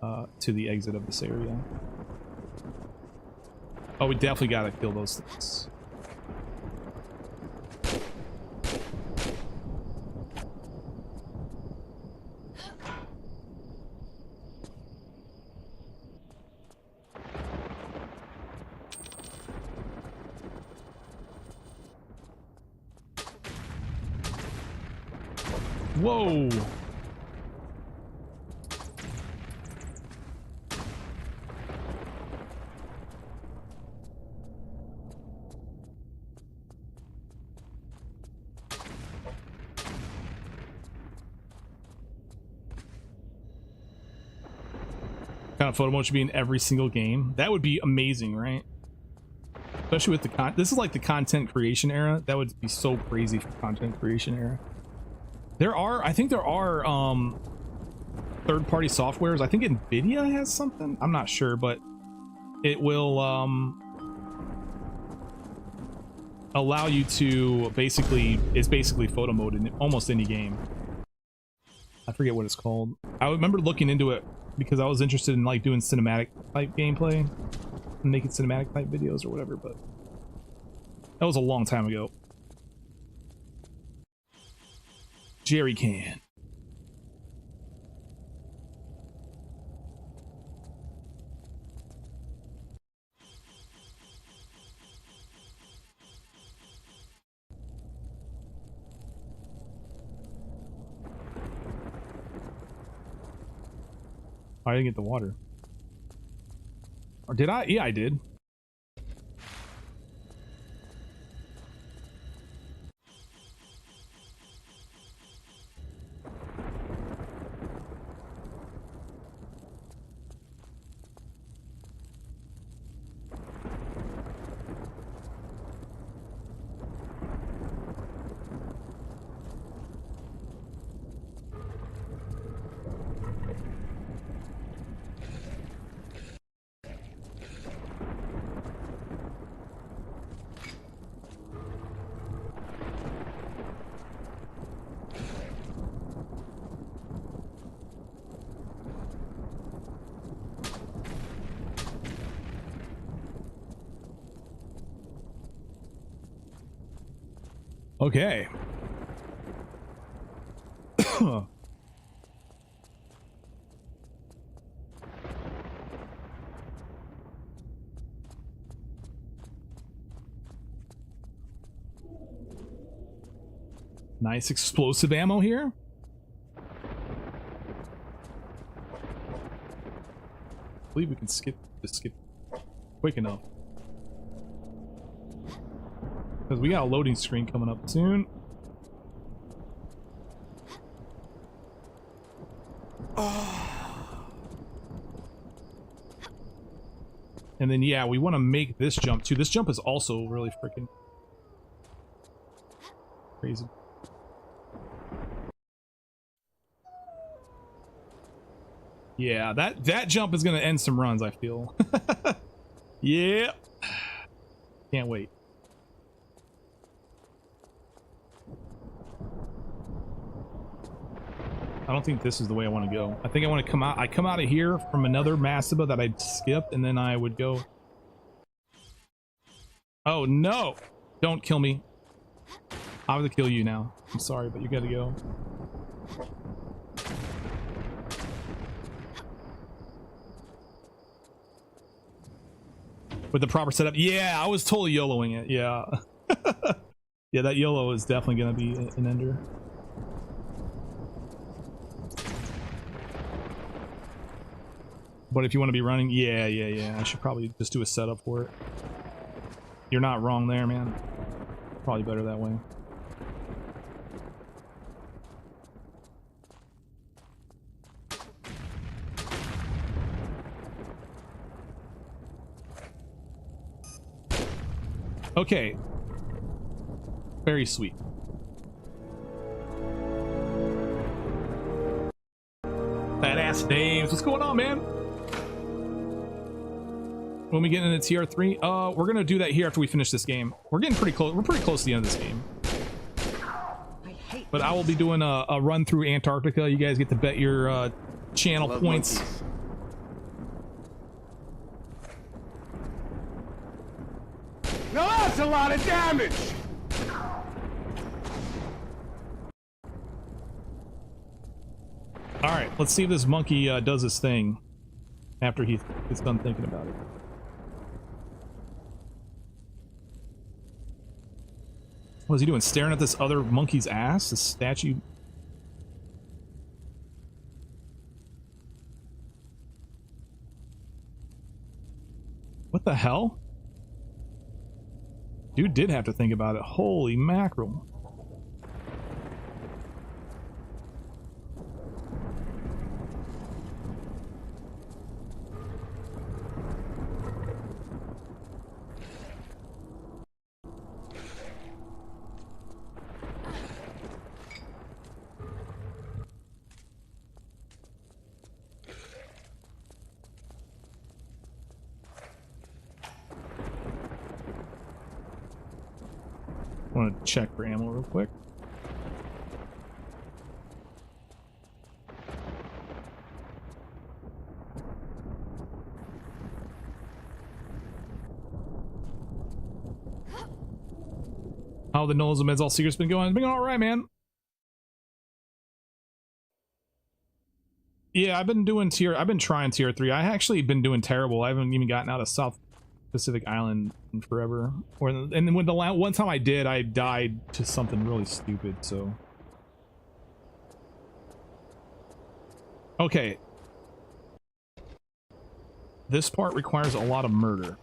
N: the exit of this area. Oh, we definitely gotta kill those things. Whoa. Kind of photo mode should be in every single game. That would be amazing, right? Especially with the this is like the content creation era. That would be so crazy for content creation era. I think there are third-party softwares. I think Nvidia has something. I'm not sure, but it will allow you to it's basically photo mode in almost any game. I forget what it's called. I remember looking into it because I was interested in like doing cinematic type gameplay and making cinematic type videos or whatever, but that was a long time ago. Jerry can. I didn't get the water. Or did I? Yeah, I did. Okay. Nice explosive ammo here. I believe we can skip quick enough. Because we got a loading screen coming up soon. And then, yeah, we want to make this jump too. This jump is also really freaking crazy. Yeah, that jump is going to end some runs, I feel. Yeah. Can't wait. I don't think this is the way I want to go. I think I want to come out. I come out of here from another Mastaba that I'd skipped, and then I would go. Oh no! Don't kill me. I have to kill you now. I'm sorry, but you gotta go. With the proper setup. Yeah, I was totally YOLOing it. Yeah. Yeah, that YOLO is definitely going to be an ender. But if you want to be running, yeah. I should probably just do a setup for it. You're not wrong there, man. Probably better that way. Okay. Very sweet. Badassgamez. What's going on, man? When we get into TR3, we're gonna do that here after we finish this game. We're getting pretty close. We're pretty close to the end of this game. But I will be doing a run through Antarctica. You guys get to bet your channel points.
Q: Monkeys.
I: Now that's a lot of damage!
N: Alright, let's see if this monkey does his thing after he gets done thinking about it. What is he doing? Staring at this other monkey's ass? This statue? What the hell? Dude did have to think about it. Holy mackerel. I want to check for ammo real quick. How the Nulls and Meds all secrets been going? It's been all right, man. Yeah, I've been trying tier 3. I actually been doing terrible. I haven't even gotten out of South Pacific Island in forever. And when the one time I did, I died to something really stupid, so. Okay. This part requires a lot of murder.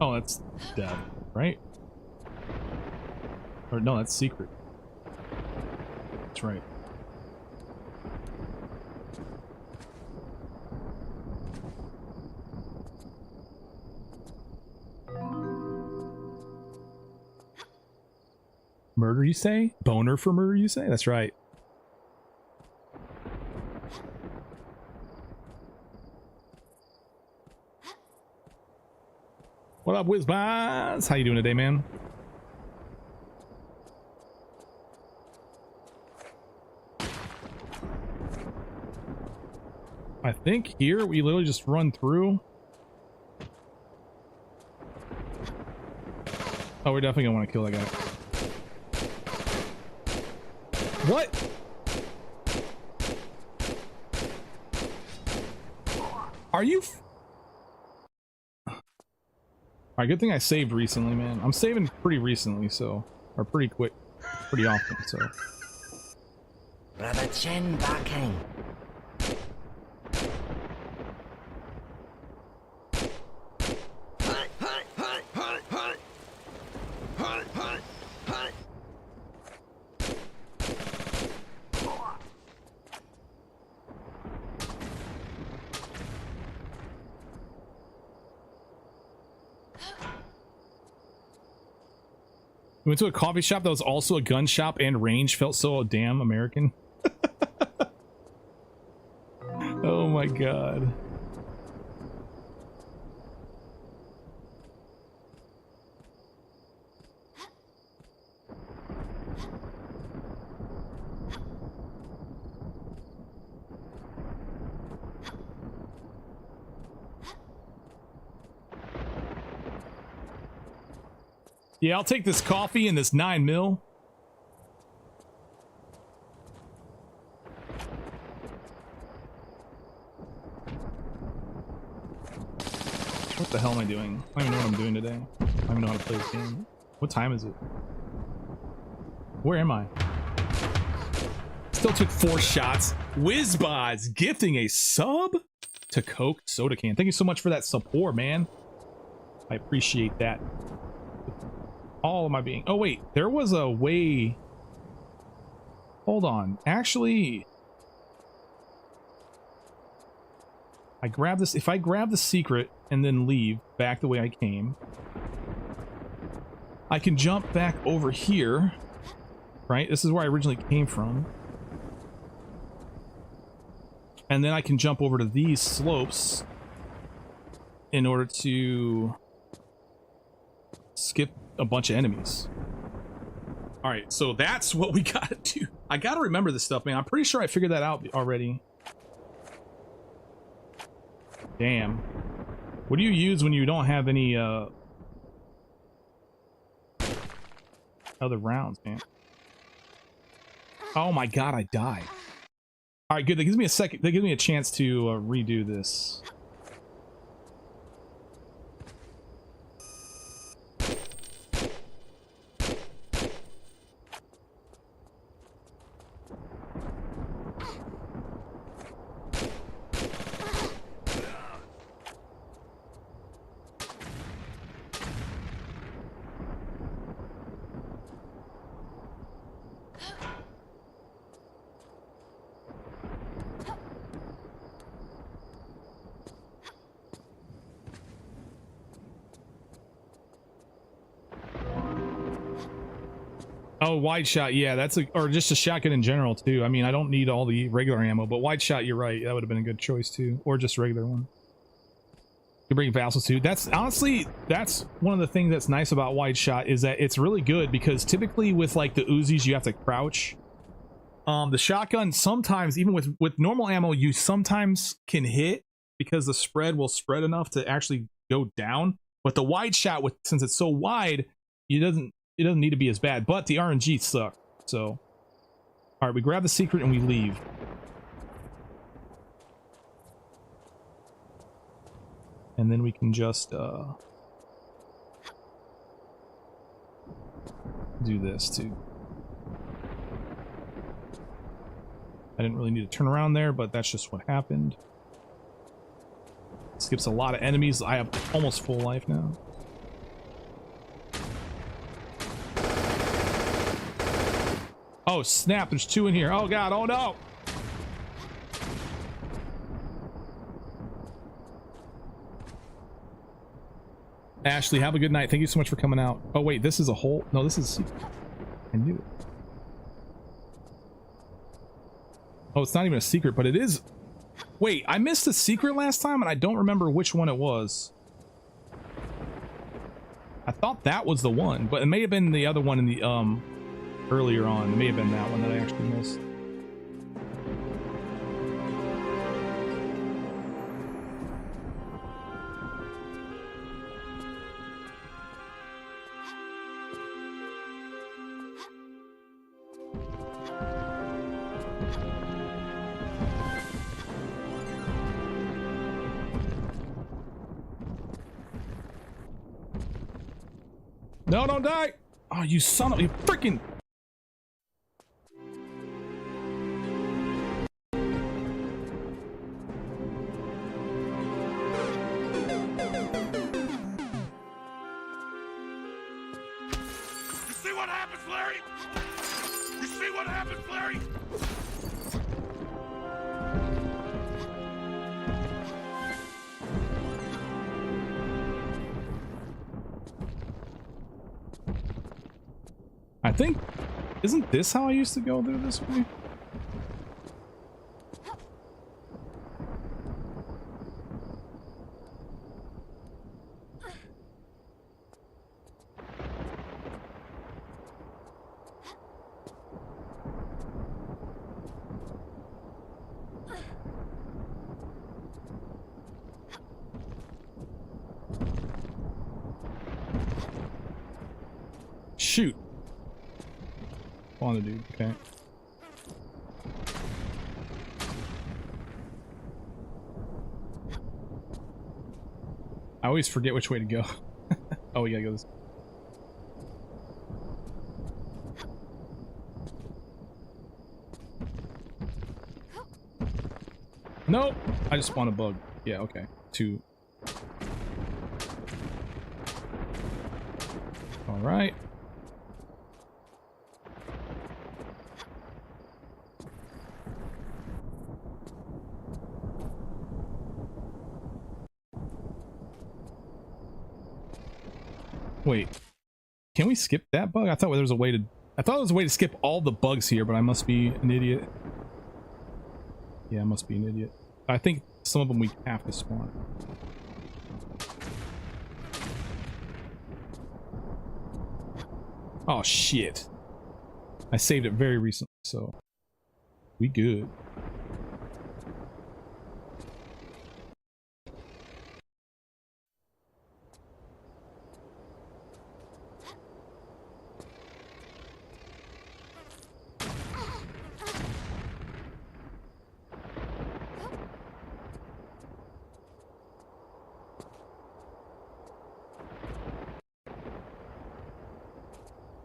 N: Oh, that's dead, right? Or no, that's secret. That's right. Murder, you say? Boner for murder, you say? That's right. What up, Whizbaz? How you doing today, man? I think here we literally just run through. Oh, we're definitely gonna want to kill that guy. What? Are you? Alright, good thing I saved recently, man. I'm saving pretty recently, so. Or pretty quick. Pretty often, so.
K: Brother Chen Kain.
N: We went to a coffee shop that was also a gun shop and range. Felt so damn American. Oh my god. Yeah, I'll take this coffee and this 9 mil. What the hell am I doing? I don't even know what I'm doing today. I don't even know how to play this game. What time is it? Where am I? Still took 4 shots. Whizbods gifting a sub to Coke Soda Can. Thank you so much for that support, man. I appreciate that. All of my being. Oh wait, there was a way. Hold on. Actually, I grab this. If I grab the secret and then leave back the way I came, I can jump back over here. Right? This is where I originally came from. And then I can jump over to these slopes in order to skip a bunch of enemies. All right, so that's what we gotta do. I gotta remember this stuff, man. I'm pretty sure I figured that out already. Damn. What do you use when you don't have any other rounds, man? Oh my god, I died. All right, good. That gives me a second. That gives me a chance to redo this. Oh, wide shot, yeah, that's a, or just a shotgun in general too. I mean, I don't need all the regular ammo, but wide shot, you're right, that would have been a good choice too, or just regular one. You bring vassals too. That's honestly, that's one of the things that's nice about wide shot is that it's really good because typically with like the Uzis, you have to crouch. The shotgun sometimes, even with normal ammo, you sometimes can hit because the spread will spread enough to actually go down. But the wide shot, with since it's so wide, it doesn't need to be as bad, but the RNG suck. So, all right, we grab the secret and we leave. And then we can just do this too. I didn't really need to turn around there, but that's just what happened. Skips a lot of enemies. I have almost full life now. Oh snap, there's 2 in here. Oh god, oh no. Ashley, have a good night. Thank you so much for coming out. Oh wait, this is a hole. No, this is, I knew it. Oh, it's not even a secret, but it is. Wait, I missed a secret last time and I don't remember which one it was. I thought that was the one, but it may have been the other one in the earlier on. It may have been that one that I actually missed. No, don't die! Oh, you son of a freaking. I think, isn't this how I used to go through this way? Shoot. On the dude, okay. I always forget which way to go. Oh, we gotta go this way. Nope. I just spawned a bug. Yeah, okay. 2. Alright. Wait, can we skip that bug? I thought there was a way to. I thought there was a way to skip all the bugs here, but I must be an idiot. Yeah, I must be an idiot. I think some of them we have to spawn. Oh shit! I saved it very recently, so we good.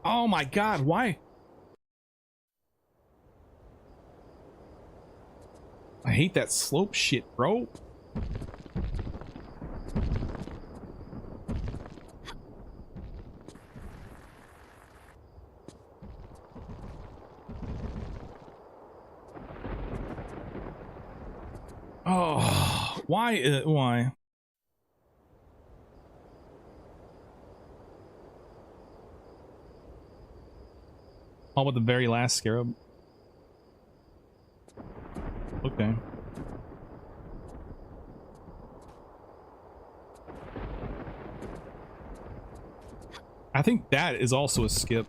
N: Oh my god, why? I hate that slope shit, bro. Oh, why? Why? All but the very last scarab. Okay. I think that is also a skip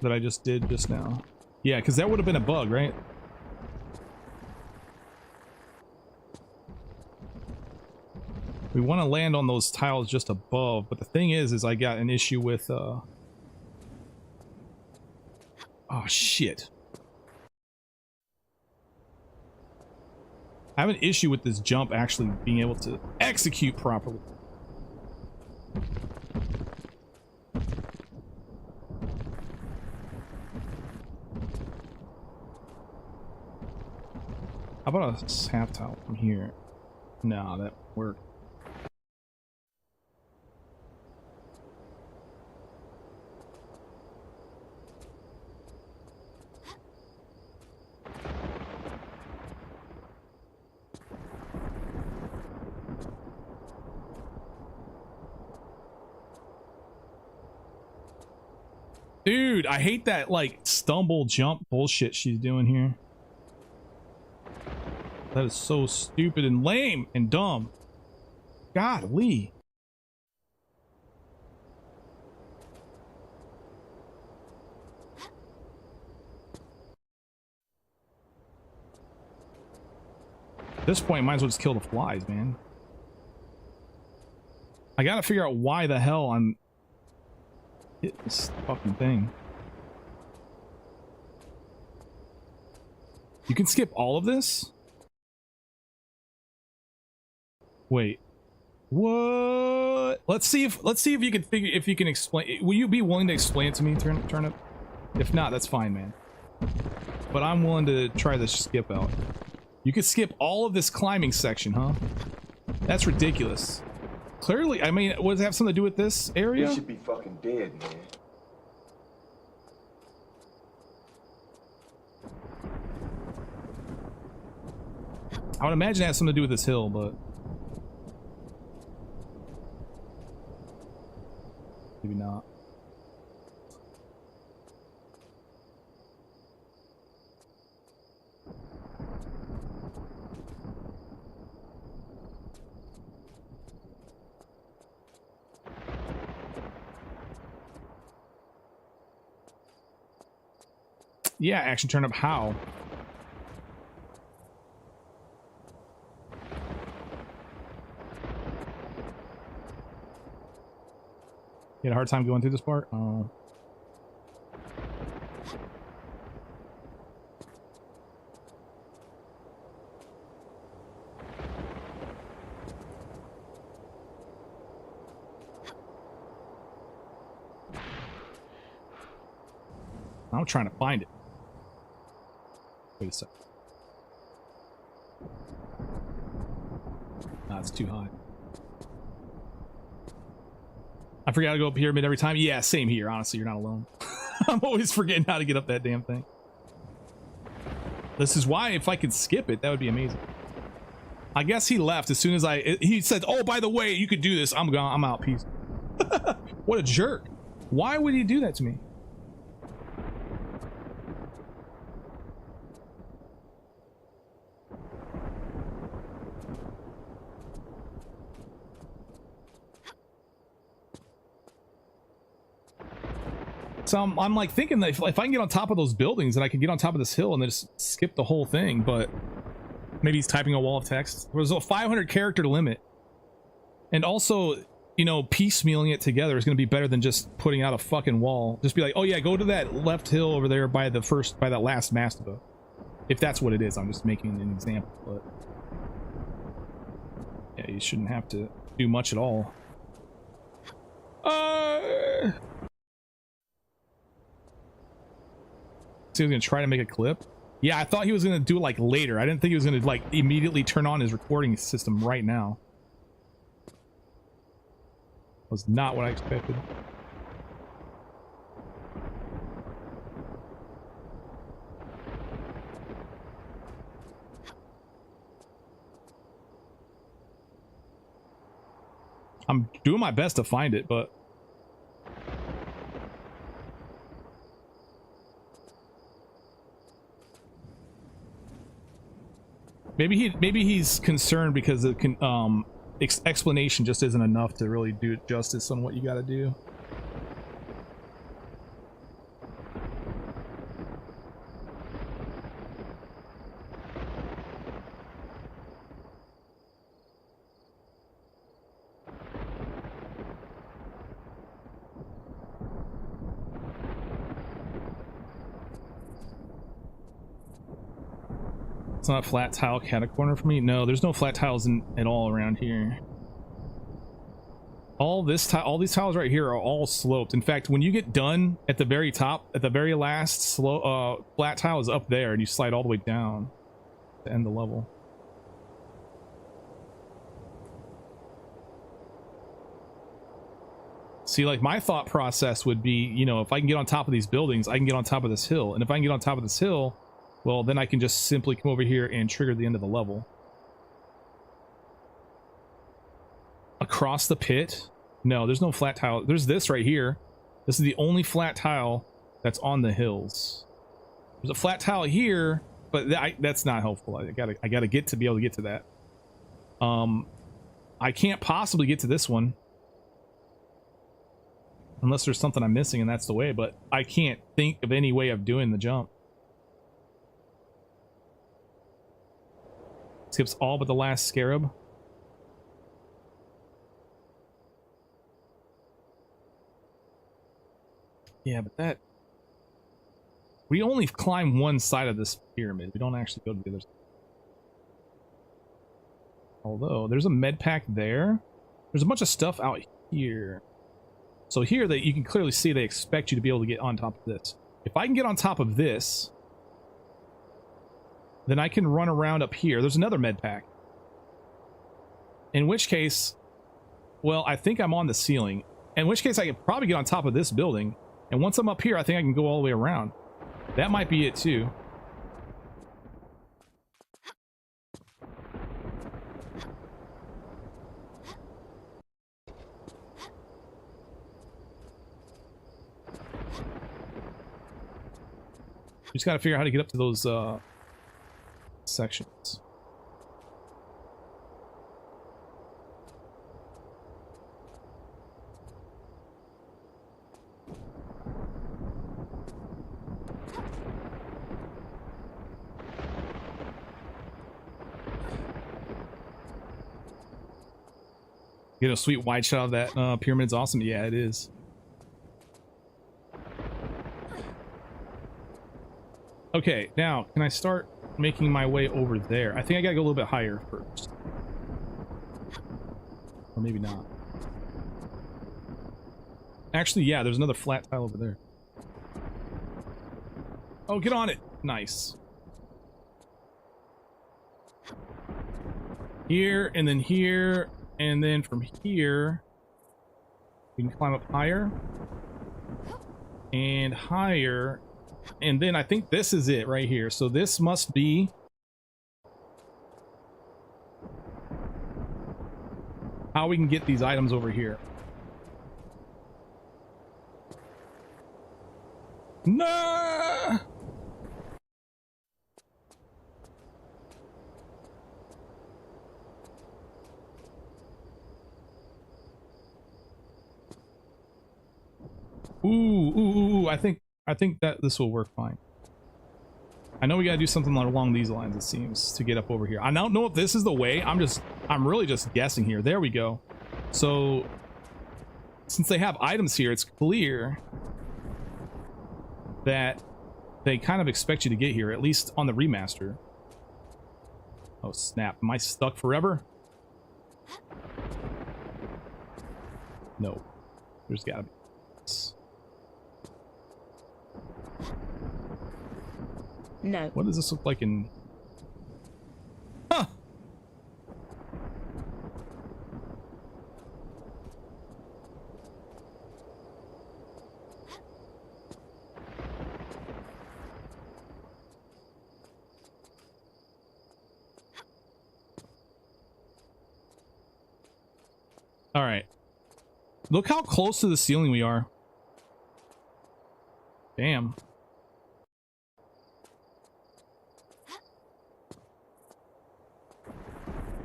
N: that I just did just now. Yeah, because that would have been a bug, right? We want to land on those tiles just above, but the thing is I got an issue with, oh, shit. I have an issue with this jump actually being able to execute properly. How about a half tile from here? No, that won't work. Dude, I hate that, like, stumble jump bullshit she's doing here. That is so stupid and lame and dumb. Golly. At this point, might as well just kill the flies, man. I gotta figure out why the hell I'm hitting this fucking thing. You can skip all of this? Wait. What? Let's see if you can figure, if you can explain. Will you be willing to explain it to me, Turnip? If not, that's fine, man. But I'm willing to try this skip out. You could skip all of this climbing section, huh? That's ridiculous. Clearly, I mean, does it have something to do with this area?
J: You should be fucking dead, man.
N: I would imagine it has something to do with this hill, but maybe not. Yeah, action turn up how? You had a hard time going through this part? Oh. I'm trying to find it. Wait a sec. Nah, it's too high. I forget how to go up pyramid every time. Yeah, same here. Honestly, you're not alone. I'm always forgetting how to get up that damn thing. This is why if I could skip it, that would be amazing. I guess he left as soon as he said, oh, by the way, you could do this. I'm gone. I'm out. Peace. What a jerk. Why would he do that to me? So I'm like thinking that if I can get on top of those buildings, then I can get on top of this hill and then just skip the whole thing. But maybe he's typing a wall of text. There's a 500 character limit, and also, you know, piecemealing it together is going to be better than just putting out a fucking wall. Just be like, oh yeah, go to that left hill over there by that last mastodon. If that's what it is, I'm just making an example. But yeah, you shouldn't have to do much at all. So he was gonna try to make a clip. Yeah, I thought he was gonna do it like later. I didn't think he was gonna like immediately turn on his recording system right now. Was not what I expected. I'm doing my best to find it, but maybe he's concerned because the explanation just isn't enough to really do justice on what you got to do. It's not a flat tile cat corner for me. No, there's no flat tiles at all around here. All these tiles right here are all sloped. In fact, when you get done at the very top, at the very last flat tile is up there, and you slide all the way down to end the level. See, like my thought process would be, you know, if I can get on top of these buildings, I can get on top of this hill, and if I can get on top of this hill, well, then I can just simply come over here and trigger the end of the level. Across the pit? No, there's no flat tile. There's this right here. This is the only flat tile that's on the hills. There's a flat tile here, but that's not helpful. I gotta get to be able to get to that. I can't possibly get to this one unless there's something I'm missing, and that's the way. But I can't think of any way of doing the jump. Skips all but the last scarab. Yeah, but that... We only climb one side of this pyramid. We don't actually go to the other side. Although, there's a med pack there. There's a bunch of stuff out here. So here, you can clearly see they expect you to be able to get on top of this. If I can get on top of this, then I can run around up here. There's another med pack. In which case, well, I think I'm on the ceiling. In which case, I could probably get on top of this building. And once I'm up here, I think I can go all the way around. That might be it too. You just gotta figure out how to get up to those sections. Get a sweet wide shot of that pyramid's awesome. Yeah, it is. Okay, now can I start making my way over there? I think I gotta go a little bit higher first. Or maybe not. Actually, yeah, there's another flat tile over there. Oh, get on it. Nice. Here, and then here, and then from here, we can climb up higher. And higher. And then I think this is it right here. So this must be... how we can get these items over here. No! Ooh, I think that this will work fine. I know we gotta do something along these lines, it seems, to get up over here. I don't know if this is the way. I'm really just guessing here. There we go. So since they have items here, it's clear that they kind of expect you to get here, at least on the remaster. Oh snap, am I stuck forever? No, there's gotta be.
O: No.
N: What does this look like in... Huh! All right. Look how close to the ceiling we are. Damn.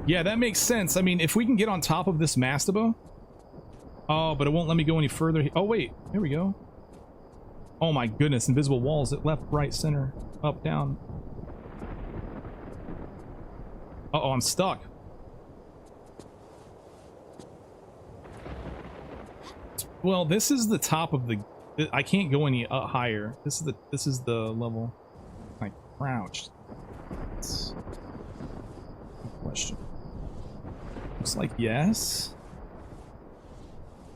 N: Yeah, that makes sense. I mean, if we can get on top of this mastaba... Oh, but it won't let me go any further. Oh, wait. Here we go. Oh my goodness. Invisible walls at left, right, center, up, down. Uh-oh, I'm stuck. Well, this is the top of the... I can't go any higher. This is the level. I crouched. That's a good question. Looks like yes.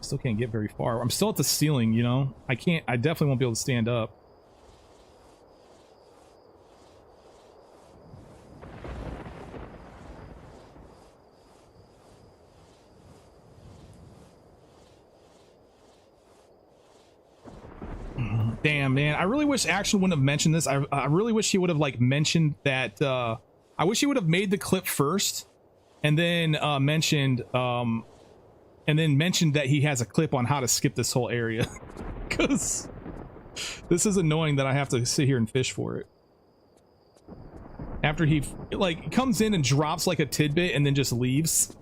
N: Still can't get very far. I'm still at the ceiling, you know. I definitely won't be able to stand up. Damn, man. I really wish Action wouldn't have mentioned this. I really wish he would have like mentioned that. I wish he would have made the clip first and then mentioned that he has a clip on how to skip this whole area. Because this is annoying that I have to sit here and fish for it. After he like comes in and drops like a tidbit and then just leaves.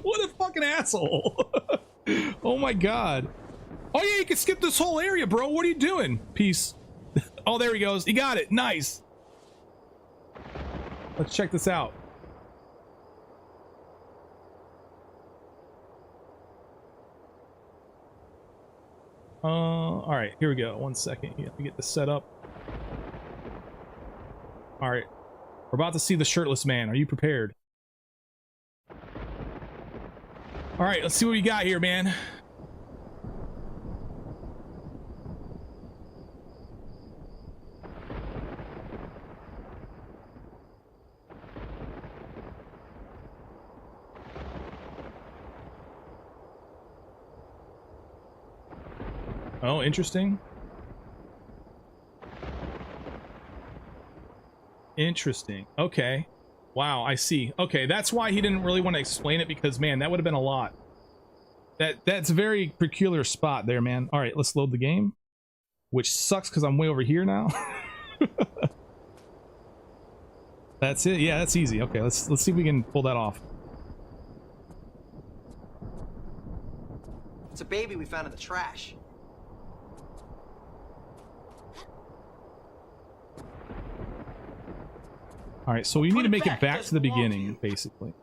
N: What a fucking asshole. Oh my god. Oh yeah, you can skip this whole area, bro. What are you doing? Peace. Oh, there he goes. He got it. Nice. Let's check this out. All right, here we go. 1 second. You have to get this set up. All right, we're about to see the shirtless man. Are you prepared? All right, let's see what we got here, man. Oh, interesting. Interesting. Okay. Wow, I see. Okay, that's why he didn't really want to explain it, because man, that would have been a lot. That's a very peculiar spot there, man. All right, let's load the game, which sucks because I'm way over here now. That's it. Yeah, that's easy. Okay, let's see if we can pull that off.
R: It's a baby we found in the trash.
N: All right, so we need to make it back to the beginning, basically.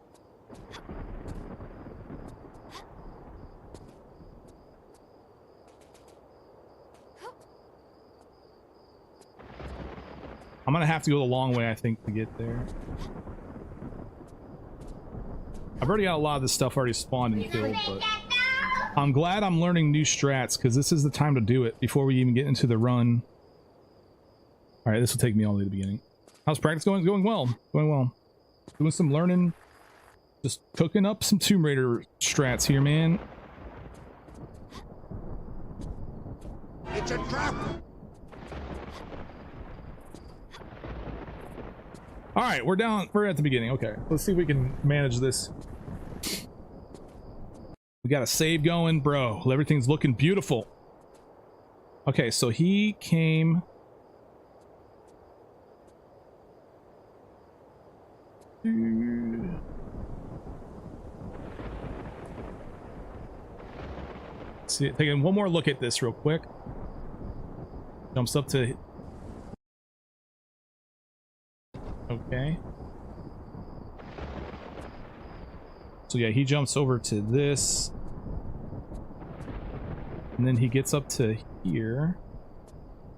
N: I'm gonna have to go the long way, I think, to get there. I've already got a lot of this stuff already spawned and killed, but I'm glad I'm learning new strats, because this is the time to do it before we even get into the run. Alright, this will take me all the way to the beginning. How's practice going? It's going well. Going well. Doing some learning. Just cooking up some Tomb Raider strats here, man.
I: It's a trap!
N: Alright, we're at the beginning. Okay, let's see if we can manage this. We got a save going, bro. Everything's looking beautiful. Okay, so he came... See, taking one more look at this real quick. Jumps up to... Okay. So yeah, he jumps over to this. And then he gets up to here.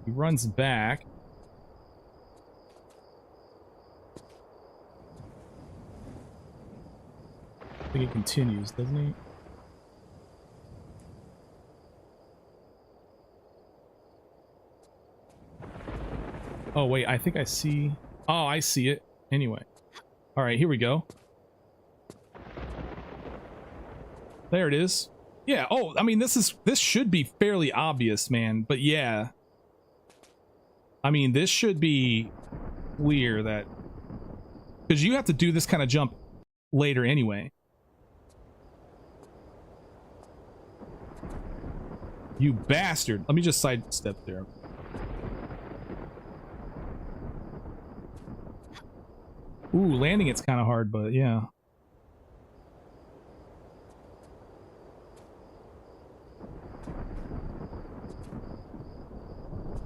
N: He runs back. I think he continues, doesn't he? Oh wait, I think I see... Oh, I see it. Anyway. Alright, here we go. There it is. Yeah, oh, I mean, this should be fairly obvious, man. But yeah. I mean, this should be clear that... Because you have to do this kind of jump later anyway. You bastard. Let me just sidestep there. Ooh, landing it's kind of hard, but yeah.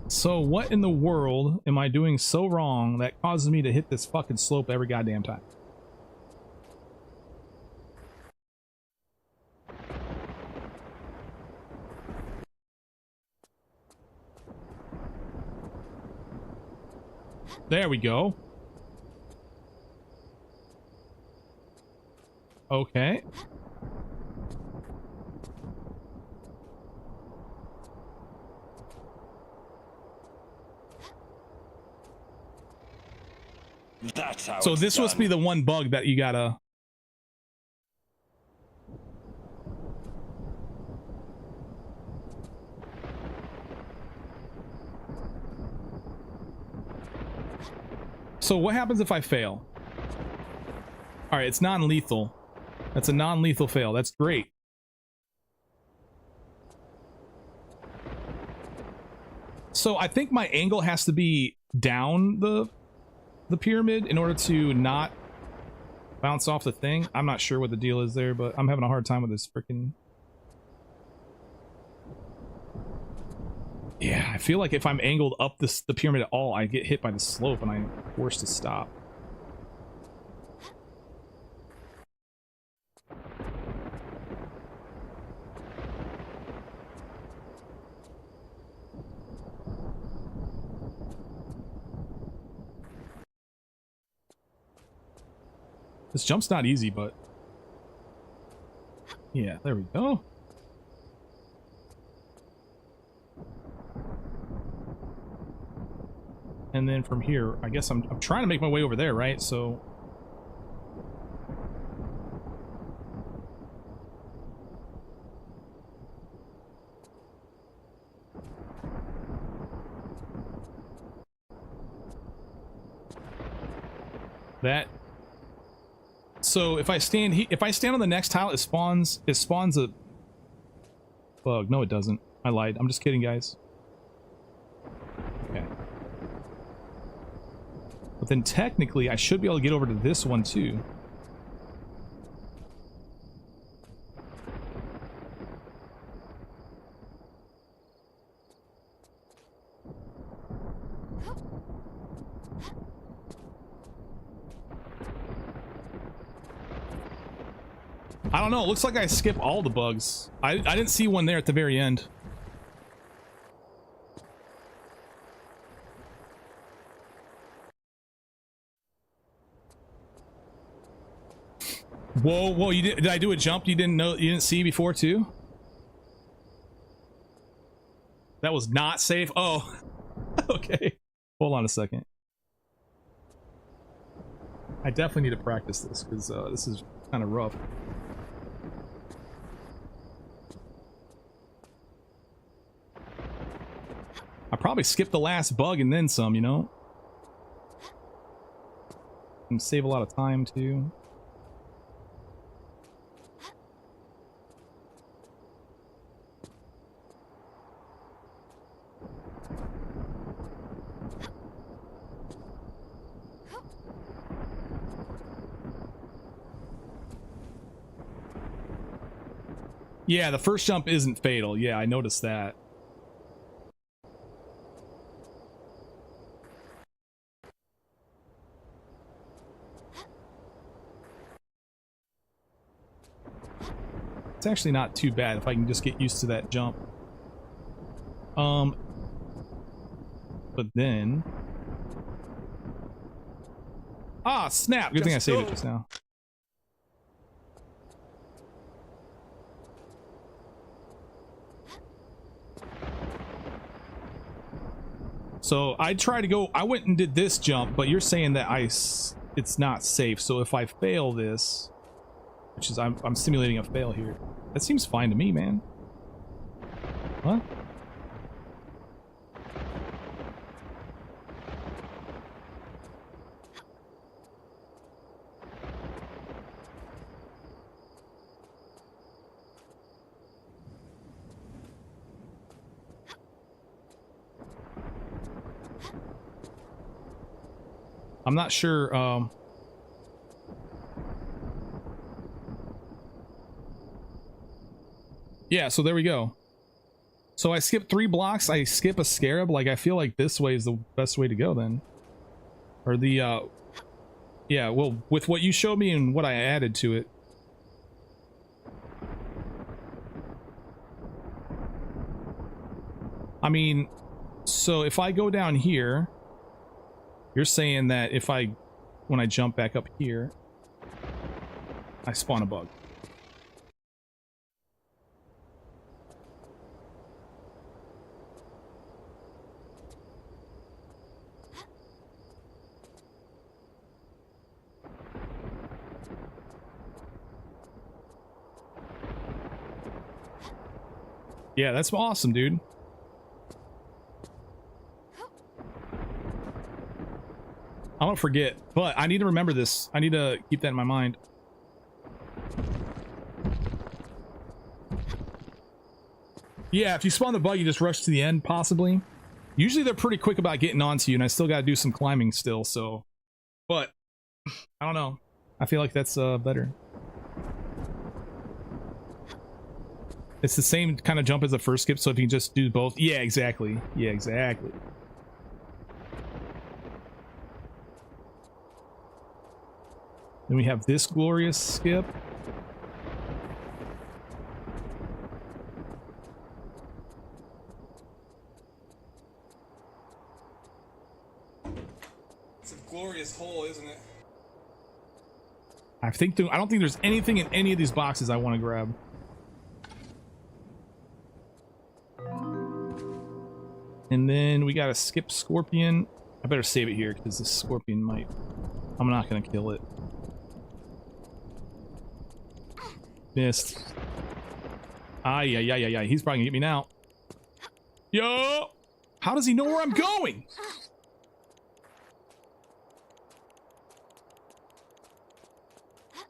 N: So what in the world am I doing so wrong that causes me to hit this fucking slope every goddamn time? There we go. Okay.
C: That's how
N: so
C: it's
N: this must
C: done.
N: be the one bug that you gotta... So what happens if I fail? Alright, it's non-lethal. That's a non-lethal fail. That's great. So I think my angle has to be down the pyramid in order to not bounce off the thing. I'm not sure what the deal is there, but I'm having a hard time with this freaking... Yeah, I feel like if I'm angled up the pyramid at all, I get hit by the slope and I'm forced to stop. This jump's not easy, but... Yeah, there we go. And then from here, I guess I'm trying to make my way over there, right? So... That... So if I stand on the next tile, it spawns a bug. No, it doesn't. I lied. I'm just kidding, guys. Okay. But then technically, I should be able to get over to this one too. I don't know. It looks like I skip all the bugs. I didn't see one there at the very end. Whoa, whoa, you did I do a jump you didn't see before too? That was not safe. Oh. Okay. Hold on a second. I definitely need to practice this because this is kind of rough. I probably skipped the last bug and then some, you know? And save a lot of time too. Yeah, the first jump isn't fatal. Yeah, I noticed that. It's actually not too bad if I can just get used to that jump. But then... Ah, snap! Good thing I saved it just now. So I tried to go, I went and did this jump, but you're saying that it's not safe. So if I fail this, which is I'm simulating a fail here. That seems fine to me, man. What? I'm not sure, yeah, so there we go. So I skip 3 blocks, I skip a scarab, like I feel like this way is the best way to go then. Or the, yeah, well, with what you showed me and what I added to it. I mean, so if I go down here, you're saying that if when I jump back up here, I spawn a bug. Yeah, that's awesome, dude. I won't forget, but I need to remember this. I need to keep that in my mind. Yeah, if you spawn the bug, you just rush to the end, possibly. Usually they're pretty quick about getting onto you, and I still gotta do some climbing still, so... But, I don't know. I feel like that's better. It's the same kind of jump as the first skip, so if you can just do both... Yeah, exactly. Yeah, exactly. Then we have this glorious skip.
S: It's a glorious hole, isn't it?
N: I don't think there's anything in any of these boxes I want to grab. And then we gotta skip Scorpion. I better save it here because the Scorpion might... I'm not gonna kill it. Missed. Yeah. He's probably gonna get me now. Yo! How does he know where I'm going?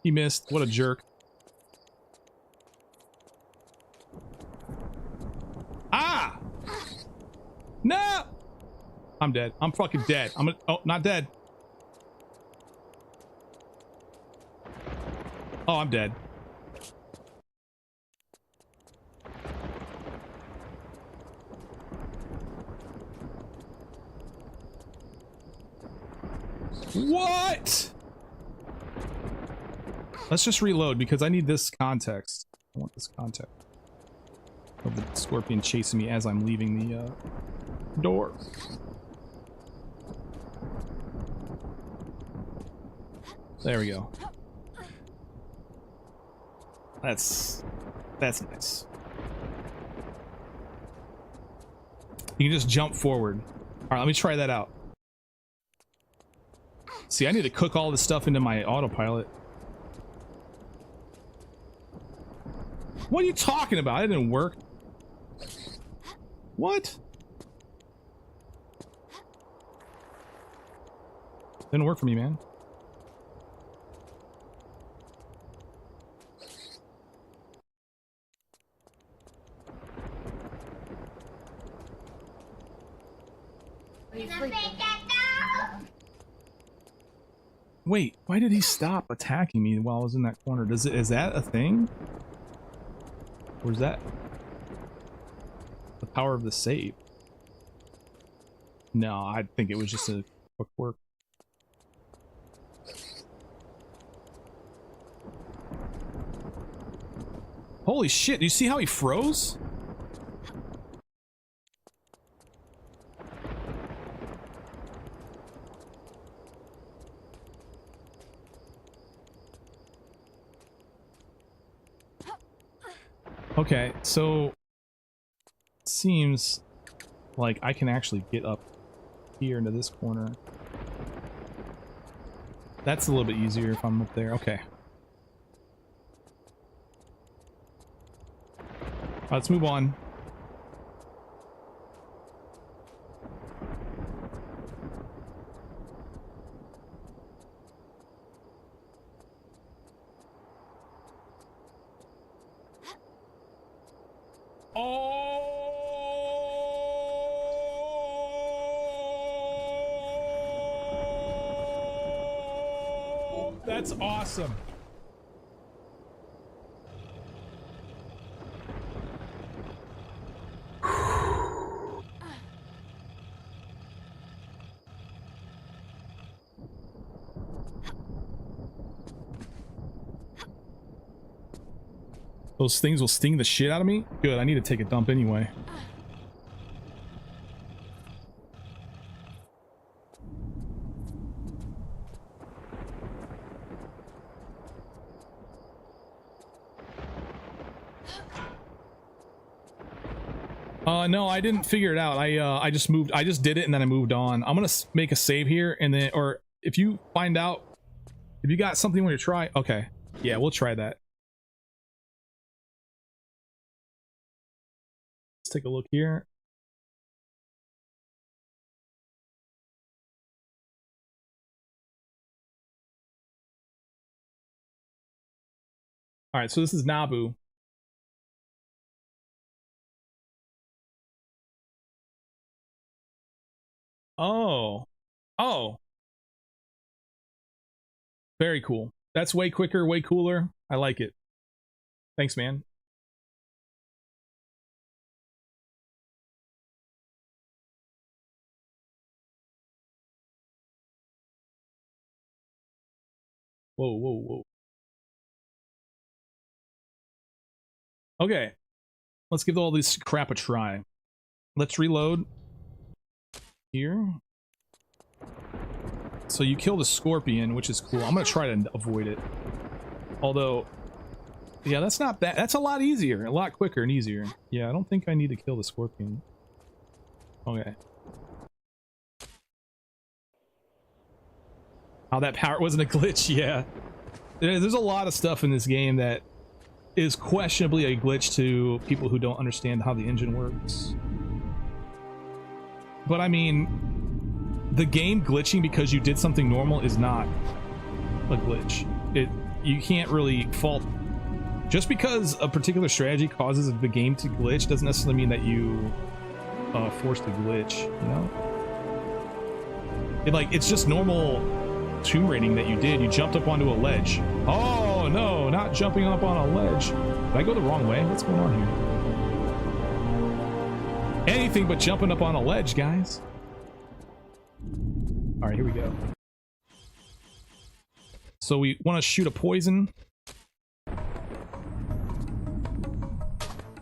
N: He missed. What a jerk. Ah! No! I'm dead. I'm fucking dead. Oh, not dead. Oh, I'm dead. What? Let's just reload because I need this context. I want this context of the Scorpion chasing me as I'm leaving the door. There we go. That's nice. You can just jump forward. All right, let me try that out. See, I need to cook all this stuff into my autopilot. What are you talking about? It didn't work. What? Didn't work for me, man. Wait, why did he stop attacking me while I was in that corner? Is that a thing? Or is that the power of the save? No, I think it was just a quick work. Holy shit, do you see how he froze? Okay, so it seems like I can actually get up here into this corner. That's a little bit easier if I'm up there. Okay. Let's move on. That's awesome. Those things will sting the shit out of me? Good, I need to take a dump anyway. No, I didn't figure it out. I just did it and then I moved on. I'm gonna make a save here and then, or if you find out, if you got something you want to try, okay. Yeah, we'll try that. Let's take a look here. All right, so this is Nabu. Oh. Very cool. That's way quicker, way cooler. I like it. Thanks, man. Whoa. Okay. Let's give all this crap a try. Let's reload. Here. So you kill the scorpion, which is cool. I'm gonna try to avoid it. Although, yeah, that's not bad. That's a lot easier, a lot quicker and easier. Yeah, I don't think I need to kill the scorpion. Okay. Oh, that power wasn't a glitch, yeah. There's a lot of stuff in this game that is questionably a glitch to people who don't understand how the engine works. But I mean, the game glitching because you did something normal is not a glitch. You can't really fault just because a particular strategy causes the game to glitch doesn't necessarily mean that you forced a glitch, you know? It's just normal tomb raiding that you did. You jumped up onto a ledge. Oh no, not jumping up on a ledge. Did I go the wrong way? What's going on here? Anything but jumping up on a ledge, guys. All right, here we go. So we want to shoot a poison.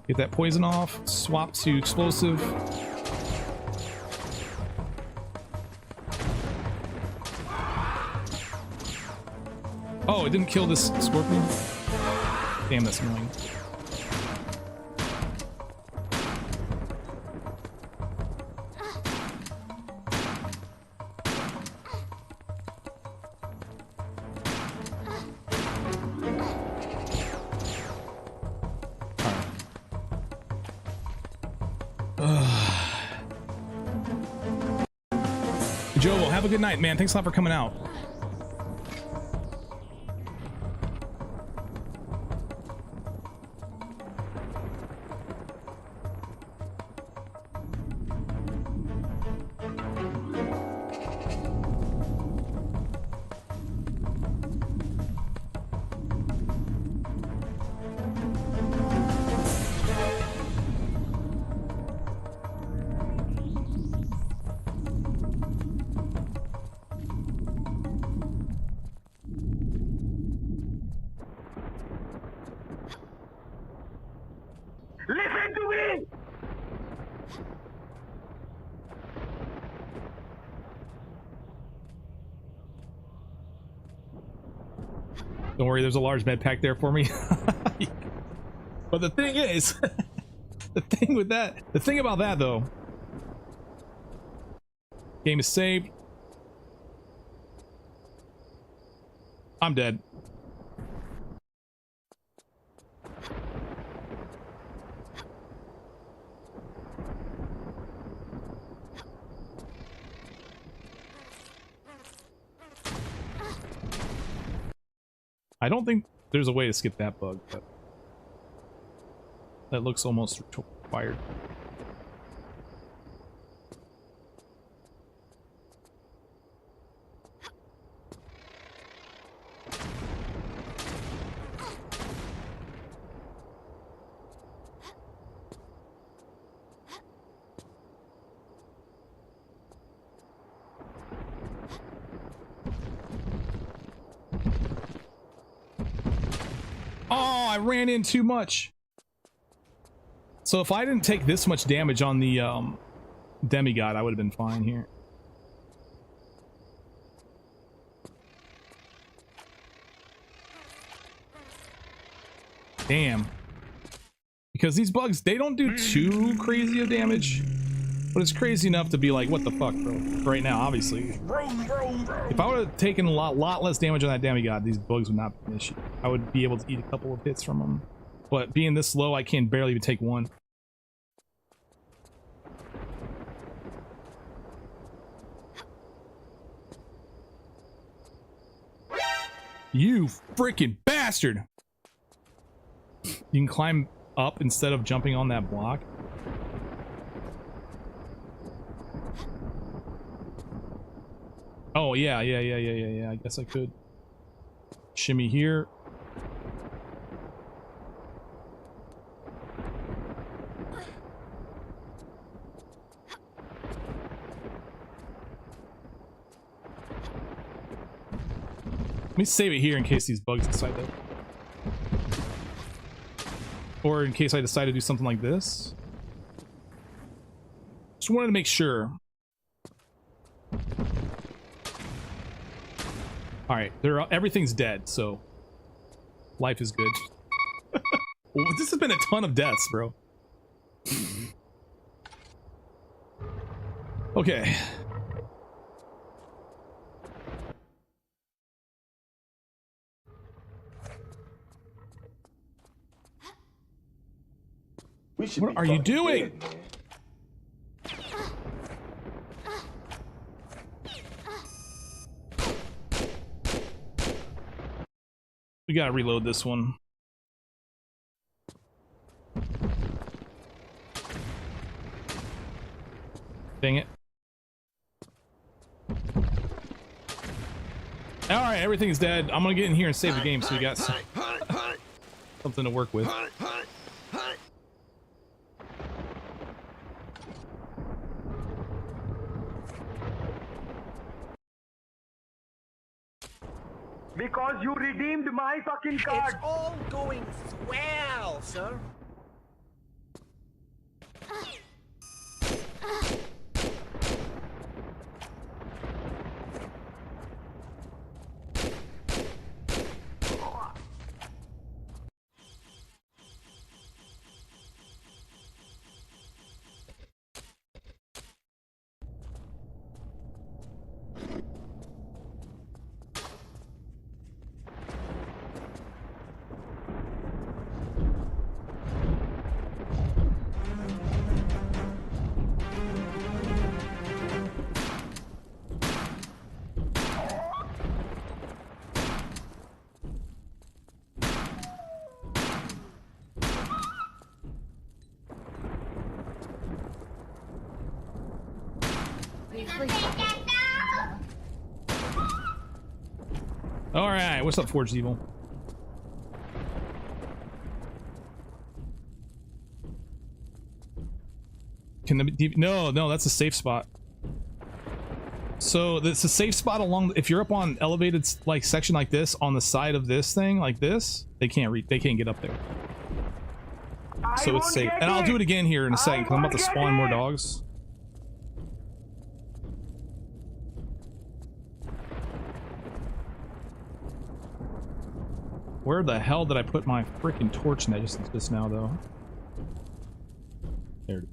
N: Get that poison off. Swap to explosive. Oh, it didn't kill this scorpion. Damn, that's annoying. Joe, have a good night, man. Thanks a lot for coming out.
G: Listen to me!
N: Don't worry, there's a large med pack there for me. But the thing is, the thing about that though, game is saved. I'm dead. I don't think there's a way to skip that bug, but that looks almost required. Oh, I ran in too much. So if I didn't take this much damage on the demigod, I would have been fine here. Damn. Because these bugs, they don't do too crazy of damage, but it's crazy enough to be like, what the fuck, bro? Right now, obviously. If I would have taken a lot less damage on that demigod, these bugs would not be an issue. I would be able to eat a couple of hits from them. But being this low, I can barely even take one. You freaking bastard! You can climb up instead of jumping on that block. Oh, yeah. I guess I could shimmy here. Let me save it here in case these bugs decide to... Or in case I decide to do something like this. Just wanted to make sure. Alright, everything's dead, so life is good. This has been a ton of deaths, bro. Okay. What are you doing? We gotta reload this one. Dang it. Alright, everything's dead. I'm gonna get in here and save the game so we got something to work with.
G: Because you redeemed my fucking card.
P: It's all going swell, sir.
N: All right, what's up, Forged Evil? Can the no, that's a safe spot. So it's a safe spot along. If you're up on elevated like section like this on the side of this thing like this, they can't get up there. So it's safe. And I'll do it again here in a second because I'm about to spawn more dogs. Where the hell did I put my freaking torch net just now, though? There it is.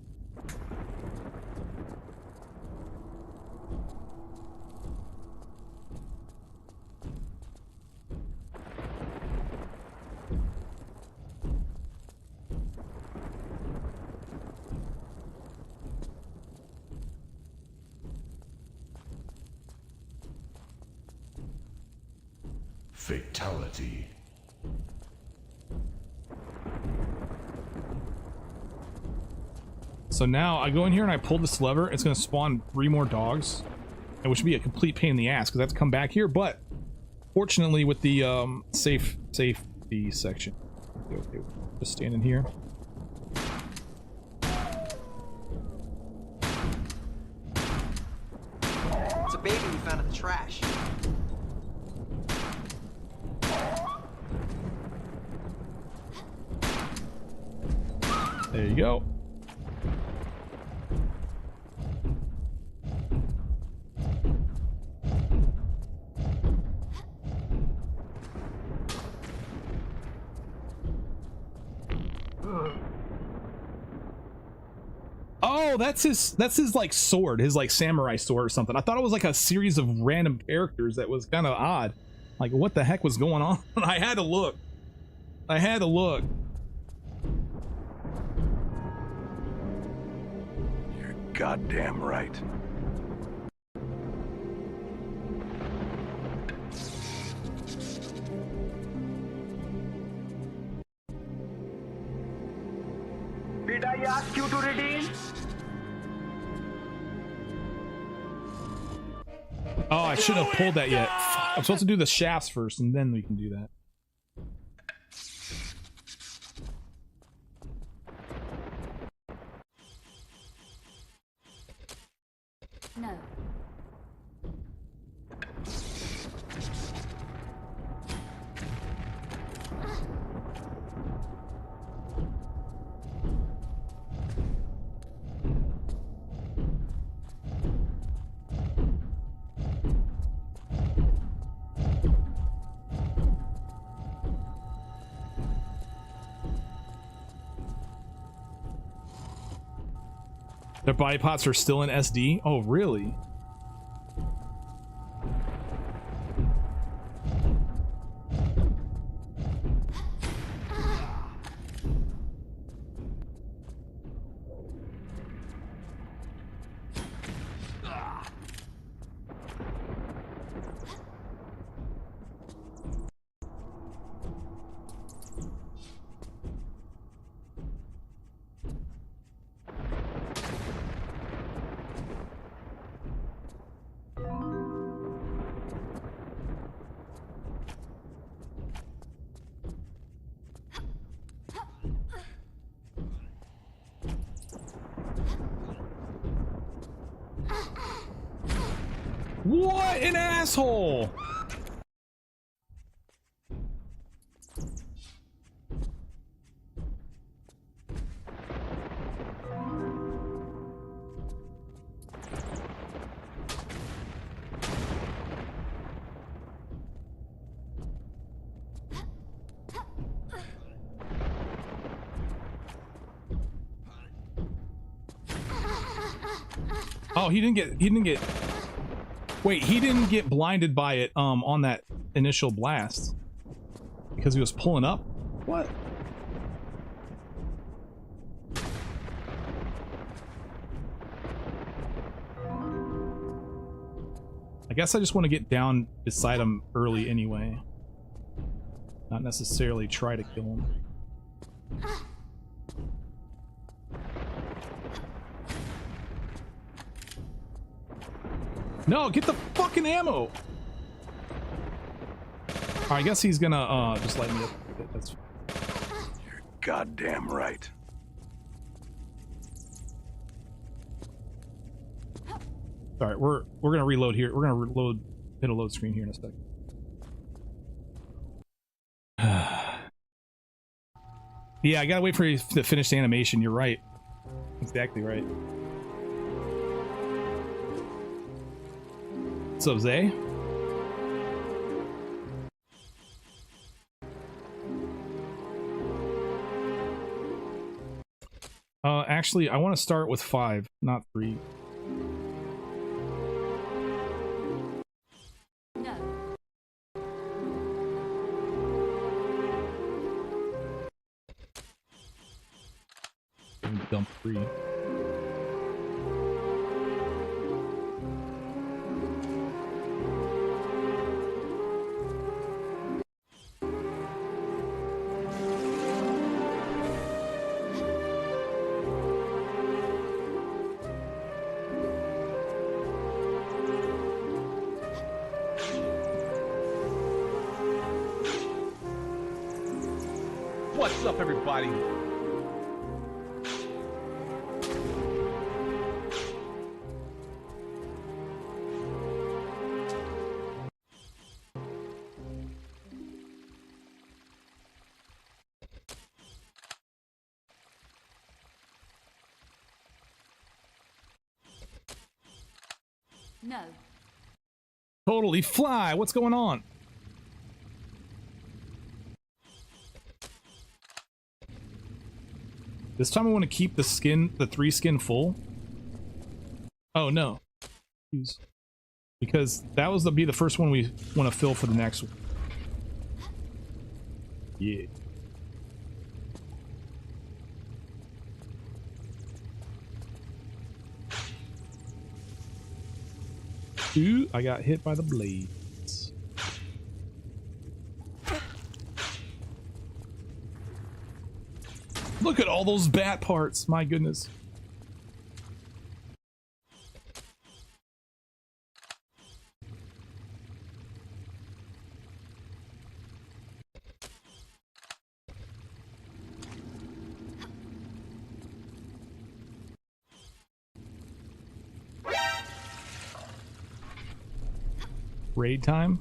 C: Fatality.
N: So now I go in here and I pull this lever. It's going to spawn 3 more dogs, and which would be a complete pain in the ass because I have to come back here. But fortunately, with the safety section, okay, just standing here.
R: It's a baby we found in the trash.
N: There you go. Oh, that's his like sword, his like samurai sword or something. I thought it was like a series of random characters that was kind of odd. Like, what the heck was going on? I had to look.
C: You're goddamn right.
G: Did I ask you to redeem?
N: Oh, I shouldn't have pulled that yet. I'm supposed to do the shafts first, and then we can do that.
K: No.
N: Their body pots are still in SD? Oh, really? What an asshole! Oh, he didn't get wait, he didn't get blinded by it on that initial blast because he was pulling up? What? I guess I just want to get down beside him early anyway. Not necessarily try to kill him. No, get the fucking ammo! I guess he's gonna just light me up a bit. That's
I: Goddamn right.
N: all right. We're gonna reload here. We're gonna reload. Hit a load screen here in a second. Yeah, I gotta wait for you to finish the animation. You're right. Exactly right. What's up, Zay? Actually, I want to start with 5, not 3.
K: No.
N: Dump 3.
A: What's up, everybody?
K: No.
N: Totally fly. What's going on? This time I want to keep the 3 skin full. Oh no. Jeez. Because that was be the first one we want to fill for the next one. Yeah. Ooh, I got hit by the blades. Look at all those bat parts, my goodness. Raid time?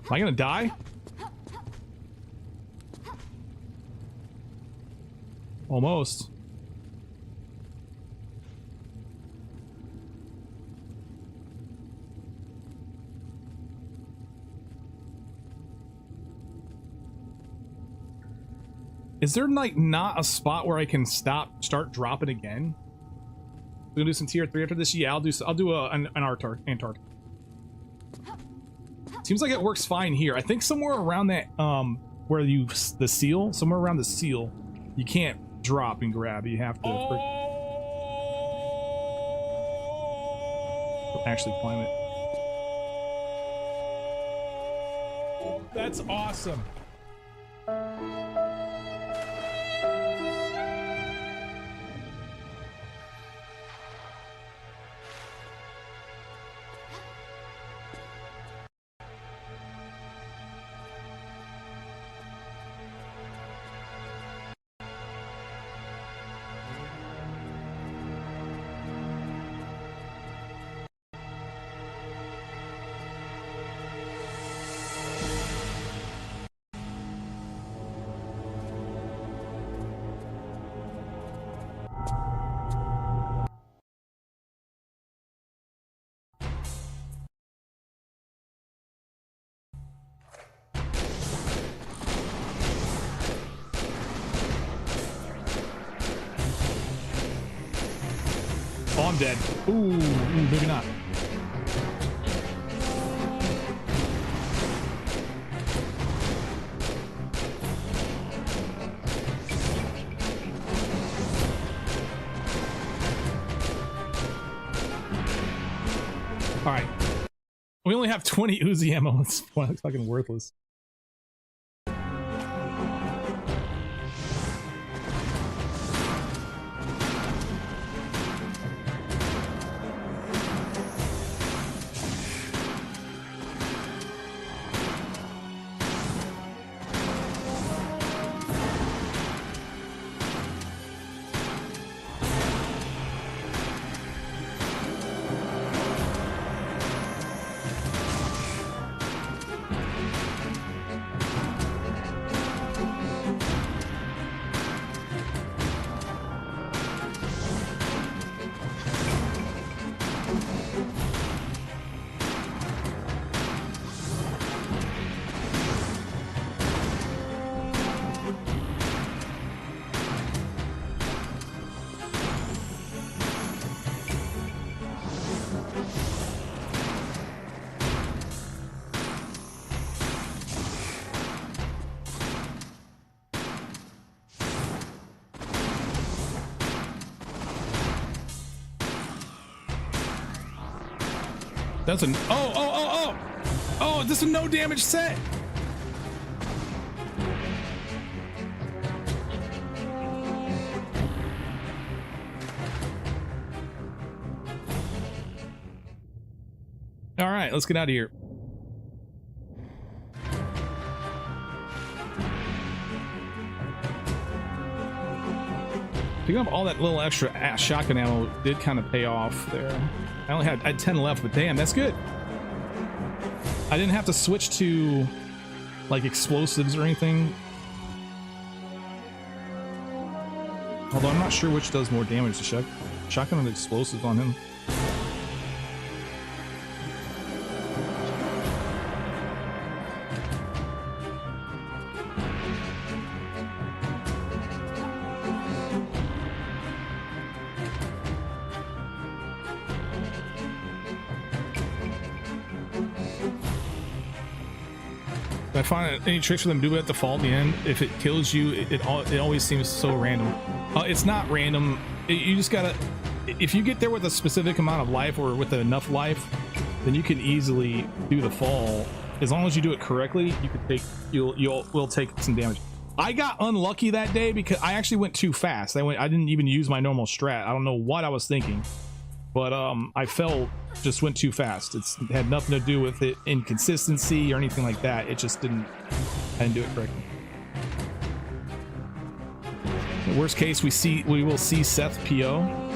N: Am I gonna die? Almost. Is there like not a spot where I can start dropping again? We're gonna do some tier 3 after this. Yeah, I'll do an Antarctica. Seems like it works fine here. I think somewhere around that where the seal, somewhere around the seal, you can't drop and grab. You have to actually climb it.
S: That's awesome.
N: Oh, I'm dead. Ooh, maybe not. All right. We only have 20 Uzi ammo. It's fucking worthless. That's an oh, this is a no damage set. All right, let's get out of here. Picking up all that little extra shotgun ammo did kind of pay off there. I had 10 left, but damn, that's good. I didn't have to switch to like explosives or anything. Although I'm not sure which does more damage, the shotgun or explosives on him. I find any tricks for them do at the fall at the end. If it kills you, it always seems so random. It's not random. You just gotta, if you get there with a specific amount of life or with enough life, then you can easily do the fall. As long as you do it correctly, you can take will take some damage. I got unlucky that day because I actually went too fast. I didn't even use my normal strat. I don't know what I was thinking, but I just went too fast. It had nothing to do with it inconsistency or anything like that. It just I didn't do it correctly. In the worst case, we will see Seth PO.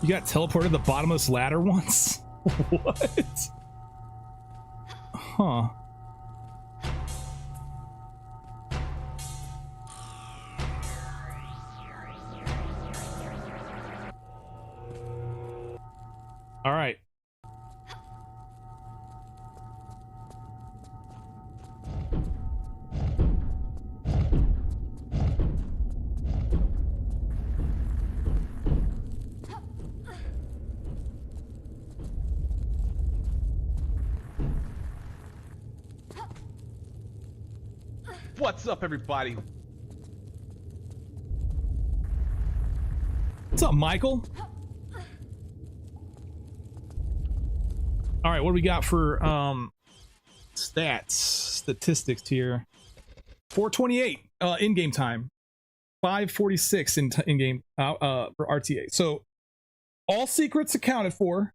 N: You got teleported to the bottom of this ladder once? What? Huh. All right.
A: What's up, everybody?
N: What's up, Michael? All right, what do we got for statistics here? 428 in-game time, 546 in game for RTA. So all secrets accounted for.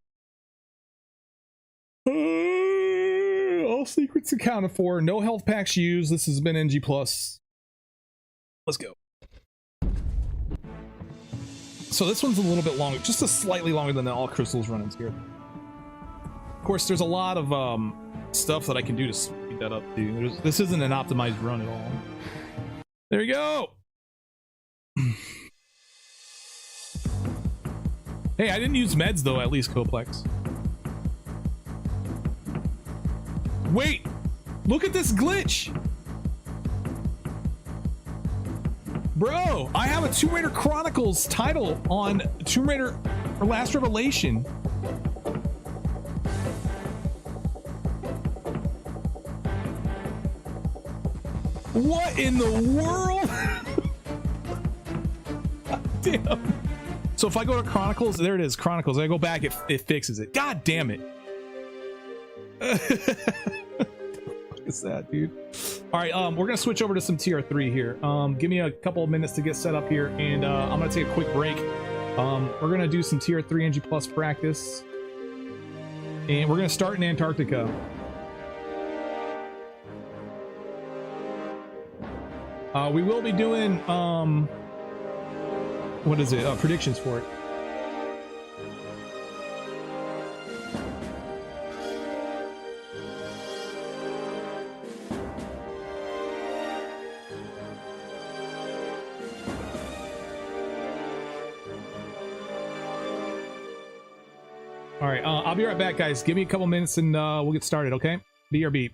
N: All secrets accounted for. No health packs used. This has been NG+. Let's go. So this one's a little bit longer, just a slightly longer than the all crystals run-ins here. Of course, there's a lot of stuff that I can do to speed that up too. This isn't an optimized run at all. There we go. Hey, I didn't use meds though, at least Coplex. Wait, look at this glitch. Bro, I have a Tomb Raider Chronicles title on Tomb Raider or Last Revelation. What in the world? Damn. So if I go to Chronicles, there it is, Chronicles. I go back, it fixes it. God damn it. What is that, dude? All right, we're gonna switch over to some TR3 here. Give me a couple of minutes to get set up here, and I'm gonna take a quick break. We're gonna do some TR3 NG Plus practice, and we're gonna start in Antarctica. We will be doing what is it? Predictions for it. All right, I'll be right back, guys. Give me a couple minutes and we'll get started, okay? BRB.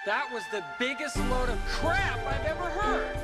P: That was the biggest load of crap I've ever heard.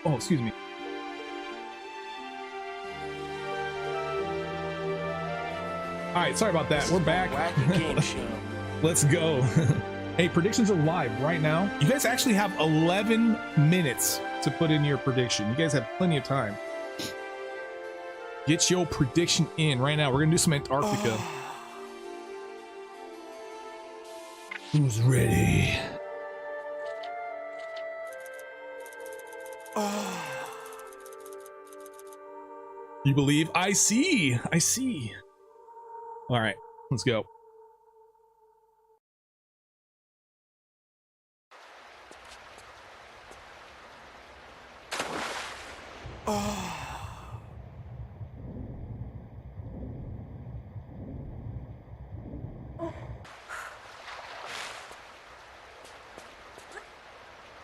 N: Oh, excuse me. All right, sorry about that. We're back.
Q: Wacky game show.
N: Let's go. Hey, predictions are live right now. You guys actually have 11 minutes to put in your prediction. You guys have plenty of time. Get your prediction in right now. We're gonna do some Antarctica. Who's ready? You believe? I see. I see. All right, let's go.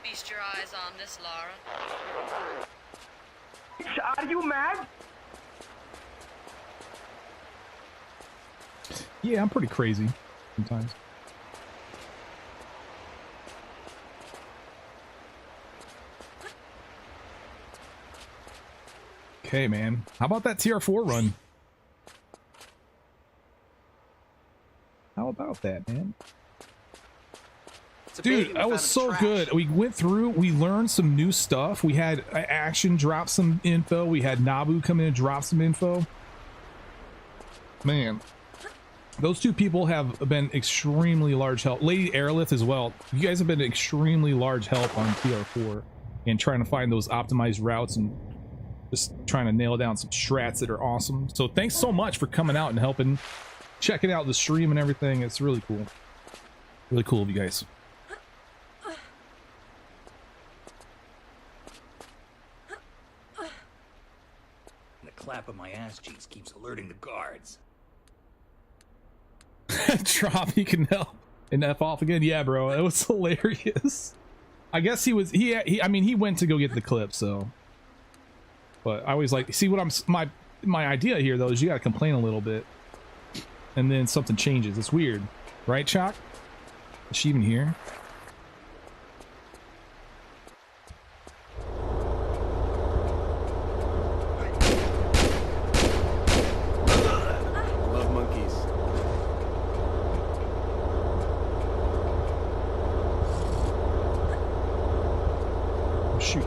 U: Feast your eyes on this, Lara.
G: Are you mad?
N: Yeah, I'm pretty crazy sometimes. Okay, man. How about that TR4 run? How about that, man? Dude, that was so good. We went through, we learned some new stuff. We had Action drop some info. We had Nabu come in and drop some info. Man, those two people have been extremely large help. Lady Airlift as well. You guys have been extremely large help on TR4 and trying to find those optimized routes and just trying to nail down some strats that are awesome. So thanks so much for coming out and helping, checking out the stream and everything. It's really cool. Really cool of you guys.
F: The clap of my ass cheeks keeps alerting the guards.
N: Drop, he can help and F off again. Yeah, bro, it was hilarious. I guess he I mean, he went to go get the clip, so. But I always like, see what I'm, my idea here though is you gotta complain a little bit and then something changes. It's weird, right, Chalk? Is she even here?
Q: Love monkeys.
N: Oh, shoot.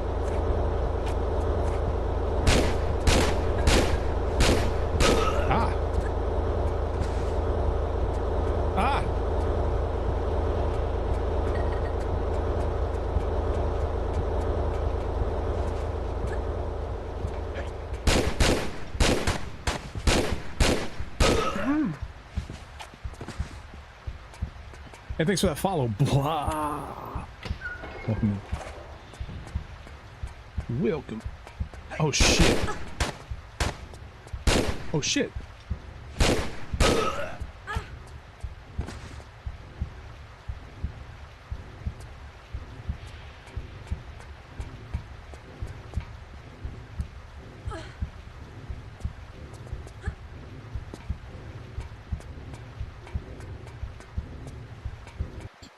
N: Hey, thanks for that follow. Blah. Welcome. Welcome. Oh shit. Oh shit.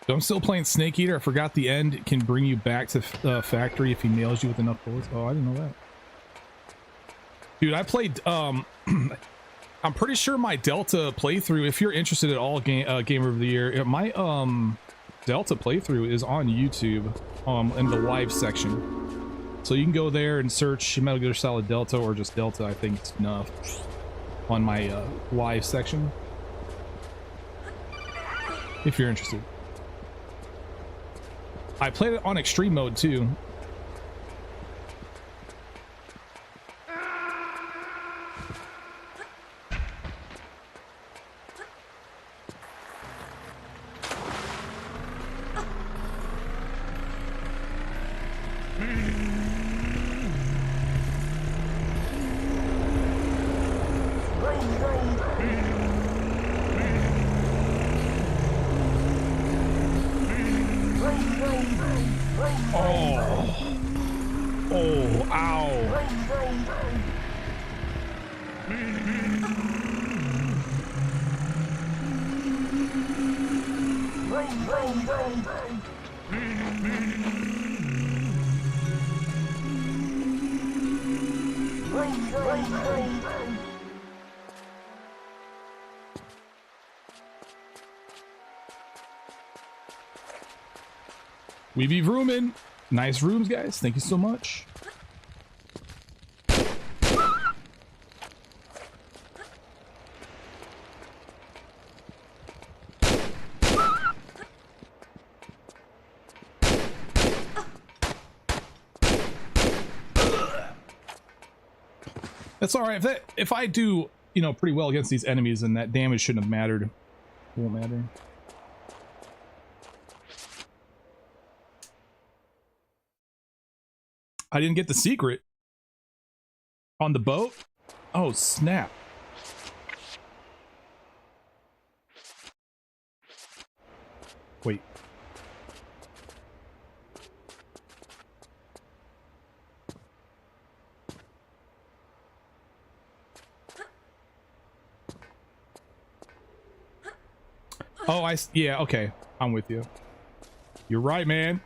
N: So I'm still playing Snake Eater. I forgot the end can bring you back to factory if he nails you with enough bullets. Oh, I didn't know that. Dude, I played, I'm pretty sure my Delta playthrough, if you're interested at all, Gamer of the Year, my Delta playthrough is on YouTube in the live section. So you can go there and search Metal Gear Solid Delta or just Delta, I think it's enough, on my live section. If you're interested. I played it on extreme mode too. We be rooming. Nice rooms, guys. Thank you so much. That's all right. If I do, you know, pretty well against these enemies, then that damage shouldn't have mattered. It won't matter. I didn't get the secret on the boat. Oh, snap. Wait. Oh, yeah, okay. I'm with you. You're right, man.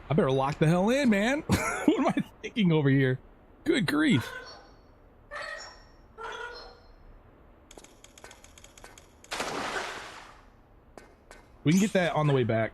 N: I better lock the hell in, man. What am I thinking over here? Good grief. We can get that on the way back.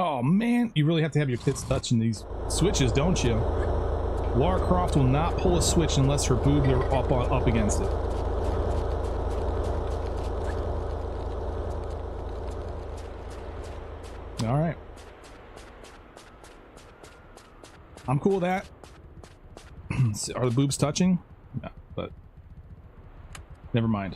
N: Oh man, you really have to have your tits touching these switches, don't you? Lara Croft will not pull a switch unless her boobs are up against it. All right. I'm cool with that. Are the boobs touching? No, but never mind.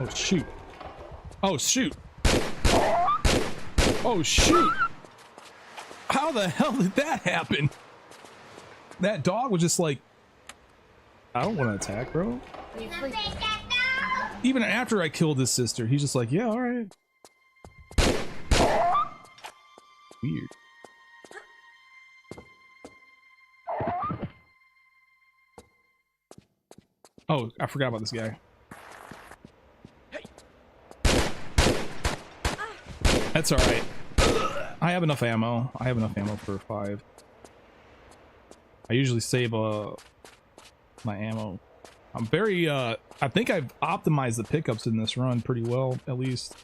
N: Oh shoot. Oh shoot. Oh shoot. How the hell did that happen? That dog was just like, I don't want to attack, bro. Even after I killed his sister, he's just like, yeah, all right. Weird. Oh, I forgot about this guy. That's all right. I have enough ammo. I have enough ammo for 5. I usually save my ammo. I'm very I think I've optimized the pickups in this run pretty well, at least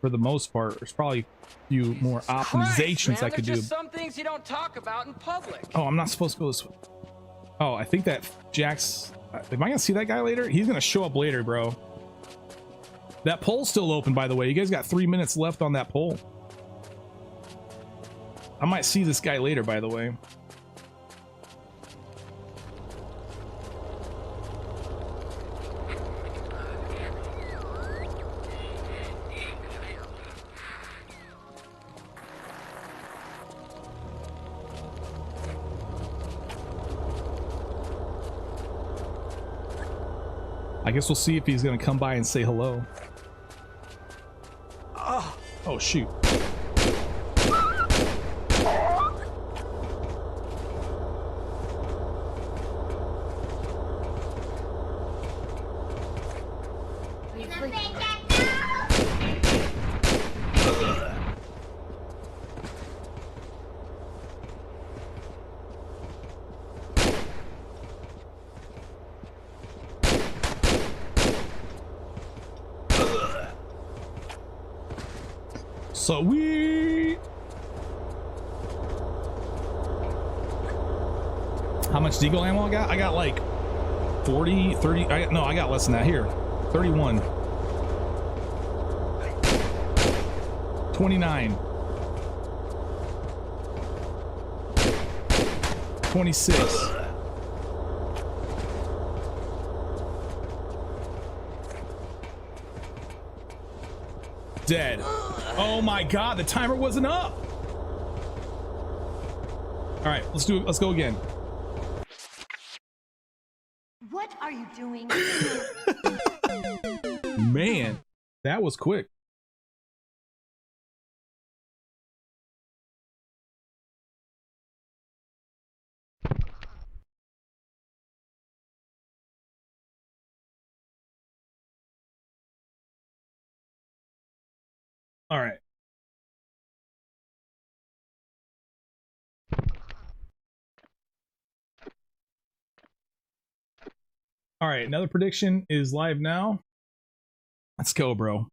N: for the most part. There's probably a few more optimizations
P: Christ, man,
T: I could do.
P: just some things you don't talk about in public.
N: Oh, I'm not supposed to go this way. Oh, I think that Jack's... Am I gonna see that guy later? He's gonna show up later, bro. That poll's still open, by the way. You guys got 3 minutes left on that poll. I might see this guy later, by the way. I guess we'll see if he's gonna come by and say hello. Oh shoot. Sweet. How much deagle ammo I got? I got like 40, 30. No, I got less than that here. 31. 29. 26. Dead. Oh my god, the timer wasn't up. All right, let's do it. Let's go again.
K: What are you doing?
N: Man. That was quick. All right. All right, another prediction is live now. Let's go, bro.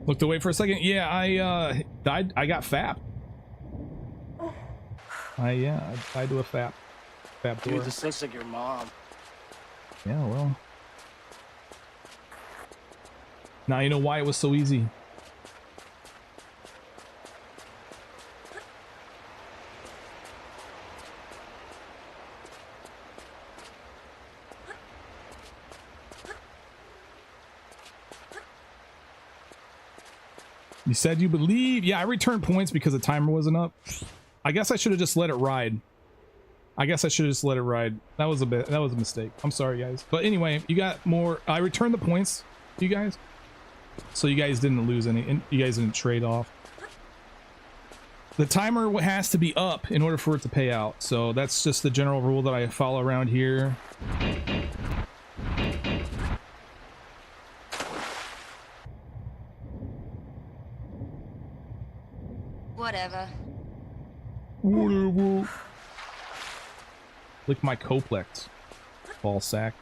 N: Looked away for a second. Yeah, I died. I got FAP. I died to a FAP. FAP door.
D: Dude, this looks like your mom.
N: Yeah, well. Now you know why it was so easy. You said you believe. Yeah, I returned points because the timer wasn't up. I guess I should have just let it ride. That was a mistake. I'm sorry, guys. But anyway, you got more. I returned the points, you guys. So you guys didn't lose any, and you guys didn't trade off. The timer has to be up in order for it to pay out. So that's just the general rule that I follow around here.
U: Whatever.
N: Lick my coplex, ball sack.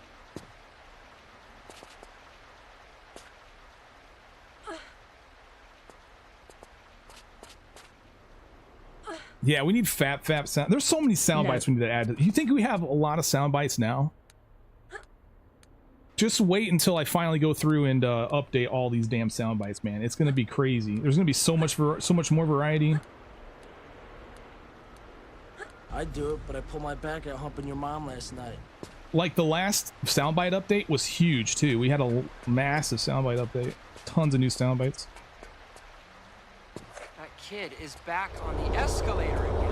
N: Yeah, we need fap sound. There's so many sound bites we need to add. You think we have a lot of sound bites now? Just wait until I finally go through and update all these damn sound bites, man. It's gonna be crazy. There's gonna be so much more variety.
D: I'd do it, but I pulled my back out humping your mom last night.
N: Like the last soundbite update was huge too. We had a massive soundbite update. Tons of new soundbites.
P: That kid is back on the escalator again.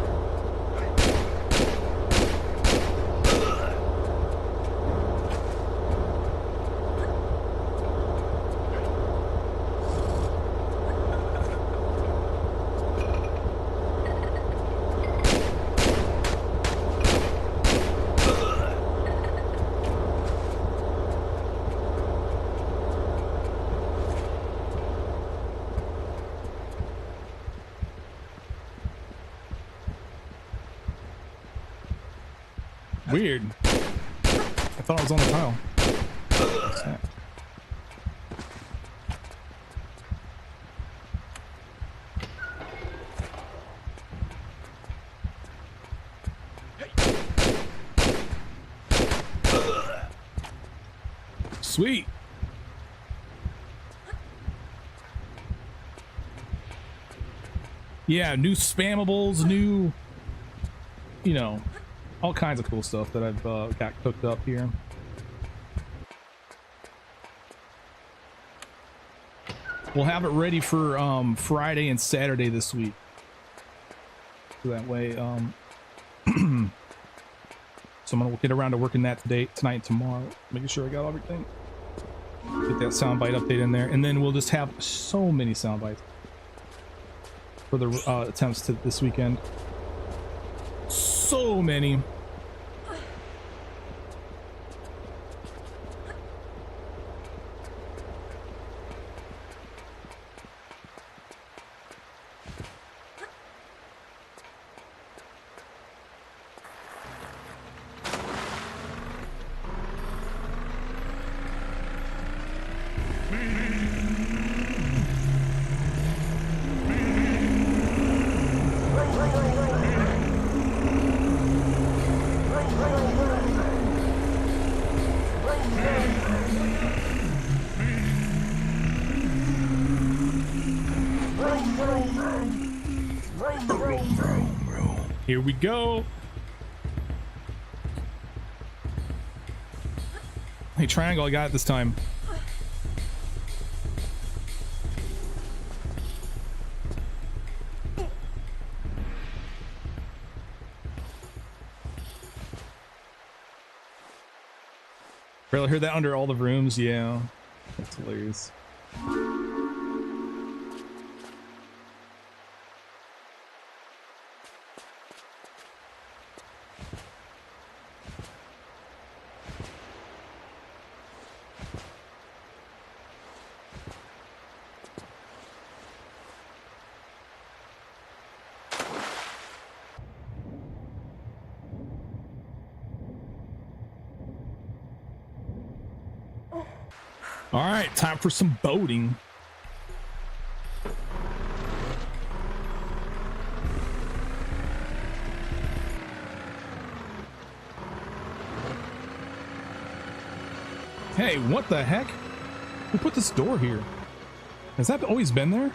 N: Weird. I thought it was on the tile. What's that? Sweet. Yeah, new spammables, new, you know, all kinds of cool stuff that I've got cooked up here. We'll have it ready for Friday and Saturday this week. So that way, so I'm gonna get around to working that tonight and tomorrow, making sure I got everything. Get that soundbite update in there, and then we'll just have so many soundbites for the attempts to this weekend. So many. Here we go. Hey, triangle, I got it this time. Barely heard that under all the rooms. Yeah, that's hilarious. All right, time for some boating. Hey, what the heck? Who put this door here? Has that always been there?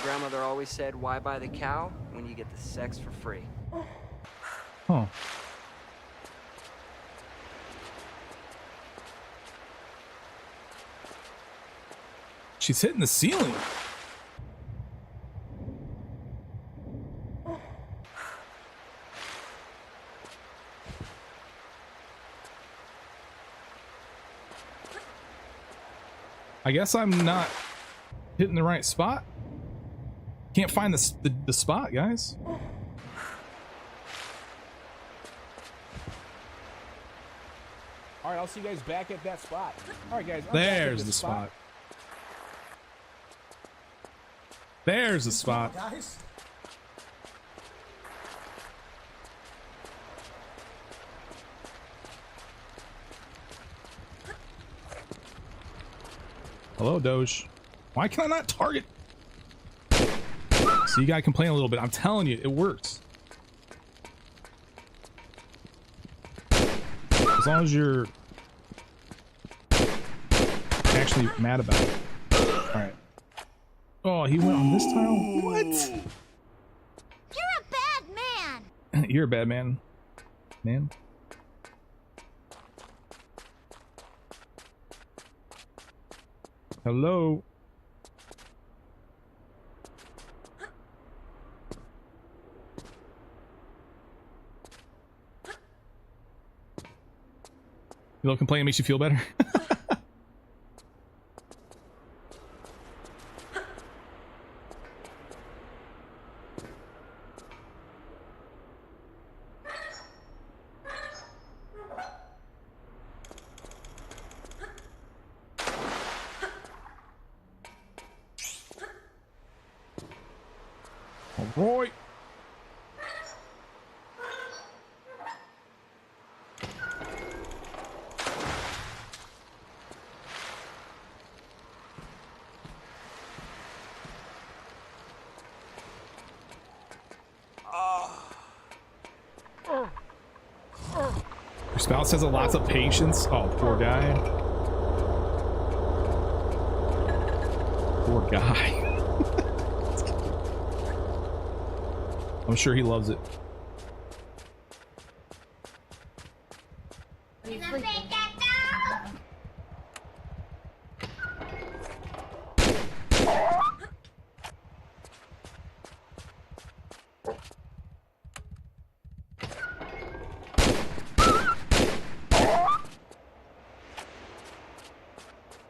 P: Grandmother always said, why buy the cow when you get the sex for free?
N: Huh. She's hitting the ceiling. I guess I'm not hitting the right spot. Can't find the spot, guys.
S: All right, I'll see you guys back at that spot. All right, guys.
N: There's the spot. There's the spot.
D: Guys.
N: Hello, Doge. Why can I not target? So you gotta complain a little bit. I'm telling you, it works. As long as you're actually mad about it. Alright. Oh, he went on this tile? What?
K: You're a bad man!
N: You're a bad man. Man. Hello? You little complaint makes you feel better? All right. Your spouse has a lots of patience. Oh, poor guy. Poor guy. I'm sure he loves it.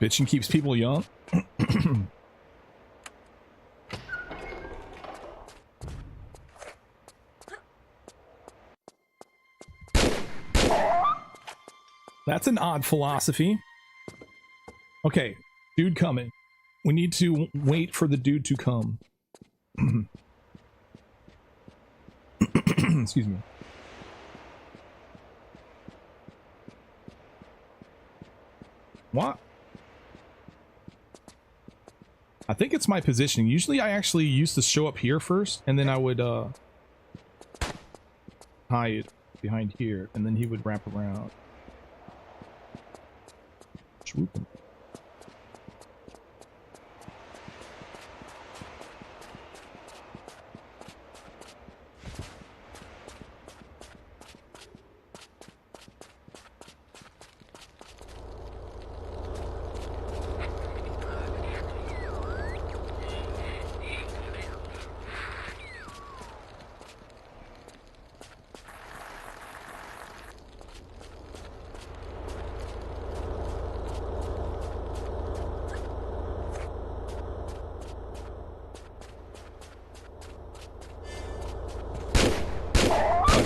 N: Bitching keeps people young. That's an odd philosophy. Okay, dude coming. We need to wait for the dude to come. Excuse me. What? I think it's my positioning. Usually I actually used to show up here first, and then I would hide behind here, and then he would wrap around. Swoop him.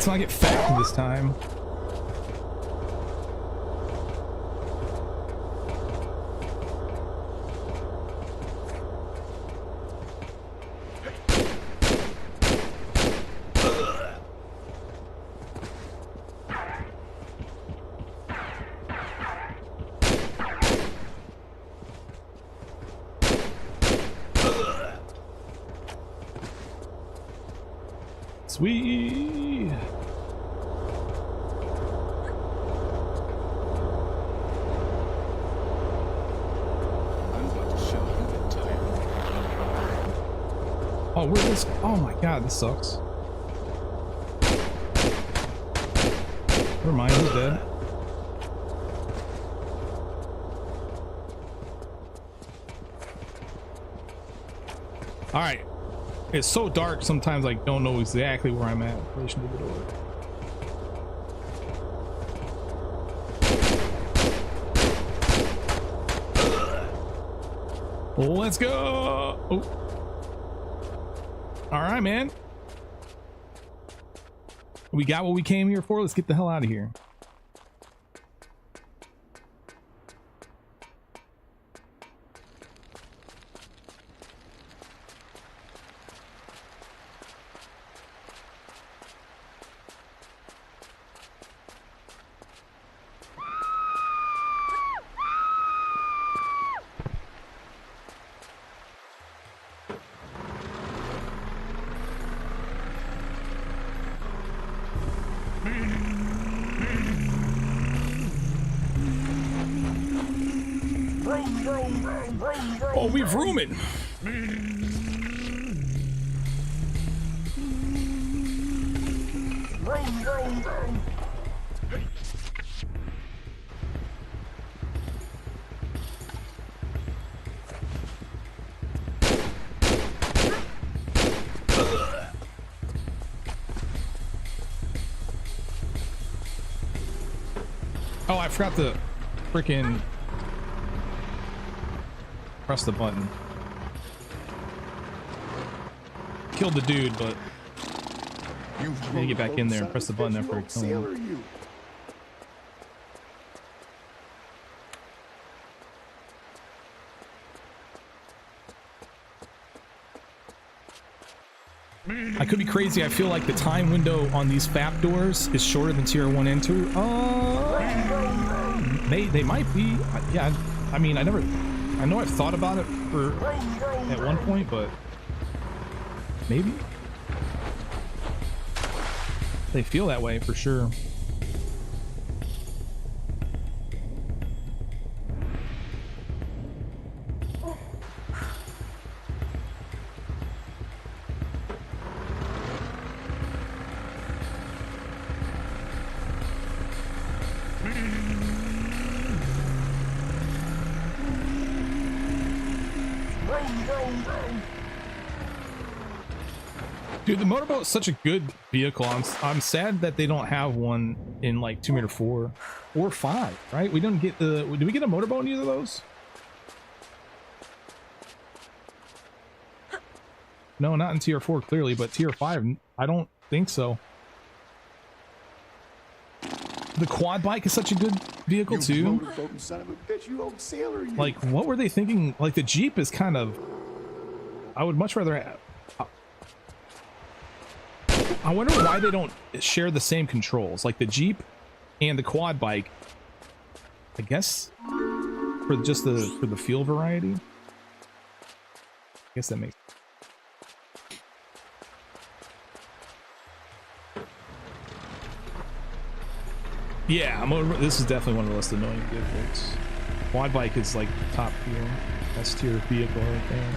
N: Let's not get fact this time. Sweet.
L: I'm about to show you the tire.
N: Oh, where's this? Oh my god, this sucks. Never mind, he's dead. Alright. It's so dark sometimes I don't know exactly where I'm at in relation to the door. Let's go! Oh. Alright, man. We got what we came here for. Let's get the hell out of here. Oh, we vrooming. Oh, I forgot to freaking press the button. Killed the dude, but I need to get back in there and press the button after I kill him. I could be crazy. I feel like the time window on these FAP doors is shorter than tier 1 and 2. They might be. Yeah, I mean, I know I've thought about it at one point, but maybe they feel that way for sure. Dude, the motorboat is such a good vehicle. I'm sad that they don't have one in like Tomb Raider 4 or 5, right? We don't get the. Did we get a motorboat in either of those? No, not in tier 4 clearly, but tier 5, I don't think so. The quad bike is such a good vehicle too.
I: Son of a bitch, you old sailor, you.
N: Like, what were they thinking? Like, the Jeep is kind of. I would much rather have. I wonder why they don't share the same controls, like the Jeep and the quad bike. I guess for just for the feel variety. I guess that makes. Yeah, this is definitely one of the less annoying vehicles. Quad bike is like top tier, S tier vehicle right there.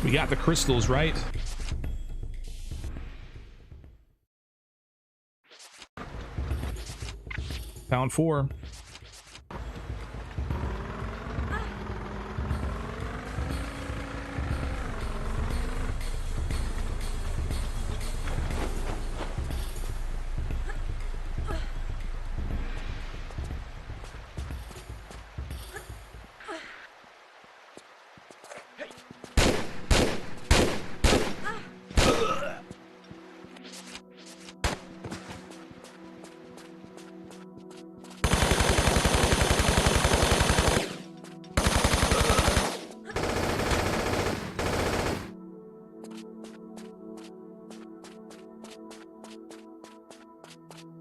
N: We got the crystals, right? Found 4.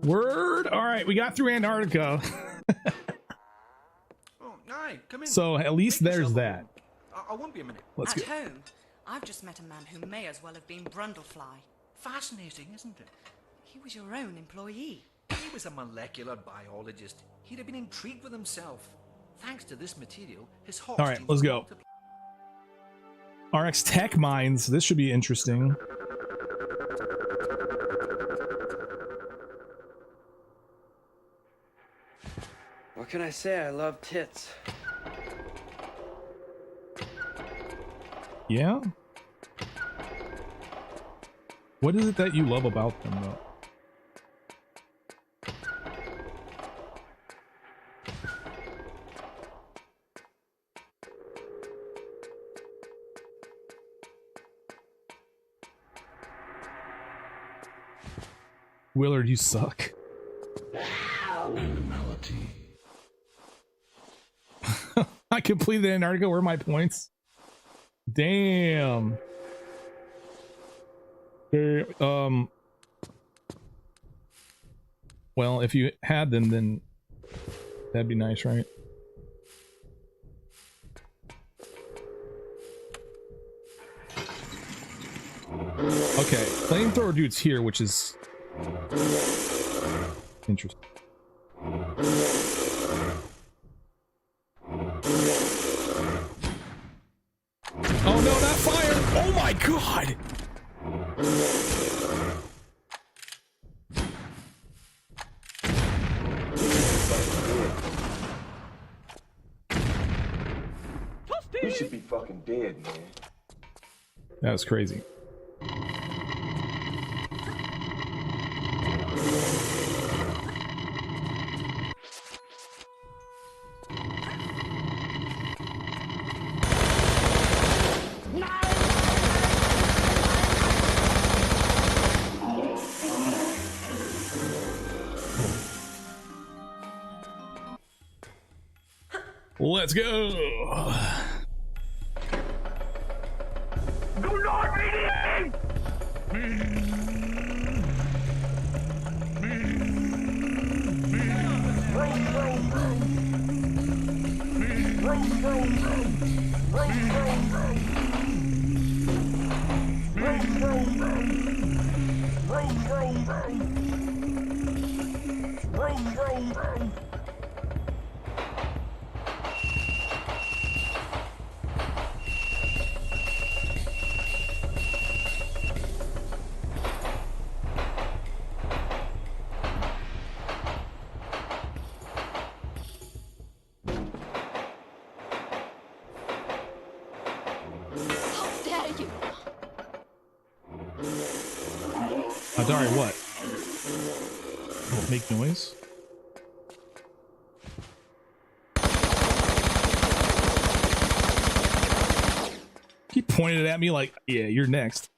N: Word. All right, we got through Antarctica.
B: Oh, aye, come in.
N: So at least there's that.
B: I won't be a minute.
N: Let's
V: At
N: go.
V: home, I've just met a man who may as well have been Brundlefly.
B: Fascinating, isn't it?
V: He was your own employee.
B: He was a molecular biologist. He'd have been intrigued with himself. Thanks to this material, his hot
N: All right, let's go. RX Tech Mines. This should be interesting.
T: What can I say? I love tits.
N: Yeah? What is it that you love about them, though? Willard, you suck. I completed Antarctica. Where are my points? Damn. There, well, if you had them, then that'd be nice, right? Okay, flamethrower dude's here, which is interesting. Oh no, that fire! Oh my god!
J: We should be fucking dead, man.
N: That was crazy. Let's go.
G: Do not redeem!
N: Adari, what? Make noise? He pointed at me like, yeah, you're next.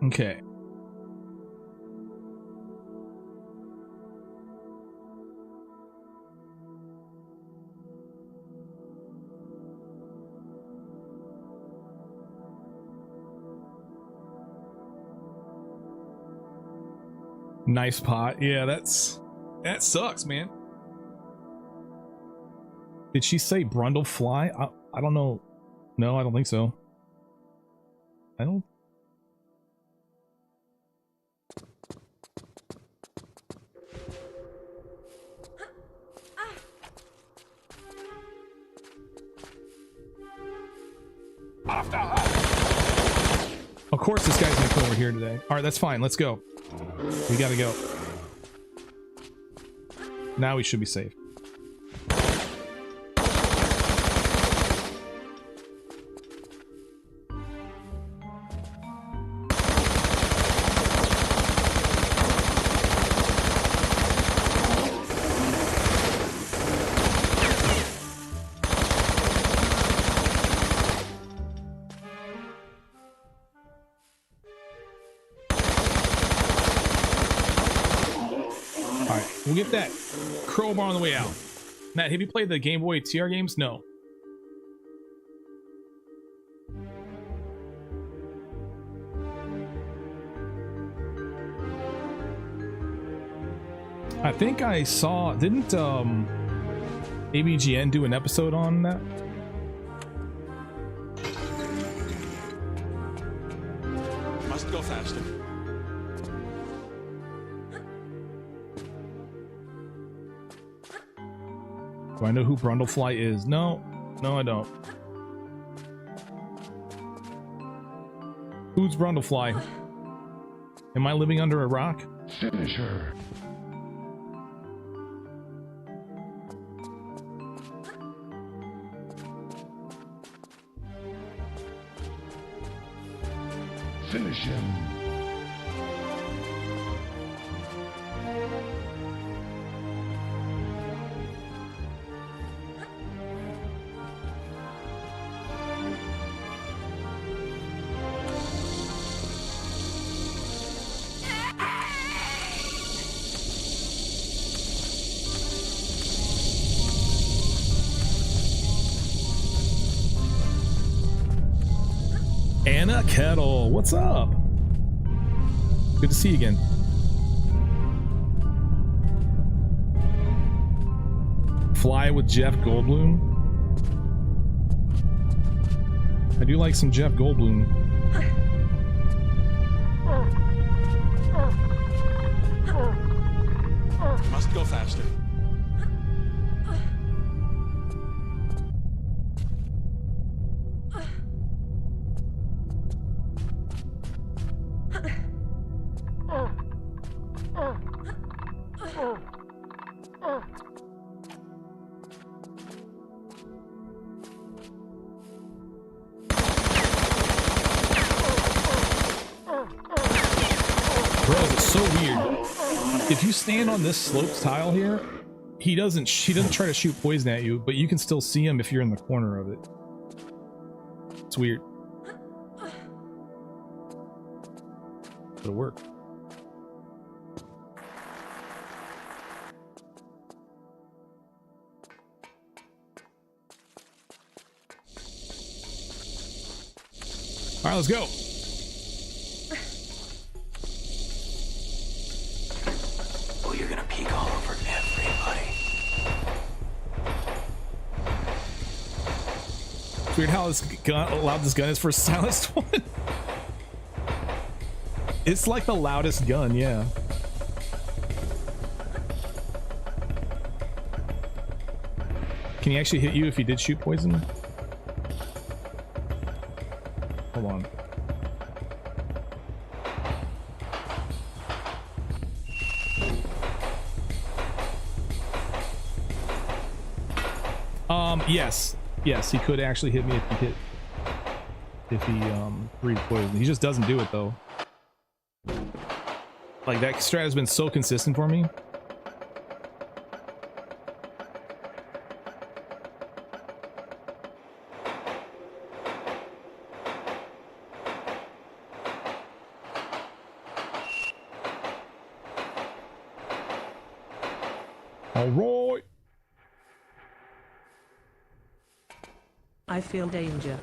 N: Okay. Nice pot. Yeah, that sucks, man. Did she say Brundlefly? I don't know. No, I don't think so. I don't. Of course this guy's gonna come over here today. Alright, that's fine. Let's go. We gotta go. Now we should be safe. We'll get that crowbar on the way out. Matt, have you played the Game Boy TR games? No. I think I saw, didn't ABGN do an episode on that?
L: Must go faster.
N: Do I know who Brundlefly is? No. No, I don't. Who's Brundlefly? Am I living under a rock?
I: Finish her. Finish him.
N: Anna Kettle, what's up? Good to see you again. Fly with Jeff Goldblum. I do like some Jeff Goldblum.
L: Must go faster.
N: If you stand on this slopes tile here, he doesn't try to shoot poison at you, but you can still see him if you're in the corner of it. It's weird. It'll work. All right, let's go.
F: Oh, you're gonna peek all over everybody.
N: It's weird how loud this gun is for silenced one. It's like the loudest gun, yeah. Can he actually hit you if he did shoot poison? Hold on. Yes. Yes, he could actually hit me if he breathed poison. He just doesn't do it though. Like, that strat has been so consistent for me. All right.
O: I feel danger.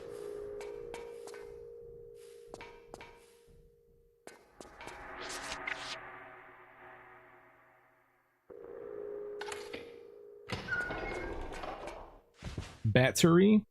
N: Battery.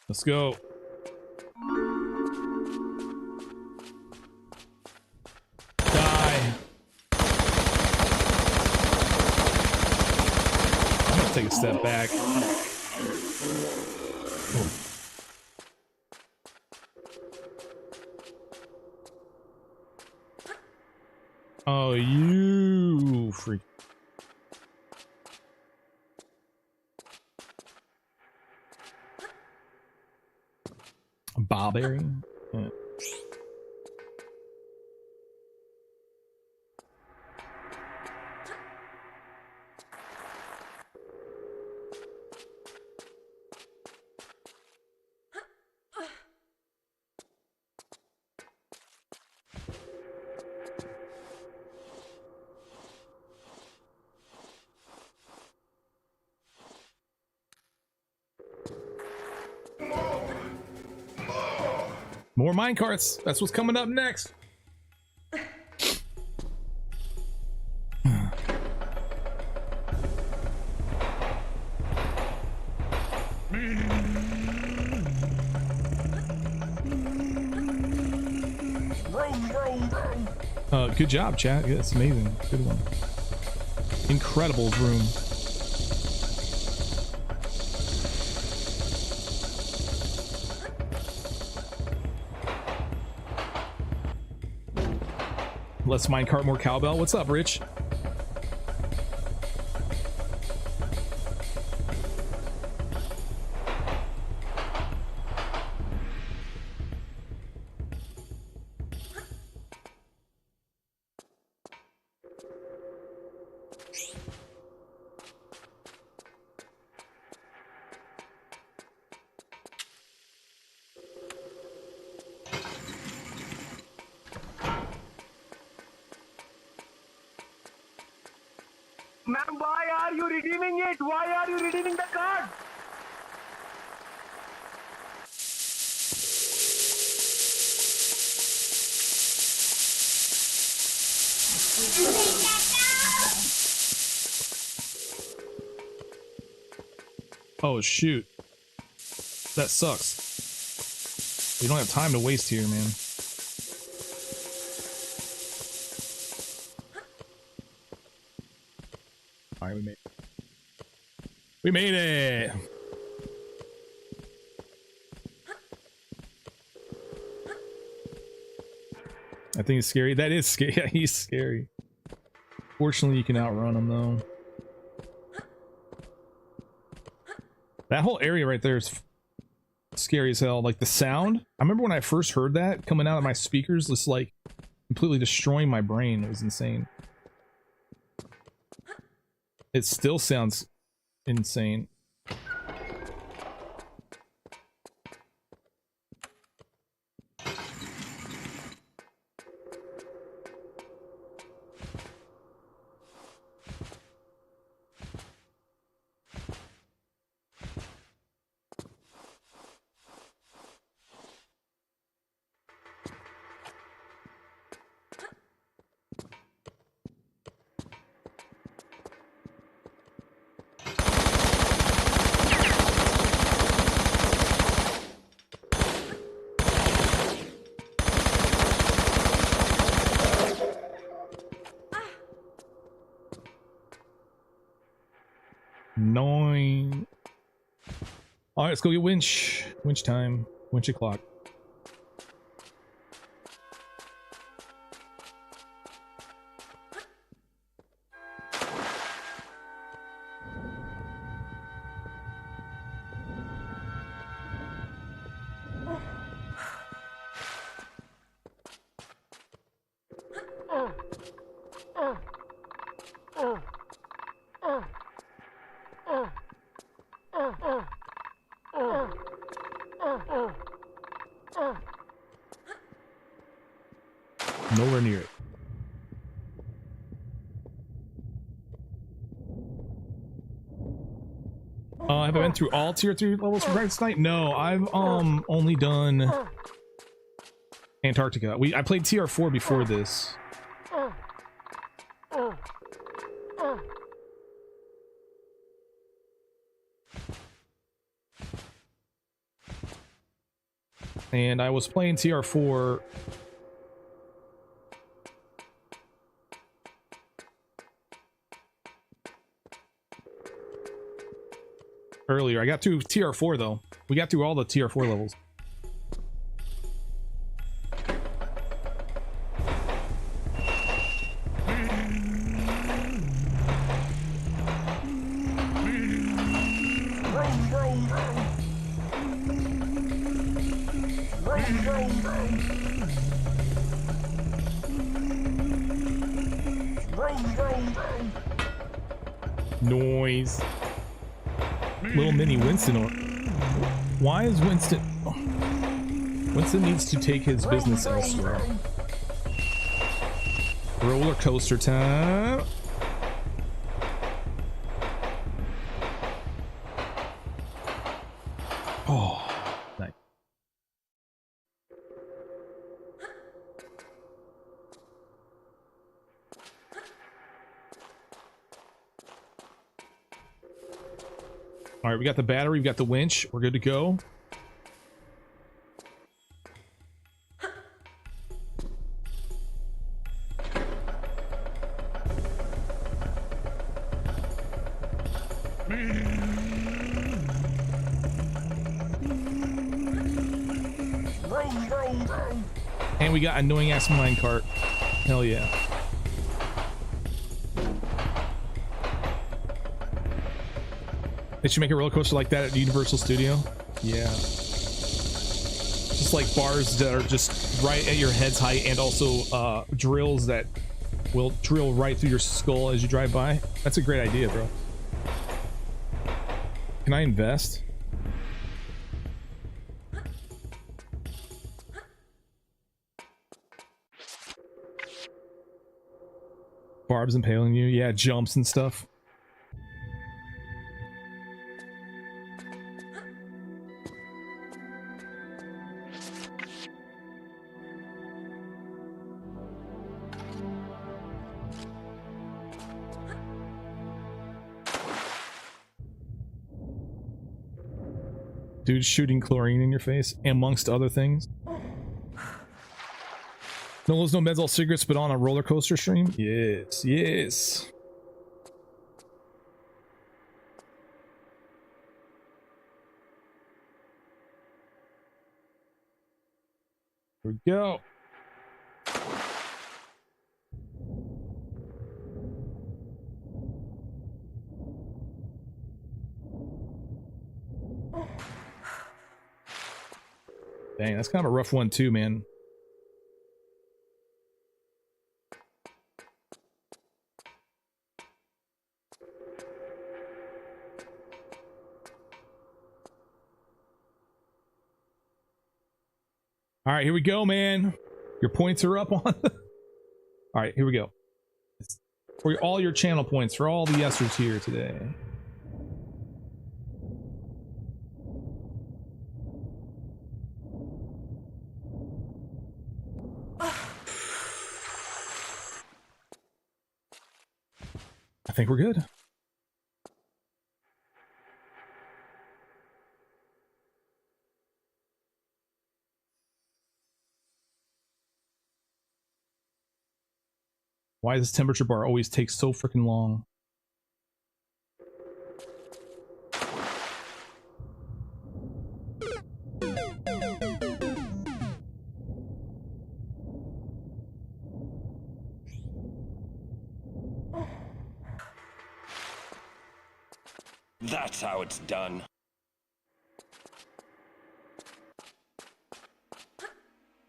N: Let's go. Die. I'm gonna take a step back. Oh. Oh, you freak. Barbarian? Yeah. More minecarts. That's what's coming up next. Good job, chat. Yeah, it's amazing. Good one. Incredible room. Less minecart, more cowbell. What's up, Rich?
G: Ma'am, why are you redeeming it? Why are you redeeming the card?
N: Oh shoot. That sucks. We don't have time to waste here, man. Alright, we made it. We made it! I think it's scary. That is scary. Yeah, he's scary. Fortunately, you can outrun him, though. That whole area right there is scary as hell. Like, the sound. I remember when I first heard that coming out of my speakers, just like completely destroying my brain. It was insane. It still sounds insane. Nine. All right, let's go get winch. Winch time. Winch o'clock. Nowhere near it. Have I been through all tier 3 levels for Bright Night? No, I've only done Antarctica. I played TR4 before this. And I was playing TR4 earlier. I got through TR4 though. We got through all the TR4 levels. Noise. Little mini Winston. Why is Winston? Winston needs to take his business elsewhere. Roller coaster time. Oh, nice. All right, we got the battery, we got the winch, we're good to go. And we got annoying ass minecart. Hell yeah. They should make a roller coaster like that at Universal Studio. Yeah. Just like bars that are just right at your head's height, and also drills that will drill right through your skull as you drive by. That's a great idea, bro. Can I invest? Barbs impaling you. Yeah, jumps and stuff. Dude shooting chlorine in your face, amongst other things. No lows, no meds, all cigarettes, but on a roller coaster stream? Yes, yes. Here we go. Dang, that's kind of a rough one too, man. All right, here we go, man. Your points are up on. All right, here we go. For all your channel points, for all the yesers here today. I think we're good. Why does this temperature bar always take so freaking long?
Q: That's how it's done.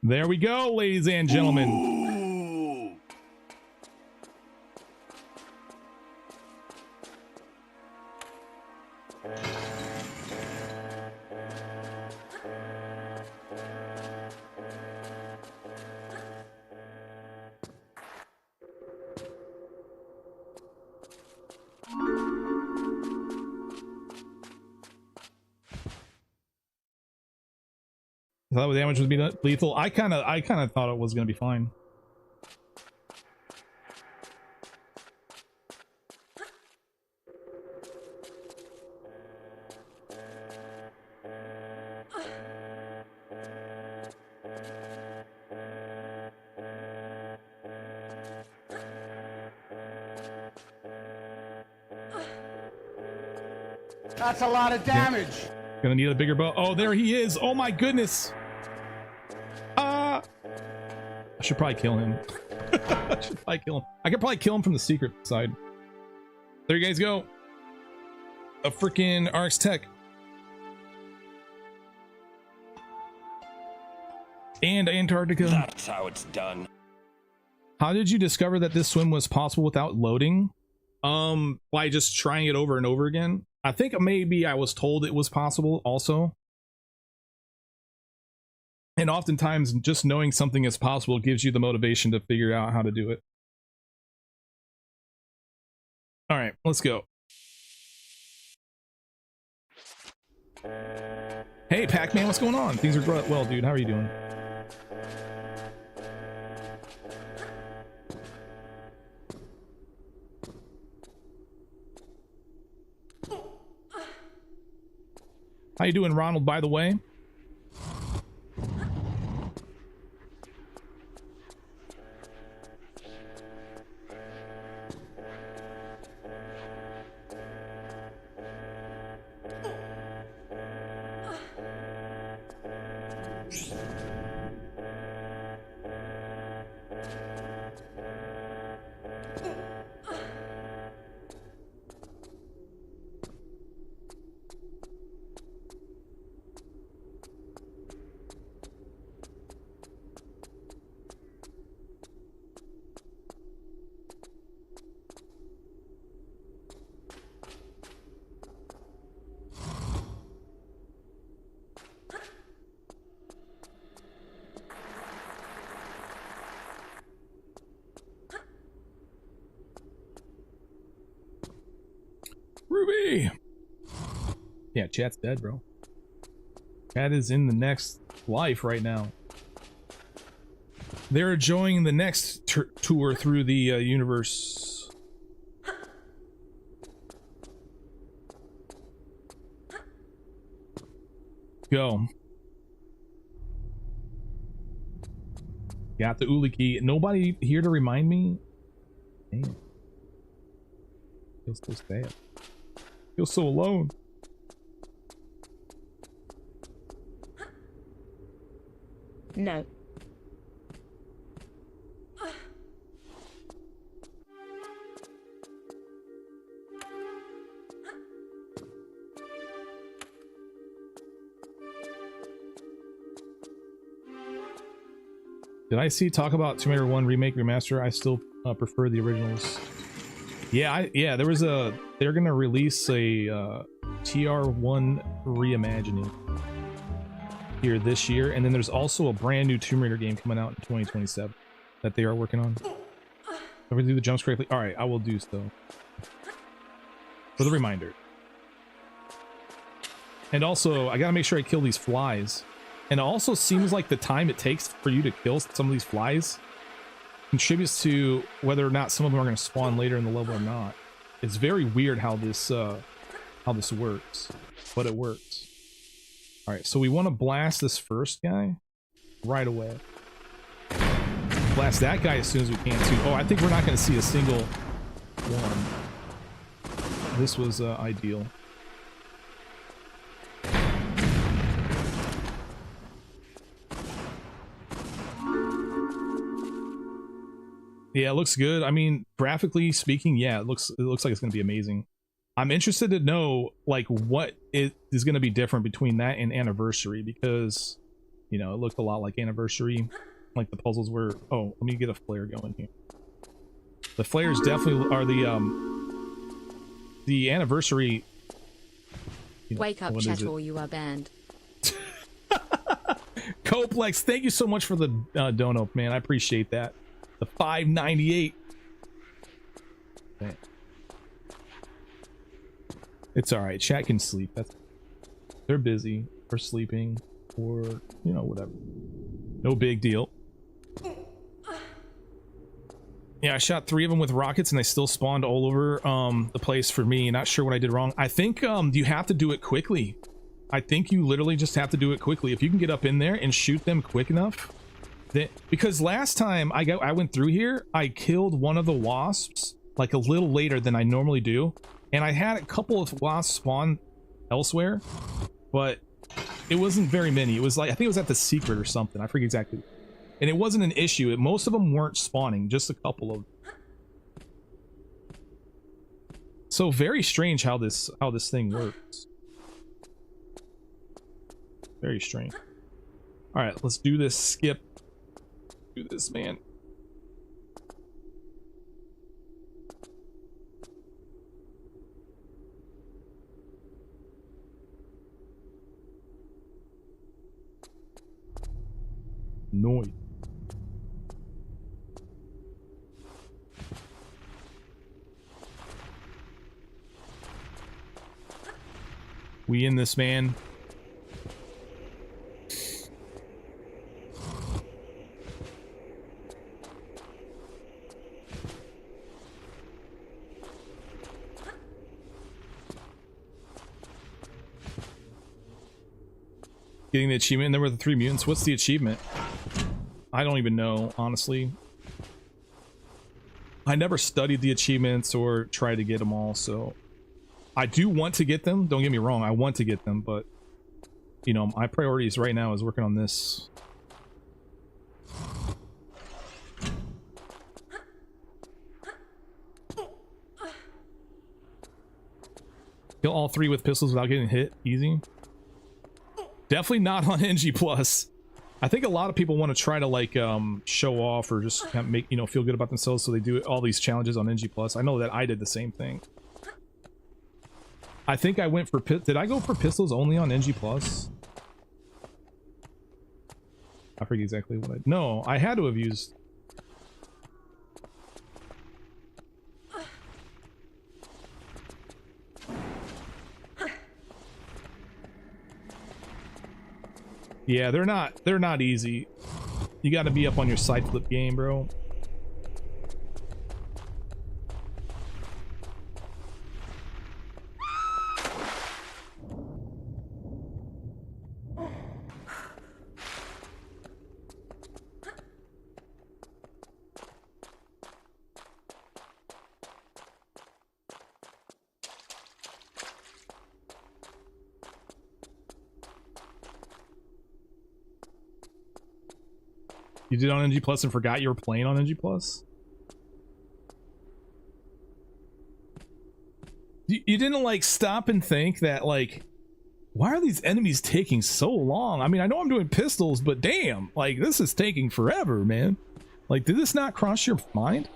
N: There we go, ladies and gentlemen.
Q: Ooh.
N: I thought the damage would be lethal. I kind of thought it was gonna be fine.
G: That's a lot of damage.
N: Yeah. Gonna need a bigger bow. Oh, there he is. Oh my goodness. I should probably kill him. I should probably kill him. I could probably kill him from the secret side. There you guys go. A freaking RX Tech. And Antarctica.
L: That's how it's done.
N: How did you discover that this swim was possible without loading? By just trying it over and over again. I think maybe I was told it was possible also. And oftentimes just knowing something is possible gives you the motivation to figure out how to do it. All right, let's go. Hey, Pac-Man, what's going on? Things are going well, dude. How are you doing? How you doing, Ronald, by the way? Ruby! Yeah, chat's dead, bro. Chat is in the next life right now. They're enjoying the next tour through the universe. Go. Got the Uli key. Nobody here to remind me? Damn. Feels so sad. Feel so alone.
O: No.
N: Did I see talk about Tomb Raider 1 remake remaster? I still prefer the originals. Yeah, there was a, they're gonna release a TR1 reimagining here this year, and then there's also a brand new Tomb Raider game coming out in 2027 that they are working on. Let me do the jumps correctly. All right, I will do so. For the reminder. And also, I gotta make sure I kill these flies. And it also seems like the time it takes for you to kill some of these flies contributes to whether or not some of them are going to spawn later in the level or not. It's very weird how this works, but it works. All right, so we want to blast this first guy right away. Blast that guy as soon as we can too. Oh, I think we're not going to see a single one. This was ideal. Yeah, it looks good. I mean, graphically speaking, yeah, it looks like it's going to be amazing. I'm interested to know like what it is going to be different between that and Anniversary, because you know, it looked a lot like Anniversary, like the puzzles were. Oh, let me get a flare going here. The flares definitely are the Anniversary. You know,
U: wake up, chat, or you are banned.
N: Coplex, thank you so much for the dono, man. I appreciate that. The 598. Man. It's all right. Chat can sleep. They're busy or sleeping or, you know, whatever. No big deal. Yeah, I shot 3 of them with rockets and they still spawned all over the place for me. Not sure what I did wrong. I think you have to do it quickly. I think you literally just have to do it quickly. If you can get up in there and shoot them quick enough. Because last time I went through here, I killed one of the wasps like a little later than I normally do, and I had a couple of wasps spawn elsewhere, but it wasn't very many. It was like, I think it was at the secret or something. I forget exactly, and it wasn't an issue. Most of them weren't spawning, just a couple of. So very strange how this thing works. Very strange. All right, let's do this. Skip. Do this, man. Noise. We in this, man. Getting the achievement, and there were the 3 mutants. What's the achievement? I don't even know, honestly. I never studied the achievements or tried to get them all, so I do want to get them. Don't get me wrong, I want to get them, but you know, my priorities right now is working on this. Kill all 3 with pistols without getting hit. Easy. Definitely not on NG+. I think a lot of people want to try to like show off or just kind of make, you know, feel good about themselves, so they do all these challenges on NG+. I know that I did the same thing. I think I went for did I go for pistols only on NG+? I forget exactly what no, I had to have used. Yeah, they're not easy. You got to be up on your side flip game, bro. You did on NG Plus and forgot you were playing on NG Plus? You didn't like stop and think that like, why are these enemies taking so long? I mean, I know I'm doing pistols, but damn, like this is taking forever, man. Like, did this not cross your mind?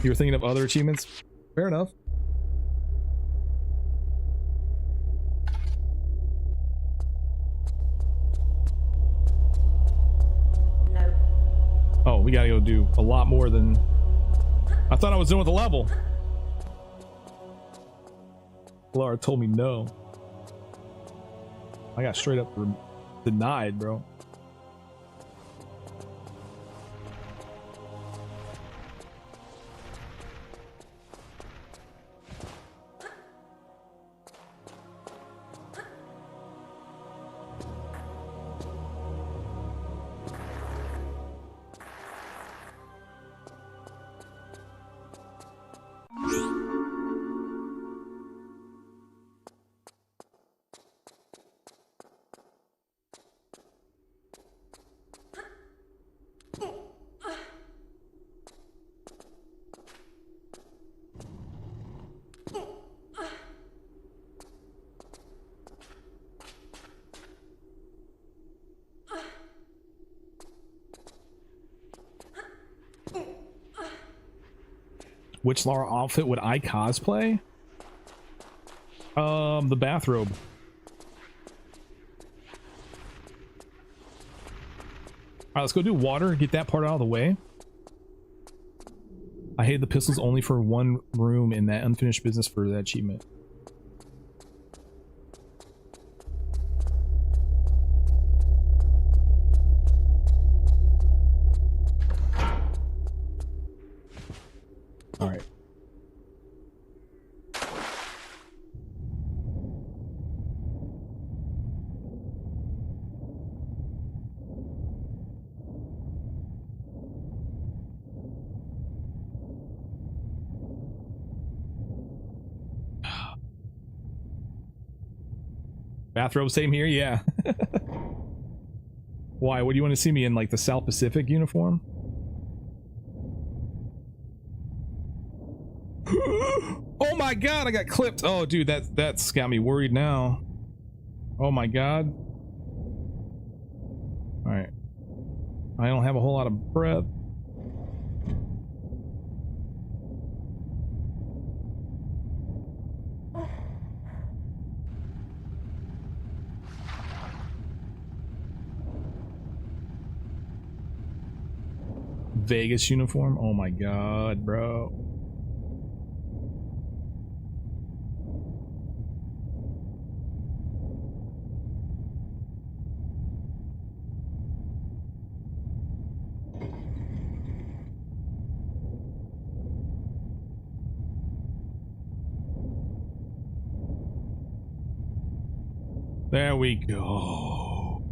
N: You were thinking of other achievements? Fair enough.
O: No.
N: Oh, we gotta go do a lot more than I thought I was doing with the level. Laura told me no. I got straight up denied, bro. Which Lara outfit would I cosplay? The bathrobe. Alright, let's go do water, get that part out of the way. I hate the pistols only for one room in that unfinished business for that achievement. All right. Bathrobe, same here, yeah. Why? What do you want to see me in, like the South Pacific uniform? my god, I got clipped. Oh, dude, that's got me worried now. Oh my god. All right. I don't have a whole lot of breath. Vegas uniform. Oh my god, bro. There we go.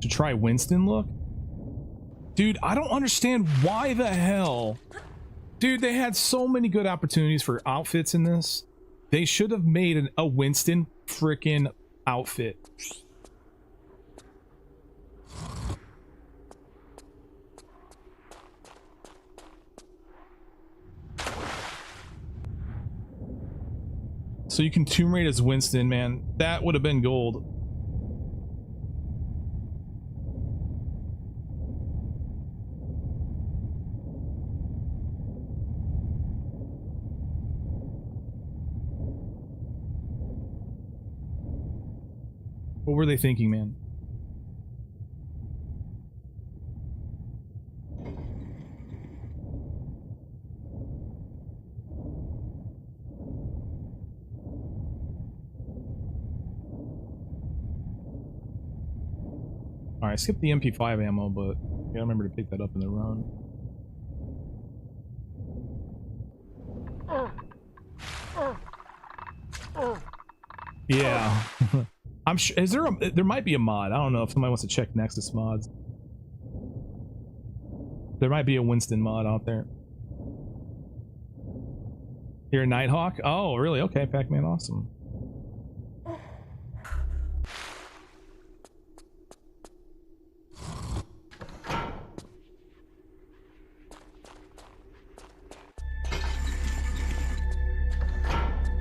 N: To try Winston look? Dude, I don't understand why the hell. Dude, they had so many good opportunities for outfits in this. They should have made a Winston frickin' outfit. So you can tomb raid as Winston, man. That would have been gold. What were they thinking, man? Alright, I skipped the MP5 ammo, but I gotta remember to pick that up in the run. Yeah. I'm sure, is there might be a mod. I don't know if somebody wants to check Nexus mods. There might be a Winston mod out there. You're a Nighthawk? Oh, really? Okay, Pac-Man, awesome.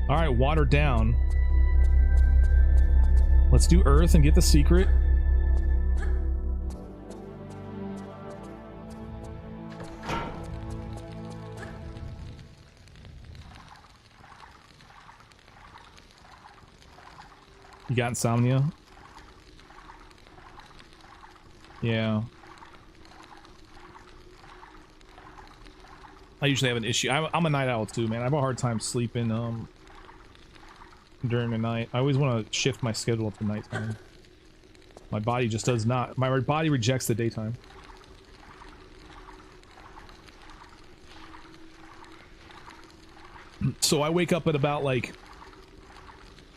N: All right, watered down. Let's do Earth and get the secret. You got insomnia? Yeah. I usually have an issue. I'm a night owl too, man. I have a hard time sleeping during the night. I always want to shift my schedule up to nighttime. My body just does not. My body rejects the daytime. So I wake up at about like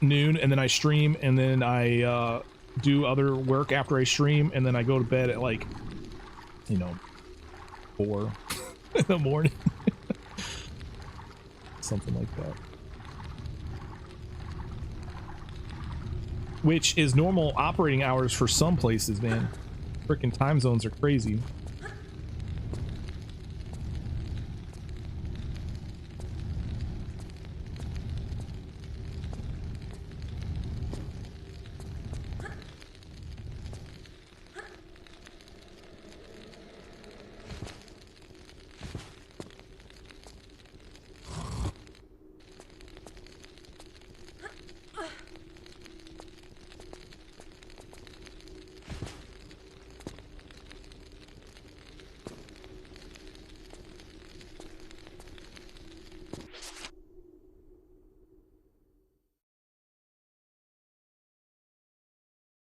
N: noon, and then I stream, and then I do other work after I stream, and then I go to bed at like, you know, 4 in the morning. Something like that. Which is normal operating hours for some places, man. Freaking time zones are crazy.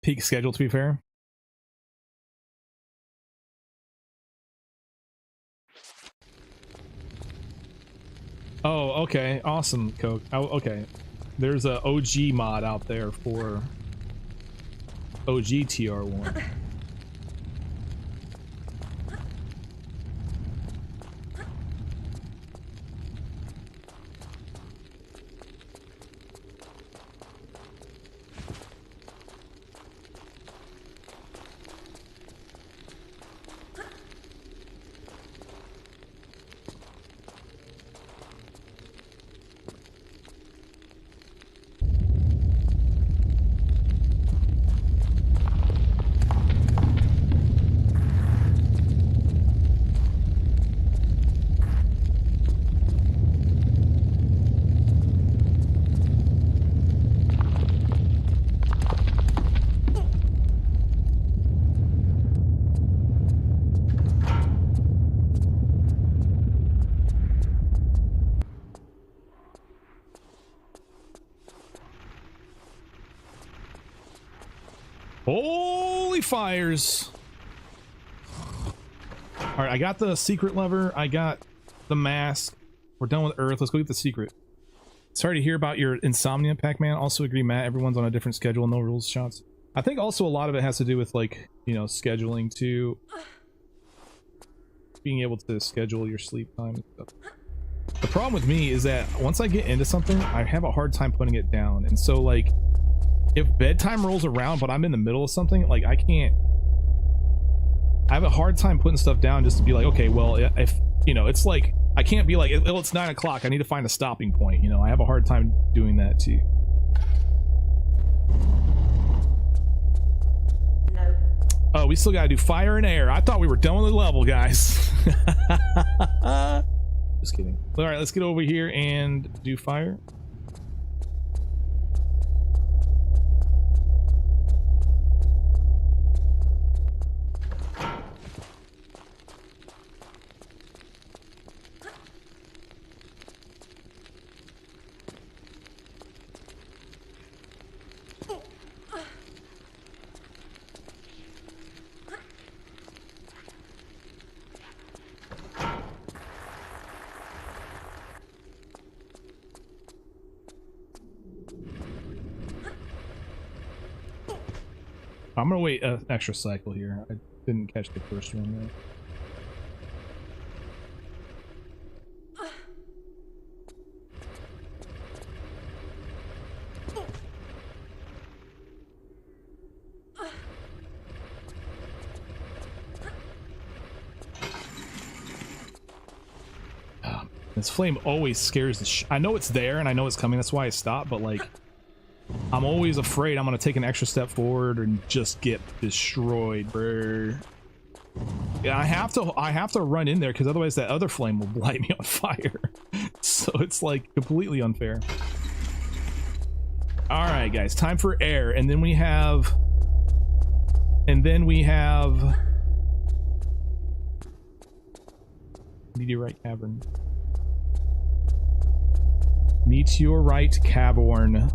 N: Peak schedule, to be fair. Oh, okay. Awesome, Coke. Oh, okay. There's a OG mod out there for OG TR1. Holy fires. All right, I got the secret lever. I got the mask. We're done with Earth. Let's go get the secret. Sorry to hear about your insomnia, Pac-Man. Also agree, Matt. Everyone's on a different schedule. No rules shots. I think also a lot of it has to do with, like, you know, scheduling too. Being able to schedule your sleep time and stuff. The problem with me is that once I get into something, I have a hard time putting it down. And so, like, if bedtime rolls around but I'm in the middle of something, like, I have a hard time putting stuff down just to be like, okay, well, if, you know, it's like, I can't be like, well, it's 9 o'clock, I need to find a stopping point, you know. I have a hard time doing that too.
O: No.
N: Oh, we still gotta do fire and air. I thought we were done with the level, guys. Just kidding. All right, let's get over here and do fire. I'm gonna wait an extra cycle here. I didn't catch the first one there. This flame always scares the I know it's there and I know it's coming, that's why I stopped, but like, I'm always afraid I'm gonna take an extra step forward and just get destroyed, bro. Yeah, I have to run in there because otherwise that other flame will light me on fire. So it's like completely unfair. All right, guys, time for air, and then we have meteorite cavern. Meteorite cavern.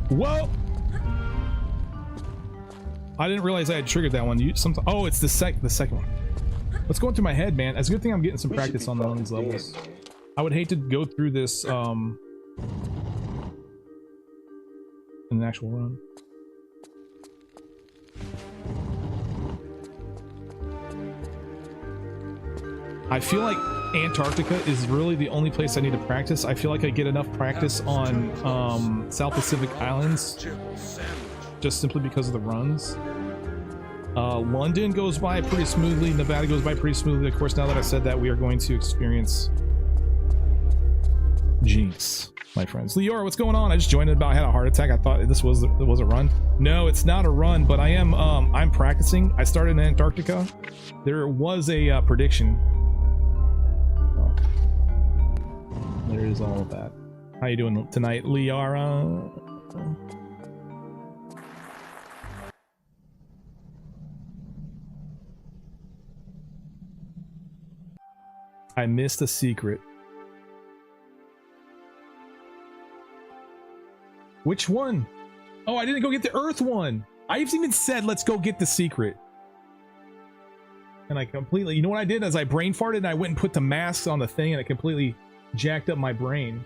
N: Whoa! I didn't realize I had triggered that one. Oh, it's the second one. What's going through my head, man? It's a good thing I'm getting some practice on these levels. I would hate to go through this in an actual run. I feel like Antarctica is really the only place I need to practice. I feel like I get enough practice on South Pacific Islands just simply because of the runs. London goes by pretty smoothly. Nevada goes by pretty smoothly. Of course, now that I said that, we are going to experience Jinx, my friends. Leora, what's going on? I just joined it about, I had a heart attack. I thought this was a run. No, it's not a run, but I am I'm practicing. I started in Antarctica. There was a prediction. There is all of that. How you doing tonight, Liara? I missed a secret. Which one? Oh, I didn't go get the Earth one. I even said, let's go get the secret. And I completely, you know what I did? As I brain farted and I went and put the masks on the thing and it completely jacked up my brain.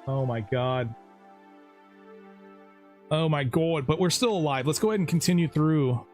N: Oh my god. Oh my god, but we're still alive. Let's go ahead and continue through.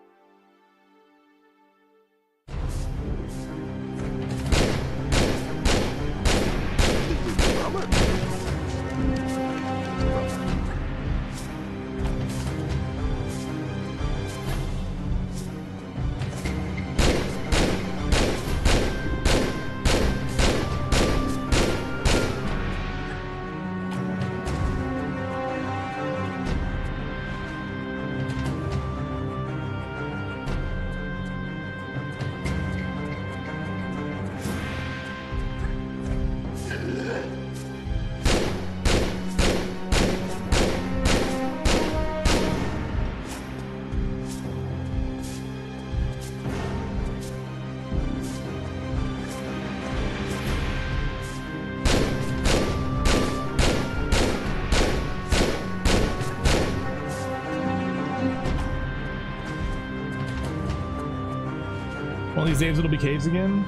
N: One of these days it'll be caves again.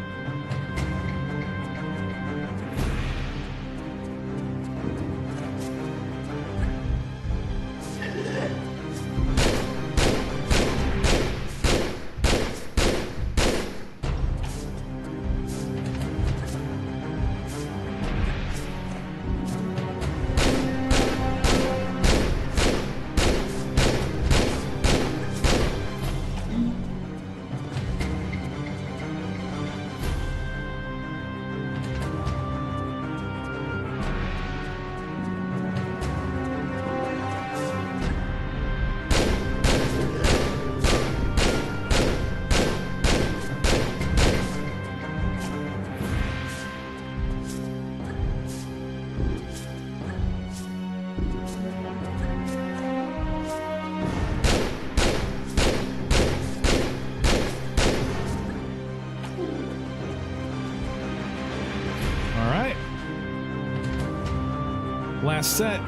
N: Last set.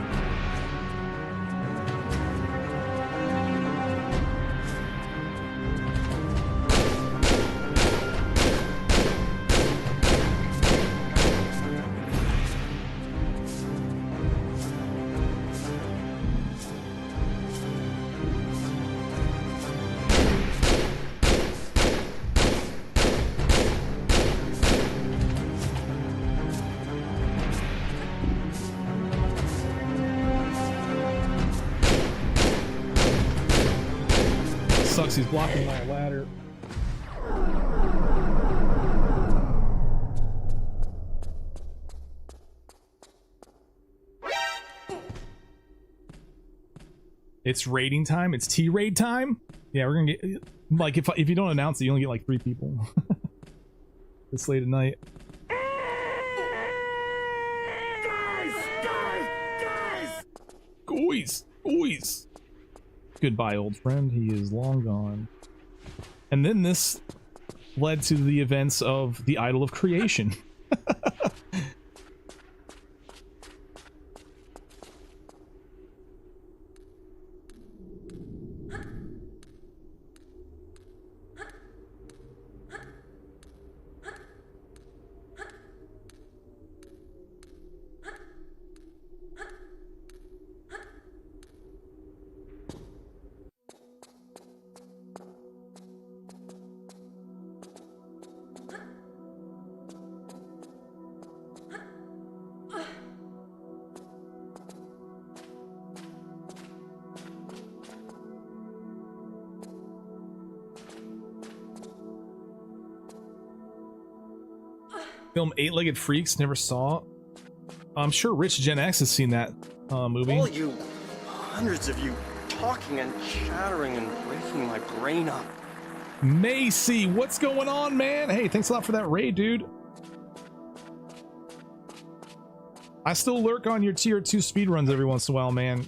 N: Sucks, he's blocking my ladder. It's raiding time. It's T-raid time. Yeah, we're gonna get like if you don't announce it, you only get like 3 people. This late at night. Guys. Goodbye, old friend. He is long gone. And then this led to the events of the Idol of Creation. Film Eight-Legged Freaks, never saw. I'm sure Rich Gen X has seen that movie.
Q: All you, hundreds of you, talking and chattering and breaking my brain up.
N: Macy, what's going on, man? Hey, thanks a lot for that raid, dude. I still lurk on your tier 2 speedruns every once in a while, man.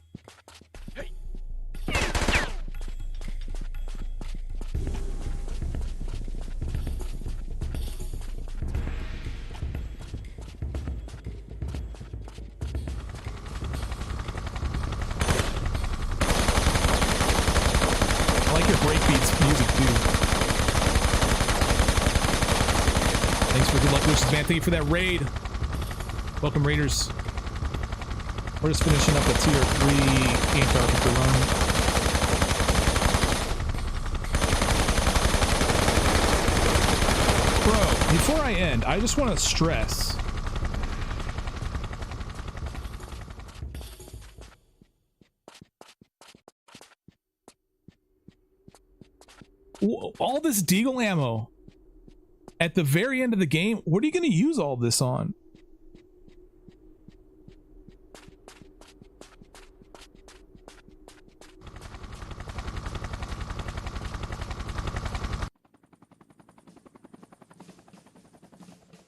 N: Man, thank you for that raid. Welcome, raiders. We're just finishing up a tier 3 Antarctica run. Bro, before I end, I just want to stress. All this deagle ammo. At the very end of the game, what are you going to use all this on?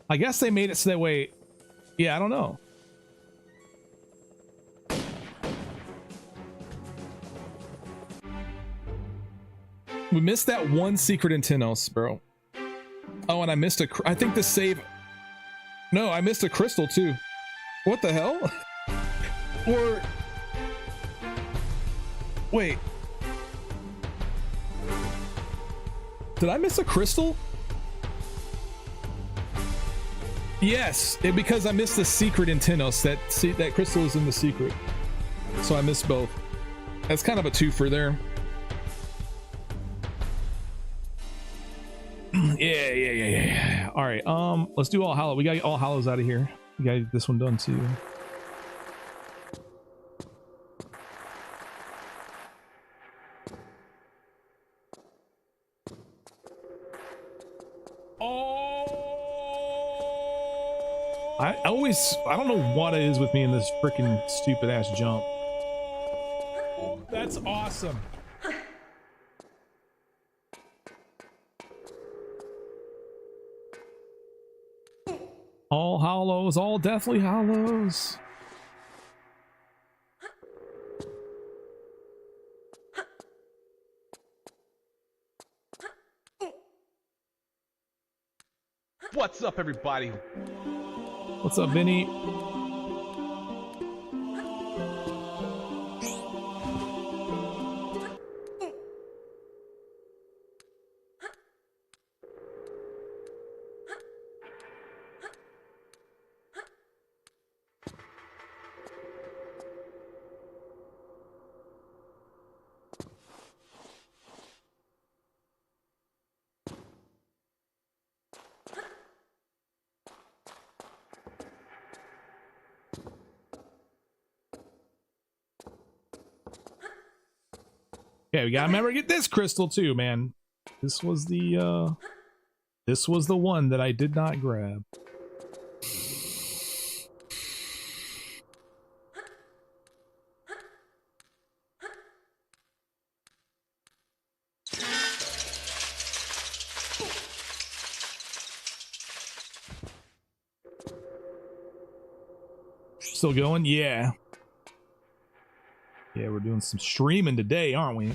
N: I guess they made it so that way. Yeah, I don't know. We missed that one secret in Tenos, bro. Oh, and I missed I think the save... No, I missed a crystal, too. What the hell? Or... Wait. Did I miss a crystal? Yes, because I missed the secret in Tenos. That crystal is in the secret, so I missed both. That's kind of a twofer there. Yeah. All right, let's do All Hallows. We got All Hallows out of here. We got this one done too. I don't know what it is with me in this freaking stupid ass jump.
S: That's awesome.
N: All Hallows, all Deathly Hallows.
A: What's up, everybody?
N: What's up, Vinny? Yeah, we gotta remember to get this crystal too, man. This was the one that I did not grab. Still going? Yeah. Yeah, we're doing some streaming today, aren't we?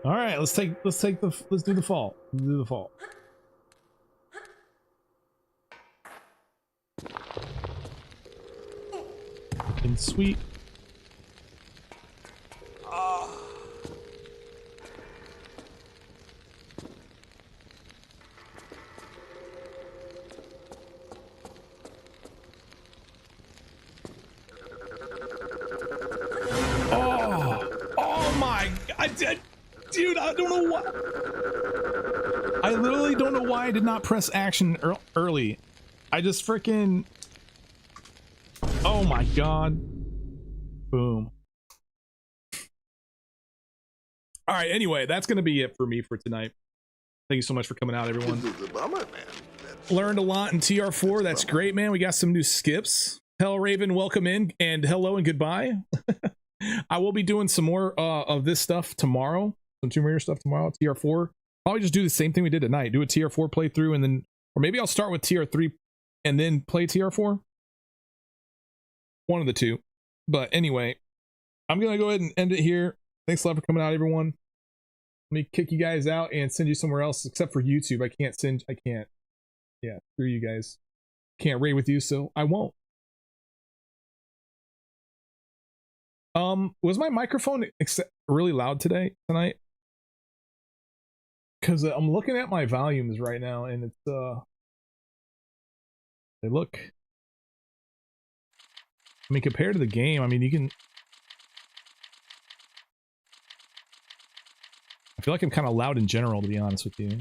N: All right, let's do the fall. Let's do the fall. And sweet. Oh my God. Dude, I don't know why. I literally don't know why I did not press action early. I just freaking... Oh my God. Boom. All right, anyway, that's going to be it for me for tonight. Thank you so much for coming out, everyone. Learned a lot in TR4. That's great, man. We got some new skips. Hell Raven, welcome in, and hello and goodbye. I will be doing some more of this stuff tomorrow. Some Tomb Raider stuff tomorrow. TR4. Probably just do the same thing we did tonight. Do a TR4 playthrough, and then, or maybe I'll start with TR3 and then play TR4. One of the two. But anyway, I'm gonna go ahead and end it here. Thanks a lot for coming out, everyone. Let me kick you guys out and send you somewhere else, except for YouTube. I can't. Yeah, screw you guys. Can't raid with you, so I won't. Was my microphone really loud tonight? Because I'm looking at my volumes right now, and it's they look. I mean, compared to the game, I mean, you can. I feel like I'm kind of loud in general, to be honest with you.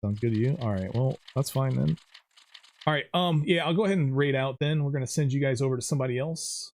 N: Sounds good to you? All right, well, that's fine then. All right, yeah, I'll go ahead and raid out then. We're gonna send you guys over to somebody else.